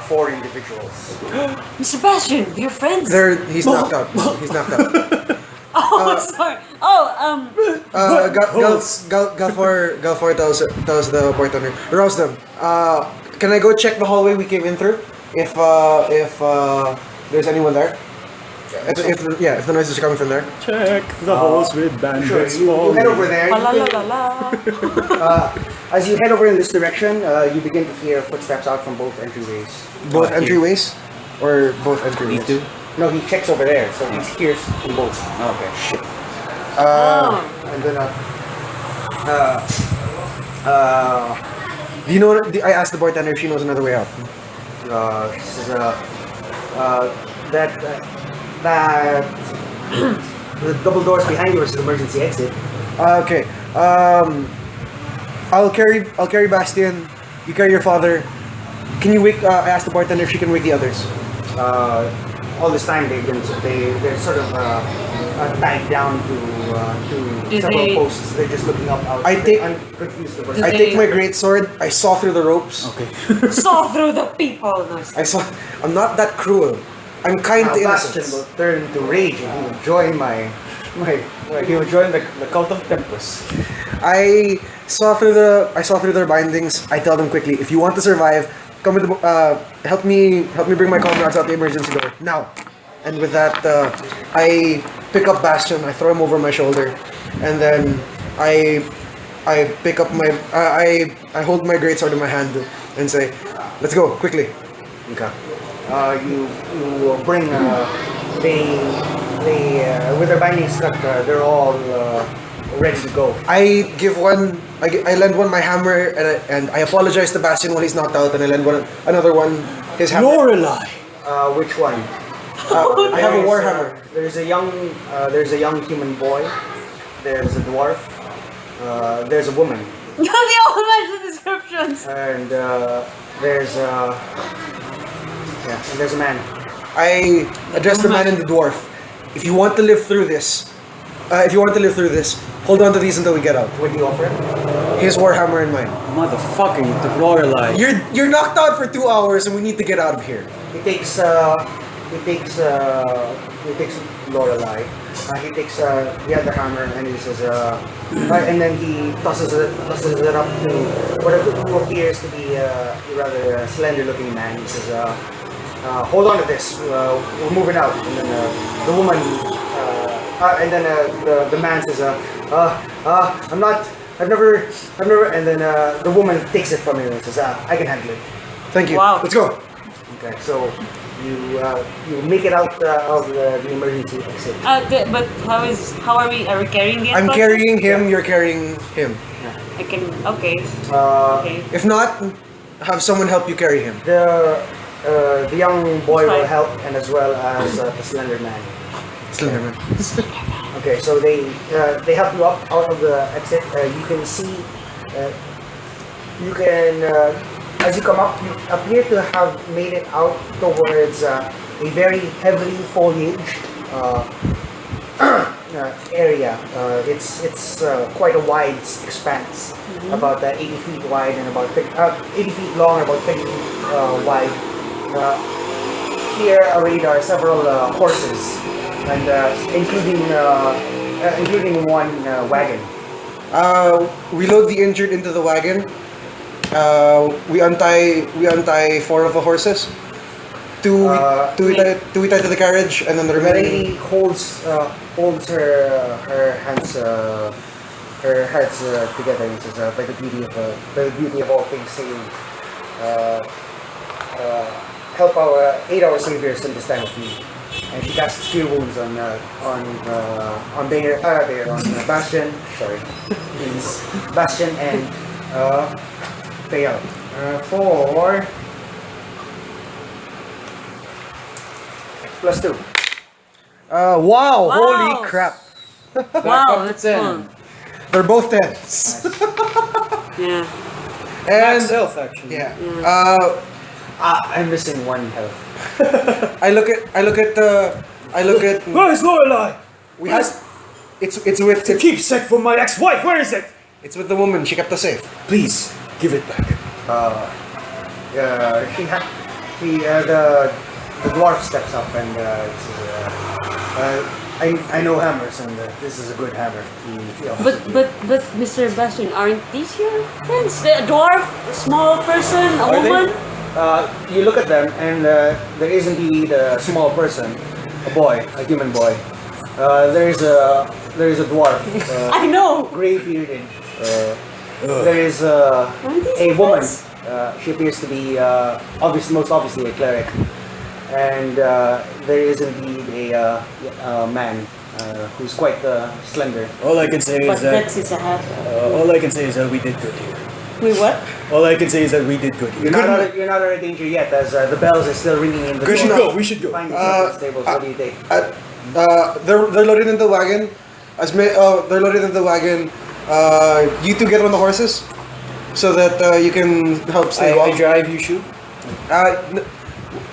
4 individuals. Mr. Bastion, your friends? He's knocked out. He's knocked out. Oh, sorry. Oh, Galfor tells the bartender, rouse them. Can I go check the hallway we came in through? If there's anyone there? If the noises are coming from there. Check the halls with bandits. Sure, you head over there. la la la la. As you head over in this direction, you begin to hear footsteps out from both entryways. Both Here. entryways? Or both entryways? These two? No, he checks over there, so he hears from both. Okay. Shit. And then, Do you know? I asked the bartender if she knows another way out. she says, the double doors behind you is the emergency exit. Okay. I'll carry Bastian. You carry your father. Can you wake? I asked the bartender if she can wake the others. All this time they're sort of tied down to Do several they- posts. They're just looking up out. I think- I'm confused. Do I they- take my great sword. I saw through the ropes. Okay. Saw through the people. No, I saw. I'm not that cruel. I'm kind to Bastion innocence. will turn to rage and he will join he will join the cult of Tempest. I saw through their bindings. I tell them quickly, if you want to survive, come with help me bring my comrades out the emergency door now. And with that, I pick up Bastion. I throw him over my shoulder, and then I pick up my I hold my greatsword in my hand and say, "Let's go quickly." Okay. You bring they with their bindings cut. They're all ready to go. I give one. I lend one my hammer and I apologize to Bastion while he's knocked out, and I lend another one his hammer. Lorelai. Which one? I have a warhammer. There's a young human boy. There's a dwarf. There's a woman, they all match the descriptions. and there's a man. I address the man and the dwarf. If you want to live through this, hold on to these until we get out. What do you offer? His warhammer and mine. Motherfucking, you took Lorelai. You're knocked out for 2 hours and we need to get out of here. He takes Lorelai. He takes the other hammer and he says, and then he tosses it up to who appears to be a rather slender-looking man. He says, "Hold on to this. We're moving out." And then the woman, the man says, I've never," and then the woman takes it from him and says, "I can handle it." Thank you. Wow. Let's go. Okay, so you make it out of the emergency exit. But how are we carrying the I'm Xbox? carrying him, you're carrying him. I can, okay. Uh, Okay. If not, have someone help you carry him. The young boy will Fine. help, and as well as the slender man. Slenderman. Okay, so they help you up out of the exit. You can see, as you come up, you appear to have made it out towards a very heavily foliaged area. It's quite a wide expanse, about 80 feet wide and about 80 feet long, about 50 feet wide. Here arrayed are several horses, and including one wagon. We load the injured into the wagon. We untie 4 of the horses. Two we tie to the carriage, and then the The remaining. lady holds her hands together and says, "By the beauty of all things, say aid our saviors in this time of need." And she casts cure wounds on Bastion. Sorry, please, Bastion and fail for +2. Wow! Wow. Holy crap! Wow, that's ten. cool. They're both 10s. Yeah. Max And health, actually. yeah, I'm missing 1 health. I look at Where's Lorelai? we have it's with The keepsake from my ex-wife, where is it? it's with the woman. She kept us safe. Please, give it back. The dwarf steps up and says, I know hammers, and this is a good hammer. He offers But Mr. Bastion, aren't these your friends? The dwarf, a small person, a Are they? woman? You look at them, and there is indeed a small person, a boy, a human boy. There is a dwarf, I know. gray bearded. There is a woman. She appears to be most obviously a cleric, and there is indeed a man who's quite slender. All I can say But is that that's his hat. all I can say is that we did good here. Wait, what? All I can say is that we did good here. You're not out of danger yet, as the bells are still ringing in the Good door. enough. We should go. Find yourself in stables. What do you take? They're loaded in the wagon. They're loaded in the wagon. You two get on the horses, so that you can help stay I walk. drive, you shoot.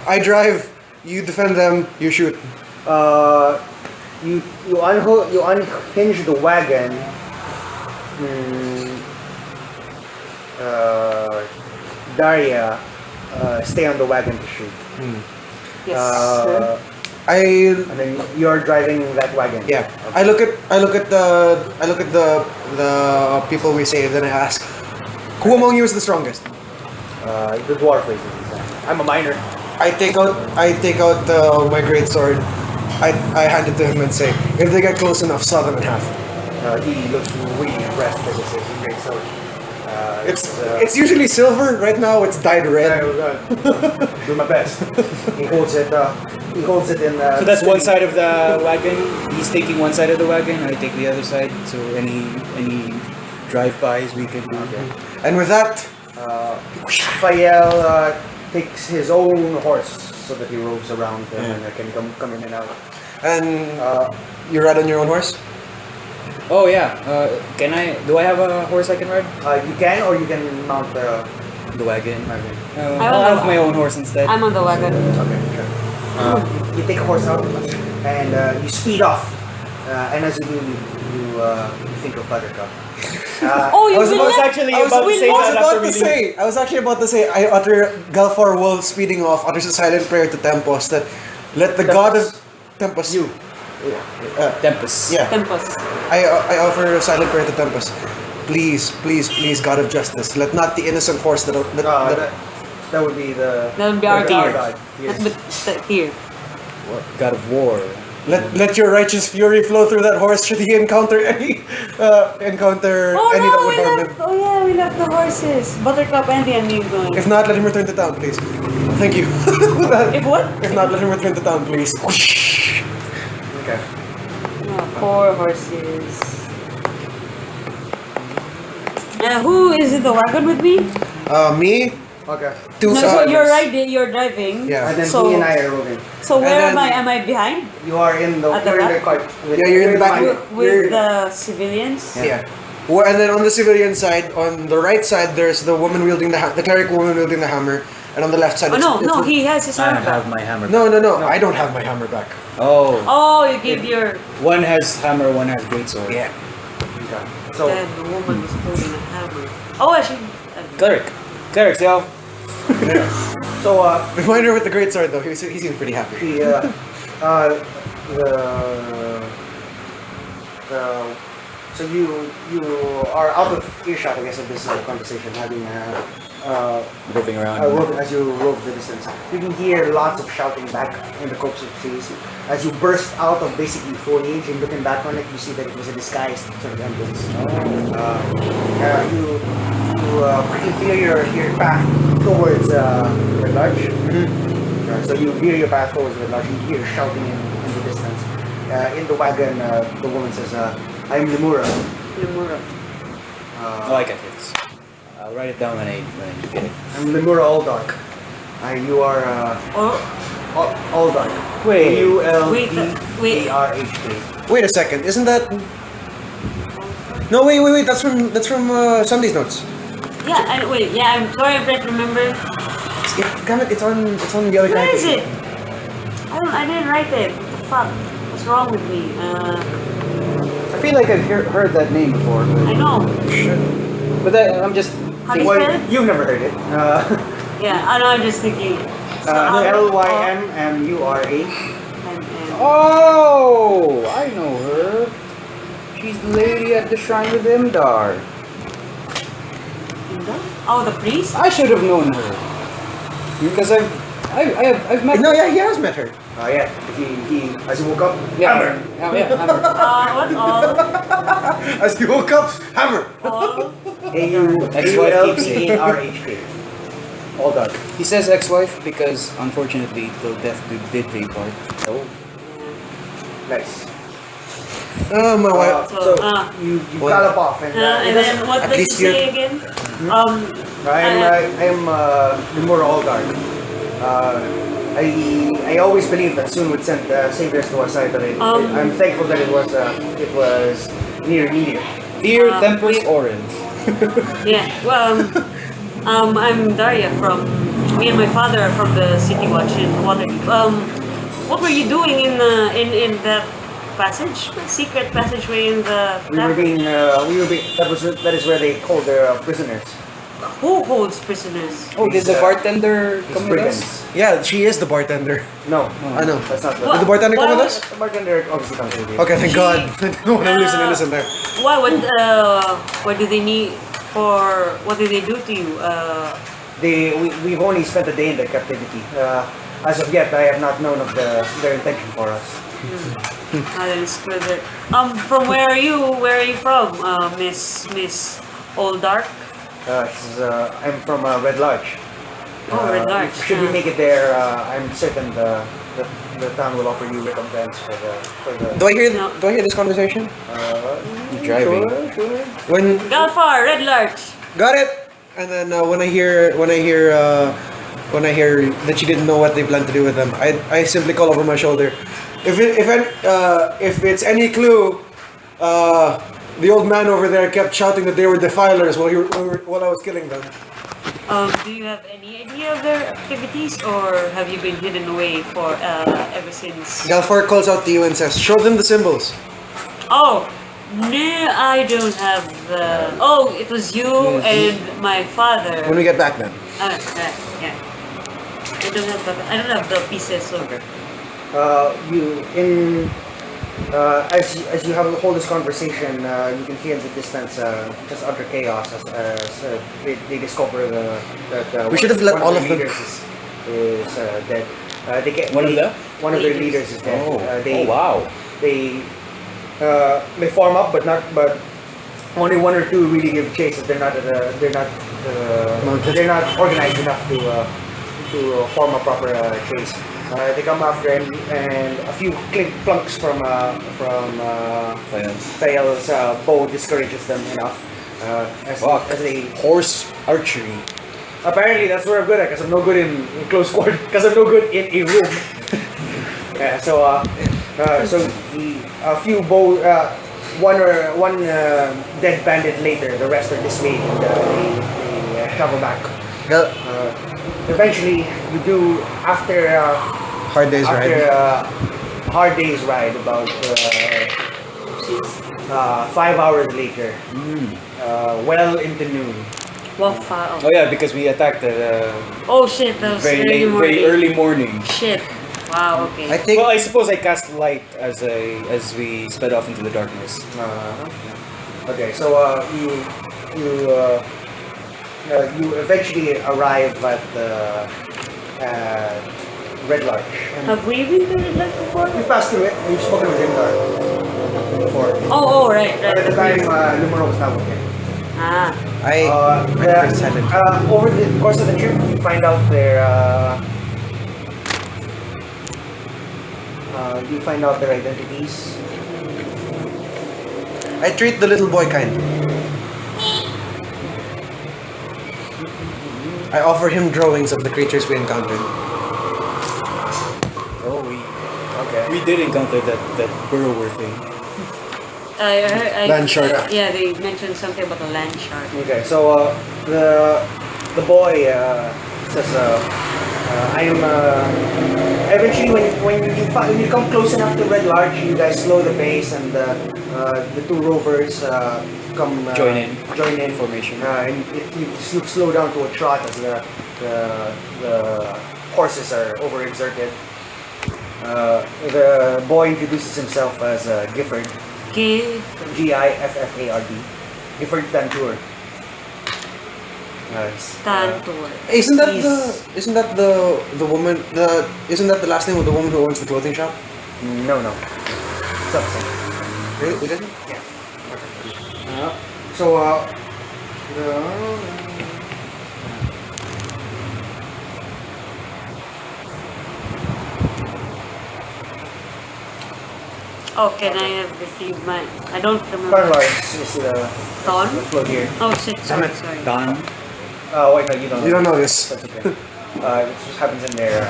I drive, you defend them, you shoot. You unhinge the wagon. Daria, stay on the wagon to shoot. Yes. And then you're driving that wagon. Yeah. I look at the people we saved and I ask, who among you is the strongest? The dwarf is. I'm a minor. I take out my great sword. I hand it to him and say, if they get close enough, saw them in half. He looks really impressed by this great sword. It's usually silver. Right now, it's dyed red. Do my best. He holds it. He holds it in. So that's one side of the wagon. He's taking one side of the wagon. I take the other side. So any drive-bys we can do. And with that, Fael takes his own horse so that he roves around and can come in and out. and you ride on your own horse. Oh yeah. Do I have a horse I can ride? You can, or you can mount the The wagon. wagon. I'll have my own horse instead. I'm on the wagon. Okay, sure. You take a horse out and you speed off. And as you do, you think of Buttercup. Oh, you I was will let- actually I was about to say about that after to we leave. say. I was actually about to say. I utter Galfar while speeding off. Utters a silent prayer to Tempos that let the god of Tempos. You. Tempest. Yeah. Tempest. I offer a silent prayer to Tempest. Please, please, please, God of justice, let not the innocent horse that That would be the. That would be our god. god. Yes. But here. God of War. let your righteous fury flow through that horse should he encounter any Oh any no, that would we harm left. him. Oh yeah, we left the horses. Buttercup and the onion going. If not, let him return to town, please. Thank you. If what? If not, let him return to town, please. Okay. Oh, 4 horses. Who is in the wagon with me? Me, Okay. two No, so you're riding, you're driving. Yeah. And then So- me and I are roving. So where And am I? then- Am I behind? You are in the. At the You're in the back? cart. Yeah, you're in the back. With the civilians? Yeah. Well, and then on the civilian side, on the right side, there's the woman wielding the cleric woman wielding the hammer, and on the left side, Oh no, it's no, the- he has his I arm have back. my hammer. No, I don't have my hammer back. Oh. Oh, you give your. One has hammer, one has greatsword. Yeah. Okay. So. Then the woman was holding a hammer. Oh, she. Cleric. Cleric, yo. So Reminder with the great sword though, he seems pretty happy. the so you are out of earshot, I guess, of this conversation, having Moving around. as you rove the distance. You can hear lots of shouting back in the copse of trees. As you burst out of basically foliage and looking back on it, you see that it was a disguised sort of entrance. You quickly veer your path towards the lodge. So you veer your path towards the lodge. You hear shouting in the distance. In the wagon, the woman says, "I'm Lemura." Lemura. Oh, I got this. I'll write it down when I get it. I'm Lemura Alldark. You are Oh, Alldark. Wait. wait. AULDARHK. Wait a second, isn't that? No, wait. That's from Sunday's notes. Yeah, wait, yeah, I'm sorry, I can't remember. Damn it, it's on the other Where kind. is it? I didn't write it. What the fuck? What's wrong with me? I feel like I've heard that name before. I know. But I'm just. How do you Well, spell it? you've never heard it. Yeah, I know, I'm just thinking. LYMMURA. Oh, I know her. She's the lady at the shrine with Imdar. Oh, the priest? I should have known her because I've met. No, yeah, he has met her. Yeah. He as he woke up. Yeah, hammer. What? All? As he woke up, hammer. All? Ex-wife keeps it. AULDARHK. Alldark. He says ex-wife because unfortunately till death did they part. Oh. Nice. Oh my wife. So Ah. you Well, gallop off and, And then what At does it least you're- say again? I'm Lemura Alldark. I always believed that soon would send saviors to our side, but I'm thankful that it was near immediate. Dear wait. Tempest Orange. Yeah, well, I'm Daria from me and my father are from the City Watch in Waterdeep. What were you doing in that passage, secret passageway in the? That is where they hold their prisoners. Who holds prisoners? Oh, did the bartender It's come with brigands. us? Yeah, she is the bartender. No, I know. that's not. What? Did the bartender come Why with was- us? The bartender obviously comes with you. Okay, thank God. I don't want to lose an innocent there. Why? What do they need for? What did they do to you? We've only spent a day in the captivity. As of yet, I have not known of their intention for us. That is good. From where are you? Where are you from, Miss Old Dark? I'm from Red Lodge. Oh, Red Lodge. Should we make it there, I'm certain the town will offer you recompense for the. Do I hear? No. Do I hear this conversation? Driving. Sure. When Galfar, Red Lodge. got it, and then when I hear that she didn't know what they plan to do with them, I simply call over my shoulder. If it's any clue, the old man over there kept shouting that they were defilers while I was killing them. Do you have any idea of their activities, or have you been hidden away for ever since? Galfar calls out to you and says, "Show them the symbols." Oh, no, I don't have the. Oh, it was you and my father. When we get back, then. Right, yeah. I don't have the pieces. So. Okay. As you hold this conversation, you can hear in the distance just utter chaos as they discover that We should have let one all of of their them- leaders is dead. One of their leaders is dead. Oh wow. They form up, but only one or two really give chase. They're not Mounted. they're not organized enough to form a proper chase. They come after him, and a few plunks from Thael's bow discourages them enough. As they Horse archery. apparently that's what I'm good at, because I'm no good in close quarters, because I'm no good in a room. Yeah, so a few one dead bandit later, the rest are dismayed, and they travel back. Gal- Eventually, you do after Hard days after ride. hard day's ride, about 5 hours later, well into noon. Wow. Oh yeah, because we attacked at Oh shit, that was very early late, morning. very early morning. Shit. Wow. Okay. I think Well, I suppose I cast light as we sped off into the darkness. Okay, so you eventually arrive at the Red Lodge. And Have we been to Red Lodge before? we've passed through it. We've spoken with Rimgar before. Oh, right. But at the time, Lumino was not with him. Ah. I first had it. Over the course of the trip, you find out their identities. I treat the little boy kindly. I offer him drawings of the creatures we encountered. Oh, Okay. we did encounter that burrower thing. I heard. Land shark. Yeah, they mentioned something about a land shark. Okay, so the boy says, "I am." Eventually, when you come close enough to Red Lodge, you guys slow the pace, and the two rovers come Join in. Join in Formation. and you slow down to a trot as the horses are overexerted. The boy introduces himself as Gifford. Okay. Giffard. Gifford Tantour. Tantor. Isn't that He's- isn't that the woman isn't that the last name of the woman who owns the clothing shop? No. It's not the same. Really? It isn't? Yeah. So, Oh, can I have received my? I don't remember. Carla is the Ton? float here. Oh shit. Sorry. Damn it. Sorry. Don. Wait, no, you don't. You don't know this. That's okay. It just happens in their.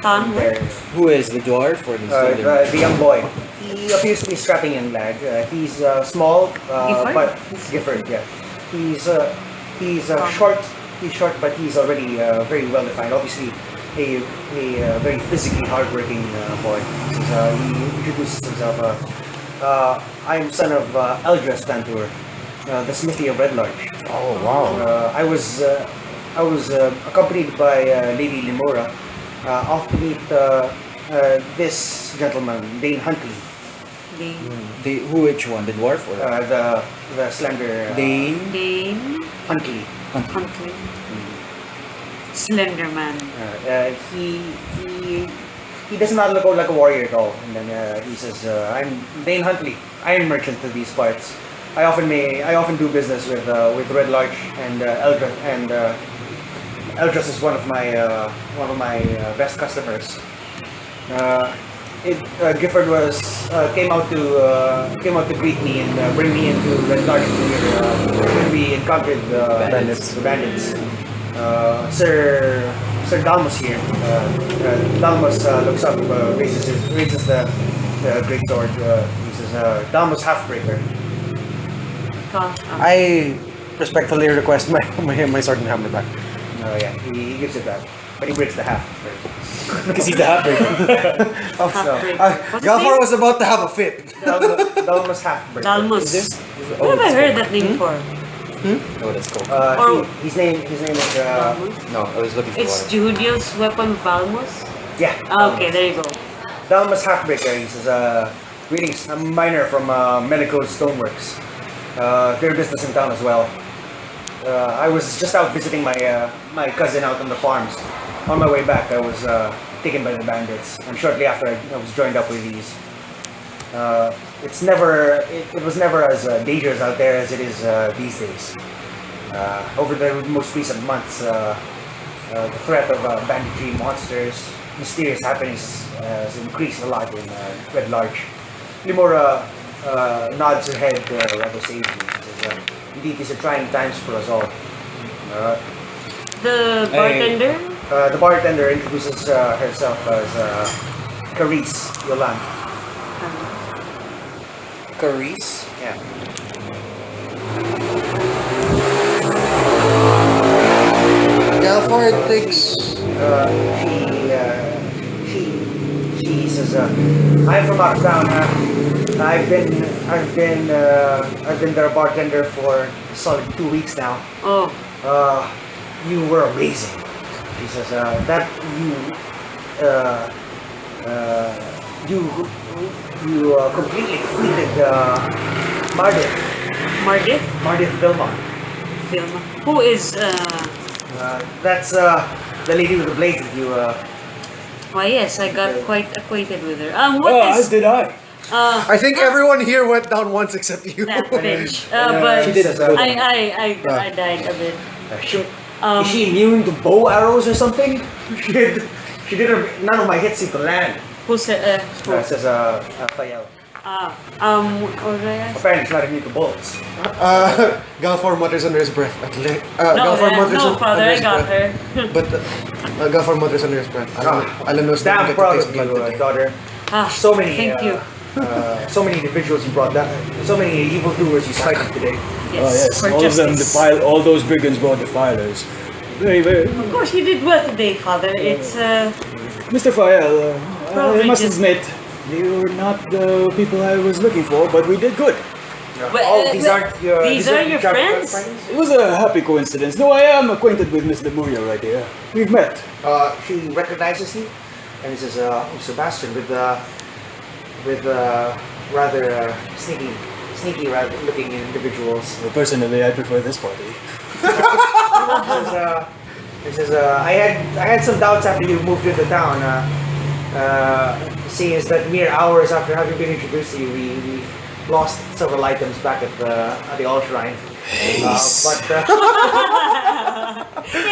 Ton. their Who is the dwarf or the the young boy. He appears to be a strapping young lad. He's small, Gifford? but Gifford, yeah. He's short. He's short, but he's already very well defined. Obviously, a very physically hardworking boy. He introduces himself. I'm son of Eldra Stantur, the smithy of Red Larch. Oh wow. I was accompanied by Lady Limora off to meet this gentleman, Dane Huntley, Which one? The dwarf or the slender Dane Huntley. Huntley. Slender man. He does not look like a warrior at all. And then he says, "I'm Dane Huntley, iron merchant to these parts. I often do business with Red Larch and Eldra, and Eldras is one of my best customers. Gifford came out to greet me and bring me into Red Larch when we encountered the bandits. Sir Dalmus here. Dalmus looks up, raises the great sword. He says, "Dalmus Halfbreaker." I respectfully request my sword and hammer back. Oh yeah, he gives it back, but he breaks the half first. because he's the half-breaker. Galfar was about to have a fit. Dalmus Halfbreaker. Dalmus. This? Where have I heard that name before? Oh, that's cool. Or- His name is Dalmus? No, I was looking for It's one. Judiel's weapon, Valmus. yeah. Okay, there you go. Dalmus Halfbreaker. He says, "Greetings. I'm a miner from Medico's Stoneworks. Their business in town as well. I was just out visiting my cousin out on the farms. On my way back, I was taken by the bandits, and shortly after, I was joined up with these. It was never as dangerous out there as it is these days. Over the most recent months, the threat of banditry, monsters, mysterious happenings has increased a lot in Red Larch. Limora nods her head rather sagely. Says, "Indeed, these are trying times for us all." The bartender? The bartender introduces herself as Carice Yolande. Carice? Yeah. Galfar thinks. She says, "I'm from out of town. I've been their bartender for a solid 2 weeks now. Oh, You were amazing." She says, "That you completely defeated Mardith? Mardith Vilmon. Film. Who is, That's the lady with the blades that you why yes, I got quite acquainted with her. Oh, What as is, did I. I think everyone here went down once except you. that bitch? she But did go down. I died a bit. Is she immune to bow arrows or something? She did none of my hits seem to land. Who said, Says Fayel. what was I ask? Apparently, she's not immune to bullets. Galfar mutters under his breath. No, Galfar mutters no, father, under I his got breath. her. But Galfar mutters under his breath. Alam knows that Damn we get to proud taste of blood you, today. daughter. So many. Thank you. So many individuals you brought down. So many evildoers you cited today. Yes, Oh yes, for all of them justice. all those brigands brought defilers. Very. Of course, you did well today, father. It's Mr. Fael, I must just- admit, you were not the people I was looking for, but we did good. These aren't your. these are your friends? It was a happy coincidence, though I am acquainted with Miss Lemuria right here. We've met. She recognizes you, and he says, "Oh, Sebastian, with rather sneaky, rather looking individuals." Well, personally, I prefer this party. He says, I had some doubts after you moved into town. Seeing as that mere hours after having been introduced to you, we lost several items back at the All Shrine. he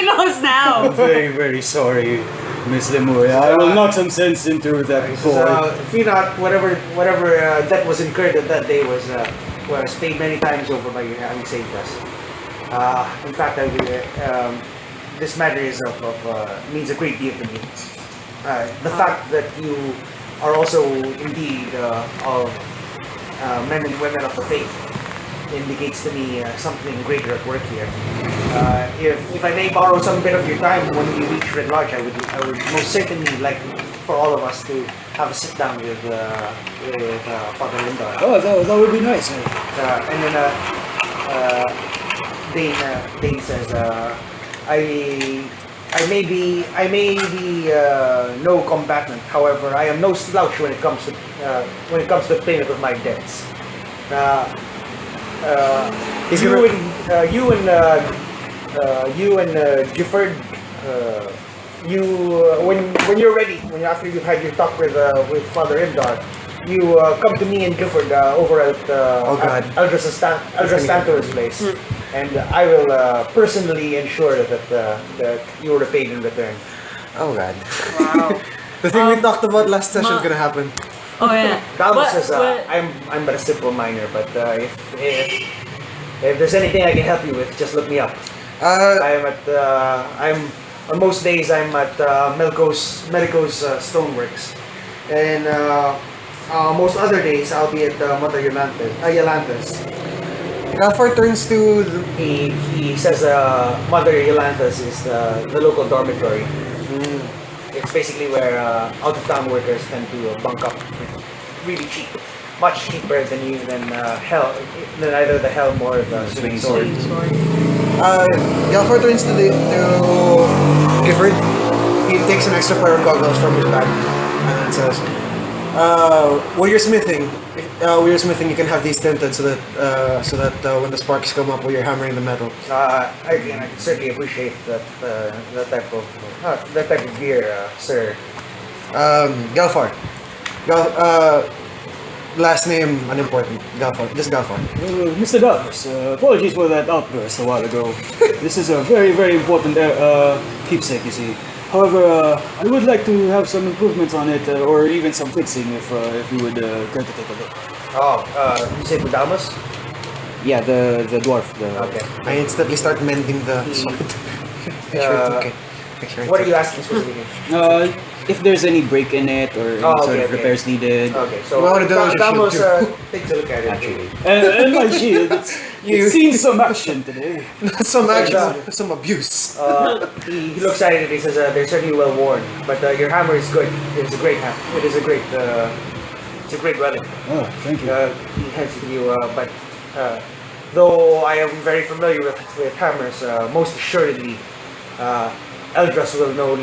knows now. I'm very sorry, Miss Lemuria. I will knock some sense into that He says, boy. fear not, whatever debt was incurred that day was paid many times over by you having saved us. In fact, this matter means a great deal to me. The fact that you are also indeed of men and women of the faith indicates to me something greater at work here. If I may borrow some bit of your time when we reach Red Lodge, I would most certainly like for all of us to have a sit down with Father Linda. Oh, that would be nice. And then Dane says, I may be no combatant. However, I am no slouch when it comes to payment of my debts. You and Gifford, when you're ready, after you've had your talk with Father Imdar, you come to me and Gifford over at Eldras Stantor's place, and I will personally ensure that you are repaid in return. Oh God. Wow. The thing we talked about last session is gonna happen. Oh yeah. Damo says, I'm but a simple miner, but if there's anything I can help you with, just look me up. I'm on most days I'm at Melco's Stoneworks, and most other days I'll be at Mother Yolanta's. Galfar turns to He says Mother Yolanta's is the local dormitory. It's basically where out-of-town workers tend to bunk up really cheap, much cheaper than either the helm or the swing sword. Galfar turns to Gifford. He takes an extra pair of goggles from his bag and says, "While you're smithing, you can have these tinted so that when the sparks come up while you're hammering the metal." I can certainly appreciate that type of gear, sir. Galfar. Last name unimportant. Galfar. Just Galfar. Mr. Douglas, apologies for that outburst a while ago. This is a very, very important keepsake, you see. However, I would like to have some improvements on it, or even some fixing, if you would care to take a look. You say Budamus? Yeah, the dwarf. Okay. I instantly start mending the sword. Make sure it's okay. Make sure it's What are you okay. asking specifically? If there's any break in it, or any sort of repairs needed. Okay, so You wanna do it, you Damos should takes a look at it. Actually. And my shield, it's seen some action today. Some action, some abuse. He looks at it and he says, "They're certainly well worn, but your hammer is good. It's a great hammer. It's a great relic." Oh, thank you. He hands it to you, but though I am very familiar with hammers, most assuredly, Eldras will know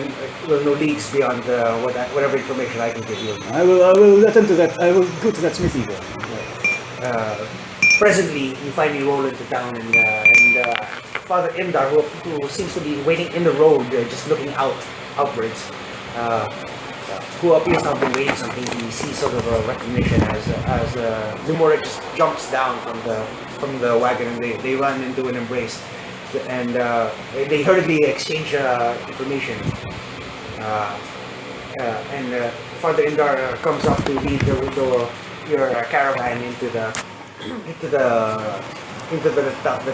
leagues beyond whatever information I can give you. I will attend to that. I will go to that smithy then. Presently, you find me roll into town, and Father Imdar, who seems to be waiting in the road, just looking outwards, who appears to have been waiting something. He sees sort of a recognition as Lumoric just jumps down from the wagon, and they run into an embrace, and they hurriedly exchange information. And Father Imdar comes up to lead your caravan into the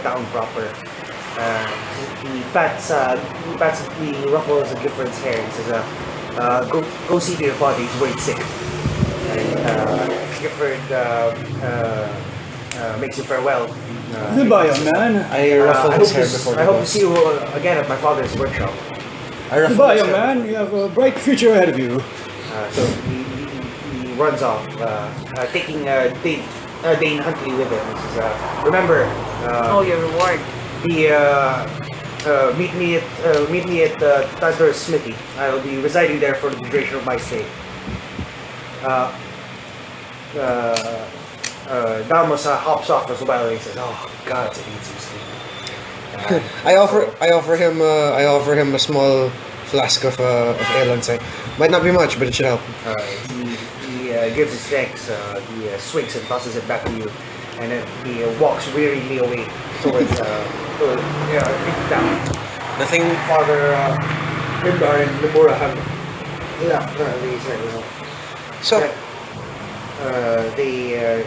town proper. He ruffles Gifford's hair. He says, "Go see to your father. He's worried sick." And Gifford makes you farewell. Goodbye, young man. I ruffle his hair before I hope to see you again at my father's workshop. I ruffle Goodbye, his young hair. man. You have a bright future ahead of you. So he runs off, taking Dane Huntley with him. He says, "Remember, Your reward. meet me at Tantor's Smithy. I'll be residing there for the duration of my stay." Damos hops off as well. He says, "Oh God, I need some sleep." I offer him a small flask of ale and say, might not be much, but it should help. He gives his thanks. He swigs and tosses it back to you, and then he walks wearily away towards into town. Nothing. Father Imdar and Limura have left the circle. So A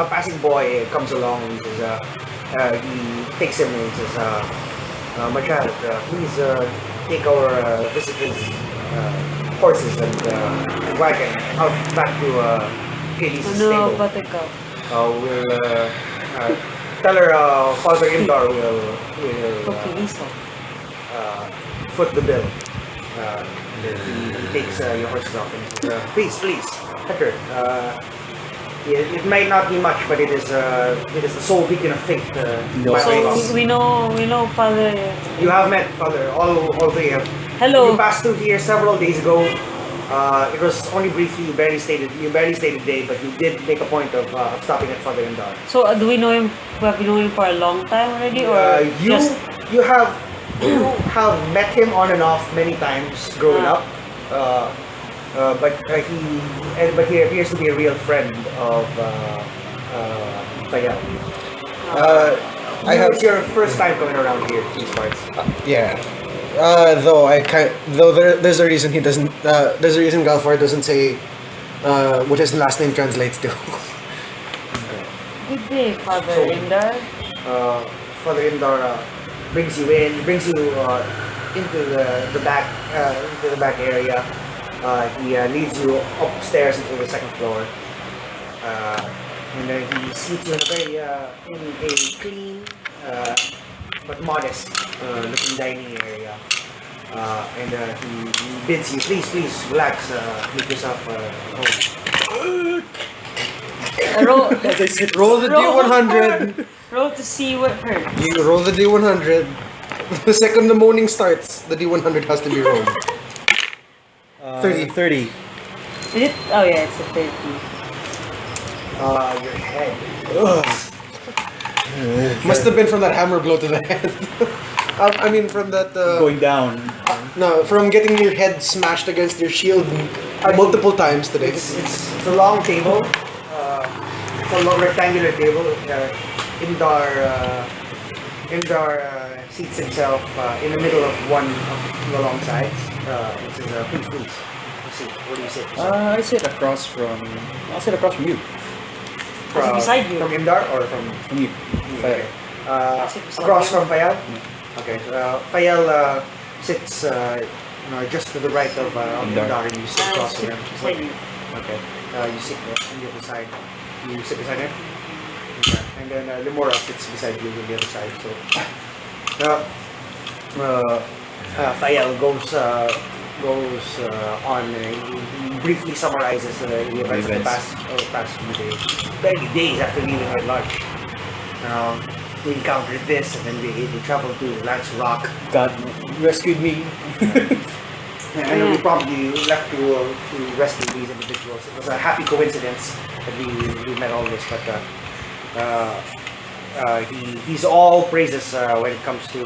passing boy comes along and he says, he takes him and he says, "My child, please take our visitors' horses and wagon out back to Katie's stable. But ikaw. We'll tell her Father Indar will Okay, listo. foot the bill. And then he takes your horses off and he says, please, pet her. It might not be much, but it is the sole beacon of faith. No. So we know Father. You have met Father. All three have. Hello. You passed through here several days ago. It was only briefly. You barely stayed a day, but you did make a point of stopping at Father Indar. So do we know him? We have known him for a long time already, or just You have met him on and off many times growing up. But he appears to be a real friend of Fayal. It's your first time coming around here, these parts. Yeah. There's a reason he doesn't. There's a reason Galfar doesn't say what his last name translates to. good day, Father Indar. Father Indar brings you into the back area. He leads you upstairs into the second floor, and he seats you in a clean but modest looking dining area. And he bids you, please relax, make yourself home. Roll the D100. Roll to see what hurts. You roll the D100. The second the morning starts, the D100 has to be rolled. 30. 30. Is it? Oh yeah, it's a 30. Your head. Must have been from that hammer blow to the head. I mean, from that. Going down. No, from getting your head smashed against your shield multiple times today. It's a long table. It's a long rectangular table. Indar seats himself in the middle of one of the long sides. It says, please. Let's see. What do you say? I sit across from. I'll sit across from you. Beside you. From Indar or from you. Okay. sit beside Across you. from Fayal? Okay. Fayal sits just to the right of Indar and you sit across from him. Beside you. Okay. You sit on the other side. You sit beside him? Okay. And then Limora sits beside you on the other side. So Fayal goes on. He briefly summarizes the events of the past few days. Barely days after leaving Red Lodge. We encountered this, and then we traveled to Lance Rock. God rescued me. And we promptly left to rescue these individuals. It was a happy coincidence that we met all this, but he's all praises when it comes to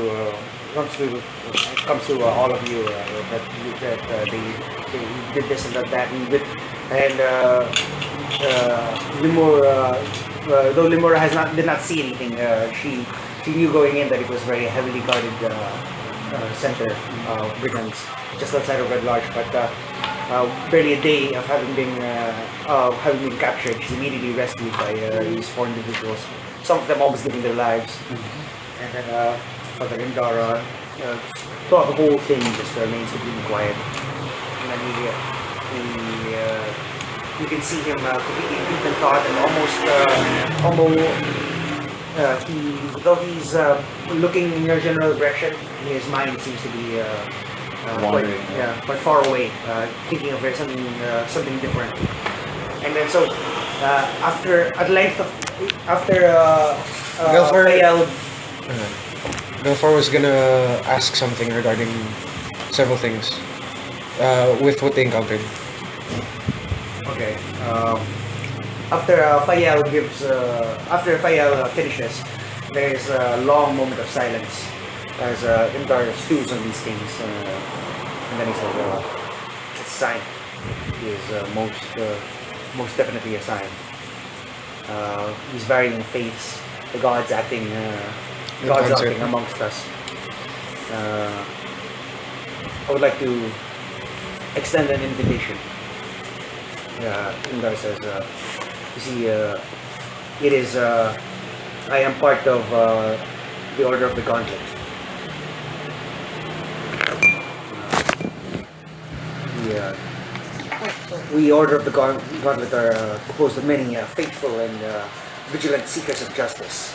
all of you. That they did this and that and Limura, though Limura did not see anything, she knew going in that it was very heavily guarded center of brigands just outside of Red Lodge, but barely a day of having been captured, she's immediately rescued by these four individuals. Some of them almost giving their lives, and then Father Indar throughout the whole thing just remains completely quiet. And then you can see him completely deep in thought and though he's looking in your general direction, his mind seems to be Wandering. quite far away, thinking of something different. And then so after Belfar was gonna ask something regarding several things with what they encountered. Okay. After Fayal finishes, there is a long moment of silence as Indar stews on these things, and then he says, "It's a sign. It is most definitely a sign. These varying faiths, the gods acting amongst us. I would like to extend an invitation." Indar says, "You see, it is. I am part of the Order of the Gauntlet. We Order of the Gauntlet are composed of many faithful and vigilant seekers of justice.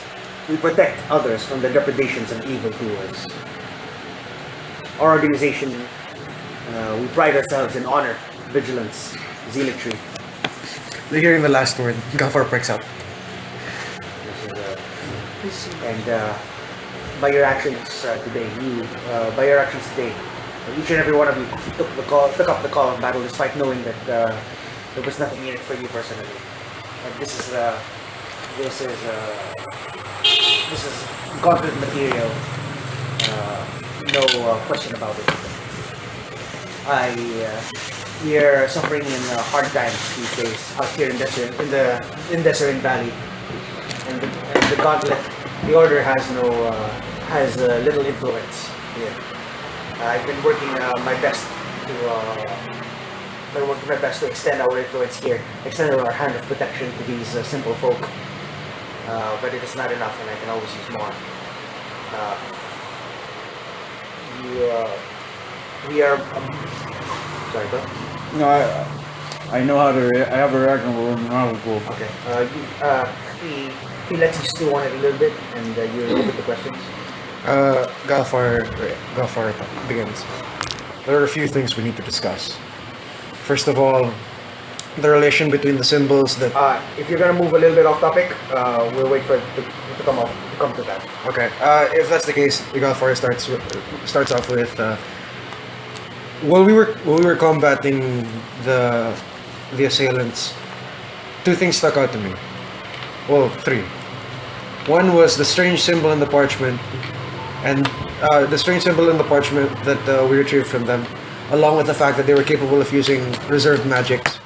We protect others from the depredations of evildoers. Our organization, we pride ourselves in honor, vigilance, zealotry. Hearing the last word, Gafar pricks up. And by your actions today, each and every one of you took up the call of battle despite knowing that there was nothing in it for you personally. And this is gauntlet material. No question about it. We are suffering in hard times these days out here in Desert Valley, and the gauntlet, the order has little influence here. I've been working my best to extend our influence here, extend our hand of protection to these simple folk. But it is not enough, and I can always use more. We are. Sorry, bro. No, I know how to. I have a record how to go. Okay. He lets you stew on it a little bit, and you look at the questions. Gafar begins. There are a few things we need to discuss. First of all, the relation between the symbols that. If you're gonna move a little bit off topic, we'll wait for it to come to that. Okay. If that's the case, Gafar starts off with. While we were combating the assailants, two things stuck out to me. Well, three. One was the strange symbol in the parchment, and the strange symbol in the parchment that we retrieved from them, along with the fact that they were capable of using reserved magics,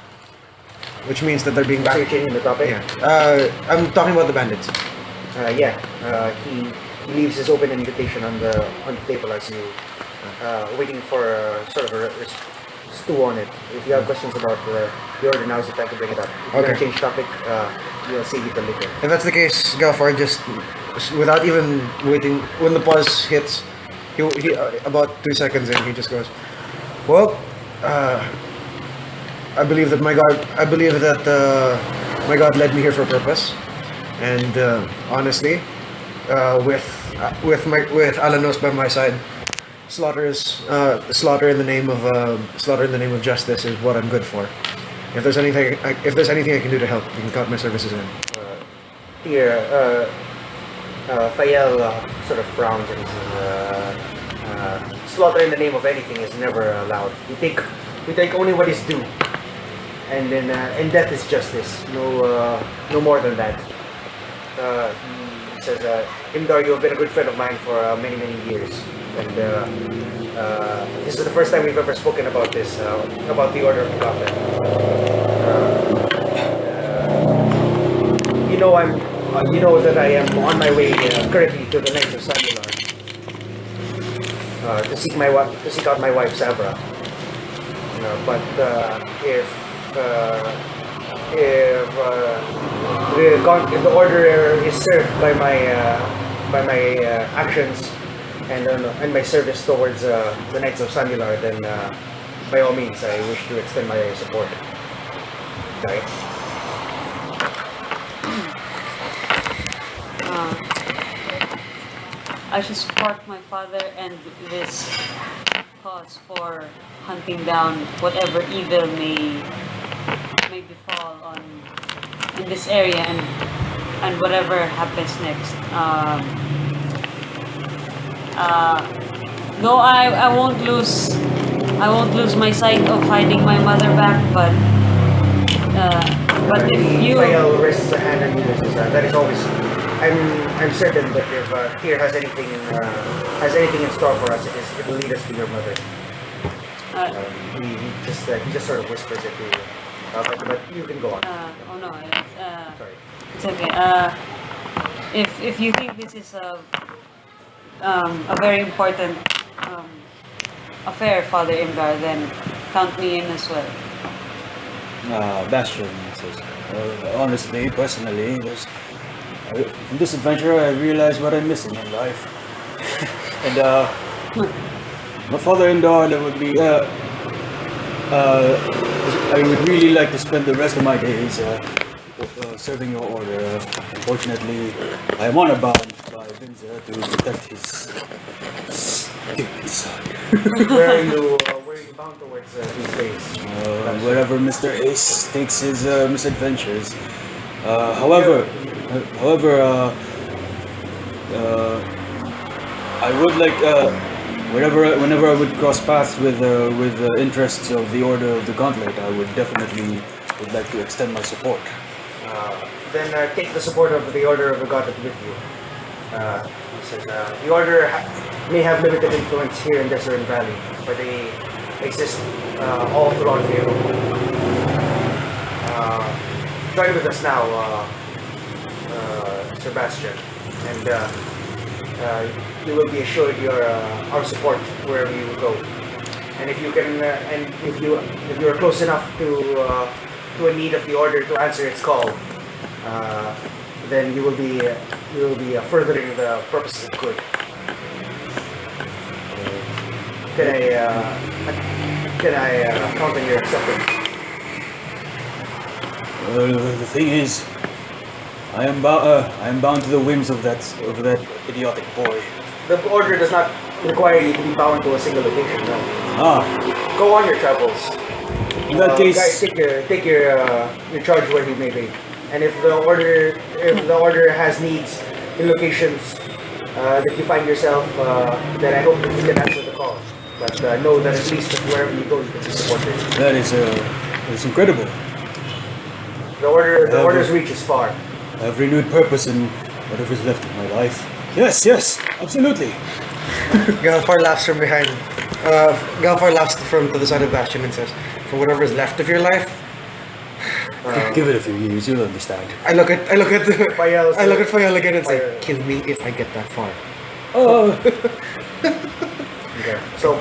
which means that they're being So you're changing the topic. Yeah. I'm talking about the bandits. He leaves his open invitation on the table as you waiting for sort of a stew on it. If you have questions about the order, now is the time to bring it up. If you're gonna change topic, you'll save it till later. If that's the case, Gafar just, without even waiting, when the pause hits, he about 2 seconds in, he just goes, "Well, I believe that my God led me here for a purpose, and honestly, with Alanos by my side, slaughter in the name of justice is what I'm good for. If there's anything I can do to help, you can count my services in." Here, Fayel sort of frowns and says, "Slaughter in the name of anything is never allowed. We take only what is due, and then and death is justice. No more than that." He says, "Imdar, you have been a good friend of mine for many years, and this is the first time we've ever spoken about this, about the Order of the Gauntlet. You know that I am on my way currently to the Knights of Sandular to seek out my wife Sabra. But if the order is served by my actions and my service towards the Knights of Sandular, then by all means I wish to extend my support." Right? I should support my father and this cause for hunting down whatever evil may befall in this area and whatever happens next. No, I won't lose my sight of finding my mother back, but if you Fael rests a hand on you, that is always. I'm certain that if Tyr has anything in store for us, it will lead us to your mother. He just sort of whispers it to you. But you can go on. oh no, Sorry. it's okay. If you think this is a very important affair, Father Imgar, then count me in as well. Bastion says, honestly, personally, in this adventure, I realized what I'm missing in life. And my father-in-law, that would be, I would really like to spend the rest of my days serving your order. Unfortunately, I am on a bound happens to protect his stupid son. Where are you bound towards these days? Wherever Mr. Ace takes his misadventures. However, I would like whenever I would cross paths with the interests of the Order of the Gauntlet, I would definitely would like to extend my support. Then take the support of the Order of the Gauntlet with you. He says, the Order may have limited influence here in Desert Valley, but they exist all throughout Faroe. Join with us now, Sebastian, and you will be assured our support wherever you go. And if you can, and if you are close enough to a need of the Order to answer its call, then you will be furthering the purposes of good. Can I count on your acceptance? The thing is, I am bound to the whims of that idiotic boy. The Order does not require you to be bound to a single location. No. Go on your travels. In that case, guys, take your charge where he may be. And if the order has needs in locations that you find yourself, then I hope that you can answer the call. But know that at least wherever you go, you can be supported. that is incredible. The order's reach is far. I have renewed purpose in whatever's left of my life. Yes, absolutely. Galfar laughs from behind. Galfar laughs from to the side of Bastion and says, "For whatever is left of your life." Give it a few years, you'll understand. I look at Fayal, I look at Fayal again and say, "Kill me if I get that far." Okay. So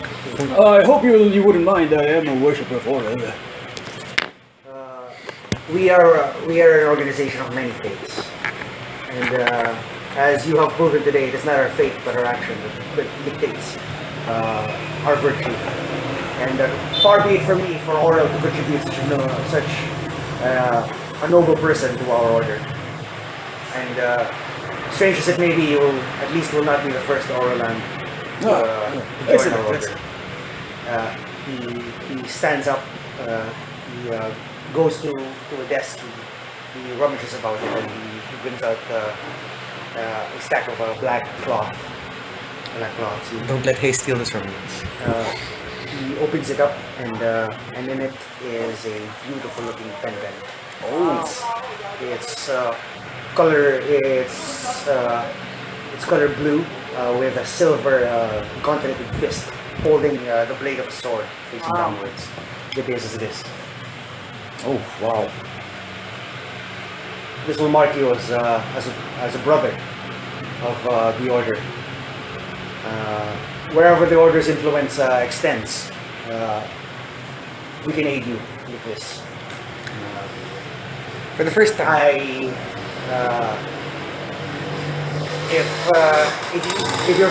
I hope you wouldn't mind. I am a worshipper of Orel. we are an organization of many faiths, and as you have proven today, it is not our faith but our action that dictates our virtue. And far be it from me for Orel to contribute such a noble person to our order. And strange as it may be, you will not be the first Orland to join our order. He stands up. He goes to a desk. He rummages about it, and he brings out a stack of black cloth. Don't let haste steal this from me. He opens it up, and in it is a beautiful looking pendant. It's color blue with a silver gauntleted fist holding the blade of a sword facing downwards. It is as it is. Oh wow! This will mark you as a brother of the order. Wherever the order's influence extends, we can aid you with this. For the first time. If your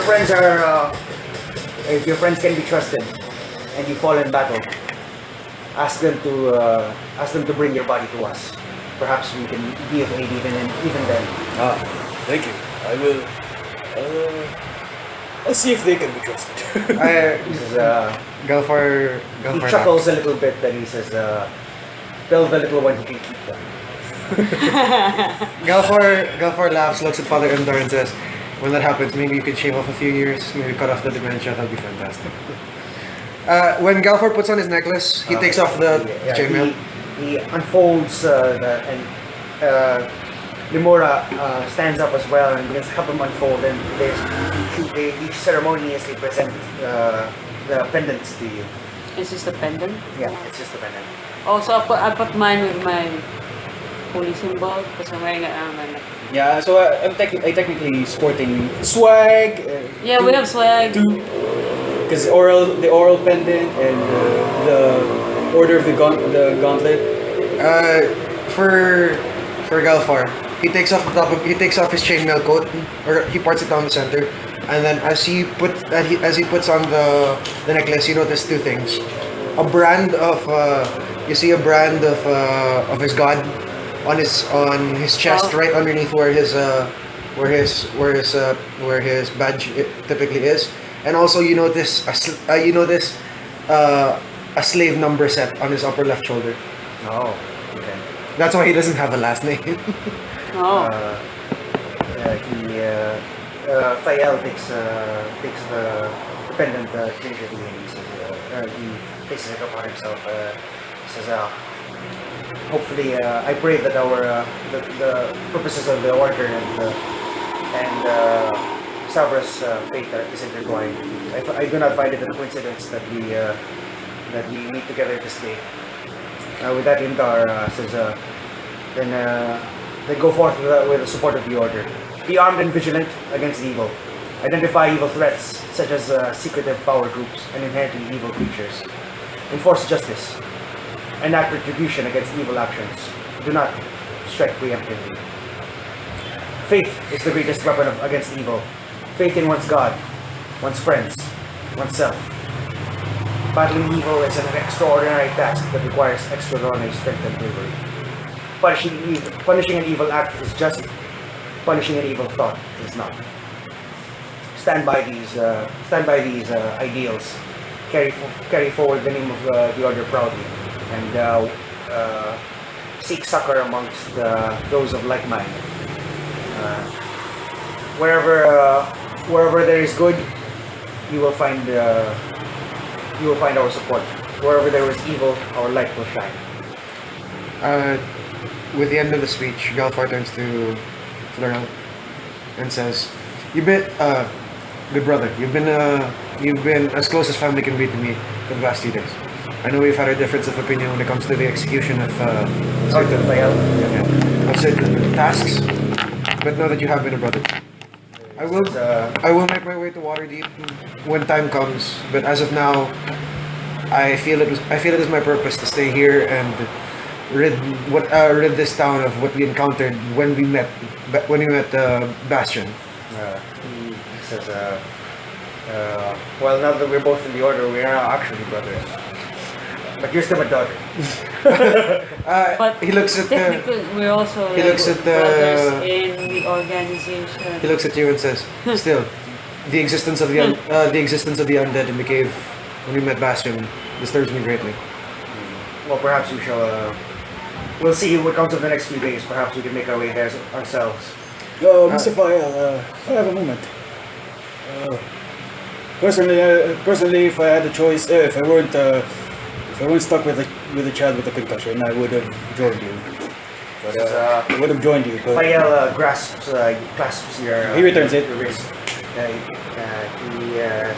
friends can be trusted, and you fall in battle, ask them to bring your body to us. Perhaps we can be of aid even then. Thank you. I will. I'll see if they can be trusted. He says, Galfar he chuckles a little bit, then he says, tell the little one he can keep them. Galfar laughs, looks at Father Imdar and says, "When that happens, maybe you can shave off a few years, maybe cut off the dementia. That'd be fantastic." When Galfar puts on his necklace, he takes off the chainmail. He unfolds and Limora stands up as well and begins to help him unfold, and they each ceremoniously present the pendants to you. Is this the pendant? Yeah, it's just a pendant. Oh, so I put mine with my holy symbol because I'm wearing an armband. Yeah, so I technically sporting swag. Yeah, we have swag. Because the oral pendant and the order of the gauntlet. For Galfar, he takes off his chainmail coat, or he parts it down the center, and then as he puts on the necklace, you notice two things: a brand of his god on his chest, right underneath where his where his badge typically is, and also you notice a slave number set on his upper left shoulder. Oh, okay. That's why he doesn't have a last name. Oh. Fael takes the pendant gingerly and he says, he places it upon himself. Says, hopefully, I pray that the purposes of the order and Savra's fate is intertwined. I do not find it a coincidence that we meet together this day. With that, Indar says, then go forth with the support of the order. Be armed and vigilant against evil. Identify evil threats, such as secretive power groups and inherently evil creatures. Enforce justice. Enact retribution against evil actions. Do not strike preemptively. Faith is the greatest weapon against evil. Faith in one's God, one's friends, oneself. Battling evil is an extraordinary task that requires extraordinary strength and bravery. Punishing an evil act is just. Punishing an evil thought is not. Stand by these ideals. Carry forward the name of the order proudly, and seek succor amongst those of like mind. Wherever there is good, you will find our support. Wherever there is evil, our light will shine. With the end of the speech, Galfar turns to Florel and says, "You've been, good brother. You've been as close as family can be to me for the past 2 days. I know we've had a difference of opinion when it comes to the execution of certain tasks, but know that you have been a brother. I will make my way to Waterdeep when time comes. But as of now, I feel it is my purpose to stay here and rid this town of what we encountered when we met Bastion." He says, well, now that we're both in the order, we are now actually brothers. But you're still my daughter. But He looks at technically, we're also he looks at brothers in the organization. he looks at you and says, "Still, the existence of the undead in the cave when we met Bastion disturbs me greatly." Well, perhaps we shall. We'll see what comes of the next few days. Perhaps we can make our way there ourselves. Mr. Fael, if I have a moment. Personally, if I had a choice, if I weren't stuck with a child with a concussion, I would have joined you. But I would have joined you. But Fael clasps your. He returns it. Your wrist. He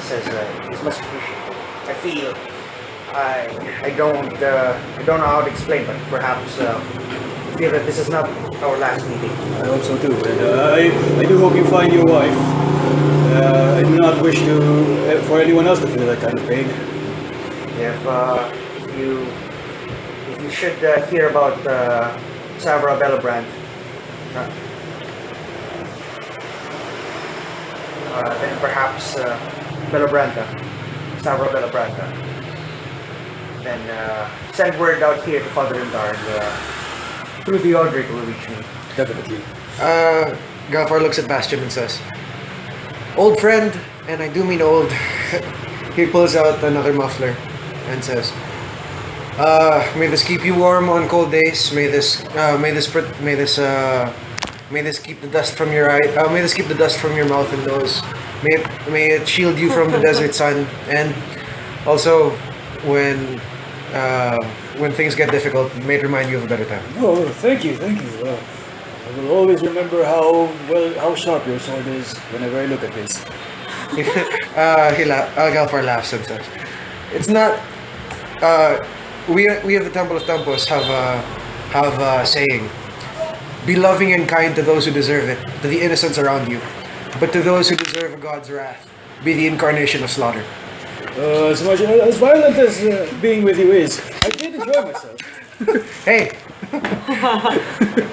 says, "It's much appreciated. I feel. I don't know how to explain, but perhaps I feel that this is not our last meeting." I hope so too. And I do hope you find your wife. I do not wish for anyone else to feel that kind of pain. If you should hear about Savra Bellabrand, then perhaps Savra Bellabranda. Then send word out here to Father Indar, and through the order it will reach me. Definitely. Galfar looks at Bastion and says, "Old friend, and I do mean old." He pulls out another muffler and says, "May this keep you warm on cold days. May this keep the dust from your eye. May this keep the dust from your mouth and nose. May it shield you from the desert sun. And also, when things get difficult, may it remind you of a better time." Oh, thank you. I will always remember how sharp your sword is whenever I look at this. Galfar laughs and says, "It's not. We of the Temple of Tempos have a saying: be loving and kind to those who deserve it, to the innocents around you, but to those who deserve God's wrath, be the incarnation of slaughter." As violent as being with you is, I did enjoy myself. Hey,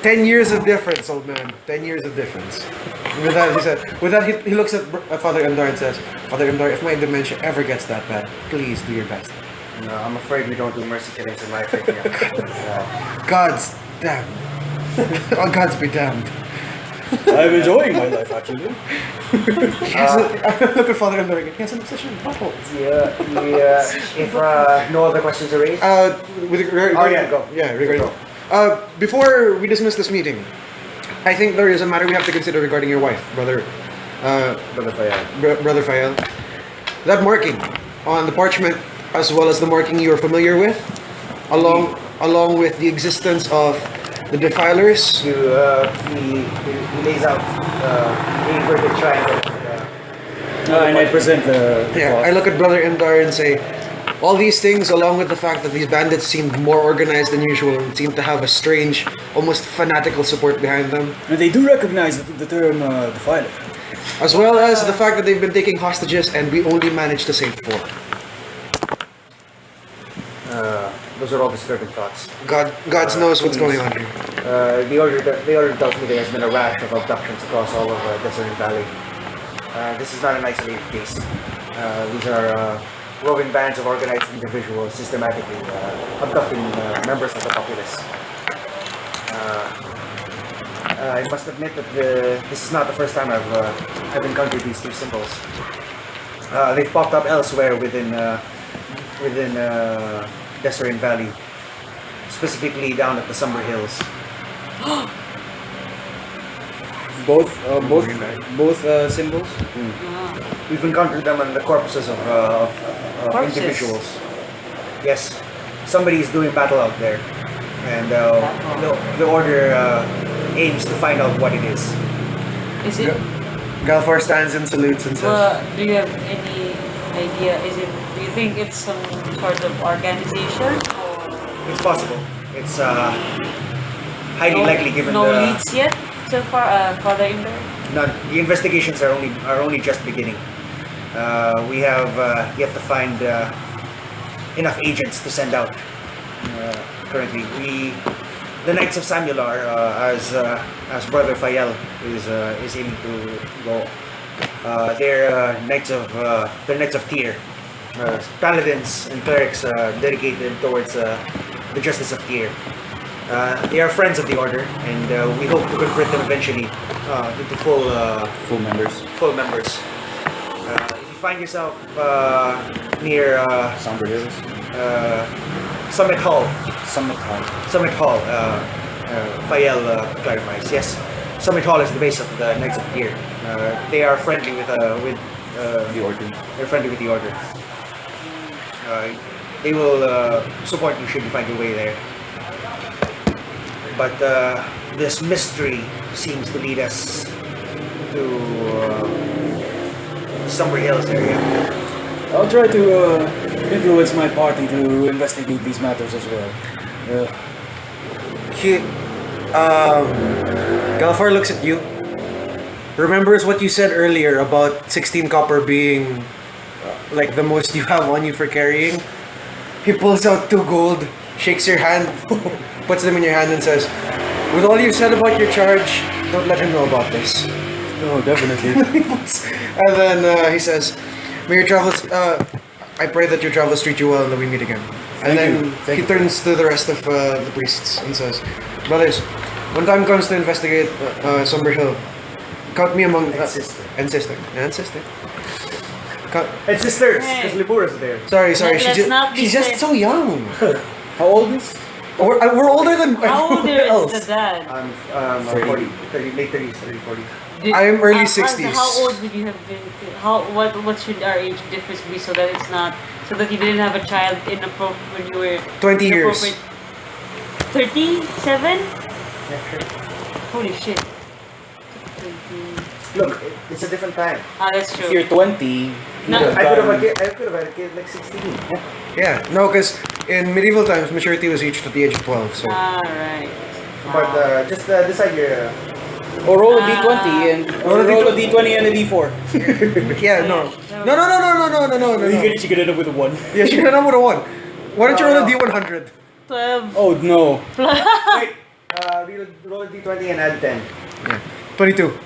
10 years of difference, old man. 10 years of difference. With that, he said. With that, he looks at Father Indar and says, "Father Indar, if my dementia ever gets that bad, please do your best." No, I'm afraid we don't do mercy killings in life right now. Gods damn. Oh, gods be damned. I'm enjoying my life actually. Look at Father Indar again. He has an obsession with purple. If no other questions are raised, Go. Yeah, regarding. Before we dismiss this meeting, I think there is a matter we have to consider regarding your wife, brother. Brother Fayal. Brother Fayal. That marking on the parchment, as well as the marking you are familiar with, along with the existence of the defilers. He lays out the inverted triangle. And I present the Yeah, I look at Brother Indar and say, all these things, along with the fact that these bandits seemed more organized than usual and seemed to have a strange, almost fanatical support behind them, And they do recognize the term defiler. as well as the fact that they've been taking hostages and we only managed to save 4. Those are all disturbing thoughts. God knows what's going on here. The order tells me there has been a rash of abductions across all of Desert Valley. This is not an isolated case. These are roving bands of organized individuals systematically abducting members of the populace. I must admit that this is not the first time I've encountered these 2 symbols. They've popped up elsewhere within Desert Valley, specifically down at the Summer Hills. Both symbols. We've encountered them on the corpses of Corpses? individuals. Yes, somebody is doing battle out there, and the order aims to find out what it is. Is it? Galfar stands and salutes and says, Do you have any idea? Do you think it's some sort of organization? Or It's possible. It's highly likely given no the leads yet so far, Father Indar? none. The investigations are only just beginning. We have yet to find enough agents to send out. Currently, the Knights of Samular, as Brother Fayal is aiming to go. They're Knights of Tyr, paladins and clerics dedicated towards the justice of Tyr. They are friends of the order, and we hope to convert them eventually into Full members. full members. If you find yourself near Somber Hills. Summit Hall, Summit Hall. Fayel clarifies. Yes, Summit Hall is the base of the Knights of Tyr. They are friendly with The order. they're friendly with the order. They will support you should you find your way there. But this mystery seems to lead us to Summer Hills area. I'll try to influence my party to investigate these matters as well. Galfar looks at you, remembers what you said earlier about 16 copper being like the most you have on you for carrying. He pulls out 2 gold, shakes your hand, puts them in your hand and says, with all you've said about your charge, don't let him know about this. Oh, definitely. And then he says, may your travels, I pray that your travels treat you well and that we meet again. And then he turns to the rest of the priests and says, brothers, when time comes to investigate Somber Hill, count me among... And sister. And sister. And sister. And sisters, Hey. because Libur is there. Sorry, Let's not be she's just said- so young. How old is? We're older than How old everyone is else. the dad? I'm 40, late 30s, 30, 40. I am early How 60s. old would you have been? What should our age difference be so that it's not so that you didn't have a child when you were 20 years. 37? Holy shit. 20. Look, it's a different time. Ah, that's true. If you're 20, No. I could have had a kid like 16. Yeah, no, because in medieval times, maturity was reached at the age of 12. So Alright. But just decide your... or roll a d20 and Roll a roll a d20 and a d4. yeah, no. You could end up with a 1. Yeah, she got with a 1. Why don't you roll a D100? 12. Oh no. Wait, roll a d20 and add 10. 22.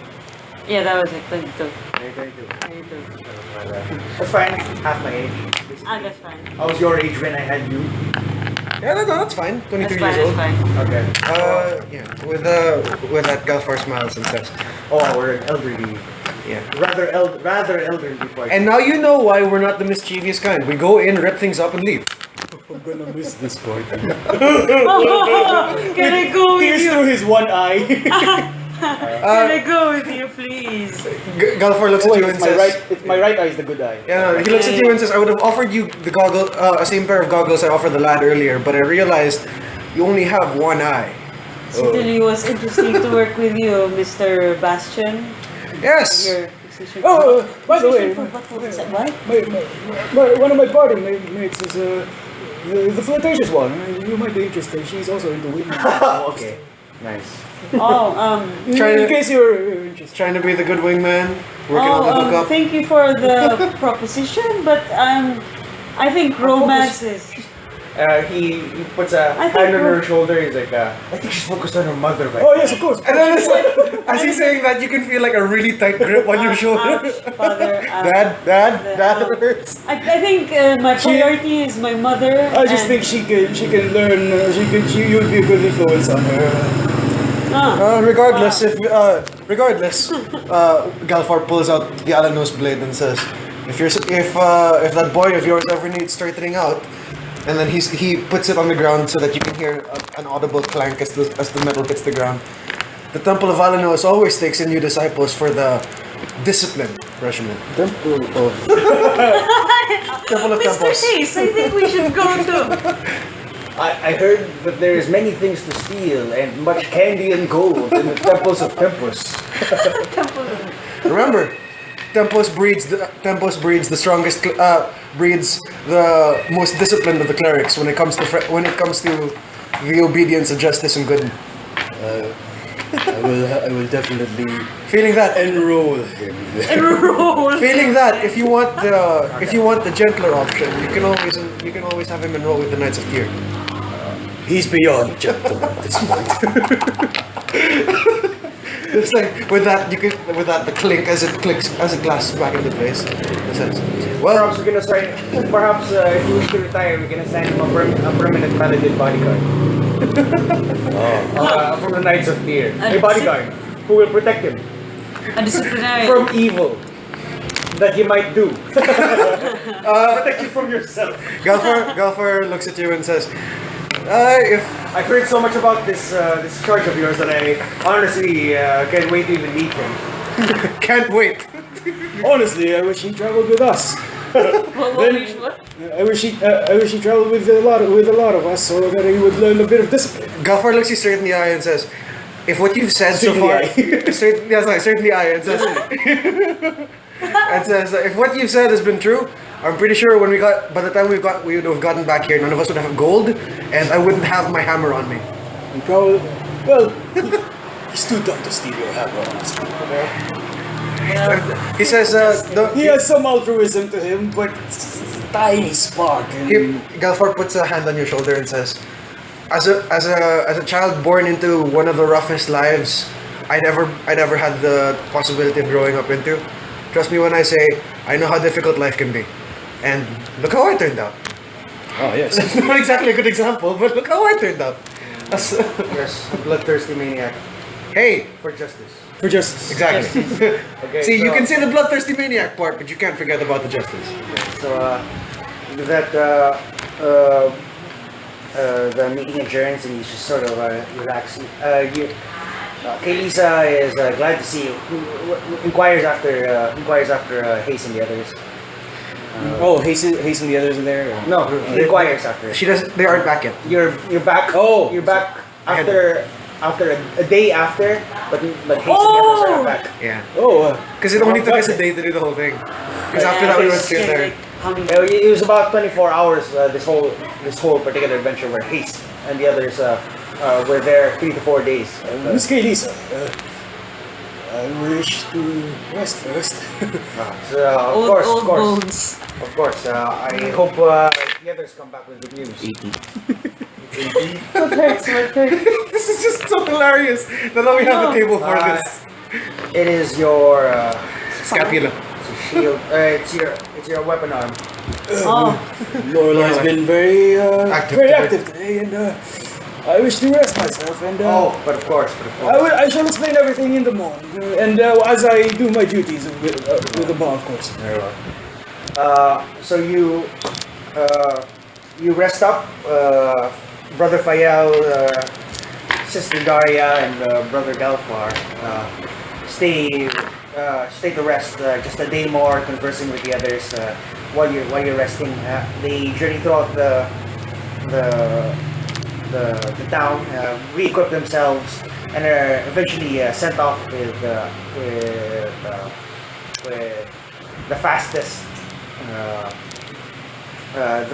Yeah, that was it. 22. 22. 22. That's fine, half my age. Ah, that's fine. I was your age when I had you. Yeah, no, that's fine. 22 That's years fine, old. that's fine. Okay. Yeah, with that Galfar smiles and says, Oh, we're an elderly, yeah. rather elderly party. And now you know why we're not the mischievous kind. We go in, rip things up, and leave. I'm gonna miss this party. Can I go with Tears you? through his one eye. Can I go with you, please? Galfar looks at you and It's my says, right. It's my right eye is the good eye. yeah, he looks at you and says, I would have offered you the goggle, same pair of goggles I offered the lad earlier, but I realized you only have one eye. Certainly was interesting to work with you, Mr. Bastion. Yes. Your position. Oh, by the way, Position for what was that? What? one of my party mates is the flirtatious one. You might be interested. She's also into women. Okay. Nice. Oh, In Trying to- case you're interested. Trying to be the good wingman, working on the hookup. thank you for the proposition, but I think romance is. He puts a I think hand on her we're- shoulder. He's like, I think she's focused on her mother, right? Oh yes, of course. And then it's like, as he's saying that, you can feel like a really tight grip on your shoulder. Ouch, father. That hurts. I think my priority is my mother. I just and- think she can learn. You would be a good influence on her. Regardless, Galfar pulls out the Alanos blade and says, if that boy of yours ever needs straightening out, and then he puts it on the ground so that you can hear an audible clank as the metal hits the ground. The Temple of Alanos always takes in new disciples for the discipline regimen. Temple of. Temple of Mr. Temples. Hayes, I think we should go to. I heard that there is many things to steal and much candy and gold in the temples of Tempus. Remember, Tempos breeds the strongest breeds the most disciplined of the clerics when it comes to the obedience of justice and good. I will definitely Feeling that, enroll him. Enroll. feeling that, if you want the gentler option, you can always have him enroll with the Knights of Tyr. He's beyond gentle at this point. It's like with that the clink as it glasses back into place. It says, well, Perhaps we're gonna start. Perhaps if we wish to retire, we're gonna send him a permanent paladin bodyguard. From the Knights of Tyr. A bodyguard who will protect him A disciplinary. from evil that he might do. Protect you from yourself. Galfar looks at you and says, if I've heard so much about this charge of yours that I honestly can't wait to even meet him. can't wait. Honestly, I wish he traveled with us. What? I wish he traveled with a lot of us, so that he would learn a bit of discipline. Galfar looks you straight in the eye and says, if what you've said so far, straight in the eye and says, if what you've said has been true, I'm pretty sure by the time we would have gotten back here, none of us would have gold, and I wouldn't have my hammer on me. And probably, well, he's too dumb to steal your hammer, honestly. He says, He has some altruism to him, but it's a tiny spark. And Galfar puts a hand on your shoulder and says, as a child born into one of the roughest lives I never had the possibility of growing up into. Trust me when I say I know how difficult life can be, and look how I turned out. Oh yes. It's not exactly a good example, but look how I turned out. Yes, a bloodthirsty maniac Hey, for justice. for justice. exactly. Okay, See, you so- can say the bloodthirsty maniac part, but you can't forget about the justice. So, with that, the meeting adjourns and he's just sort of relaxing. Kaylisa is glad to see you. Inquires after Hayes and the others. Hasten the others in there. Or? No, inquires after. She does. They aren't back yet. You're back. Oh. You're back I had- after a day after, but Hayes and the others are not back. Yeah. Oh, Because it only took us a day to do the whole thing. Because after that we went straight there. It was about 24 hours. This whole particular adventure where Hayes and the others were there 3 to 4 days. Miss Kaylisa, I wish to rest first. So, of Old course. bones. Of course, I hope the others come back with good news. What hurts? This is just so hilarious that now we have a table for Uh, this. It is your Scapula. shield. It's your weapon arm. Oh, Lorelai has been very Active very today. active today, and I wish to rest myself. And But of course. I shall explain everything in the morning, and as I do my duties with the bar, of course. Very well. So you rest up, Brother Fayel, Sister Daria, and Brother Galfar. Stay to rest just a day more, conversing with the others while you're resting. They journey throughout the town, re-equip themselves, and are eventually sent off with the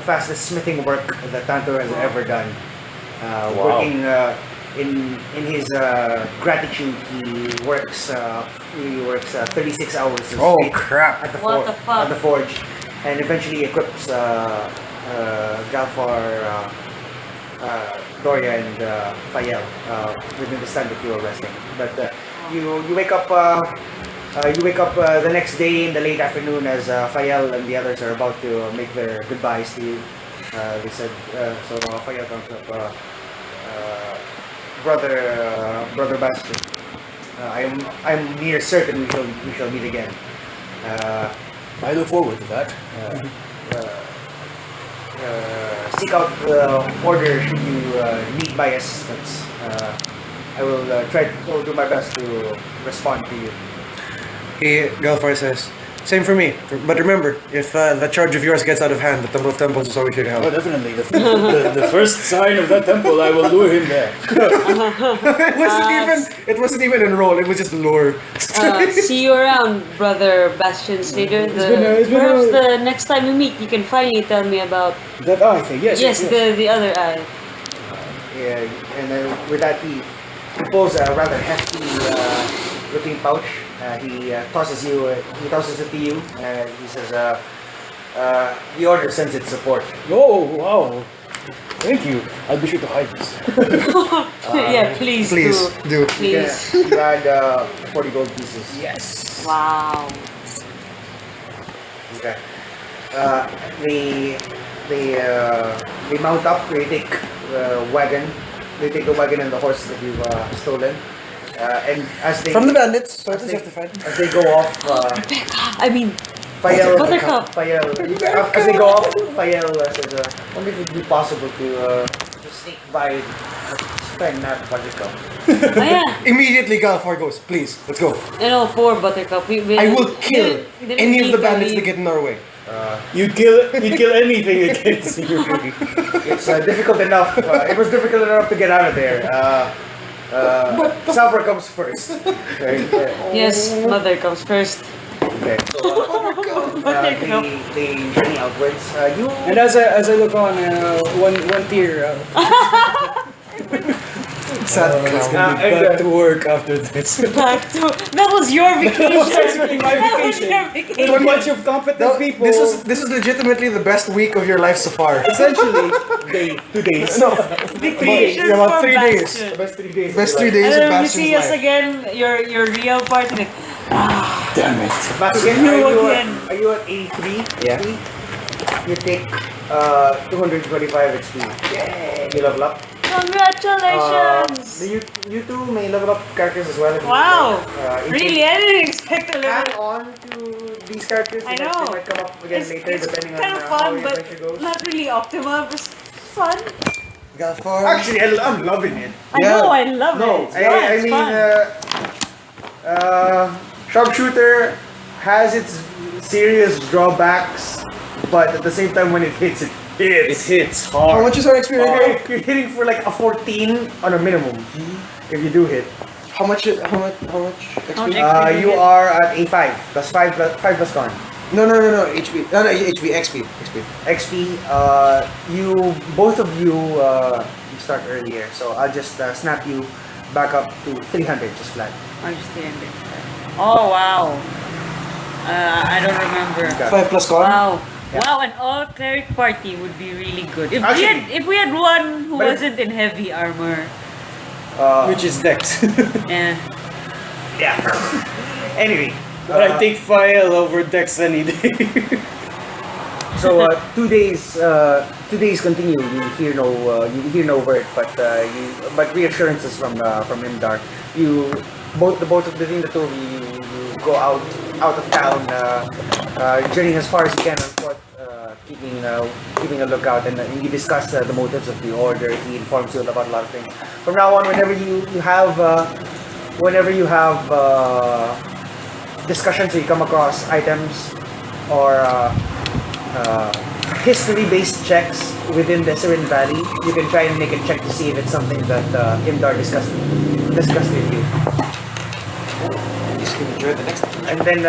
fastest smithing work that Tantor has ever done. Working in his gratitude, he works 36 hours straight crap! at the What forge, the fuck? at the forge, and eventually equips Galfar, Doria, and Fayel within the time that you were resting. But you wake up. You wake up the next day in the late afternoon as Fayel and the others are about to make their goodbyes to you. They said, so Fayel comes up, brother Bastion. I'm near certain we shall meet again. I look forward to that. Seek out the order should you need my assistance. I will will do my best to respond to you. Galfar says, same for me. But remember, if that charge of yours gets out of hand, the Temple of Temples is always here to Oh, help. definitely. The first sign of that temple, I will lure him there. It wasn't even enroll. It was just lure. see you around, Brother Bastion Slater. It's been Perhaps a- the next time we meet, you can finally tell me about That eye thing, yes. the other eye. Yeah, and then with that he pulls a rather hefty looking pouch. He tosses it to you, and he says, "The order sends its support." Oh, wow. Thank you. I'll be sure to hide this. Yeah, please, Please, do. Please. You add 40 gold pieces. Yes. Wow. Okay. They mount up. They take the wagon. They take the wagon and the horse that you've stolen. And as they From the bandits, so it as is they, justified. as they go off, I mean, Fayel, Buttercup. as they go off, Fayel says, "Only if it would be possible to sneak by, spend not Buttercup." oh yeah. Immediately, Galfar goes, please, let's go. You know, poor Buttercup. We I will kill didn't any of the need to bandits that leave. get in our way. You'd kill anything against you. It's difficult enough. It was difficult enough to get out of there. Salver comes first. Okay. Yes, mother comes first. Okay. So, they journey outwards. You And as I look on, one tear. Sad It's clown. gonna be back to work after this. Back to that was your vacation. Actually, my That was vacation. your With vacation. a bunch of competent people. This is legitimately the best week of your life so far. essentially 2 days. No, Vacation about for 3 days. Bastion. best 3 days. Best 3 And days of then when you Bastion's see us life. again, your real partner. Damn it. Bastion, You are again. you at 83? Yeah. You take 225 XP. You level up. Congratulations! You two may level up characters as well. if you Wow! like. Really, I didn't expect to Add level. on to these characters. I They know. might come up again later It's depending on kind of how fun, your but adventure goes. not really optimal. But it's fun. Galfar. Actually, I'm loving it. I Yeah. know, I love No, it. It's fun, I it's mean, fun. sharpshooter has its serious drawbacks, but at the same time, when it hits, it hits. It hits How hard. much is our XP right now? Okay, you're hitting for like a 14 on a minimum. If you do hit, How much XP? How much you are at A5 plus 5 plus con. No, HP. No, HP, XP. XP. You both of you you start earlier, so I'll just snap you back up to 300 just flat. Understand it. Oh wow. I don't remember. 5 plus con. Wow. Yeah. Wow, an all cleric party would be really good. Actually- If we had one who But if- wasn't in heavy armor. Which is Dex. Yeah. Yeah. Anyway, But I take file over text any day. So 2 days continue. You hear no word, but reassurances from Imdar. The both of the two of you go out of town, journeying as far as you can on foot, keeping a lookout, and you discuss the motives of the order. He informs you about a lot of things. From now on, whenever you have discussions, or you come across items or history-based checks within the Sirin Valley, you can try and make a check to see if it's something that Imdar discussed with you. Just gonna enjoy the next one. And then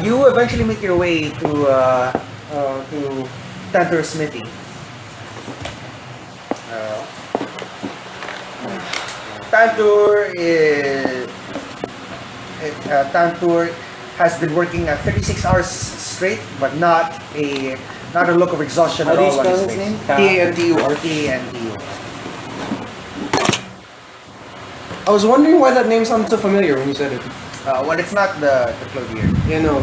you eventually make your way to Tantor Smithy. Tantor has been working 36 hours straight, but not a look of exhaustion How at do you all on spell his his face. name? T-A-N-T-U-R. T-A-N-T-U. I was wondering why that name sounded so familiar when you said it. Well, it's not the clothier. Yeah, no,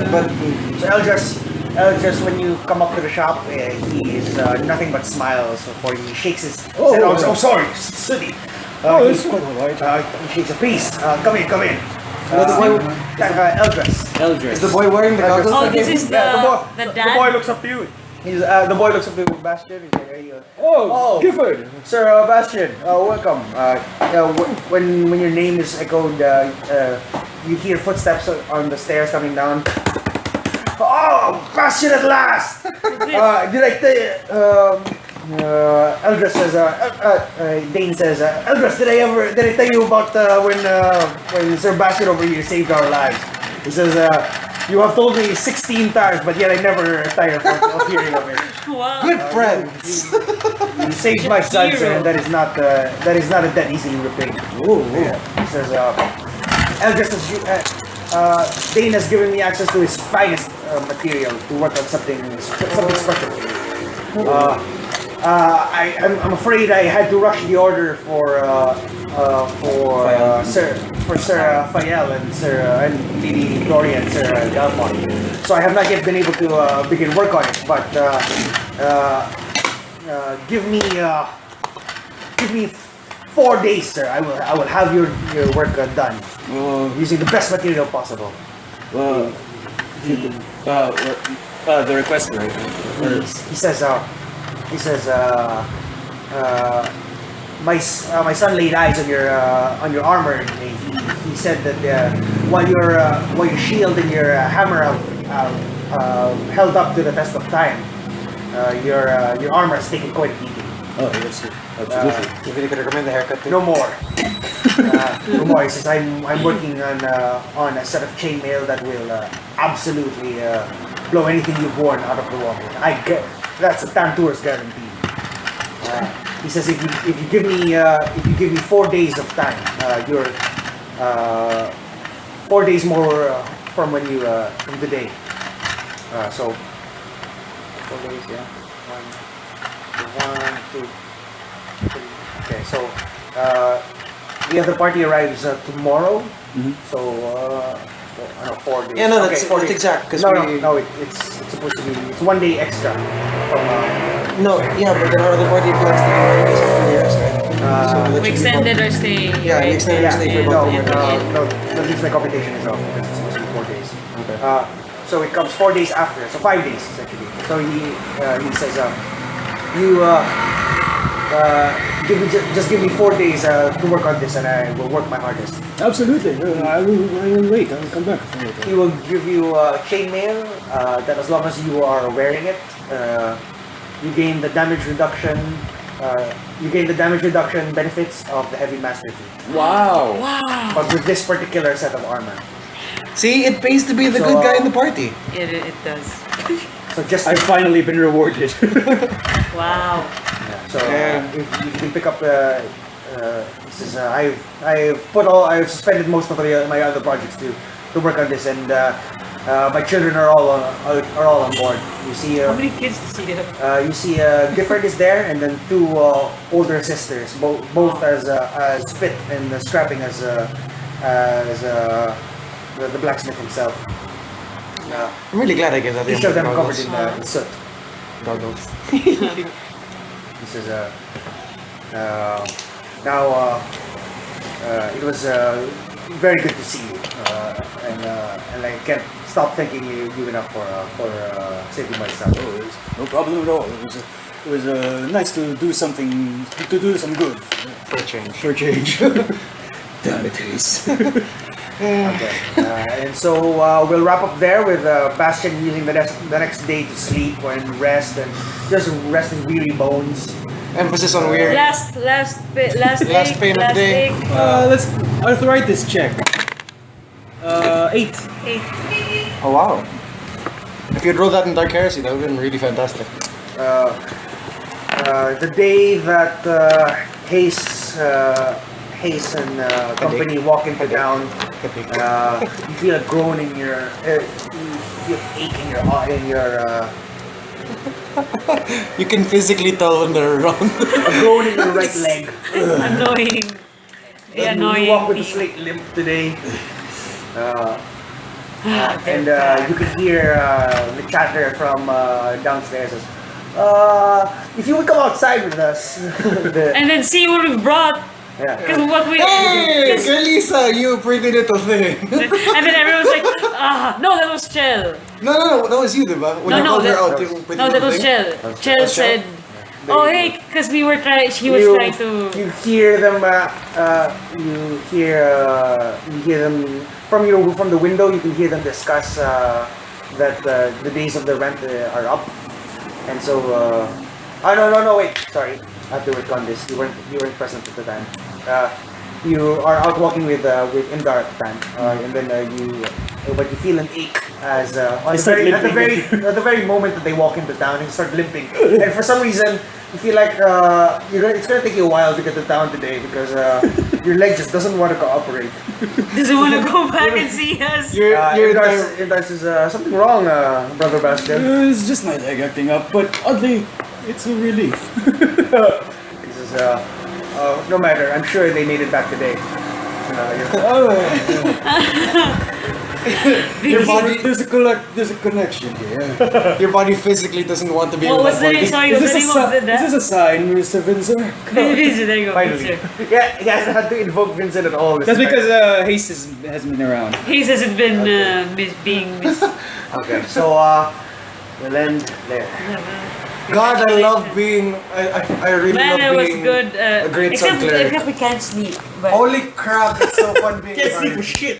but So Eldris, when you come up to the shop, he is nothing but smiles before he shakes his. Oh, said, oh, sorry, Sooty. It's quite alright. He shakes a please. Come in. the Eldris. is the boy wearing the goggles? Oh, this is the the dad? boy looks up to you. The boy looks up to Bastion. He's like, hey, Oh, Gifford. Sir Bastion, welcome. When your name is echoed, you hear footsteps on the stairs coming down. Oh, Bastion at last! Did I tell you? Eldris says. Dane says. Eldris, did I tell you about when Sir Bastion over here saved our lives? He says. You have told me 16 times, but yet I never tire of hearing of it. Wow. Good friends. You saved my son, Hero. sir, and that is not a debt easily repaid. He says, Eldris, Dane has given me access to his finest material to work on something special. I'm afraid I had to rush the order for Sir Fayel and Lady Gloria and Sir Galfon. So I have not yet been able to begin work on it, but give me 4 days, sir. I will have your work done using the best material possible. The request, right? He says, my son laid eyes on your armor. He said that while your shield and your hammer have held up to the test of time, your armor has taken quite a beating. Oh, yes, sir. Absolutely. You really could recommend the haircut too. No more. No more. He says I'm working on a set of chainmail that will absolutely blow anything you've worn out of the water. That's a Tantour's guarantee. He says if you give me 4 days of time, you're 4 days more from from today. So 4 days, yeah. One, two, three. Okay, so the other party arrives tomorrow. Mhm. So 4 days. Yeah, no, Okay, that's, 4 that's days. exact. Cause No, it's supposed to be 1 day extra from. No, yeah, but there are other party plans to be released after the rest, right? So that We should be extended fun. our stay. Yeah, right? we extended our stay for no, about 4 days. at least my computation is off because it's supposed to be 4 days. Okay. So it comes 4 days after, so 5 days essentially. So he says, just give me 4 days to work on this, and I will work my hardest. Absolutely. I will wait. I will come back. He will give you chainmail that as long as you are wearing it, you gain the damage reduction. You gain the damage reduction benefits of the heavy master feat, Wow. but with this particular set of armor. See, it pays to be the So, good guy in the party. It does. So just I've finally been rewarded. Wow. so Yeah. if you can pick up. This is I've suspended most of my other projects to work on this, and my children are all on board. You see. How many kids does he have? You see, Gifford is there, and then 2 older sisters, both as fit and strapping as the blacksmith himself. I'm really glad I gave that. Each of them goggles. covered in soot. Goggles. This is now it was very good to see you, and I can't stop thanking you enough for saving my son. Oh, it was no problem at all. It was nice to do something, to do some good. For a change. For a change. Damn it, Ace. Okay, and so we'll wrap up there with Bastion using the next day to sleep and rest and just rest his weary bones. Emphasis on weird. Last Last pain of the day. Let's arthritis check. 8. 8. Oh wow. If you'd rolled that in Dark Heresy, that would have been really fantastic. The day that Hayes and company walk into town, you feel a groan in your, you feel ache in your You can physically tell when they're around. a groan in your right leg. Annoying. You walk with a slight limp today. And you can hear the chatter from downstairs. If you would come outside with us. And then see what we've brought. Yeah. Because what we. Hey, 'cause- Kalisa, you pretty little thing. and then everyone's like, no, that was Chell. No, that was you, diba? When you called her out, you pretty No, that little was thing. Chell. Chell said, oh hey, because we were trying, she was You- trying to. You hear them. You hear them from the window. You can hear them discuss that the days of the rent are up, and so. No, wait. Sorry, I have to work on this. You weren't present at the time. You are out walking with Indar at the time, and then but you feel an ache as at the very moment that they walk into town, you start limping, and for some reason you feel like it's gonna take you a while to get to town today because your leg just doesn't want to cooperate. Doesn't want to go back and see us. Indar says something wrong, brother Bastion. It's just my leg acting up, but oddly, it's a relief. He says, no matter, I'm sure they made it back today. Your body, There's a connection here. your body physically doesn't want to be. What was the with name? that body. Sorry, what's the name of Is that? this a sign, Mr. Vincent? There you go. Finally. Vincent. Yeah, he hasn't had to invoke Vincent at all. That's because Hayes has been around. He hasn't been being Okay, so we'll end there. God, I love being. I really Man, it love was being good. a great Except cleric. we can't sleep. But Holy crap! It's so fun being. Can't a sleep bard. for shit.